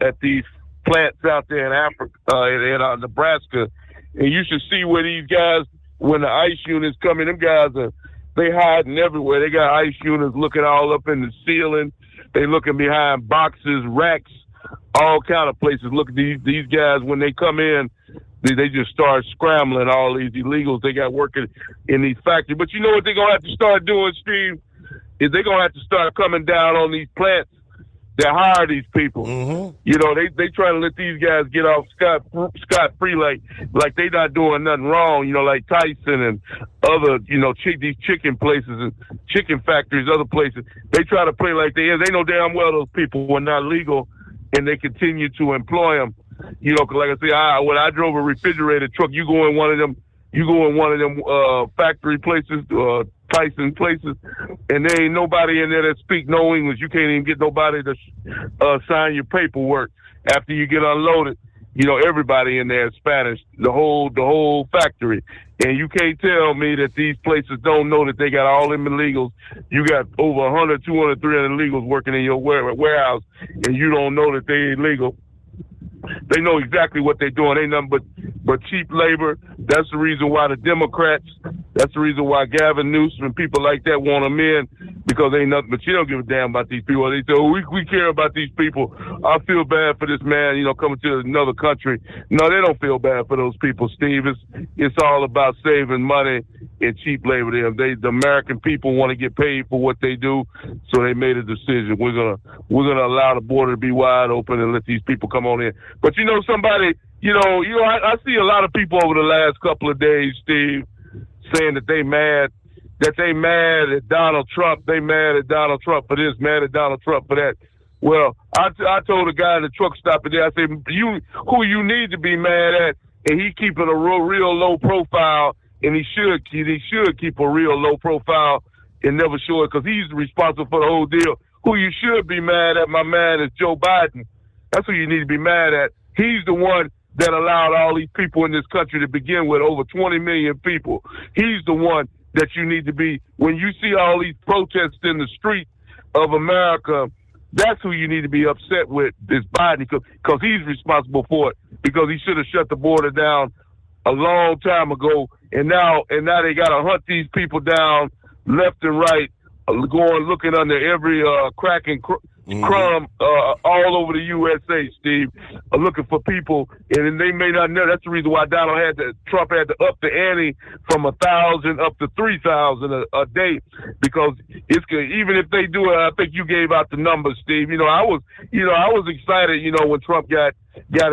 at these plants out there in Africa, in Nebraska. And you should see where these guys, when the ICE units come in, them guys they hiding everywhere. They got ICE units looking all up in the ceiling. They looking behind boxes, racks, all kind of places. Look at these guys, when they come in, they just start scrambling all these illegals they got working in these factories. But you know what they're going to have to start doing, Steve? Is they're going to have to start coming down on these plants that hire these people. Mm-hmm. They try to let these guys get off scot-free like they not doing nothing wrong, like Tyson and other, these chicken places and chicken factories, other places. They try to play like they is. They know damn well those people were not legal, and they continue to employ them. 'Cause like I say, when I drove a refrigerator truck, you go in one of them factory places, Tyson places, and there ain't nobody in there that speak no English. You can't even get nobody to sign your paperwork after you get unloaded. Everybody in there is Spanish, the whole factory. And you can't tell me that these places don't know that they got all them illegals. You got over 100, 200, 300 illegals working in your warehouse, and you don't know that they illegal. They know exactly what they're doing. They nothing but cheap labor. That's the reason why the Democrats, that's the reason why Gavin Newsom and people like that want them in, because they nothing but you don't give a damn about these people. They say, we care about these people. I feel bad for this man, coming to another country. No, they don't feel bad for those people, Steve. It's all about saving money and cheap labor to them. The American people want to get paid for what they do, so they made a decision. We're gonna allow the border to be wide open and let these people come on in. But I see a lot of people over the last couple of days, Steve, saying that they mad at Donald Trump. They mad at Donald Trump for this, mad at Donald Trump for that. Well, I told a guy in the truck stop today, I said, who you need to be mad at, and he keeping a real low profile, and he should keep a real low profile and never show it because he's responsible for the whole deal. Who you should be mad at, my man, is Joe Biden. That's who you need to be mad at. He's the one that allowed all these people in this country to begin with, over 20 million people. He's the one that you need to be. When you see all these protests in the street of America, that's who you need to be upset with, is Biden, because he's responsible for it, because he should have shut the border down a long time ago, and now they got to hunt these people down left and right, looking under every crack and crumb all over the USA, Steve, looking for people, and they may not know. That's the reason why Trump had to up the ante from 1,000 up to 3,000 a day, because even if they do it, I think you gave out the numbers, Steve. I was excited, when Trump got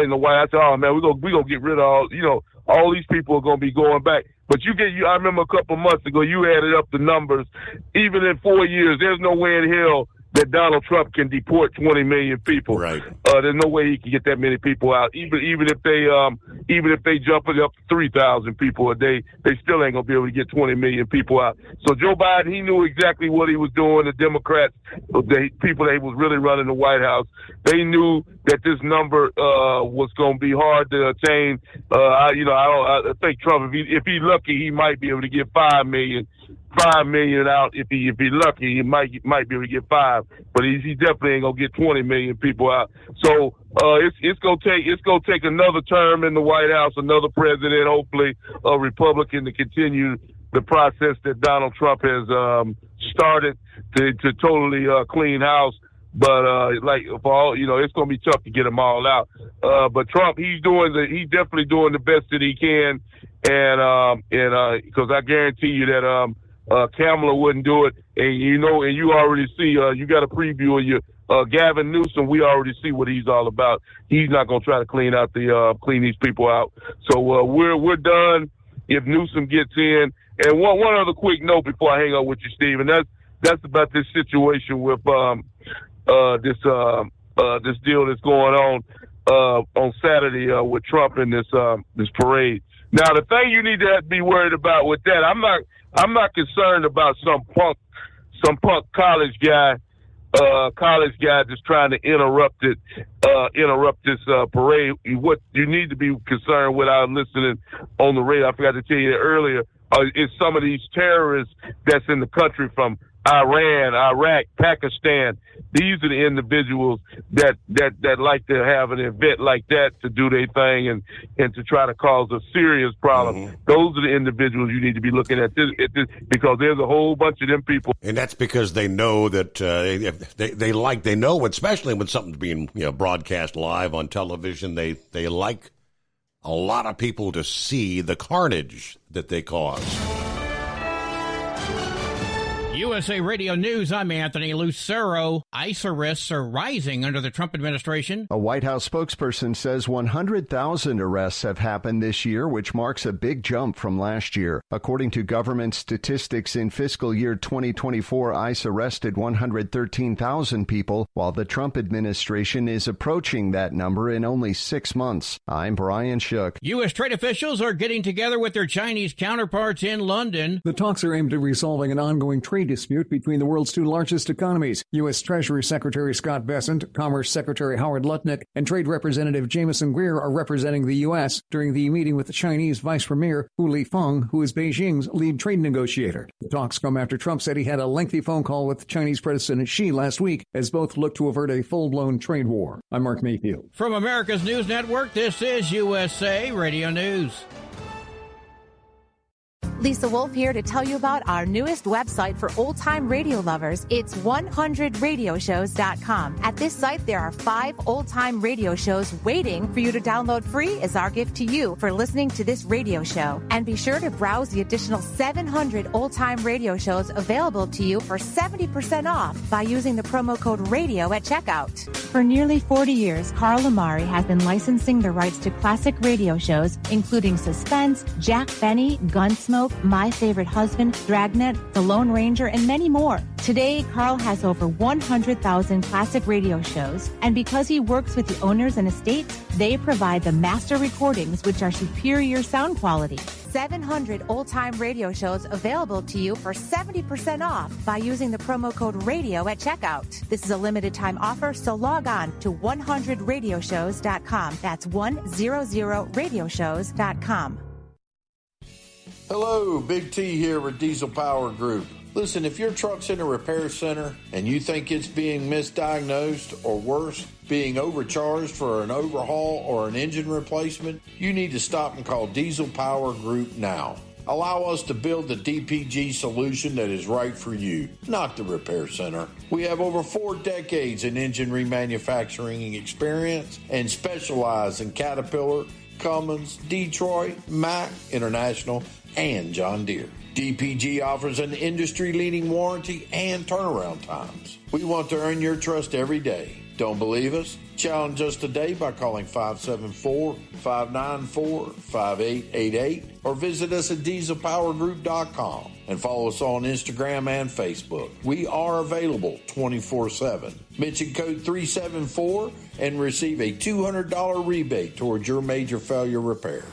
in the White House. I said, oh man, we're gonna get rid of all these people are gonna be going back. But I remember a couple months ago, you added up the numbers. Even in 4 years, there's no way in hell that Donald Trump can deport 20 million people. Right. There's no way he can get that many people out. Even if they jump it up to 3,000 people a day, they still ain't gonna be able to get 20 million people out. So Joe Biden, he knew exactly what he was doing. The Democrats, the people that was really running the White House, they knew that this number was gonna be hard to attain. I think Trump, if he's lucky, he might be able to get 5 million out. If he's lucky, he might be able to get 5, but he definitely ain't gonna get 20 million people out. So it's gonna take another term in the White House, another president, hopefully a Republican, to continue the process that Donald Trump has started to totally clean house. But it's gonna be tough to get them all out. But Trump, he's definitely doing the best that he can, and because I guarantee you that Kamala wouldn't do it, and you already see, you got a preview of your Gavin Newsom. We already see what he's all about. He's not gonna try to clean these people out. So we're done if Newsom gets in. And one other quick note before I hang up with you, Steve, and that's about this situation with this deal that's going on Saturday with Trump and this parade. Now, the thing you need to be worried about with that, I'm not concerned about some punk college guy just trying to interrupt this parade. What you need to be concerned with, I was listening on the radio, I forgot to tell you that earlier, is some of these terrorists that's in the country from Iran, Iraq, Pakistan. These are the individuals that like to have an event like that to do their thing and to try to cause a serious problem. Mm-hmm. Those are the individuals you need to be looking at this, because there's a whole bunch of them people. And that's because they know that they know, especially when something's being broadcast live on television, they like a lot of people to see the carnage that they cause. USA Radio News, I'm Anthony Lucero. ICE arrests are rising under the Trump administration. A White House spokesperson says 100,000 arrests have happened this year, which marks a big jump from last year. According to government statistics, in fiscal year 2024, ICE arrested 113,000 people, while the Trump administration is approaching that number in only 6 months. I'm Brian Shook. U.S. trade officials are getting together with their Chinese counterparts in London. The talks are aimed at resolving an ongoing trade dispute between the world's two largest economies. U.S. Treasury Secretary Scott Bessent, Commerce Secretary Howard Lutnick, and Trade Representative Jameson Greer are representing the U.S. during the meeting with the Chinese Vice Premier Hu Lifeng, who is Beijing's lead trade negotiator. The talks come after Trump said he had a lengthy phone call with Chinese President Xi last week, as both look to avert a full-blown trade war. I'm Mark Mayfield. From America's News Network, this is USA Radio News. Lisa Wolf here to tell you about our newest website for old-time radio lovers. It's 100radioshows.com. At this site, there are 5 old-time radio shows waiting for you to download free as our gift to you for listening to this radio show. And be sure to browse the additional 700 old-time radio shows available to you for 70% off by using the promo code RADIO at checkout. For nearly 40 years, Carl Amari has been licensing the rights to classic radio shows, including Suspense, Jack Benny, Gunsmoke, My Favorite Husband, Dragnet, The Lone Ranger, and many more. Today, Carl has over 100,000 classic radio shows, and because he works with the owners and estates, they provide the master recordings, which are superior sound quality. 700 old-time radio shows available to you for 70% off by using the promo code RADIO at checkout. This is a limited-time offer, so log on to 100radioshows.com. That's 100radioshows.com. Hello, Big T here with Diesel Power Group. Listen, if your truck's in a repair center and you think it's being misdiagnosed or worse, being overcharged for an overhaul or an engine replacement, you need to stop and call Diesel Power Group now. Allow us to build the DPG solution that is right for you, not the repair center. We have over 4 decades in engine remanufacturing experience and specialize in Caterpillar, Cummins, Detroit, Mack, International, and John Deere. DPG offers an industry-leading warranty and turnaround times. We want to earn your trust every day. Don't believe us? Challenge us today by calling 574-594-5888 or visit us at dieselpowergroup.com and follow us on Instagram and Facebook. We are available 24/7. Mention code 374 and receive a $200 rebate towards your major failure repair.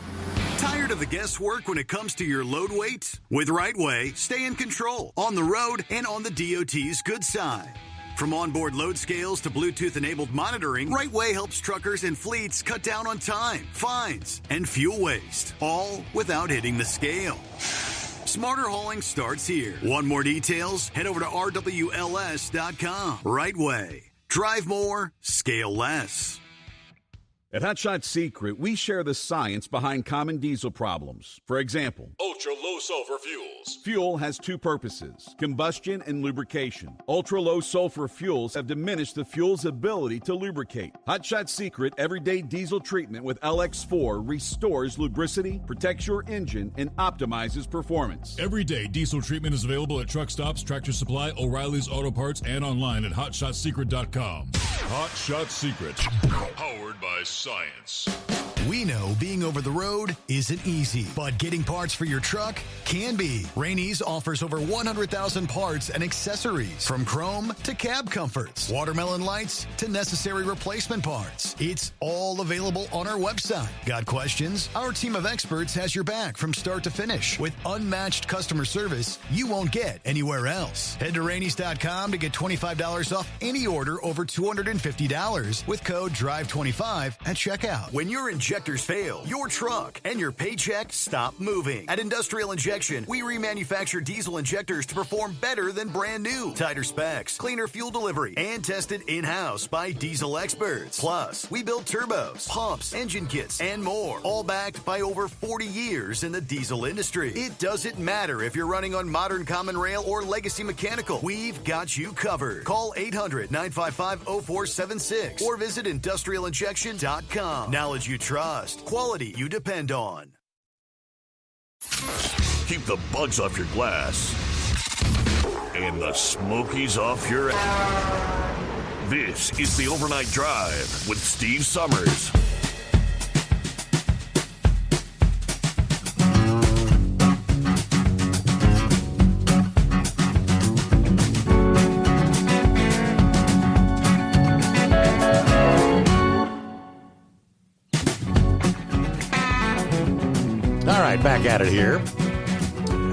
Tired of the guesswork when it comes to your load weight? With RightWay, stay in control on the road and on the DOT's good side. From onboard load scales to Bluetooth-enabled monitoring, RightWay helps truckers and fleets cut down on time, fines, and fuel waste, all without hitting the scale. Smarter hauling starts here. Want more details? Head over to rwls.com. RightWay. Drive more, scale less. At Hot Shot Secret, we share the science behind common diesel problems. For example, ultra-low sulfur fuels. Fuel has 2 purposes, combustion and lubrication. Ultra-low sulfur fuels have diminished the fuel's ability to lubricate. Hot Shot Secret Everyday Diesel Treatment with LX4 restores lubricity, protects your engine, and optimizes performance. Everyday Diesel Treatment is available at truck stops, Tractor Supply, O'Reilly's Auto Parts, and online at HotShotSecret.com. Hot Shot Secret, powered by science. We know being over the road isn't easy, but getting parts for your truck can be. Rainey's offers over 100,000 parts and accessories, from chrome to cab comforts, watermelon lights to necessary replacement parts. It's all available on our website. Got questions? Our team of experts has your back from start to finish with unmatched customer service you won't get anywhere else. Head to Rainey's.com to get $25 off any order over $250 with code DRIVE25 at checkout. When your injectors fail, your truck and your paycheck stop moving. At Industrial Injection, we remanufacture diesel injectors to perform better than brand new. Tighter specs, cleaner fuel delivery, and tested in-house by diesel experts. Plus, we build turbos, pumps, engine kits, and more, all backed by over 40 years in the diesel industry. It doesn't matter if you're running on modern common rail or legacy mechanical. We've got you covered. Call 800-955-0476 or visit industrialinjection.com. Knowledge you trust, quality you depend on. Keep the bugs off your glass and the smokies off your ass. This is the Overnight Drive with Steve Summers. All right, back at it here.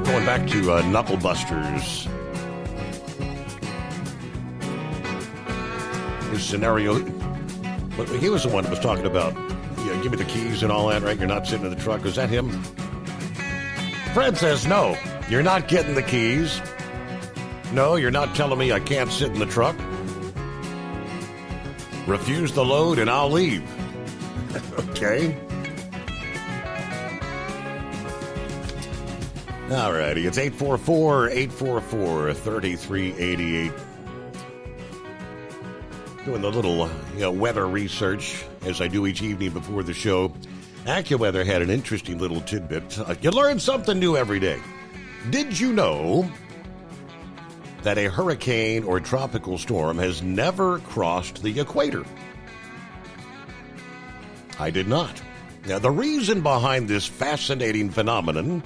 Going back to Knuckle Busters. His scenario, but he was the one that was talking about, give me the keys and all that, right? You're not sitting in the truck. Was that him? Fred says, no, you're not getting the keys. No, you're not telling me I can't sit in the truck. Refuse the load and I'll leave. Okay. All righty, it's 844-844-3388. Doing the little weather research as I do each evening before the show. AccuWeather had an interesting little tidbit. You learn something new every day. Did you know that a hurricane or tropical storm has never crossed the equator? I did not. Now, the reason behind this fascinating phenomenon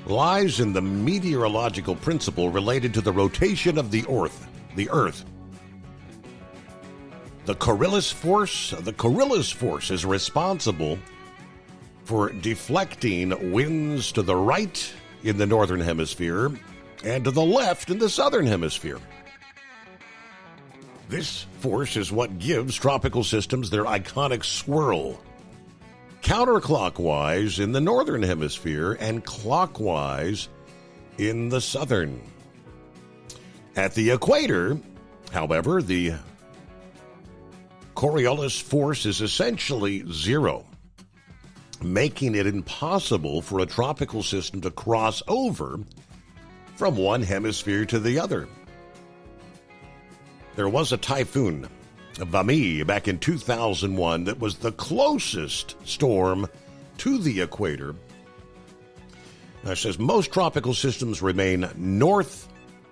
lies in the meteorological principle related to the rotation of the Earth. The Coriolis force is responsible for deflecting winds to the right in the northern hemisphere and to the left in the southern hemisphere. This force is what gives tropical systems their iconic swirl. Counterclockwise in the northern hemisphere and clockwise in the southern. At the equator, however, the Coriolis force is essentially zero, making it impossible for a tropical system to cross over from one hemisphere to the other. There was a typhoon, Vami, back in 2001 that was the closest storm to the equator. Now, it says most tropical systems remain north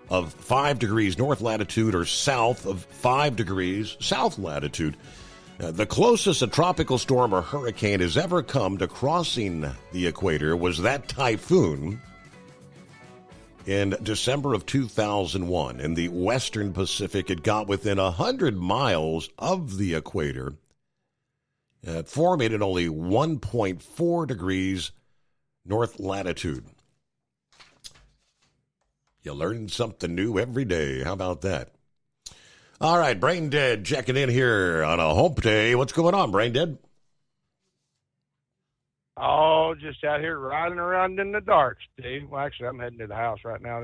of 5 degrees north latitude or south of 5 degrees south latitude. The closest a tropical storm or hurricane has ever come to crossing the equator was that typhoon in December of 2001. In the western Pacific, it got within 100 miles of the equator, forming at only 1.4 degrees north latitude. You learn something new every day. How about that? All right, Brain Dead checking in here on a hump day. What's going on, Brain Dead? Oh, just out here riding around in the dark, Steve. Well, actually, I'm heading to the house right now.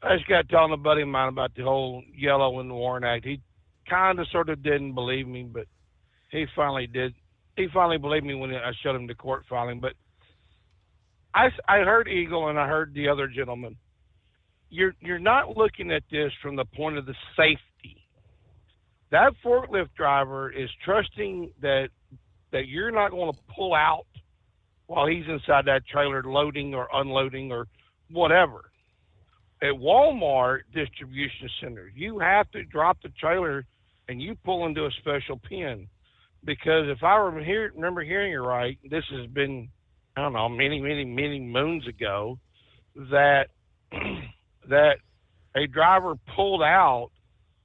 I just got telling a buddy of mine about the whole Yellow in the Warren Act. He kind of sort of didn't believe me, but he finally did. He finally believed me when I showed him the court filing. But I heard Eagle and I heard the other gentleman. You're not looking at this from the point of the safety. That forklift driver is trusting that you're not going to pull out while he's inside that trailer loading or unloading or whatever. At Walmart distribution center, you have to drop the trailer and you pull into a special pin. Because if I remember hearing it right, this has been, I don't know, many moons ago, that that a driver pulled out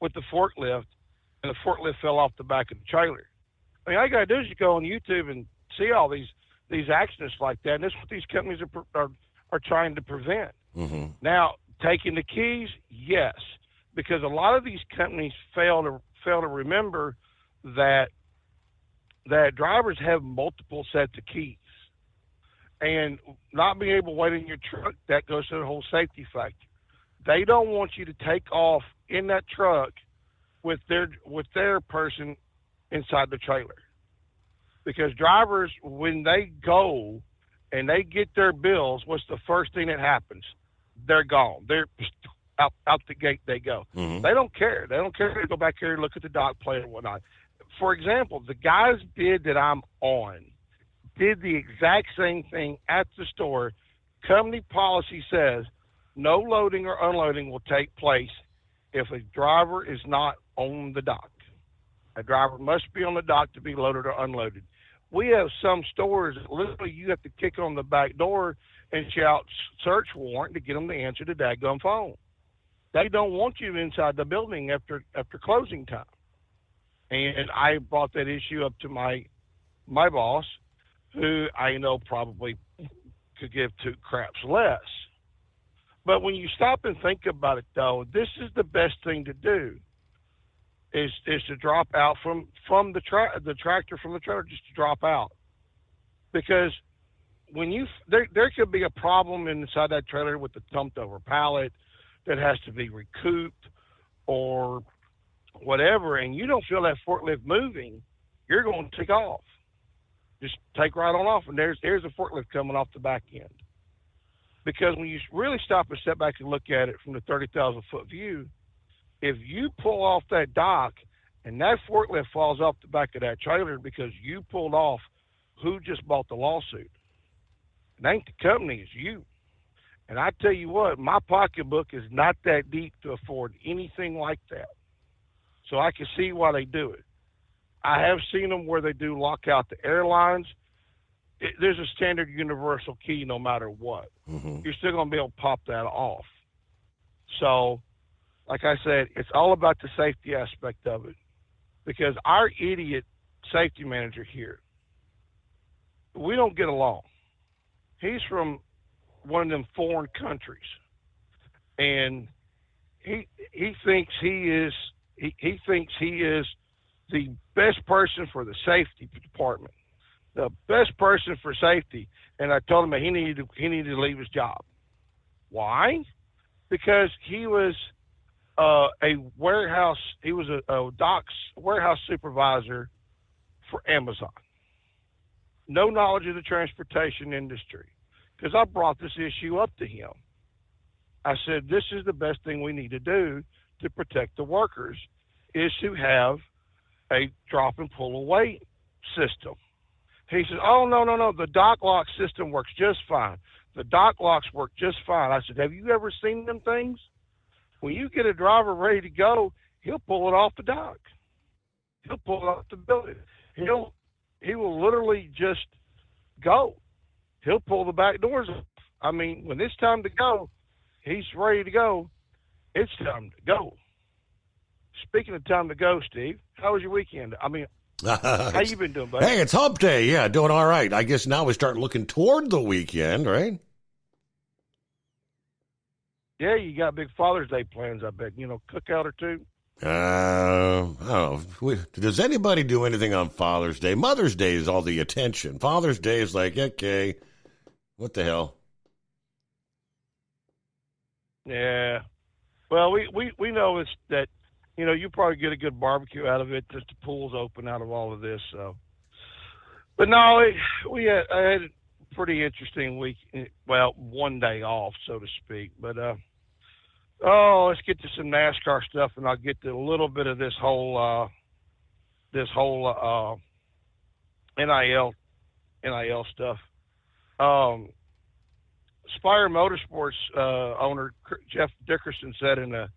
with the forklift and the forklift fell off the back of the trailer. I mean, all you got to do is you go on YouTube and see all these accidents like that, and that's what these companies are trying to prevent. Mm-hmm. Now, taking the keys, yes, because a lot of these companies fail to remember that drivers have multiple sets of keys, and not being able to wait in your truck, that goes to the whole safety factor. They don't want you to take off in that truck with their person inside the trailer. Because drivers, when they go and they get their bills, what's the first thing that happens? They're gone. They're out the gate they go. Mm-hmm. They don't care. They don't care if they go back here and look at the dock plate or whatnot. For example, the guy's bid that I'm on did the exact same thing at the store. Company policy says no loading or unloading will take place if a driver is not on the dock. A driver must be on the dock to be loaded or unloaded. We have some stores that literally you have to kick on the back door and shout search warrant to get them to answer the daggone phone. They don't want you inside the building after closing time. And I brought that issue up to my boss, who I know probably could give two craps less. But when you stop and think about it, though, this is the best thing to do, is to drop out from the tractor from the trailer, just to drop out. Because when there could be a problem inside that trailer with the dumped over pallet that has to be recouped or whatever, and you don't feel that forklift moving, you're going to take off. Just take right on off, and there's a forklift coming off the back end. Because when you really stop and step back and look at it from the 30,000-foot view, if you pull off that dock and that forklift falls off the back of that trailer because you pulled off, who just bought the lawsuit? It ain't the company, it's you. And I tell you what, my pocketbook is not that deep to afford anything like that. So I can see why they do it. I have seen them where they do lock out the airlines. There's a standard universal key no matter what. Mm-hmm. You're still going to be able to pop that off. So, like I said, it's all about the safety aspect of it. Because our idiot safety manager here, we don't get along. He's from one of them foreign countries. And he thinks he is the best person for the safety department. The best person for safety, and I told him that he needed to leave his job. Why? Because he was a warehouse. He was a docks warehouse supervisor for Amazon. No knowledge of the transportation industry. Because I brought this issue up to him. I said, this is the best thing we need to do to protect the workers, is to have a drop and pull away system. He says, oh, no, the dock lock system works just fine. The dock locks work just fine. I said, have you ever seen them things? When you get a driver ready to go, he'll pull it off the dock. He'll pull it off the building. He will literally just go. He'll pull the back doors off. I mean, when it's time to go, he's ready to go. It's time to go. Speaking of time to go, Steve, how was your weekend? I mean, how you been doing, buddy? Hey, it's hump day. Yeah, doing all right. I guess now we start looking toward the weekend, right? Yeah, you got big Father's Day plans, I bet. Cookout or two? I don't know. Does anybody do anything on Father's Day? Mother's Day is all the attention. Father's Day is like, okay, what the hell? Yeah. Well, we know it's that, you probably get a good barbecue out of it, just the pool's open out of all of this. So, but no, I had a pretty interesting week. Well, one day off, so to speak. But let's get to some NASCAR stuff, and I'll get to a little bit of this whole NIL stuff. Spire Motorsports owner Jeff Dickerson said in a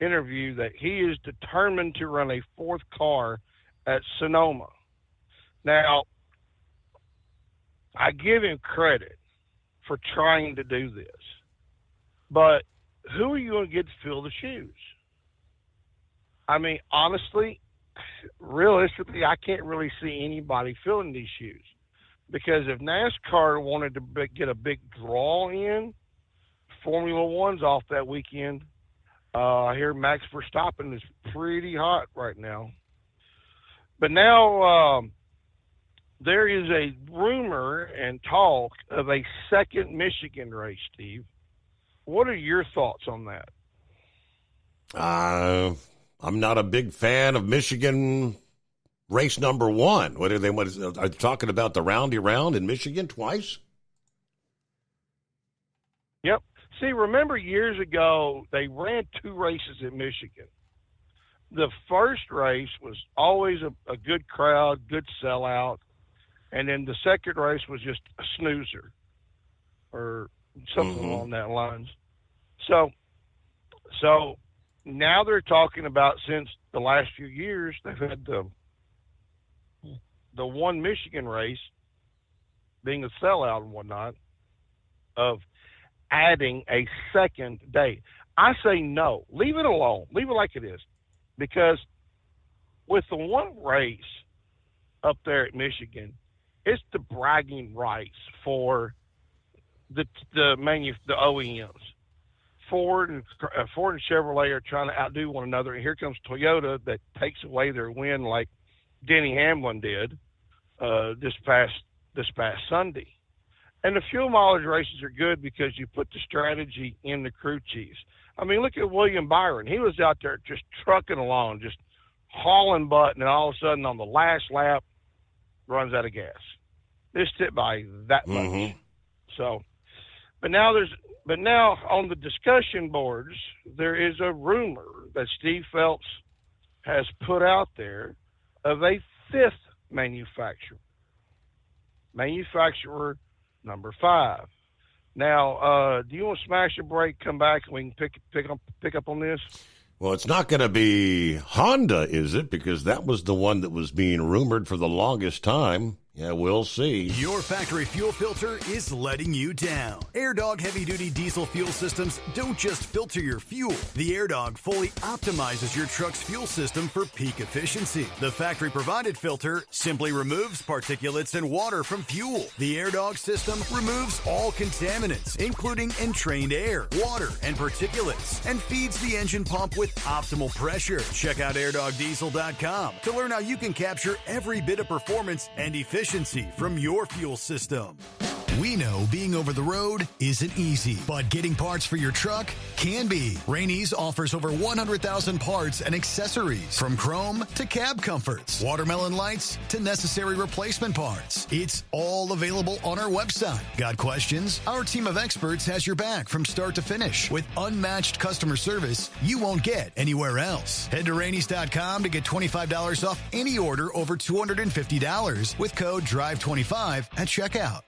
interview that he is determined to run a fourth car at Sonoma. Now, I give him credit for trying to do this, but who are you going to get to fill the shoes? I mean, honestly, realistically, I can't really see anybody filling these shoes, because if NASCAR wanted to get a big draw in, Formula One's off that weekend. I hear Max Verstappen is pretty hot right now. But now there is a rumor and talk of a second Michigan race, Steve. What are your thoughts on that? I'm not a big fan of Michigan race number one. Are they talking about the Roundy Round in Michigan twice? Yep. See, remember years ago, they ran two races in Michigan. The first race was always a good crowd, good sellout. And then the second race was just a snoozer or something along that lines. So now they're talking about, since the last few years, they've had the one Michigan race being a sellout and whatnot, of adding a second day. I say no. Leave it alone. Leave it like it is. Because with the one race up there at Michigan, it's the bragging rights for the OEMs. Ford and Chevrolet are trying to outdo one another, and here comes Toyota that takes away their win like Denny Hamlin did this past Sunday. And the fuel mileage races are good because you put the strategy in the crew chiefs. I mean, look at William Byron. He was out there just trucking along, just hauling butt, and all of a sudden on the last lap, runs out of gas. Missed it by that much. So, but now But now on the discussion boards, there is a rumor that Steve Phelps has put out there of a fifth manufacturer. Manufacturer number 5. Now, do you want to smash a break, come back, and we can pick up on this? Well, it's not going to be Honda, is it? Because that was the one that was being rumored for the longest time. Yeah, we'll see. Your factory fuel filter is letting you down. AirDog heavy-duty diesel fuel systems don't just filter your fuel. The AirDog fully optimizes your truck's fuel system for peak efficiency. The factory-provided filter simply removes particulates and water from fuel. The AirDog system removes all contaminants, including entrained air, water, and particulates, and feeds the engine pump with optimal pressure. Check out airdogdiesel.com to learn how you can capture every bit of performance and efficiency from your fuel system. We know being over the road isn't easy, but getting parts for your truck can be. Rainey's offers over 100,000 parts and accessories, from chrome to cab comforts, watermelon lights to necessary replacement parts. It's all available on our website. Got questions? Our team of experts has your back from start to finish with unmatched customer service you won't get anywhere else. Head to Rainey's.com to get $25 off any order over $250 with code DRIVE25 at checkout.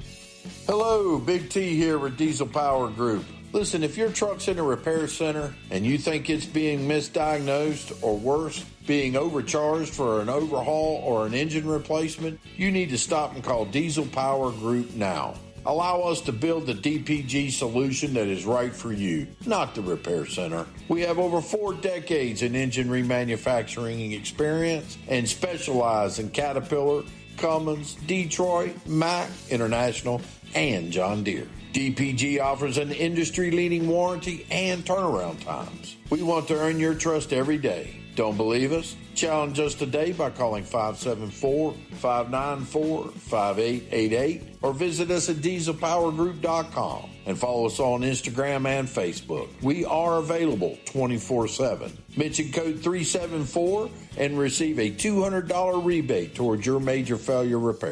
Hello, Big T here with Diesel Power Group. Listen, if your truck's in a repair center and you think it's being misdiagnosed or worse, being overcharged for an overhaul or an engine replacement, you need to stop and call Diesel Power Group now. Allow us to build the DPG solution that is right for you, not the repair center. We have over 4 decades in engine remanufacturing experience and specialize in Caterpillar, Cummins, Detroit, Mack, International, and John Deere. DPG offers an industry-leading warranty and turnaround times. We want to earn your trust every day. Don't believe us? Challenge us today by calling 574-594-5888 or visit us at dieselpowergroup.com and follow us on Instagram and Facebook. We are available 24/7. Mention code 374 and receive a $200 rebate towards your major failure repair.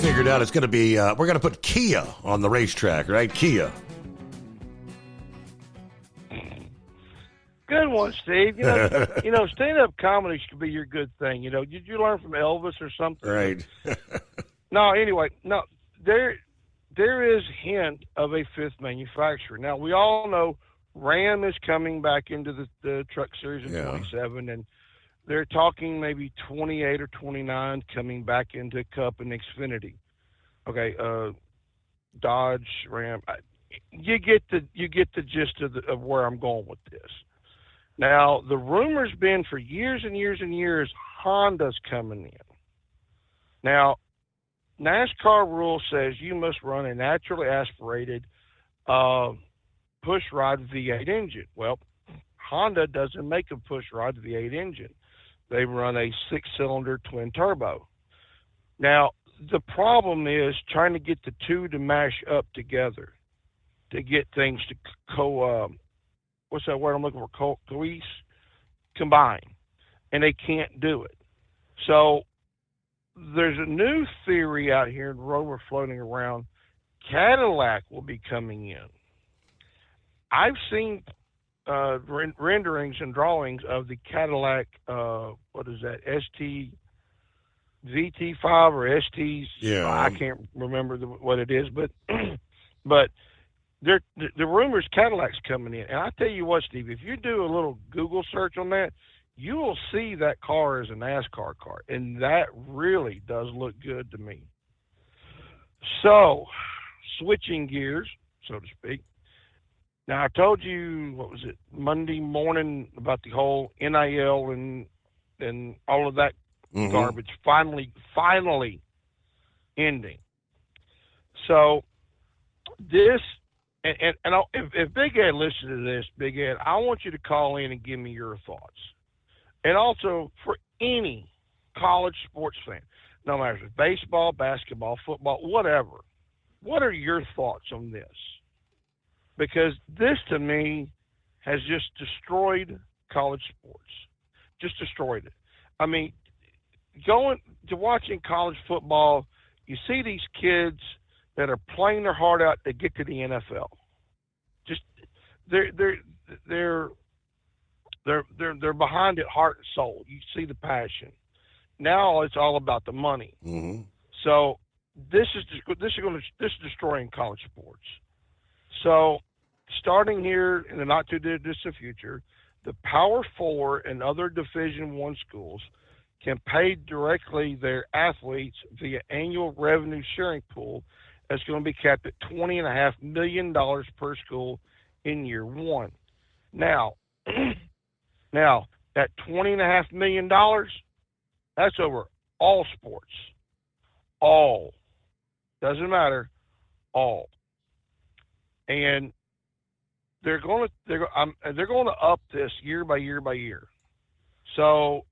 Figured out it's going to be, we're going to put Kia on the racetrack, right? Kia. Good one, Steve. You know, stand-up comedy should be your good thing. You know, did you learn from Elvis or something? Right. There is hint of a fifth manufacturer. Now, we all know Ram is coming back into the truck series in 27, and they're talking maybe 28 or 29 coming back into Cup and Xfinity. Okay, Dodge, Ram. You get the gist of where I'm going with this. Now, the rumor's been for years and years and years Honda's coming in. Now, NASCAR rule says you must run a naturally aspirated pushrod V8 engine. Well, Honda doesn't make a pushrod V8 engine. They run a 6-cylinder twin turbo. Now, the problem is trying to get the two to mash up together to get things to what's that word I'm looking for? Combine. And they can't do it. So there's a new theory out here in Rover floating around. Cadillac will be coming in. I've seen renderings and drawings of the Cadillac, VT5 or ST. Yeah, I can't remember what it is, but the rumors Cadillac's coming in. And I tell you what, Steve, if you do a little Google search on that, you will see that car as a NASCAR car, and that really does look good to me. So, switching gears, so to speak. Now, I told you, Monday morning about the whole NIL and all of that garbage finally ending. So this, and if Big Ed listens to this, Big Ed, I want you to call in and give me your thoughts. And also for any college sports fan, no matter if it's baseball, basketball, football, whatever, what are your thoughts on this? Because this, to me, has just destroyed college sports. Just destroyed it. I mean, going to watching college football, you see these kids that are playing their heart out to get to the NFL. Just they're behind it, heart and soul. You see the passion. Now it's all about the money. Mm-hmm. So this is destroying college sports. So starting here in the not too distant future, the Power 4 and other Division I schools can pay directly their athletes via annual revenue sharing pool that's going to be capped at $20.5 million per school in year one. Now, that $20.5 million, that's over all sports. All. Doesn't matter. All. And they're going to up this year by year by year. So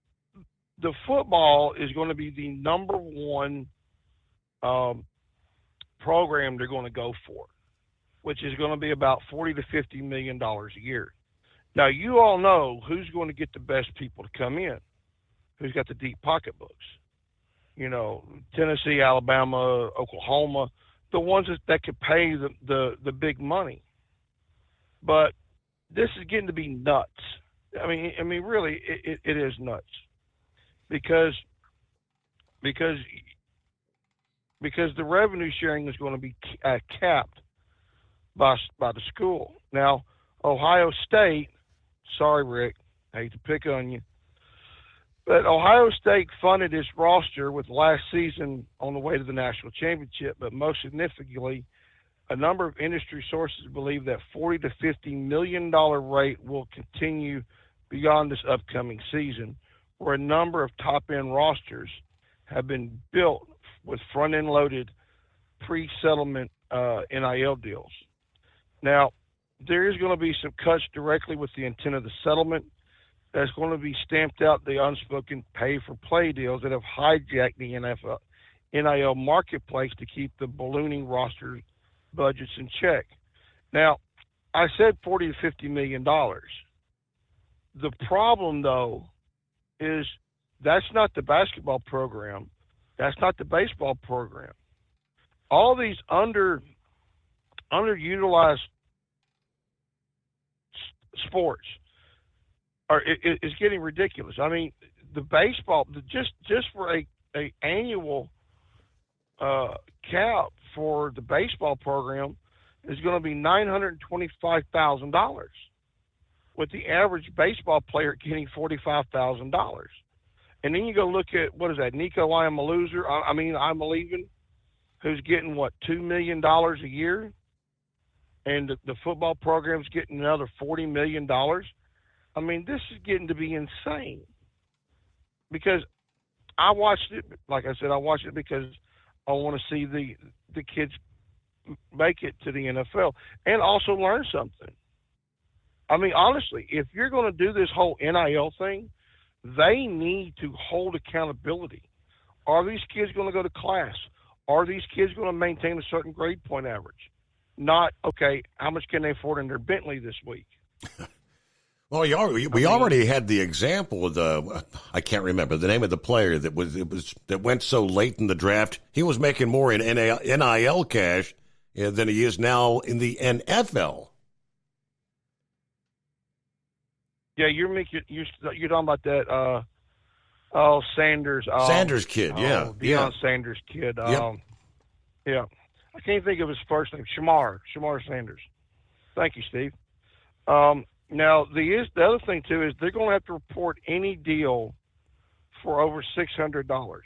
the football is going to be the number one program they're going to go for, which is going to be about $40 to $50 million a year. Now, you all know who's going to get the best people to come in, who's got the deep pocketbooks. You know, Tennessee, Alabama, Oklahoma, the ones that could pay the big money. But this is getting to be nuts. I mean, really, it is nuts because the revenue sharing is going to be capped by the school. Now, Ohio State, sorry, Rick, I hate to pick on you, but Ohio State funded its roster with last season on the way to the national championship, but most significantly, a number of industry sources believe that $40 to $50 million rate will continue beyond this upcoming season, where a number of top-end rosters have been built with front-end loaded pre-settlement NIL deals. Now, there is going to be some cuts directly with the intent of the settlement. That's going to be stamped out the unspoken pay-for-play deals that have hijacked the NIL marketplace to keep the ballooning roster budgets in check. Now, I said $40 to $50 million. The problem, though, is that's not the basketball program. That's not the baseball program. All these underutilized sports is getting ridiculous. I mean, the baseball, just for a annual cap for the baseball program is going to be $925,000, with the average baseball player getting $45,000. And then you go look at, what is that, Nico Imaleven, who's getting, $2 million a year? And the football program's getting another $40 million. I mean, this is getting to be insane. Because I watched it, like I said, because I want to see the kids make it to the NFL and also learn something. I mean, honestly, if you're going to do this whole NIL thing, they need to hold accountability. Are these kids going to go to class? Are these kids going to maintain a certain grade point average? Not, okay, how much can they afford in their Bentley this week? Well, we already had the example of I can't remember the name of the player that went so late in the draft. He was making more in NIL cash than he is now in the NFL. Yeah, you're talking about that. Sanders. Sanders kid, yeah, Deion Sanders kid. Yep. Yeah, I can't think of his first name. Shamar Sanders. Thank you, Steve. Now, the other thing, too, is they're going to have to report any deal for over $600.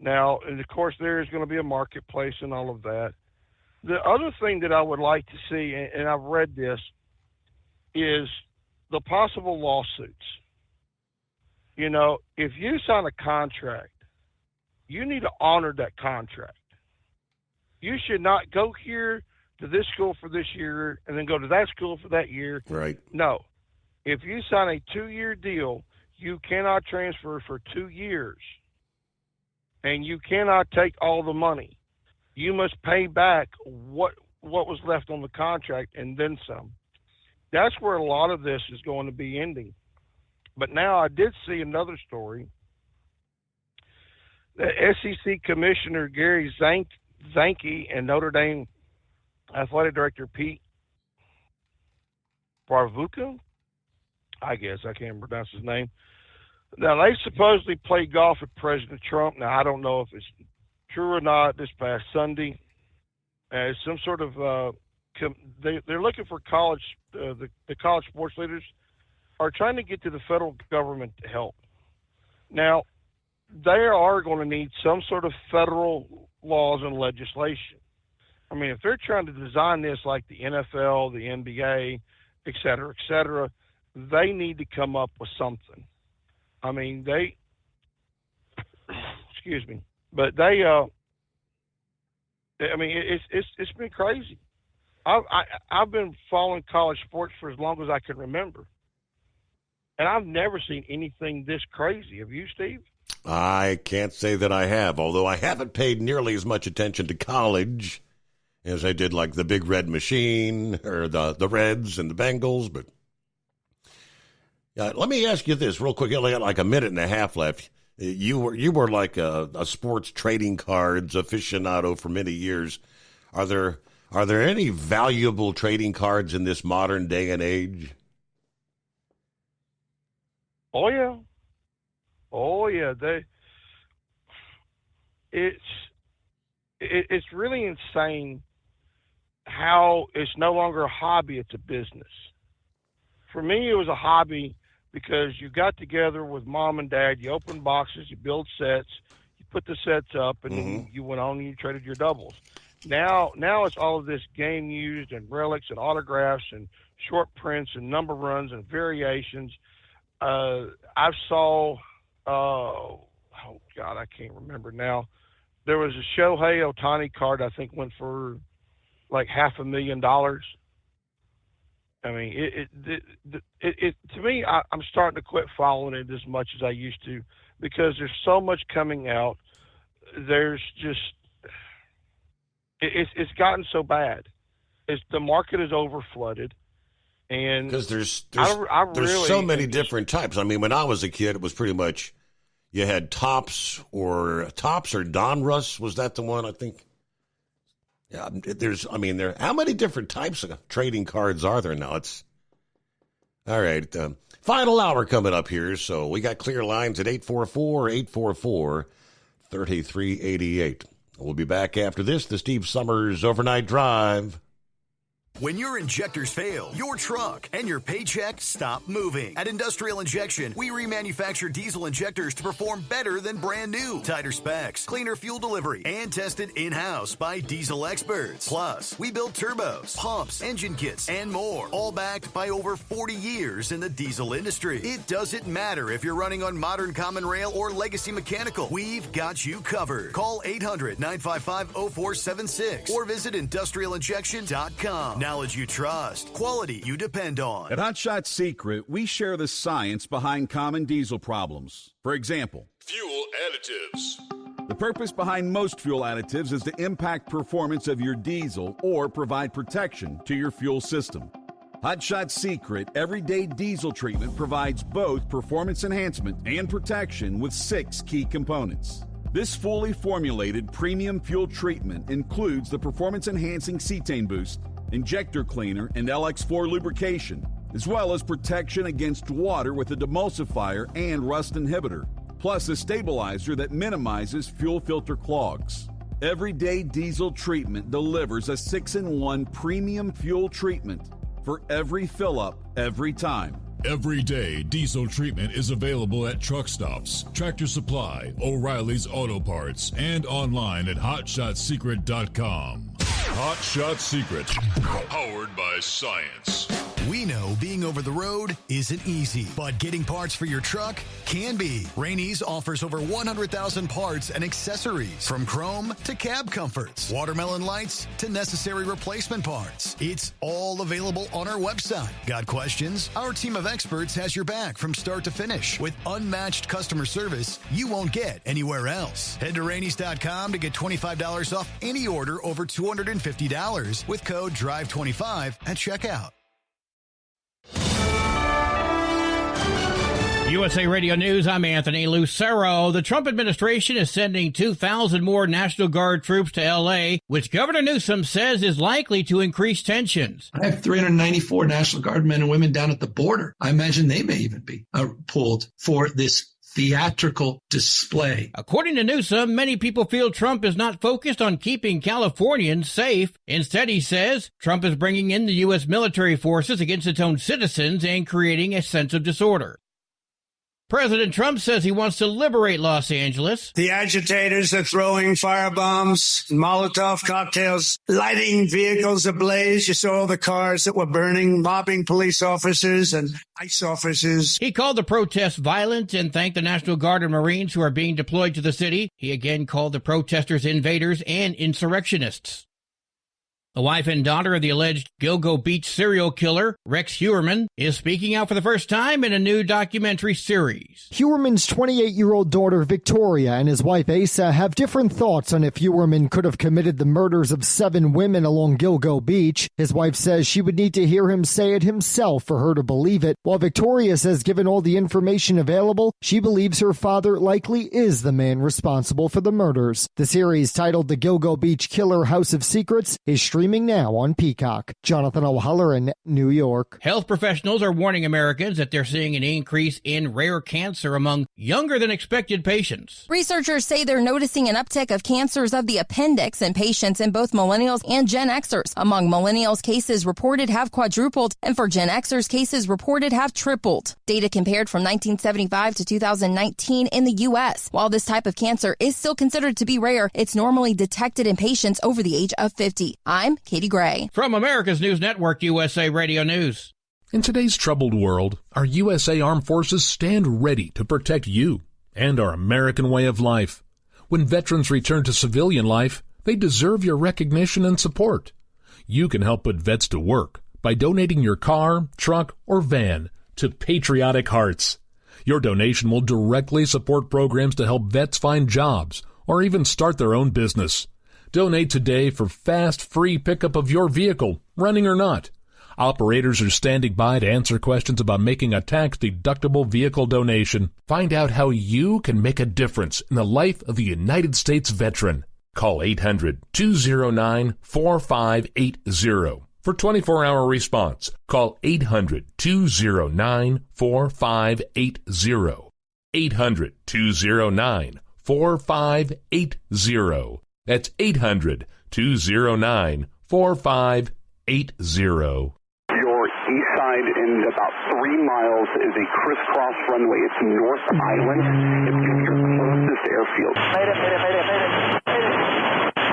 Now, and of course, there is going to be a marketplace and all of that. The other thing that I would like to see, and I've read this, is the possible lawsuits. You know, if you sign a contract, you need to honor that contract. You should not go here to this school for this year and then go to that school for that year. Right. No. If you sign a 2-year deal, you cannot transfer for 2 years. And you cannot take all the money. You must pay back what was left on the contract and then some. that's where a lot of this is going to be ending. But now I did see another story. The SEC Commissioner Gary Zanke and Notre Dame Athletic Director Pete Barvuka, I guess, I can't pronounce his name. Now, they supposedly played golf with President Trump. Now, I don't know if it's true or not. This past Sunday, some sort of they're looking for college. The college sports leaders are trying to get to the federal government to help. Now, they are going to need some sort of federal laws and legislation. I mean, if they're trying to design this like the NFL, the NBA, et cetera, they need to come up with something. I mean, excuse me, but I mean, it's been crazy. I've been following college sports for as long as I can remember, and I've never seen anything this crazy. Have you, Steve? I can't say that I have, although I haven't paid nearly as much attention to college as I did like the Big Red Machine or the Reds and the Bengals. But let me ask you this real quick. You only got like a minute and a half left. You were like a sports trading cards aficionado for many years. Are there any valuable trading cards in this modern day and age? Oh yeah. It's really insane how it's no longer a hobby, it's a business. For me, it was a hobby because you got together with mom and dad, you opened boxes, you build sets, you put the sets up, and then you went on and you traded your doubles. Now it's all of this game used and relics and autographs and short prints and number runs and variations. I saw, oh God, I can't remember now. There was a Shohei Ohtani card I think went for like $500,000. I mean, it to me, I'm starting to quit following it as much as I used to because there's so much coming out. There's just, it's gotten so bad. The market is over flooded. And because there's really so many different types. I mean, when I was a kid, it was pretty much you had Topps or Donruss. Was that the one? I think. Yeah, how many different types of trading cards are there now? It's all right. Final hour coming up here, so we got clear lines at 844-844-3388. We'll be back after this. The Steve Summers Overnight Drive. When your injectors fail, your truck and your paycheck stop moving. At Industrial Injection, we remanufacture diesel injectors to perform better than brand new. Tighter specs, cleaner fuel delivery, and tested in-house by diesel experts. Plus, we build turbos, pumps, engine kits, and more, all backed by over 40 years in the diesel industry. It doesn't matter if you're running on modern common rail or legacy mechanical. We've got you covered. Call 800-955-0476 or visit industrialinjection.com. Knowledge you trust, quality you depend on. At Hot Shot Secret, we share the science behind common diesel problems. For example, fuel additives. The purpose behind most fuel additives is to impact performance of your diesel or provide protection to your fuel system. Hot Shot Secret Everyday Diesel Treatment provides both performance enhancement and protection with 6 key components. This fully formulated premium fuel treatment includes the performance-enhancing cetane boost, injector cleaner, and LX4 lubrication, as well as protection against water with a demulsifier and rust inhibitor, plus a stabilizer that minimizes fuel filter clogs. Everyday Diesel Treatment delivers a 6-in-1 premium fuel treatment for every fill-up, every time. Everyday Diesel Treatment is available at truck stops, Tractor Supply, O'Reilly's Auto Parts, and online at HotShotSecret.com. Hot Shot Secret, powered by science. We know being over the road isn't easy, but getting parts for your truck can be. Rainey's offers over 100,000 parts and accessories, from chrome to cab comforts, watermelon lights to necessary replacement parts. It's all available on our website. Got questions? Our team of experts has your back from start to finish with unmatched customer service you won't get anywhere else. Head to Rainey's.com to get $25 off any order over $250 with code DRIVE25 at checkout. USA Radio News, I'm Anthony Lucero. The Trump administration is sending 2,000 more National Guard troops to L.A., which Governor Newsom says is likely to increase tensions. I have 394 National Guard men and women down at the border. I imagine they may even be pulled for this theatrical display. According to Newsom, many people feel Trump is not focused on keeping Californians safe. Instead, he says, Trump is bringing in the U.S. military forces against its own citizens and creating a sense of disorder. President Trump says he wants to liberate Los Angeles. The agitators are throwing firebombs, Molotov cocktails, lighting vehicles ablaze. You saw the cars that were burning, mobbing police officers and ICE officers. He called the protests violent and thanked the National Guard and Marines who are being deployed to the city. He again called the protesters invaders and insurrectionists. The wife and daughter of the alleged Gilgo Beach serial killer, Rex Heuermann, is speaking out for the first time in a new documentary series. Heuermann's 28-year-old daughter, Victoria, and his wife, Asa, have different thoughts on if Heuermann could have committed the murders of 7 women along Gilgo Beach. His wife says she would need to hear him say it himself for her to believe it, while Victoria says given all the information available, she believes her father likely is the man responsible for the murders. The series, titled The Gilgo Beach Killer House of Secrets, is streaming now on Peacock. Jonathan O'Halloran, New York. Health professionals are warning Americans that they're seeing an increase in rare cancer among younger than expected patients. Researchers say they're noticing an uptick of cancers of the appendix in patients in both millennials and Gen Xers. Among millennials, cases reported have quadrupled, and for Gen Xers, cases reported have tripled. Data compared from 1975 to 2019 in the U.S. While this type of cancer is still considered to be rare, it's normally detected in patients over the age of 50. I'm Katie Gray. From America's News Network, USA Radio News. In today's troubled world, our USA Armed Forces stand ready to protect you and our American way of life. When veterans return to civilian life, they deserve your recognition and support. You can help put vets to work by donating your car, truck, or van to Patriotic Hearts. Your donation will directly support programs to help vets find jobs or even start their own business. Donate today for fast, free pickup of your vehicle, running or not. Operators are standing by to answer questions about making a tax-deductible vehicle donation. Find out how you can make a difference in the life of a United States veteran. Call 800-209-4580 for 24-hour response. Call 800-209-4580. 800-209-4580. That's 800-209-4580. Your east side in about 3 miles is a crisscross runway. It's North Island. It's your closest airfield.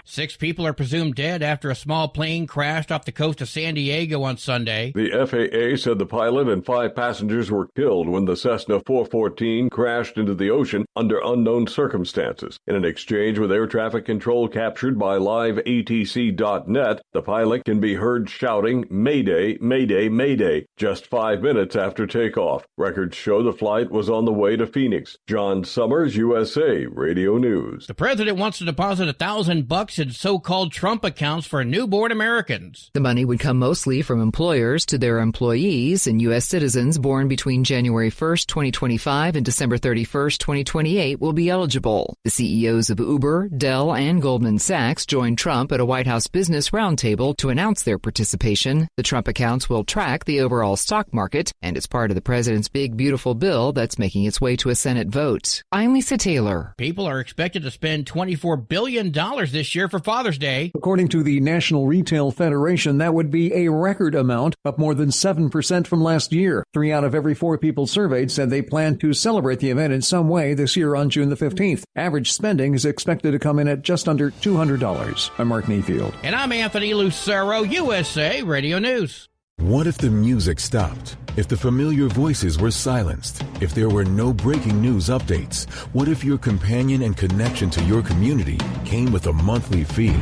6 people are presumed dead after a small plane crashed off the coast of San Diego on Sunday. The FAA said the pilot and 5 passengers were killed when the Cessna 414 crashed into the ocean under unknown circumstances. In an exchange with air traffic control captured by liveatc.net, the pilot can be heard shouting, "Mayday, Mayday, Mayday," just 5 minutes after takeoff. Records show the flight was on the way to Phoenix. John Summers, USA Radio News. The president wants to deposit $1,000 in so-called Trump accounts for newborn Americans. The money would come mostly from employers to their employees, and U.S. citizens born between January 1st, 2025 and December 31st, 2028 will be eligible. The CEOs of Uber, Dell, and Goldman Sachs joined Trump at a White House business roundtable to announce their participation. The Trump accounts will track the overall stock market, and it's part of the president's big, beautiful bill that's making its way to a Senate vote. I'm Lisa Taylor. People are expected to spend $24 billion this year for Father's Day. According to the National Retail Federation, that would be a record amount, up more than 7% from last year. 3 out of every 4 people surveyed said they plan to celebrate the event in some way this year on June the 15th. Average spending is expected to come in at just under $200. I'm Mark Mayfield. And I'm Anthony Lucero, USA Radio News. What if the music stopped? If the familiar voices were silenced? If there were no breaking news updates? What if your companion and connection to your community came with a monthly fee?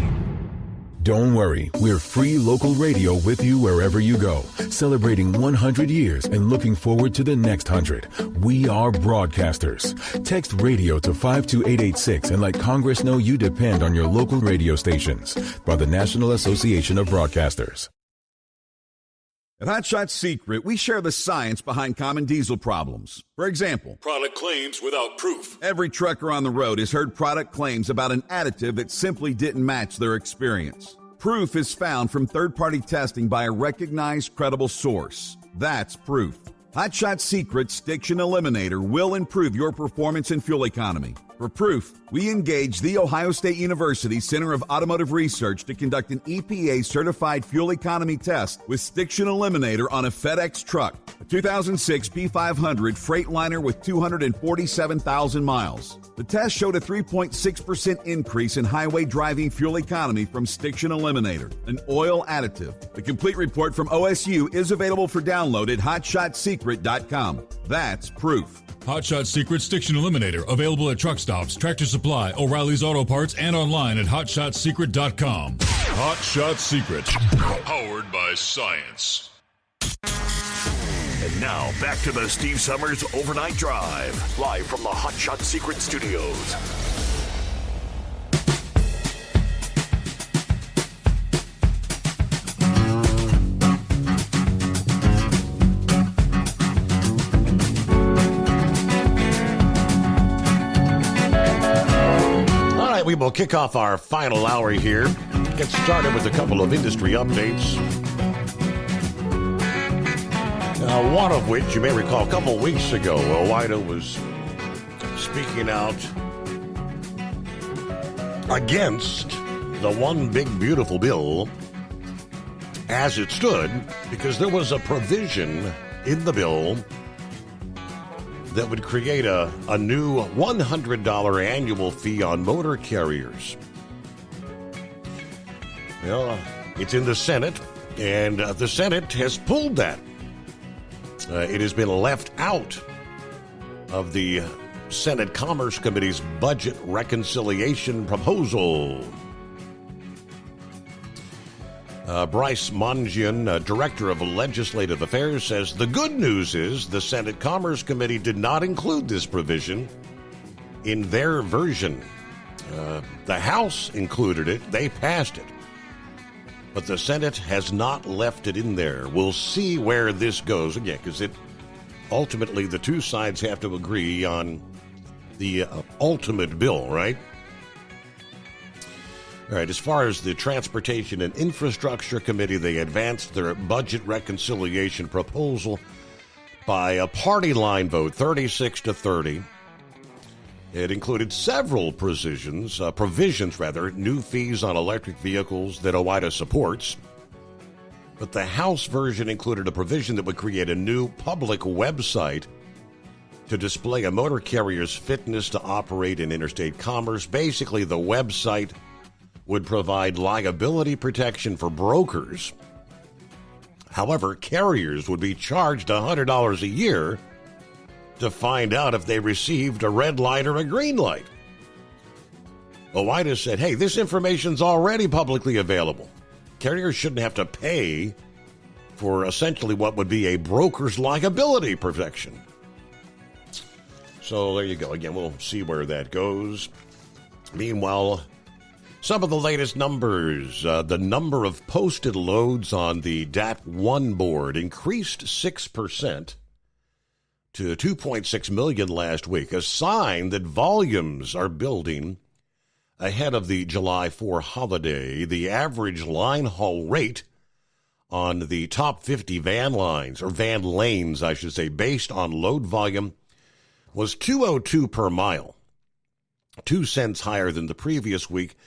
Don't worry, we're free local radio with you wherever you go, celebrating 100 years and looking forward to the next 100. We are broadcasters. Text radio to 52886 and let Congress know you depend on your local radio stations. By the National Association of Broadcasters. At Hot Shot Secret, we share the science behind common diesel problems. For example, product claims without proof. Every trucker on the road has heard product claims about an additive that simply didn't match their experience. Proof is found from third-party testing by a recognized, credible source. That's proof. Hot Shot Secret Stiction Eliminator will improve your performance and fuel economy. For proof, we engaged The Ohio State University Center of Automotive Research to conduct an EPA-certified fuel economy test with Stiction Eliminator on a FedEx truck, a 2006 P500 Freightliner with 247,000 miles. The test showed a 3.6% increase in highway driving fuel economy from Stiction Eliminator, an oil additive. The complete report from OSU is available for download at hotshotsecret.com. That's proof. Hot Shot Secret Stiction Eliminator, available at truck stops, Tractor Supply, O'Reilly's Auto Parts, and online at hotshotsecret.com. Hot Shot Secret, powered by science. And now, back to the Steve Summers Overnight Drive, live from the Hot Shot Secret Studios. We will kick off our final hour here. Get started with a couple of industry updates. One of which, you may recall, a couple of weeks ago, OOIDA was speaking out against the One Big Beautiful Bill as it stood, because there was a provision in the bill that would create a new $100 annual fee on motor carriers. Well, it's in the Senate, and the Senate has pulled that. It has been left out of the Senate Commerce Committee's budget reconciliation proposal. Bryce Mongian, Director of Legislative Affairs, says the good news is the Senate Commerce Committee did not include this provision in their version. The House included it. They passed it. But the Senate has not left it in there. We'll see where this goes. Again, because ultimately the two sides have to agree on the ultimate bill, right? All right, as far as the Transportation and Infrastructure Committee, they advanced their budget reconciliation proposal by a party line vote, 36-30. It included several provisions, new fees on electric vehicles that OOIDA supports. But the House version included a provision that would create a new public website to display a motor carrier's fitness to operate in interstate commerce. Basically, the website would provide liability protection for brokers. However, carriers would be charged $100 a year to find out if they received a red light or a green light. OOIDA said, hey, this information's already publicly available. Carriers shouldn't have to pay for essentially what would be a broker's liability protection. So there you go. Again, we'll see where that goes. Meanwhile, some of the latest numbers. The number of posted loads on the DAT1 board increased 6% to 2.6 million last week, a sign that volumes are building ahead of the July 4 holiday. The average line haul rate on the top 50 van lines, or van lanes, I should say, based on load volume, was $2.02 per mile, 2 cents higher than the previous week,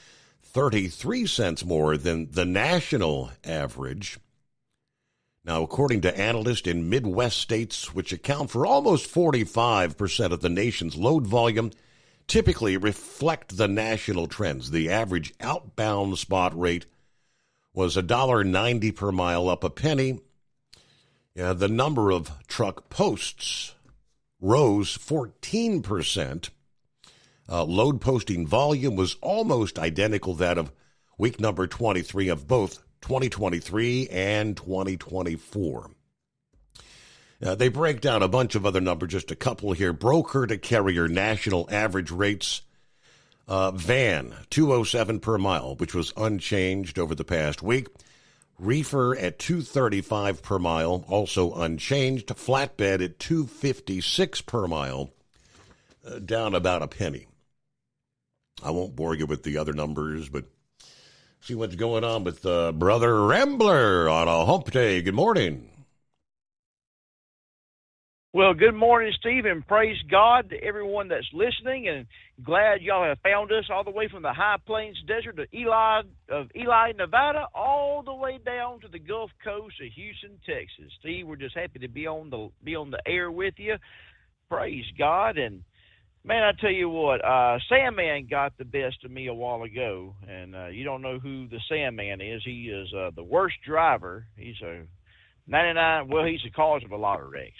33 cents more than the national average. Now, according to analysts in Midwest states, which account for almost 45% of the nation's load volume, typically reflect the national trends. The average outbound spot rate was $1.90 per mile, up a penny. The number of truck posts rose 14%. Load posting volume was almost identical that of week number 23 of both 2023 and 2024. They break down a bunch of other numbers, just a couple here. Broker to carrier national average rates. Van, $2.07 per mile, which was unchanged over the past week. Reefer at $2.35 per mile, also unchanged. Flatbed at $2.56 per mile, down about a penny. I won't bore you with the other numbers, but see what's going on with Brother Rambler on a hump day. Good morning. Well, good morning, Steve, and praise God to everyone that's listening, and glad y'all have found us all the way from the High Plains Desert of Ely, Nevada, all the way down to the Gulf Coast of Houston, Texas. Steve, we're just happy to be on the air with you. Praise God, and man, I tell you what, Sandman got the best of me a while ago, and you don't know who the Sandman is. He is the worst driver. He's a 99. Well, he's the cause of a lot of wrecks.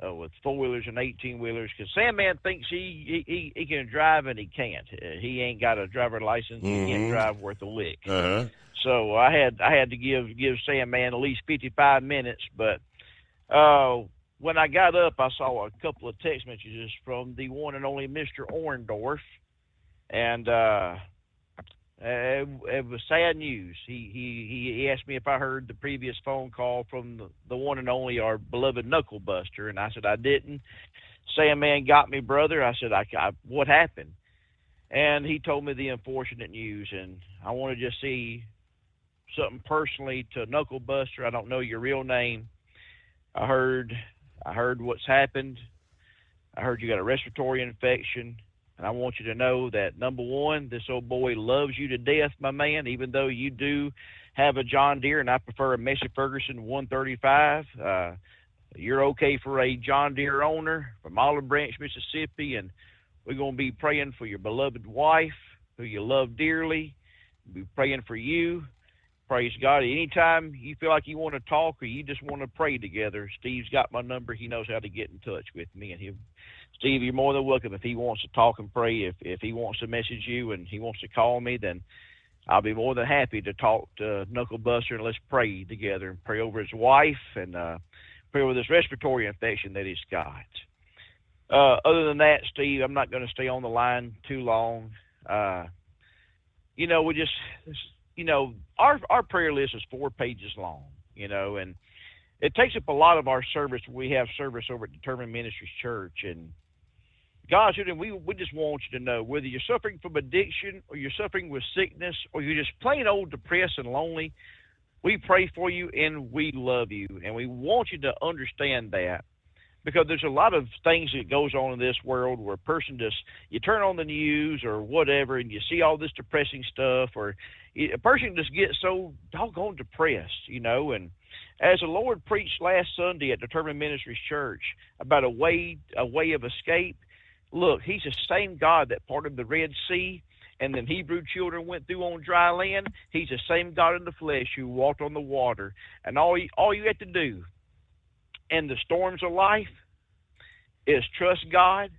With 4-wheelers and 18-wheelers, because Sandman thinks he can drive and he can't. He ain't got a driver license. He can't drive worth a lick. Uh-huh. So I had to give Sandman at least 55 minutes. But when I got up, I saw a couple of text messages from the one and only Mr. Orndorff, and it was sad news. He asked me if I heard the previous phone call from the one and only our beloved Knucklebuster, and I said I didn't. Sandman got me, brother. I said, what happened? And he told me the unfortunate news, and I want to just see something personally to Knucklebuster. I don't know your real name. I heard what's happened. I heard you got a respiratory infection. And I want you to know that, number one, this old boy loves you to death, my man, even though you do have a John Deere, and I prefer a Massey Ferguson 135. You're okay for a John Deere owner from Olive Branch, Mississippi, and we're going to be praying for your beloved wife, who you love dearly. We'll be praying for you. Praise God. Anytime you feel like you want to talk or you just want to pray together, Steve's got my number. He knows how to get in touch with me, and Steve, you're more than welcome if he wants to talk and pray. If he wants to message you and he wants to call me, then I'll be more than happy to talk to Knucklebuster, and let's pray together and pray over his wife and pray over this respiratory infection that he's got. Other than that, Steve, I'm not going to stay on the line too long. Our prayer list is 4 pages long, and it takes up a lot of our service. We have service over at Determined Ministries Church, and gosh, we just want you to know, whether you're suffering from addiction or you're suffering with sickness or you're just plain old depressed and lonely, we pray for you and we love you, and we want you to understand that, because there's a lot of things that goes on in this world where a person you turn on the news or whatever and you see all this depressing stuff, or a person just gets so doggone depressed, and as the Lord preached last Sunday at Determined Ministries Church about a way of escape, look, he's the same God that parted the Red Sea and them Hebrew children went through on dry land. He's the same God in the flesh who walked on the water. And all you have to do in the storms of life is trust God,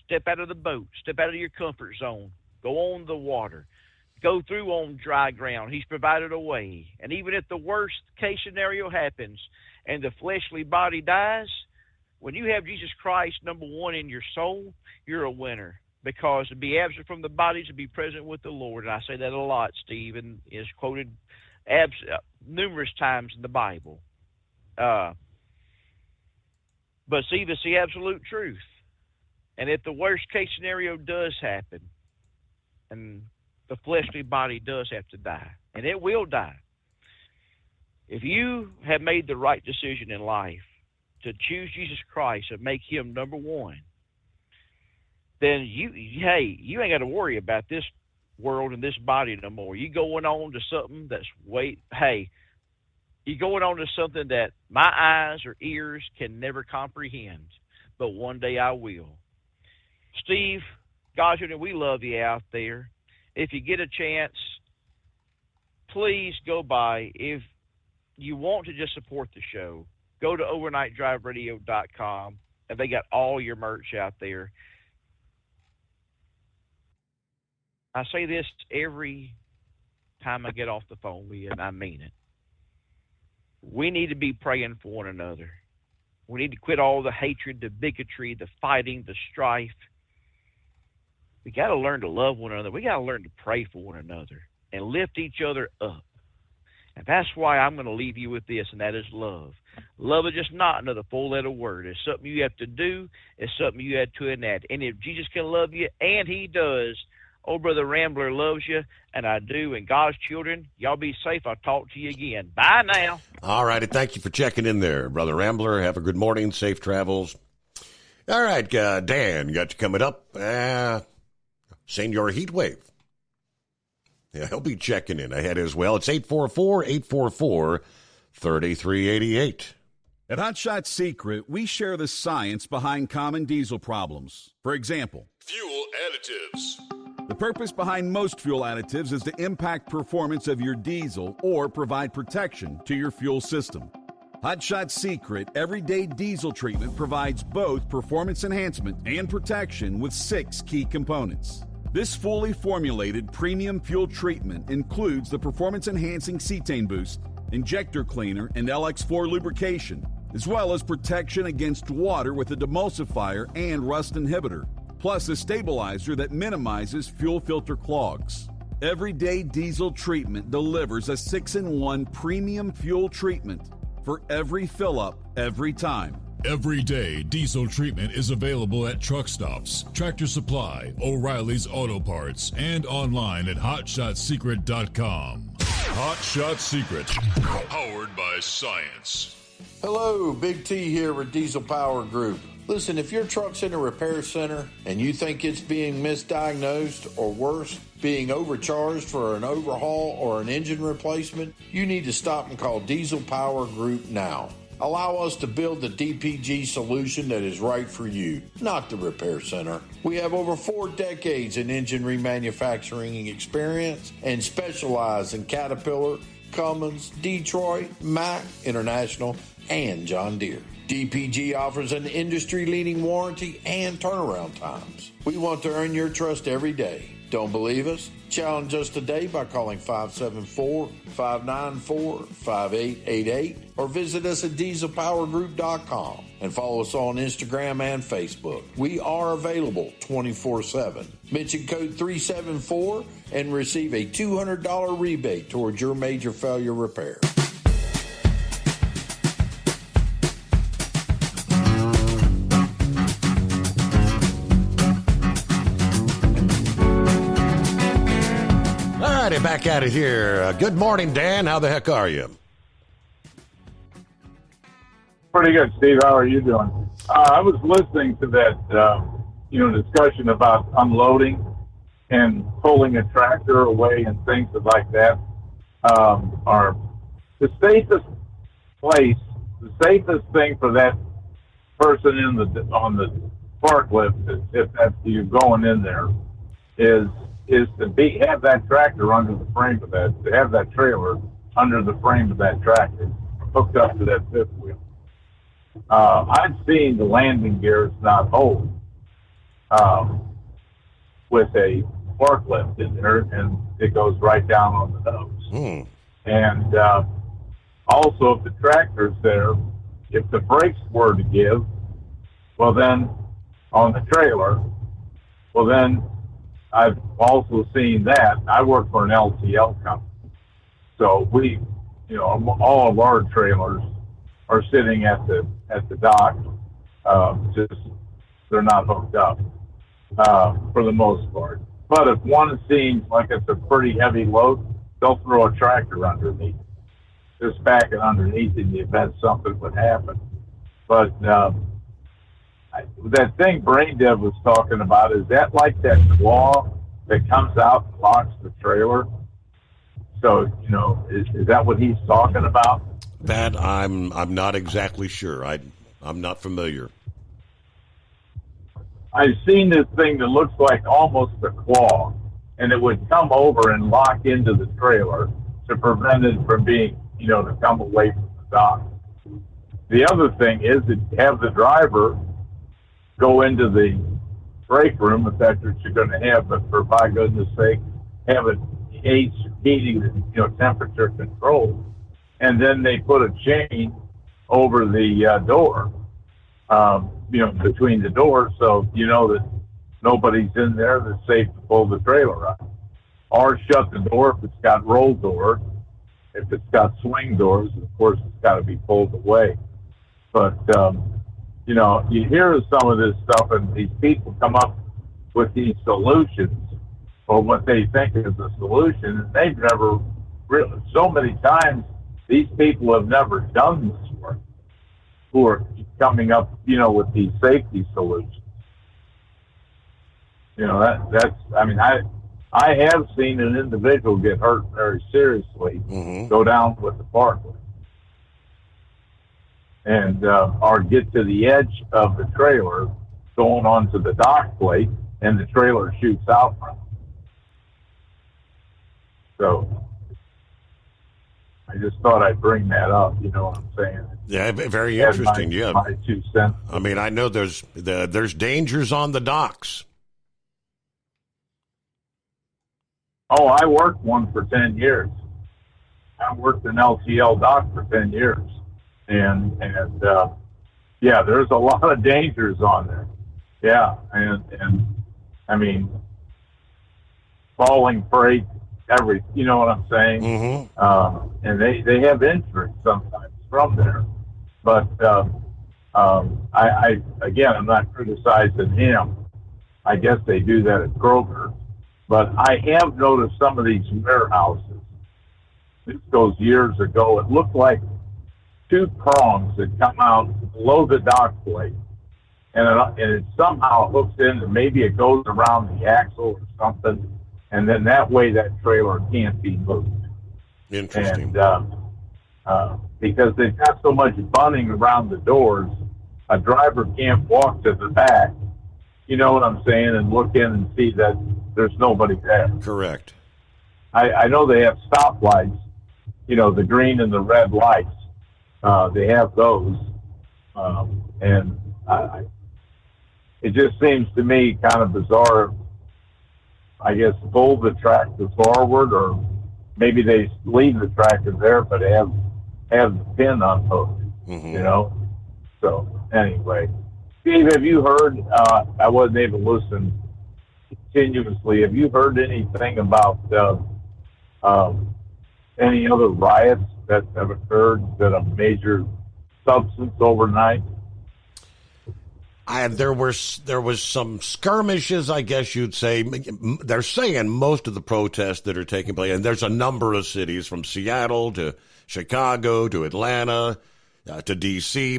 step out of the boat, step out of your comfort zone, go on the water, go through on dry ground. He's provided a way. And even if the worst case scenario happens and the fleshly body dies, when you have Jesus Christ, number one, in your soul, you're a winner. Because to be absent from the body is to be present with the Lord. And I say that a lot, Steve, and is quoted numerous times in the Bible. But Steve, it's the absolute truth. And if the worst case scenario does happen, and the fleshly body does have to die, and it will die, if you have made the right decision in life to choose Jesus Christ and make him number one, then you ain't got to worry about this world and this body no more. You going on to something you're going on to something that my eyes or ears can never comprehend, but one day I will. Steve, gosh, we love you out there. If you get a chance, please go by. If you want to just support the show, go to overnightdriveradio.com, and they got all your merch out there. I say this every time I get off the phone with you, and I mean it. We need to be praying for one another. We need to quit all the hatred, the bigotry, the fighting, the strife. We got to learn to love one another. We got to learn to pray for one another and lift each other up. And that's why I'm going to leave you with this, and that is love. Love is just not another four-letter word. It's something you have to do. It's something you have to enact. And if Jesus can love you, and he does, old Brother Rambler loves you, and I do. And God's children, y'all be safe. I'll talk to you again. Bye now. All righty. Thank you for checking in there, Brother Rambler. Have a good morning. Safe travels. All right, Dan, got you coming up. Senior Heatwave. Yeah, he'll be checking in ahead as well. It's 844-844-3388. At Hot Shot Secret, we share the science behind common diesel problems. For example, fuel additives. The purpose behind most fuel additives is to impact performance of your diesel or provide protection to your fuel system. Hot Shot Secret Everyday Diesel Treatment provides both performance enhancement and protection with 6 key components. This fully formulated premium fuel treatment includes the performance-enhancing cetane boost, injector cleaner, and LX4 lubrication, as well as protection against water with a demulsifier and rust inhibitor, plus a stabilizer that minimizes fuel filter clogs. Everyday Diesel Treatment delivers a 6-in-1 premium fuel treatment for every fill-up, every time. Everyday Diesel Treatment is available at truck stops, Tractor Supply, O'Reilly's Auto Parts, and online at HotShotSecret.com. Hot Shot Secret, powered by science. Hello, Big T here with Diesel Power Group. Listen, if your truck's in a repair center and you think it's being misdiagnosed or worse, being overcharged for an overhaul or an engine replacement, you need to stop and call Diesel Power Group now. Allow us to build the DPG solution that is right for you, not the repair center. We have over 4 decades in engine remanufacturing experience and specialize in Caterpillar, Cummins, Detroit, Mack, International, and John Deere. DPG offers an industry-leading warranty and turnaround times. We want to earn your trust every day. Don't believe us? Challenge us today by calling 574-594-5888 or visit us at dieselpowergroup.com and follow us on Instagram and Facebook. We are available 24/7. Mention code 374 and receive a $200 rebate towards your major failure repair. Back at it here. Good morning, Dan. How the heck are you? Pretty good, Steve. How are you doing? I was listening to that, discussion about unloading and pulling a tractor away and things like that. Are the safest place, the safest thing for that person on the forklift, if that's you going in there, is to have that tractor under the frame of that, to have that trailer under the frame of that tractor, hooked up to that fifth wheel. I've seen the landing gears not hold with a forklift in there, and it goes right down on the nose. And also, if the tractor's there, if the brakes were to give, well then, on the trailer, well then, I've also seen that. I work for an LTL company. So we, all of our trailers are sitting at the dock. They're not hooked up for the most part. But if one seems like it's a pretty heavy load, they'll throw a tractor underneath. Just back it underneath in the event something would happen. But that thing Brain Dev was talking about, is that like that claw that comes out and locks the trailer? So, is that what he's talking about? That I'm not exactly sure. I'm not familiar. I've seen this thing that looks like almost a claw, and it would come over and lock into the trailer to prevent it from being, to come away from the dock. The other thing is to have the driver go into the break room, if that's what you're going to have, but for by goodness sake, have it heating, temperature controlled, and then they put a chain over the door, between the doors, so that nobody's in there, that's safe to pull the trailer out. Or shut the door if it's got roll doors, If it's got swing doors, of course, it's got to be pulled away. But, you know, you hear some of this stuff, and these people come up with these solutions, or what they think is a solution, and they've never really, so many times, these people have never done this work, who are coming up, you know, with these safety solutions. You know, that's, I mean, I have seen an individual get hurt very seriously, go down with the parkway, and or get to the edge of the trailer, going onto the dock plate, and the trailer shoots out from it. So I just thought I'd bring that up. You know what I'm saying? Yeah, very interesting. Yeah, my 2 cents. I mean, I know there's dangers on the docks. Oh, I worked one for 10 years. I worked an LTL dock for 10 years. And yeah, there's a lot of dangers on there. Yeah, and I mean, falling freight, you know what I'm saying? And they have injuries sometimes from there. But I again, I'm not criticizing him. I guess they do that at Kroger. But I have noticed some of these warehouses. This goes years ago. It looked like two prongs that come out below the dock plate, and it somehow hooks in, and maybe it goes around the axle or something, and then that way that trailer can't be moved. Interesting. And because they've got so much bunting around the doors, a driver can't walk to the back, you know what I'm saying, and look in and see that there's nobody there. Correct. I know they have stoplights, you know, the green and the red lights. They have those. And it just seems to me kind of bizarre, I guess, pull the tractor forward, or maybe they leave the tractor there but have the pin unhooked, you know? So, anyway. Steve, have you heard, I wasn't able to listen continuously, have you heard anything about any other riots that have occurred that a major substance overnight? There was some skirmishes, I guess you'd say. They're saying most of the protests that are taking place, and there's a number of cities from Seattle to Chicago to Atlanta to D.C.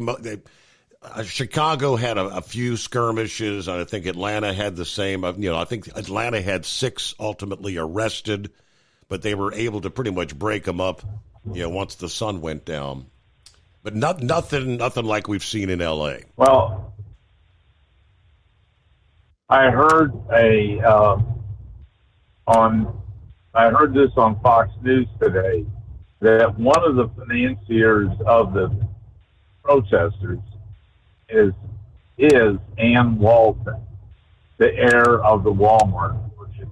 Chicago had a few skirmishes. I think Atlanta had the same. You know, I think Atlanta had 6 ultimately arrested, but they were able to pretty much break them up, you know, once the sun went down. But nothing like we've seen in L.A. Well, I heard this on Fox News today, that one of the financiers of the protesters is Ann Walton, the heir of the Walmart fortune.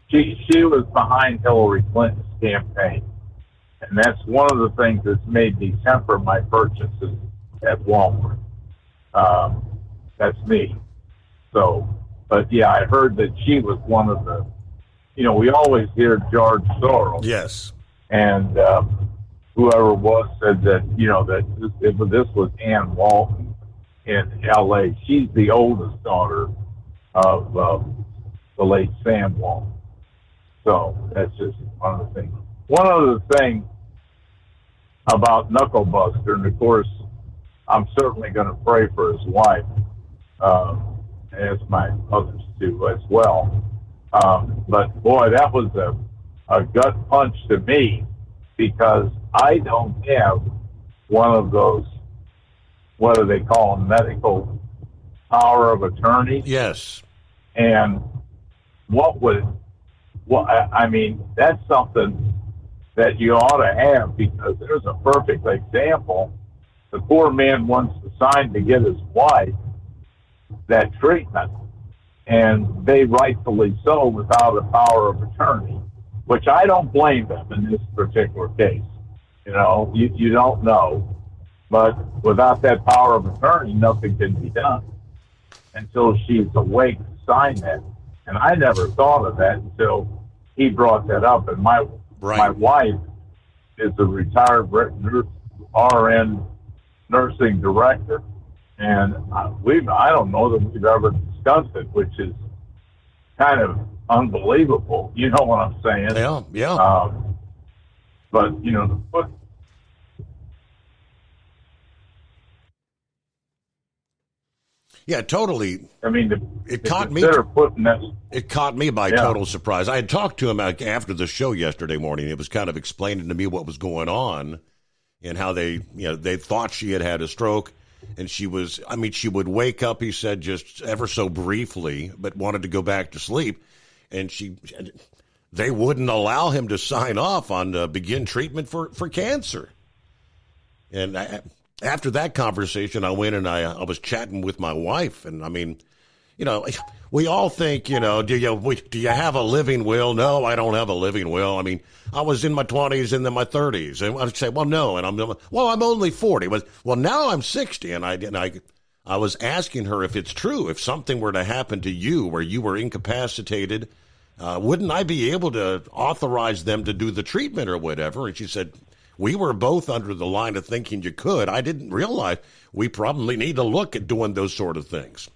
She was behind Hillary Clinton's campaign, and that's one of the things that's made me temper my purchases at Walmart. That's me. So, but yeah, I heard that she was one of the, you know, we always hear George Soros. Yes. And whoever was said that, you know, that this was Ann Walton in L.A. She's the oldest daughter of the late Sam Walton. So that's just one of the things. One other thing about Knuckle Buster, and of course, I'm certainly going to pray for his wife, as my others do as well. But boy, that was a gut punch to me, because I don't have one of those, what do they call them, medical power of attorney. Yes. And I mean, that's something that you ought to have, because there's a perfect example. The poor man wants to sign to get his wife that treatment, and they rightfully so, without a power of attorney, which I don't blame them in this particular case. You know, you don't know, but without that power of attorney, nothing can be done until she's awake to sign that. And I never thought of that until he brought that up. And my wife is a retired RN nursing director, and I don't know that we've ever discussed it, which is kind of unbelievable. You know what I'm saying? Yeah. But Yeah, totally. I mean, it caught me. It caught me by total surprise. I had talked to him after the show yesterday morning. It was kind of explaining to me what was going on and how they thought she had a stroke, and she would wake up, he said, just ever so briefly, but wanted to go back to sleep, and they wouldn't allow him to sign off on begin treatment for cancer. And after that conversation, I went and I was chatting with my wife, and I mean, we all think, do you have a living will? No, I don't have a living will. I mean, I was in my 20s and then my 30s, and I'd say, well, no, and I'm only 40. Well, now I'm 60, and I was asking her if it's true. If something were to happen to you where you were incapacitated, wouldn't I be able to authorize them to do the treatment or whatever? And she said, we were both under the line of thinking you could. I didn't realize we probably need to look at doing those sort of things.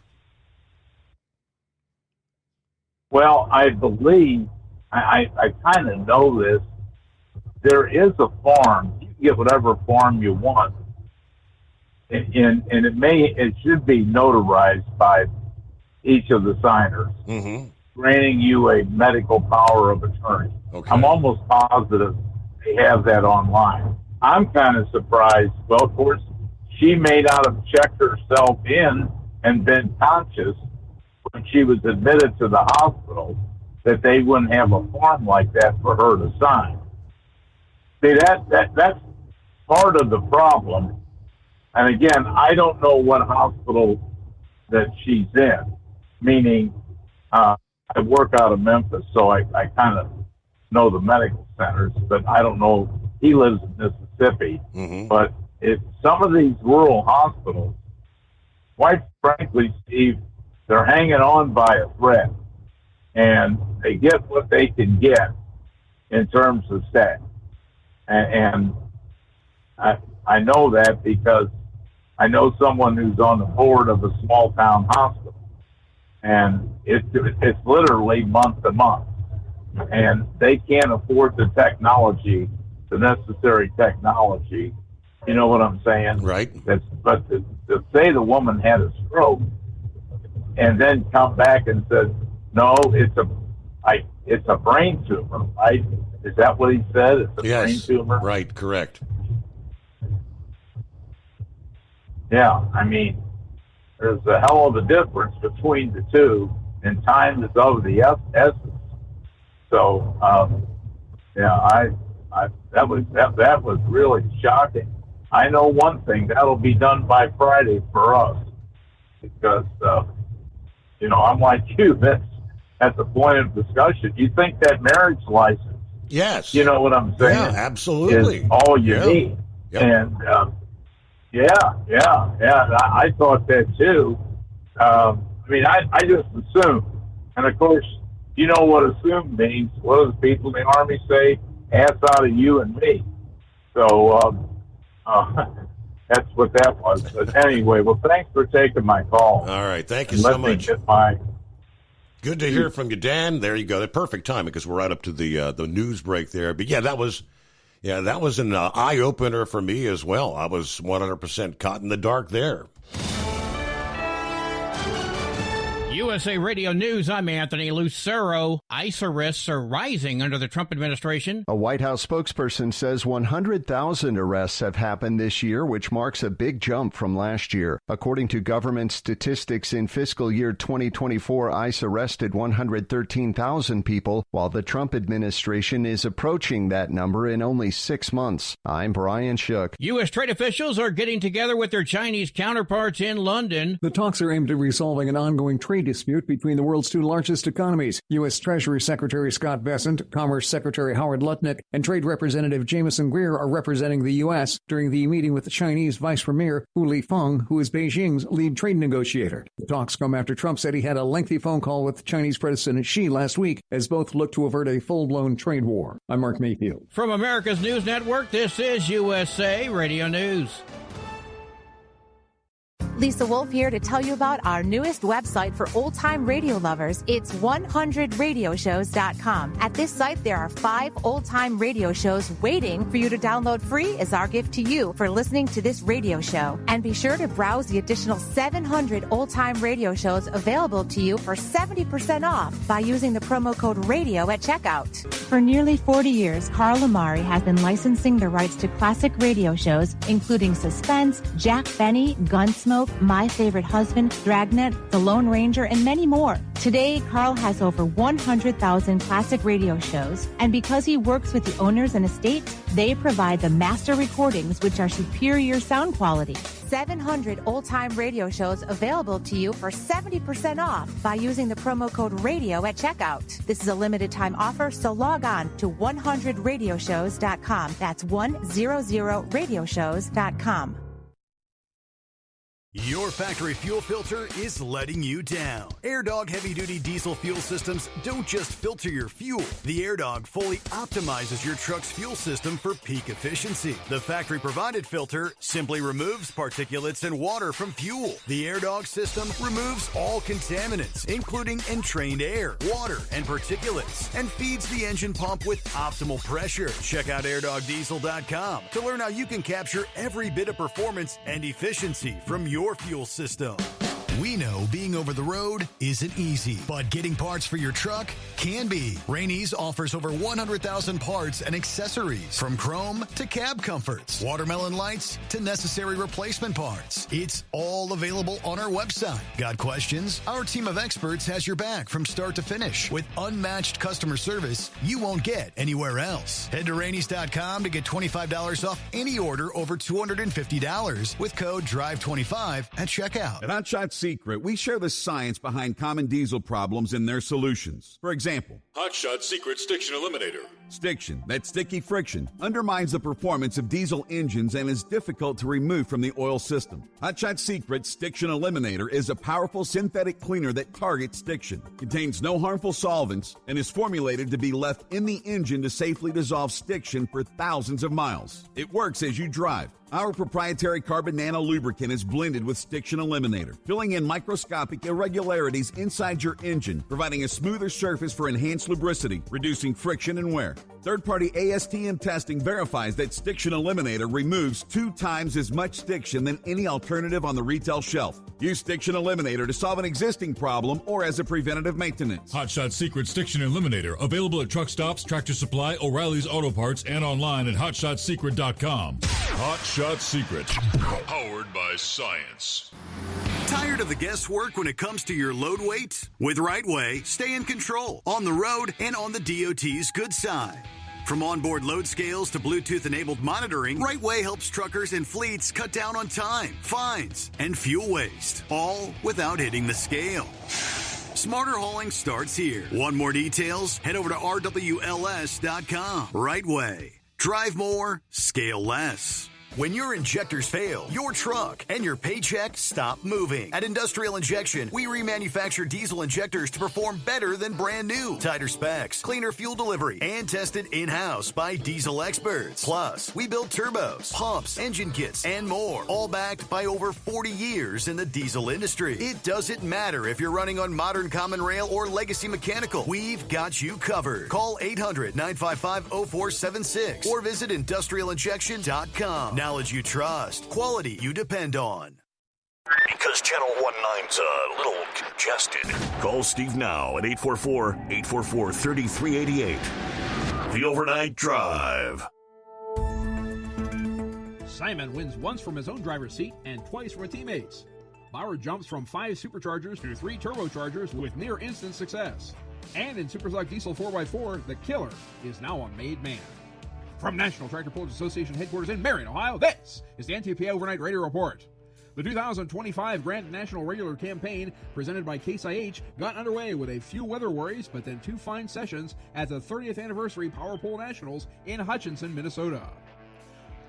Well, I believe, I kind of know this. There is a form. You can get whatever form you want. And it should be notarized by each of the signers, granting you a medical power of attorney. Okay. I'm almost positive they have that online. I'm kind of surprised. Well, of course, she may not have checked herself in and been conscious when she was admitted to the hospital that they wouldn't have a form like that for her to sign. See, that's part of the problem. And again, I don't know what hospital that she's in, meaning I work out of Memphis, so I kind of know the medical centers, but I don't know. He lives in Mississippi. But if some of these rural hospitals, quite frankly, Steve, they're hanging on by a thread, and they get what they can get in terms of staff. And I know that because I know someone who's on the board of a small town hospital, and it's literally month to month. And they can't afford the technology, the necessary technology. You know what I'm saying? Right. But to say the woman had a stroke and then come back and said, no, it's a brain tumor, right? Is that what he said? It's a brain tumor? Right, correct. Yeah, I mean, there's a hell of a difference between the two, and time is of the essence. So, that was really shocking. I know one thing, that'll be done by Friday for us, because, I'm like you, that's at the point of discussion. You think that marriage license, yes, you know what I'm saying? Yeah, absolutely. Is all you need. Yep. And, I thought that too. I just assumed, and of course, you know what assume means. What do the people in the Army say? Ass out of you and me. So that's what that was. But anyway, well, thanks for taking my call. All right, thank you so much. Good to hear from you, Dan. There you go. The perfect timing because we're right up to the news break there. But that was an eye opener for me as well. I was 100% caught in the dark there. USA Radio News, I'm Anthony Lucero. ICE arrests are rising under the Trump administration. A White House spokesperson says 100,000 arrests have happened this year, which marks a big jump from last year. According to government statistics, in fiscal year 2024, ICE arrested 113,000 people, while the Trump administration is approaching that number in only 6 months. I'm Brian Shook. U.S. trade officials are getting together with their Chinese counterparts in London. The talks are aimed at resolving an ongoing trade dispute dispute between the world's two largest economies. U.S. Treasury Secretary Scott Bessent, Commerce Secretary Howard Lutnick, and Trade Representative Jameson Greer are representing the U.S. during the meeting with the Chinese Vice Premier Hu Lifeng, who is Beijing's lead trade negotiator. The talks come after Trump said he had a lengthy phone call with Chinese President Xi last week as both look to avert a full-blown trade war. I'm Mark Mayfield. From America's News Network, this is USA Radio News. Lisa Wolf here to tell you about our newest website for old-time radio lovers. It's 100radioshows.com. At this site, there are 5 old-time radio shows waiting for you to download free as our gift to you for listening to this radio show. And be sure to browse the additional 700 old-time radio shows available to you for 70% off by using the promo code RADIO at checkout. For nearly 40 years, Carl Amari has been licensing the rights to classic radio shows, including Suspense, Jack Benny, Gunsmoke, My Favorite Husband, Dragnet, The Lone Ranger, and many more. Today, Carl has over 100,000 classic radio shows, and because he works with the owners and estates, they provide the master recordings, which are superior sound quality. 700 old-time radio shows available to you for 70% off by using the promo code RADIO at checkout. This is a limited-time offer, so log on to 100radioshows.com. That's 100radioshows.com. Your factory fuel filter is letting you down. AirDog heavy-duty diesel fuel systems don't just filter your fuel. The AirDog fully optimizes your truck's fuel system for peak efficiency. The factory-provided filter simply removes particulates and water from fuel. The AirDog system removes all contaminants, including entrained air, water, and particulates, and feeds the engine pump with optimal pressure. Check out airdogdiesel.com to learn how you can capture every bit of performance and efficiency from your fuel system. We know being over the road isn't easy, but getting parts for your truck can be. Rainey's offers over 100,000 parts and accessories, from chrome to cab comforts, watermelon lights to necessary replacement parts. It's all available on our website. Got questions? Our team of experts has your back from start to finish. With unmatched customer service you won't get anywhere else. Head to Rainey's.com to get $25 off any order over $250 with code DRIVE25 at checkout. At Hot Shot Secret, we share the science behind common diesel problems and their solutions. For example, Hot Shot Secret Stiction Eliminator. Stiction, that sticky friction, undermines the performance of diesel engines and is difficult to remove from the oil system. Hot Shot Secret Stiction Eliminator is a powerful synthetic cleaner that targets stiction, contains no harmful solvents, and is formulated to be left in the engine to safely dissolve stiction for thousands of miles. It works as you drive. Our proprietary carbon nano lubricant is blended with Stiction Eliminator, filling in microscopic irregularities inside your engine, providing a smoother surface for enhanced lubricity, reducing friction and wear. Third-party ASTM testing verifies that Stiction Eliminator removes 2 times as much stiction than any alternative on the retail shelf. Use Stiction Eliminator to solve an existing problem or as a preventative maintenance. Hot Shot Secret Stiction Eliminator, available at truck stops, Tractor Supply, O'Reilly's Auto Parts, and online at hotshotsecret.com. Hot Shot Secret, powered by science. Tired of the guesswork when it comes to your load weight? With RightWay, stay in control on the road and on the DOT's good side. From onboard load scales to Bluetooth-enabled monitoring, RightWay helps truckers and fleets cut down on time, fines, and fuel waste, all without hitting the scale. Smarter hauling starts here. Want more details? Head over to RWLS.com. RightWay. Drive more, scale less. When your injectors fail, your truck and your paycheck stop moving. At Industrial Injection, we remanufacture diesel injectors to perform better than brand new. Tighter specs, cleaner fuel delivery, and tested in-house by diesel experts. Plus, we build turbos, pumps, engine kits, and more, all backed by over 40 years in the diesel industry. It doesn't matter if you're running on modern common rail or legacy mechanical. We've got you covered. Call 800-955-0476 or visit industrialinjection.com. Knowledge you trust, quality you depend on. Because Channel 19's a little congested. Call Steve now at 844-844-3388. The Overnight Drive. Simon wins once from his own driver's seat and twice from a teammate's. Bauer jumps from 5 superchargers to 3 turbochargers with near instant success. And in Superstock Diesel 4x4, the killer is now a made man. From National Tractor Pullers Association headquarters in Marion, Ohio, this is the NTPA Overnight Radio Report. The 2025 Grand National Regular Campaign, presented by Case IH, got underway with a few weather worries, but then 2 fine sessions at the 30th Anniversary Power Pole Nationals in Hutchinson, Minnesota.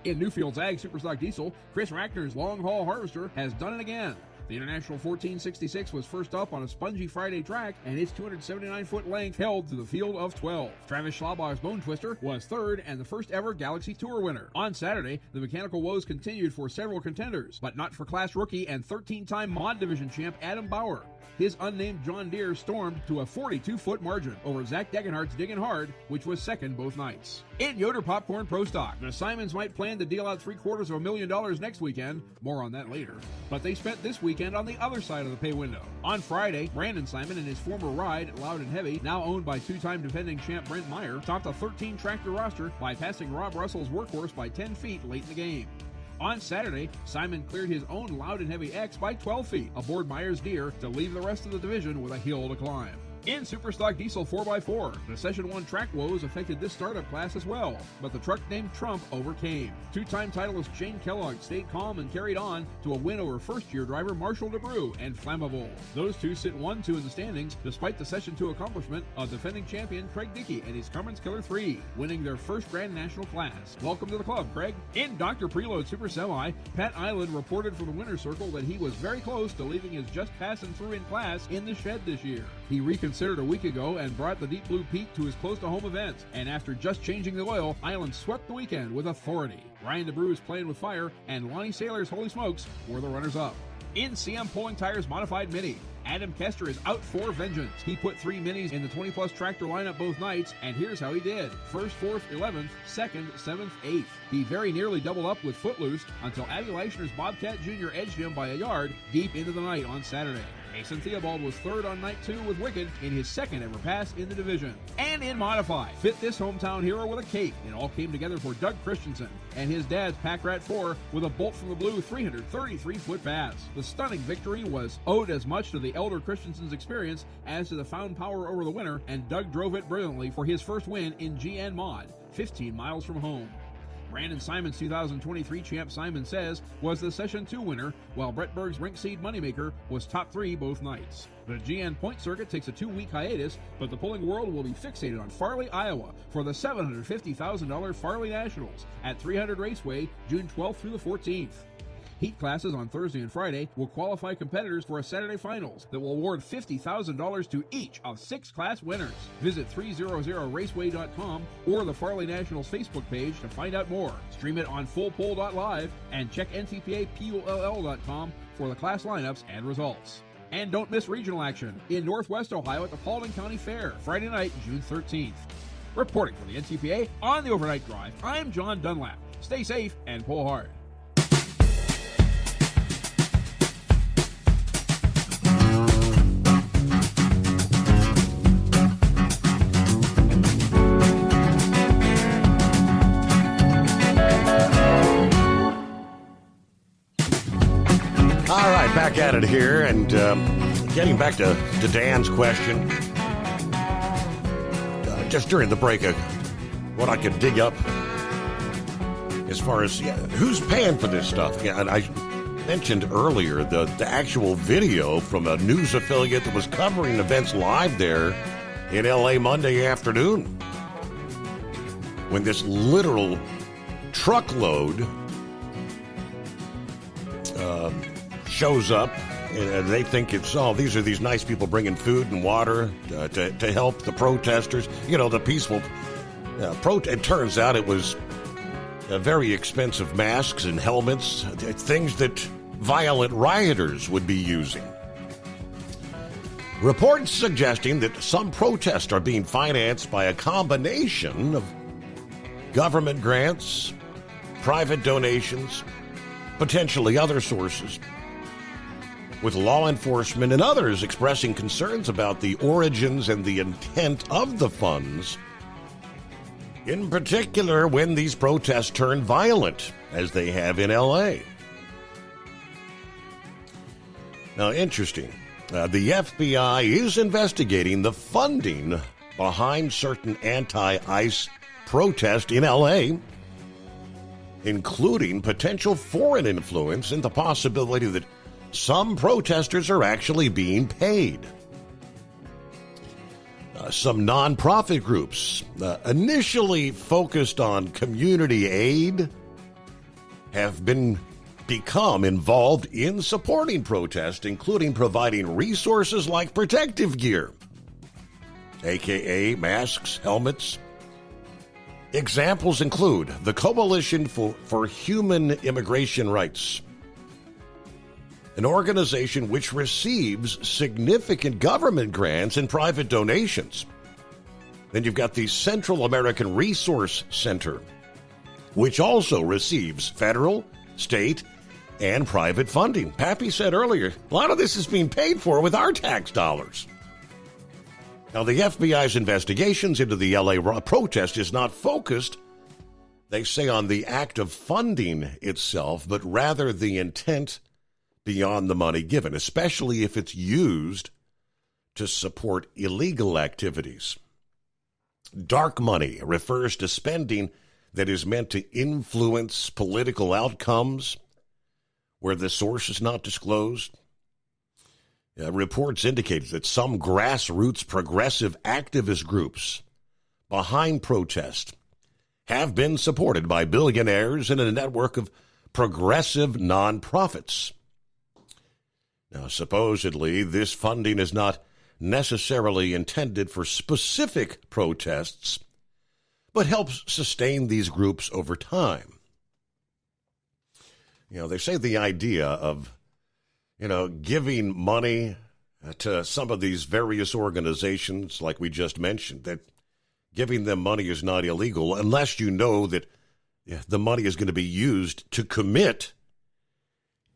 In Newfield's Ag Superstock Diesel, Chris Rackner's Long Haul Harvester has done it again. The International 1466 was first up on a spongy Friday track, and its 279-foot length held to the field of 12. Travis Schlabach's Bone Twister was third and the first ever Galaxy Tour winner. On Saturday, the mechanical woes continued for several contenders, but not for Class Rookie and 13-time Mod Division champ Adam Bauer. His unnamed John Deere stormed to a 42-foot margin over Zach Degenhardt's Diggin' Hard, which was second both nights. In Yoder Popcorn Pro Stock, the Simons might plan to deal out $750,000 next weekend, more on that later, but they spent this weekend on the other side of the pay window. On Friday, Brandon Simon and his former ride, Loud and Heavy, now owned by 2-time defending champ Brent Meyer, topped a 13-tractor roster by passing Rob Russell's Workhorse by 10 feet late in the game. On Saturday, Simon cleared his own Loud and Heavy X by 12 feet aboard Myers Deere to leave the rest of the division with a hill to climb. In Superstock Diesel 4x4, the Session 1 track woes affected this startup class as well, but the truck named Trump overcame. 2-time titleist Shane Kellogg stayed calm and carried on to a win over first-year driver Marshall DeBrew and Flammable. Those two sit 1-2 in the standings, despite the Session 2 accomplishment of defending champion Craig Dickey and his Cummins Killer 3, winning their first Grand National class. Welcome to the club, Craig. In Dr. Preload Super Semi, Pat Island reported from the winner's circle that he was very close to leaving his just passing through in class in the shed this year. He reconsidered a week ago and brought the Deep Blue Pete to his close-to-home event, and after just changing the oil, Island swept the weekend with authority. Ryan DeBrew is playing with fire, and Lonnie Saylor's Holy Smokes were the runners-up. In CM Pulling Tires Modified Mini, Adam Kester is out for vengeance. He put 3 minis in the 20-plus tractor lineup both nights, and here's how he did. 1st, 4th, 11th, 2nd, 7th, 8th. He very nearly doubled up with Footloose until Abby Leichner's Bobcat Jr. edged him by a yard deep into the night on Saturday. Mason Theobald was third on night 2 with Wicked in his second ever pass in the division. And in Modified, fit this hometown hero with a cape. It all came together for Doug Christensen and his dad's Pack Rat 4 with a bolt from the blue 333-foot pass. The stunning victory was owed as much to the elder Christensen's experience as to the found power over the winner, and Doug drove it brilliantly for his first win in GN Mod, 15 miles from home. Brandon Simon's 2023 champ Simon Says was the Session 2 winner, while Brett Berg's Rink Seed Moneymaker was top 3 both nights. The GN Point Circuit takes a 2-week hiatus, but the pulling world will be fixated on Farley, Iowa for the $750,000 Farley Nationals at 300 Raceway, June 12th through the 14th. Heat classes on Thursday and Friday will qualify competitors for a Saturday finals that will award $50,000 to each of 6 class winners. Visit 300raceway.com or the Farley Nationals Facebook page to find out more. Stream it on fullpole.live and check ntpapull.com for the class lineups and results. And don't miss regional action in Northwest Ohio at the Paulding County Fair, Friday night, June 13th. Reporting for the NTPA on the Overnight Drive, I'm John Dunlap. Stay safe and pull hard. All right, back at it here, and getting back to Dan's question. Just during the break, what I could dig up as far as who's paying for this stuff. Yeah, and I mentioned earlier the actual video from a news affiliate that was covering events live there in L.A. Monday afternoon, when this literal truckload shows up, and they think it's, these are these nice people bringing food and water to help the protesters, the peaceful it turns out it was very expensive masks and helmets, things that violent rioters would be using. Reports suggesting that some protests are being financed by a combination of government grants, private donations, potentially other sources, with law enforcement and others expressing concerns about the origins and the intent of the funds, in particular when these protests turn violent, as they have in L.A. Now, interesting. The FBI is investigating the funding behind certain anti-ICE protests in L.A., including potential foreign influence and the possibility that some protesters are actually being paid. Some nonprofit groups, initially focused on community aid, have become involved in supporting protests, including providing resources like protective gear, aka masks, helmets. Examples include the Coalition for Human Immigration Rights, an organization which receives significant government grants and private donations. Then you've got the Central American Resource Center, which also receives federal, state, and private funding. Pappy said earlier, a lot of this is being paid for with our tax dollars. Now, the FBI's investigations into the LA protest is not focused, they say, on the act of funding itself, but rather the intent beyond the money given, especially if it's used to support illegal activities. Dark money refers to spending that is meant to influence political outcomes where the source is not disclosed. Reports indicate that some grassroots progressive activist groups behind protest have been supported by billionaires and a network of progressive nonprofits. Now, supposedly, this funding is not necessarily intended for specific protests, but helps sustain these groups over time. They say the idea of, giving money to some of these various organizations, like we just mentioned, that giving them money is not illegal unless you know that the money is going to be used to commit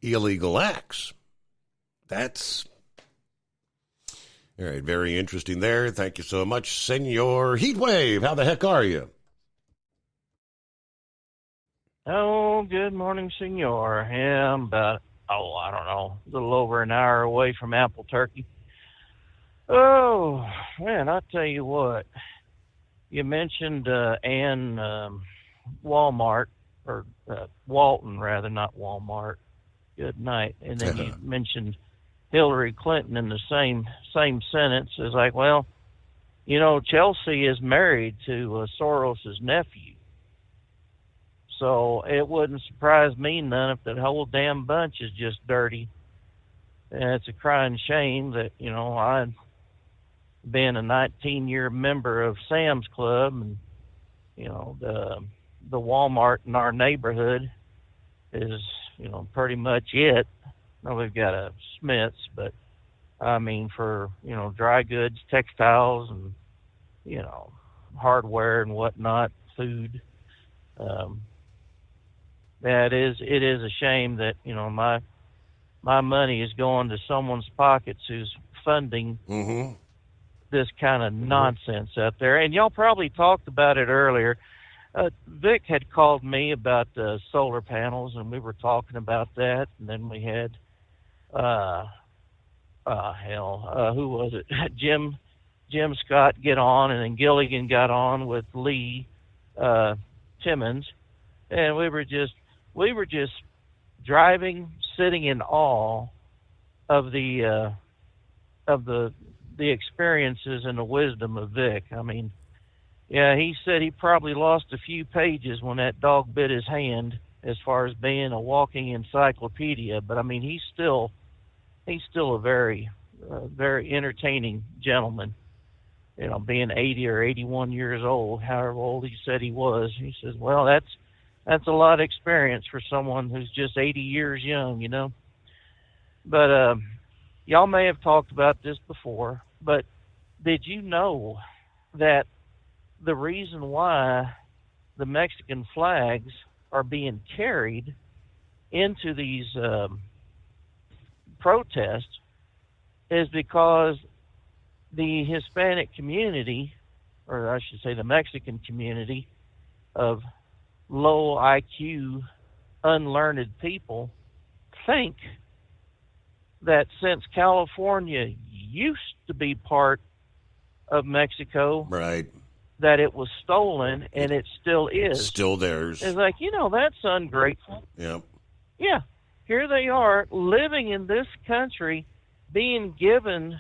illegal acts. That's all right. Very interesting there. Thank you so much, Senor Heatwave. How the heck are you? Oh, good morning, Senor. Yeah, I'm about, I don't know, a little over an hour away from Apple Turkey. Oh, man, I'll tell you what. You mentioned Walmart, or Walton, rather, not Walmart. Good night. And then you mentioned Hillary Clinton in the same sentence. Is like, well, Chelsea is married to Soros's nephew. So it wouldn't surprise me none if that whole damn bunch is just dirty. And it's a crying shame that, I'd been a 19-year member of Sam's Club, and, the Walmart in our neighborhood is, pretty much it. No, we've got a Smith's, but I mean for, dry goods, textiles, and, hardware and whatnot, food. It is a shame that, my money is going to someone's pockets who's funding this kind of nonsense out there. And y'all probably talked about it earlier. Vic had called me about solar panels, and we were talking about that. And then we had, who was it? Jim Scott get on, and then Gilligan got on with Lee Timmons, and we were just driving, sitting in awe of the experiences and the wisdom of Vic. I mean, yeah, he said he probably lost a few pages when that dog bit his hand, as far as being a walking encyclopedia. But I mean, he's still a very entertaining gentleman. Being 80 or 81 years old, however old he said he was. He says, well, that's a lot of experience for someone who's just 80 years young, But y'all may have talked about this before, but did you know that the reason why the Mexican flags are being carried into these protests is because the Hispanic community, or I should say the Mexican community of low IQ, unlearned people, think that since California used to be part of Mexico, right, that it was stolen, and it still is. Still theirs. It's like, that's ungrateful. Yep. Yeah. Here they are living in this country, being given,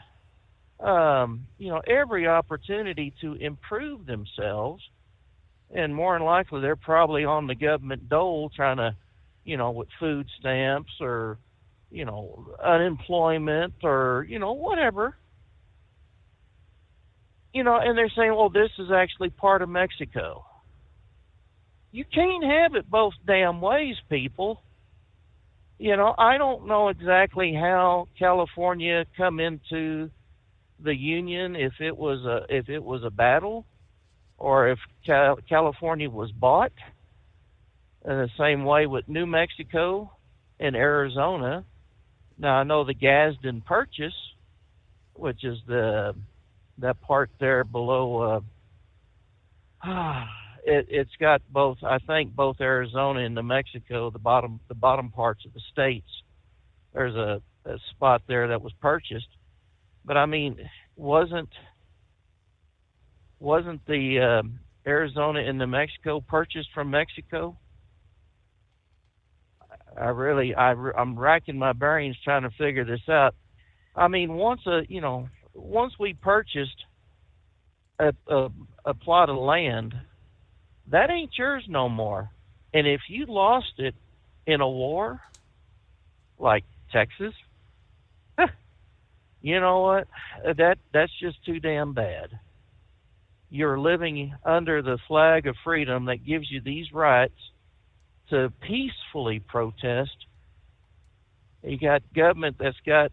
every opportunity to improve themselves. And more than likely, they're probably on the government dole trying to, with food stamps or, unemployment or, whatever. And they're saying, well, this is actually part of Mexico. You can't have it both damn ways, people. I don't know exactly how California come into the Union, if it was a battle, or if California was bought. In the same way with New Mexico and Arizona. Now I know the Gadsden Purchase, which is that part there below. It's got both. I think both Arizona and New Mexico, the bottom parts of the states. There's a spot there that was purchased, but I mean, wasn't the Arizona and New Mexico purchased from Mexico? I'm racking my brains trying to figure this out. I mean, once we purchased a plot of land, that ain't yours no more. And if you lost it in a war, like Texas, you know what? That's just too damn bad. You're living under the flag of freedom that gives you these rights to peacefully protest. You got government that's got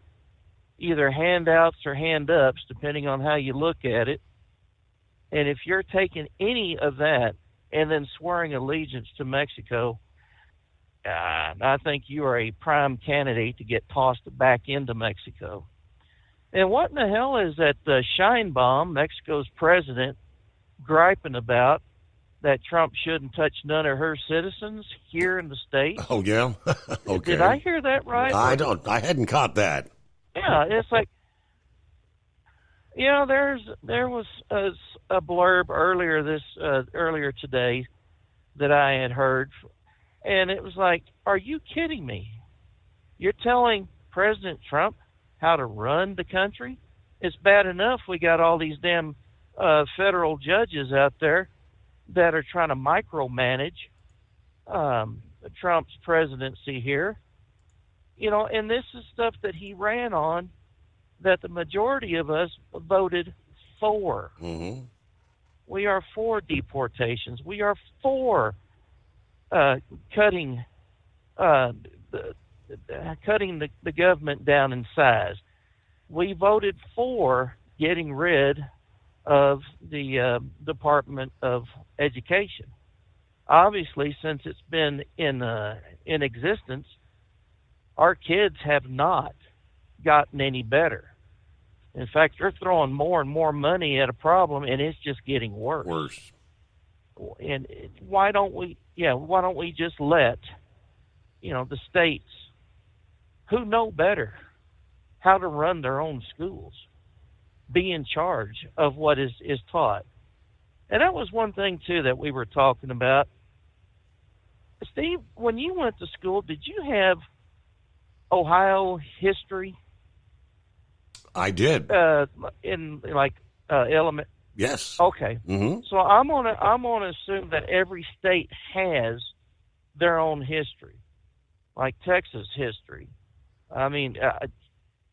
either handouts or hand-ups, depending on how you look at it. And if you're taking any of that and then swearing allegiance to Mexico, I think you are a prime candidate to get tossed back into Mexico. And what in the hell is that Sheinbaum, Mexico's president, griping about that Trump shouldn't touch none of her citizens here in the States? Oh, yeah? Okay. Did I hear that right? I hadn't caught that. Yeah, it's like, there was a blurb earlier today that I had heard, and it was like, are you kidding me? You're telling President Trump how to run the country? It's bad enough we got all these damn federal judges out there that are trying to micromanage Trump's presidency here. And this is stuff that he ran on that the majority of us voted for. Mm-hmm. We are for deportations. We are for cutting the government down in size. We voted for getting rid of the Department of Education. Obviously, since it's been in existence, our kids have not gotten any better. In fact, they're throwing more and more money at a problem, and it's just getting worse. And why don't we just let the states who know better how to run their own schools be in charge of what is taught? And that was one thing too that we were talking about. Steve, when you went to school, did you have Ohio history? I did. In element. Yes. Okay. Mm-hmm. So I'm gonna assume that every state has their own history, like Texas history. I mean,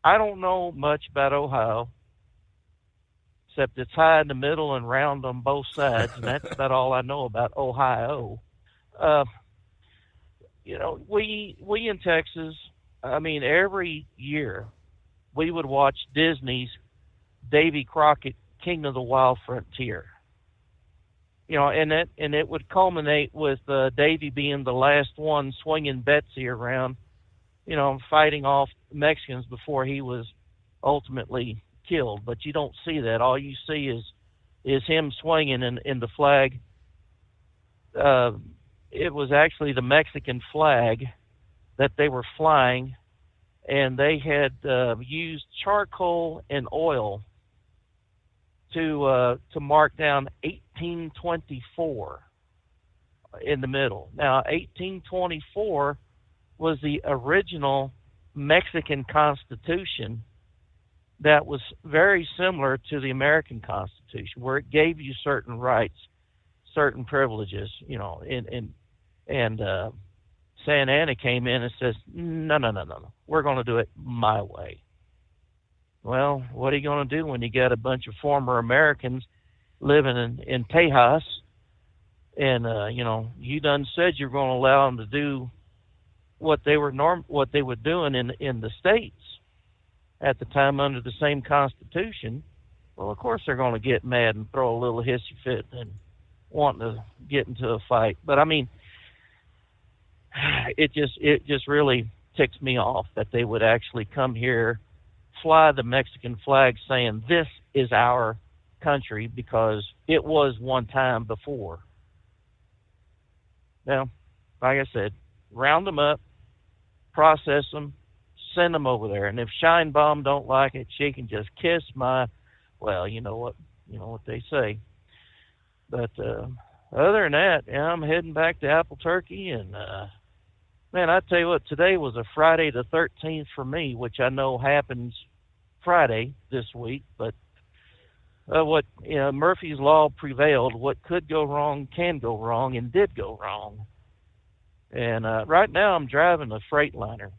I don't know much about Ohio, except it's high in the middle and round on both sides, and that's about all I know about Ohio. We in Texas, I mean, every year we would watch Disney's Davy Crockett King of the Wild Frontier. And it would culminate with Davy being the last one swinging Betsy around, fighting off Mexicans before he was ultimately killed. But you don't see that. All you see is him swinging in the flag. It was actually the Mexican flag that they were flying, and they had used charcoal and oil to mark down 1824 in the middle. Now, 1824 was the original Mexican Constitution that was very similar to the American Constitution, where it gave you certain rights, certain privileges, you know, and Santa Anna came in and says, no, we're going to do it my way. Well, what are you going to do when you got a bunch of former Americans living in Tejas, and you know, you done said you're going to allow them to do what they were doing in the States at the time under the same Constitution? Well, of course they're going to get mad and throw a little hissy fit and want to get into a fight. But I mean, it just really ticks me off that they would actually come here, fly the Mexican flag, saying this is our country because it was one time before. Now, like I said, round them up, process them, send them over there. And if Sheinbaum don't like it, she can just kiss my, well, you know what they say. But other than that, yeah, I'm heading back to Albuquerque, and man, I tell you what, today was a Friday the 13th for me, which I know happens Friday this week. But Murphy's Law prevailed. What could go wrong can go wrong, and did go wrong. And right now I'm driving a Freightliner.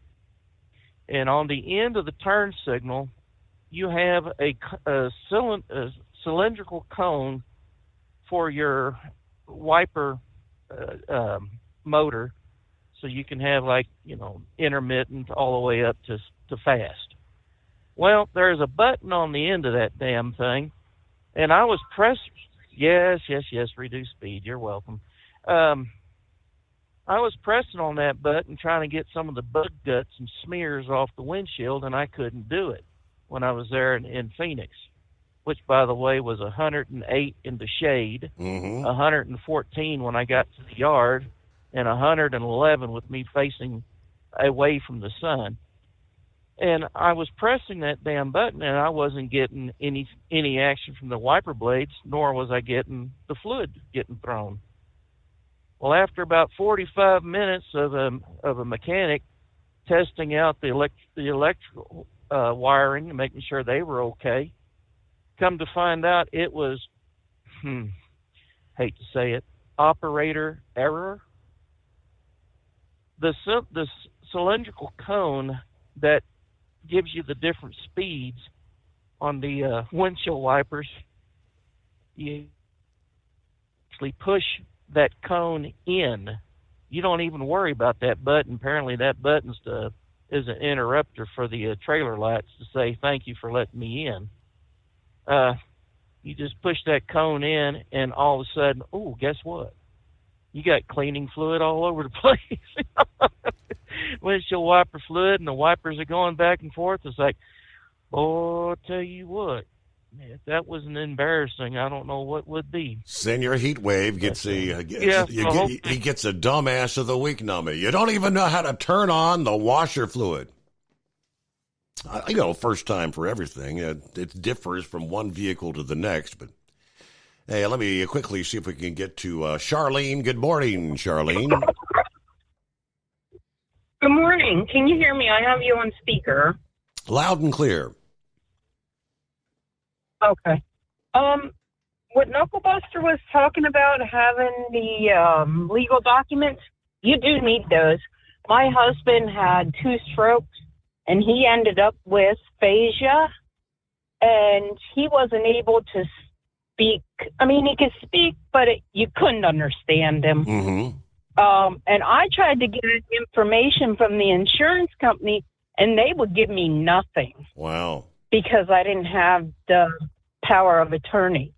And on the end of the turn signal, you have a cylindrical cone for your wiper motor, so you can have, like, you know, intermittent all the way up to fast. Well, there's a button on the end of that damn thing, and I was pressing. Yes, reduce speed. You're welcome. I was pressing on that button trying to get some of the bug guts and smears off the windshield, and I couldn't do it when I was there in Phoenix, which, by the way, was 108 in the shade, 114 when I got to the yard, and 111 with me facing away from the sun. And I was pressing that damn button, and I wasn't getting any action from the wiper blades, nor was I getting the fluid getting thrown. Well, after about 45 minutes of a mechanic testing out the electrical wiring and making sure they were okay, come to find out it was, hate to say it, operator error. The cylindrical cone that gives you the different speeds on the windshield wipers, you actually push that cone in. You don't even worry about that button. Apparently that button is an interrupter for the trailer lights to say thank you for letting me in. You just push that cone in, and all of a sudden, oh, guess what? You got cleaning fluid all over the place. Windshield wiper fluid, and the wipers are going back and forth. It's like, oh, I'll tell you what, if that wasn't embarrassing, I don't know what would be. Senior Heatwave gets he gets a dumbass of the week number. You don't even know how to turn on the washer fluid. First time for everything. It differs from one vehicle to the next. But hey, let me quickly see if we can get to Charlene. Good morning, Charlene. Good morning. Can you hear me? I have you on speaker. Loud and clear. Okay. What Knucklebuster was talking about, having the legal documents, you do need those. My husband had 2 strokes, and he ended up with aphasia, and he wasn't able to speak. I mean, he could speak, but you couldn't understand him. Mm-hmm. And I tried to get information from the insurance company, and they would give me nothing. Wow. Because I didn't have the power of attorney.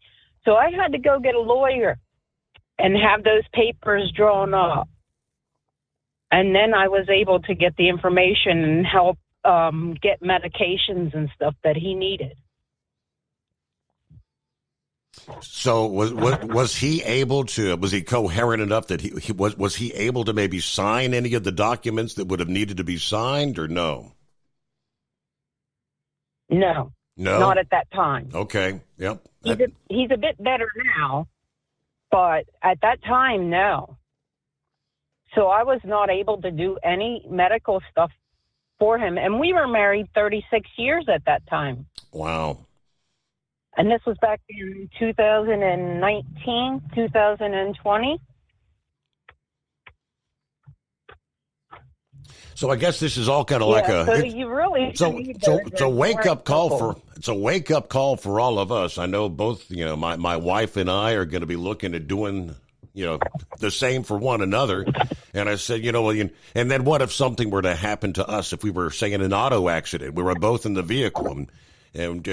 So I had to go get a lawyer and have those papers drawn up. And then I was able to get the information and help get medications and stuff that he needed. So was he able to? Was he coherent enough that he was he able to maybe sign any of the documents that would have needed to be signed, or no? No, not at that time. Okay. Yep. He's a bit better now, but at that time, no. So I was not able to do any medical stuff for him. And we were married 36 years at that time. Wow. And this was back in 2019, 2020. So I guess this is all kind of like so you really it's a wake up call for all of us. I know both, my wife and I are going to be looking at doing, the same for one another. And I said, and then what if something were to happen to us? If we were, say, in an auto accident, we were both in the vehicle, and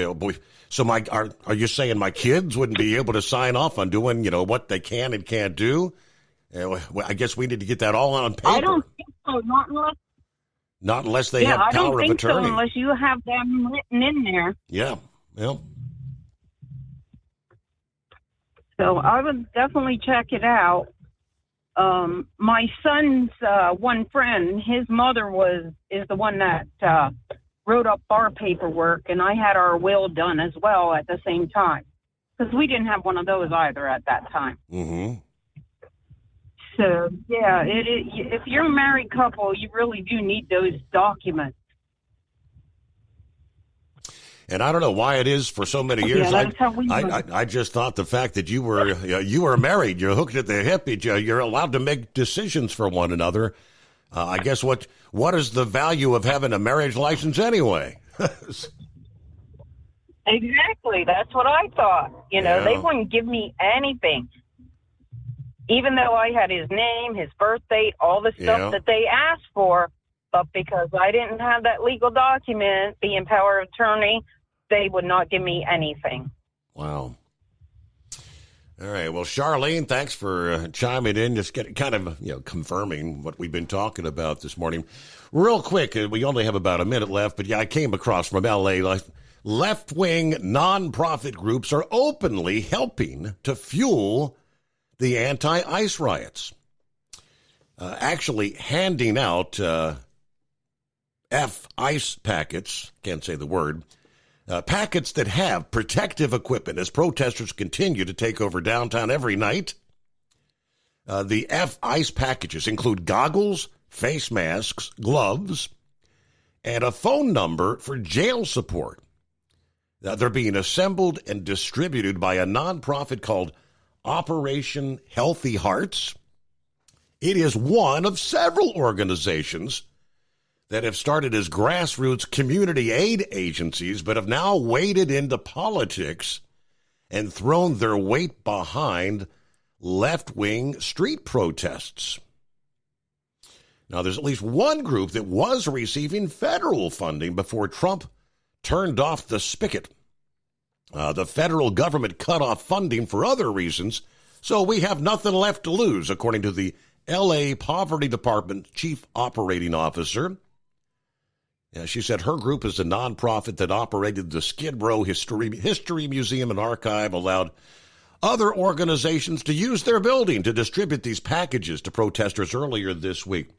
so are you saying my kids wouldn't be able to sign off on doing, what they can and can't do? I guess we need to get that all on paper. I don't think so. Not unless they have power of attorney. I don't think so unless you have them written in there. Yeah, well. So I would definitely check it out. My son's one friend, his mother is the one that wrote up our paperwork, and I had our will done as well at the same time, because we didn't have one of those either at that time. Mm-hmm. So, yeah, if you're a married couple, you really do need those documents. And I don't know why it is for so many years. I just thought the fact that you were married, you're hooked at the hip, you're allowed to make decisions for one another. I guess what is the value of having a marriage license anyway? Exactly. That's what I thought. They wouldn't give me anything. Even though I had his name, his birth date, all the stuff that they asked for, but because I didn't have that legal document, being power of attorney, they would not give me anything. Wow. All right. Well, Charlene, thanks for chiming in, just kind of confirming what we've been talking about this morning. Real quick, we only have about a minute left, but I came across from L.A. Left-wing nonprofit groups are openly helping to fuel the anti-ICE riots, actually handing out F-ICE packets, can't say the word, packets that have protective equipment as protesters continue to take over downtown every night. The F-ICE packages include goggles, face masks, gloves, and a phone number for jail support. They're being assembled and distributed by a nonprofit called Operation Healthy Hearts. It is one of several organizations that have started as grassroots community aid agencies, but have now waded into politics and thrown their weight behind left-wing street protests. Now, there's at least one group that was receiving federal funding before Trump turned off the spigot. The federal government cut off funding for other reasons, so we have nothing left to lose, according to the L.A. Poverty Department Chief Operating Officer. She said her group is a nonprofit that operated the Skid Row History Museum and Archive, allowed other organizations to use their building to distribute these packages to protesters earlier this week.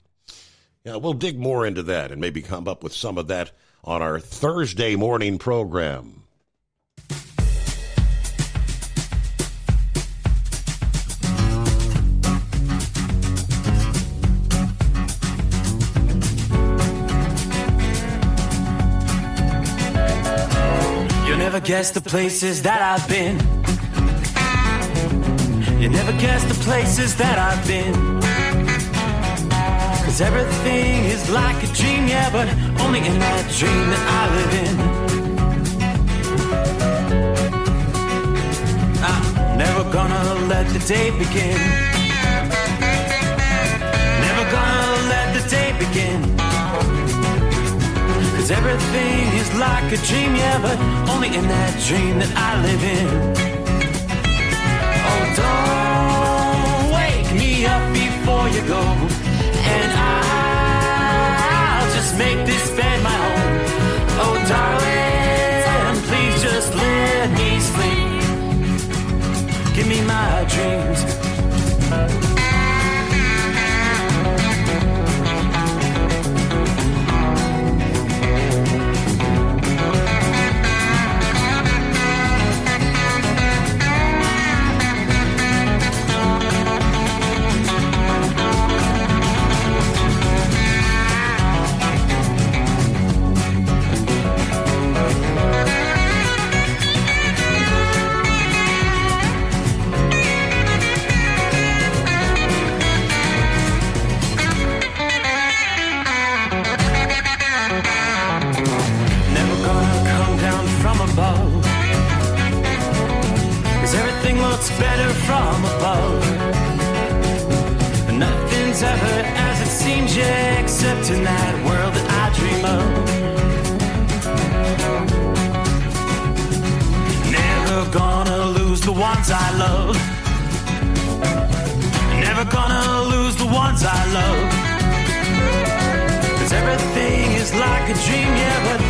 We'll dig more into that and maybe come up with some of that on our Thursday morning program. Never guess the places that I've been. You never guess the places that I've been. 'Cause everything is like a dream, yeah, but only in that dream that I live in. I'm never gonna let the day begin. Never gonna let the day begin. 'Cause everything is like a dream, yeah, but only in that dream that I live in. Oh, don't wake me up before you go, and I'll just make this bed my home. Oh, darling, please just let me sleep. Give me my dreams. nothing's ever as it seems, yeah, except in that world that I dream of. Never gonna lose the ones I love. Never gonna lose the ones I love. 'Cause everything is like a dream, yeah, but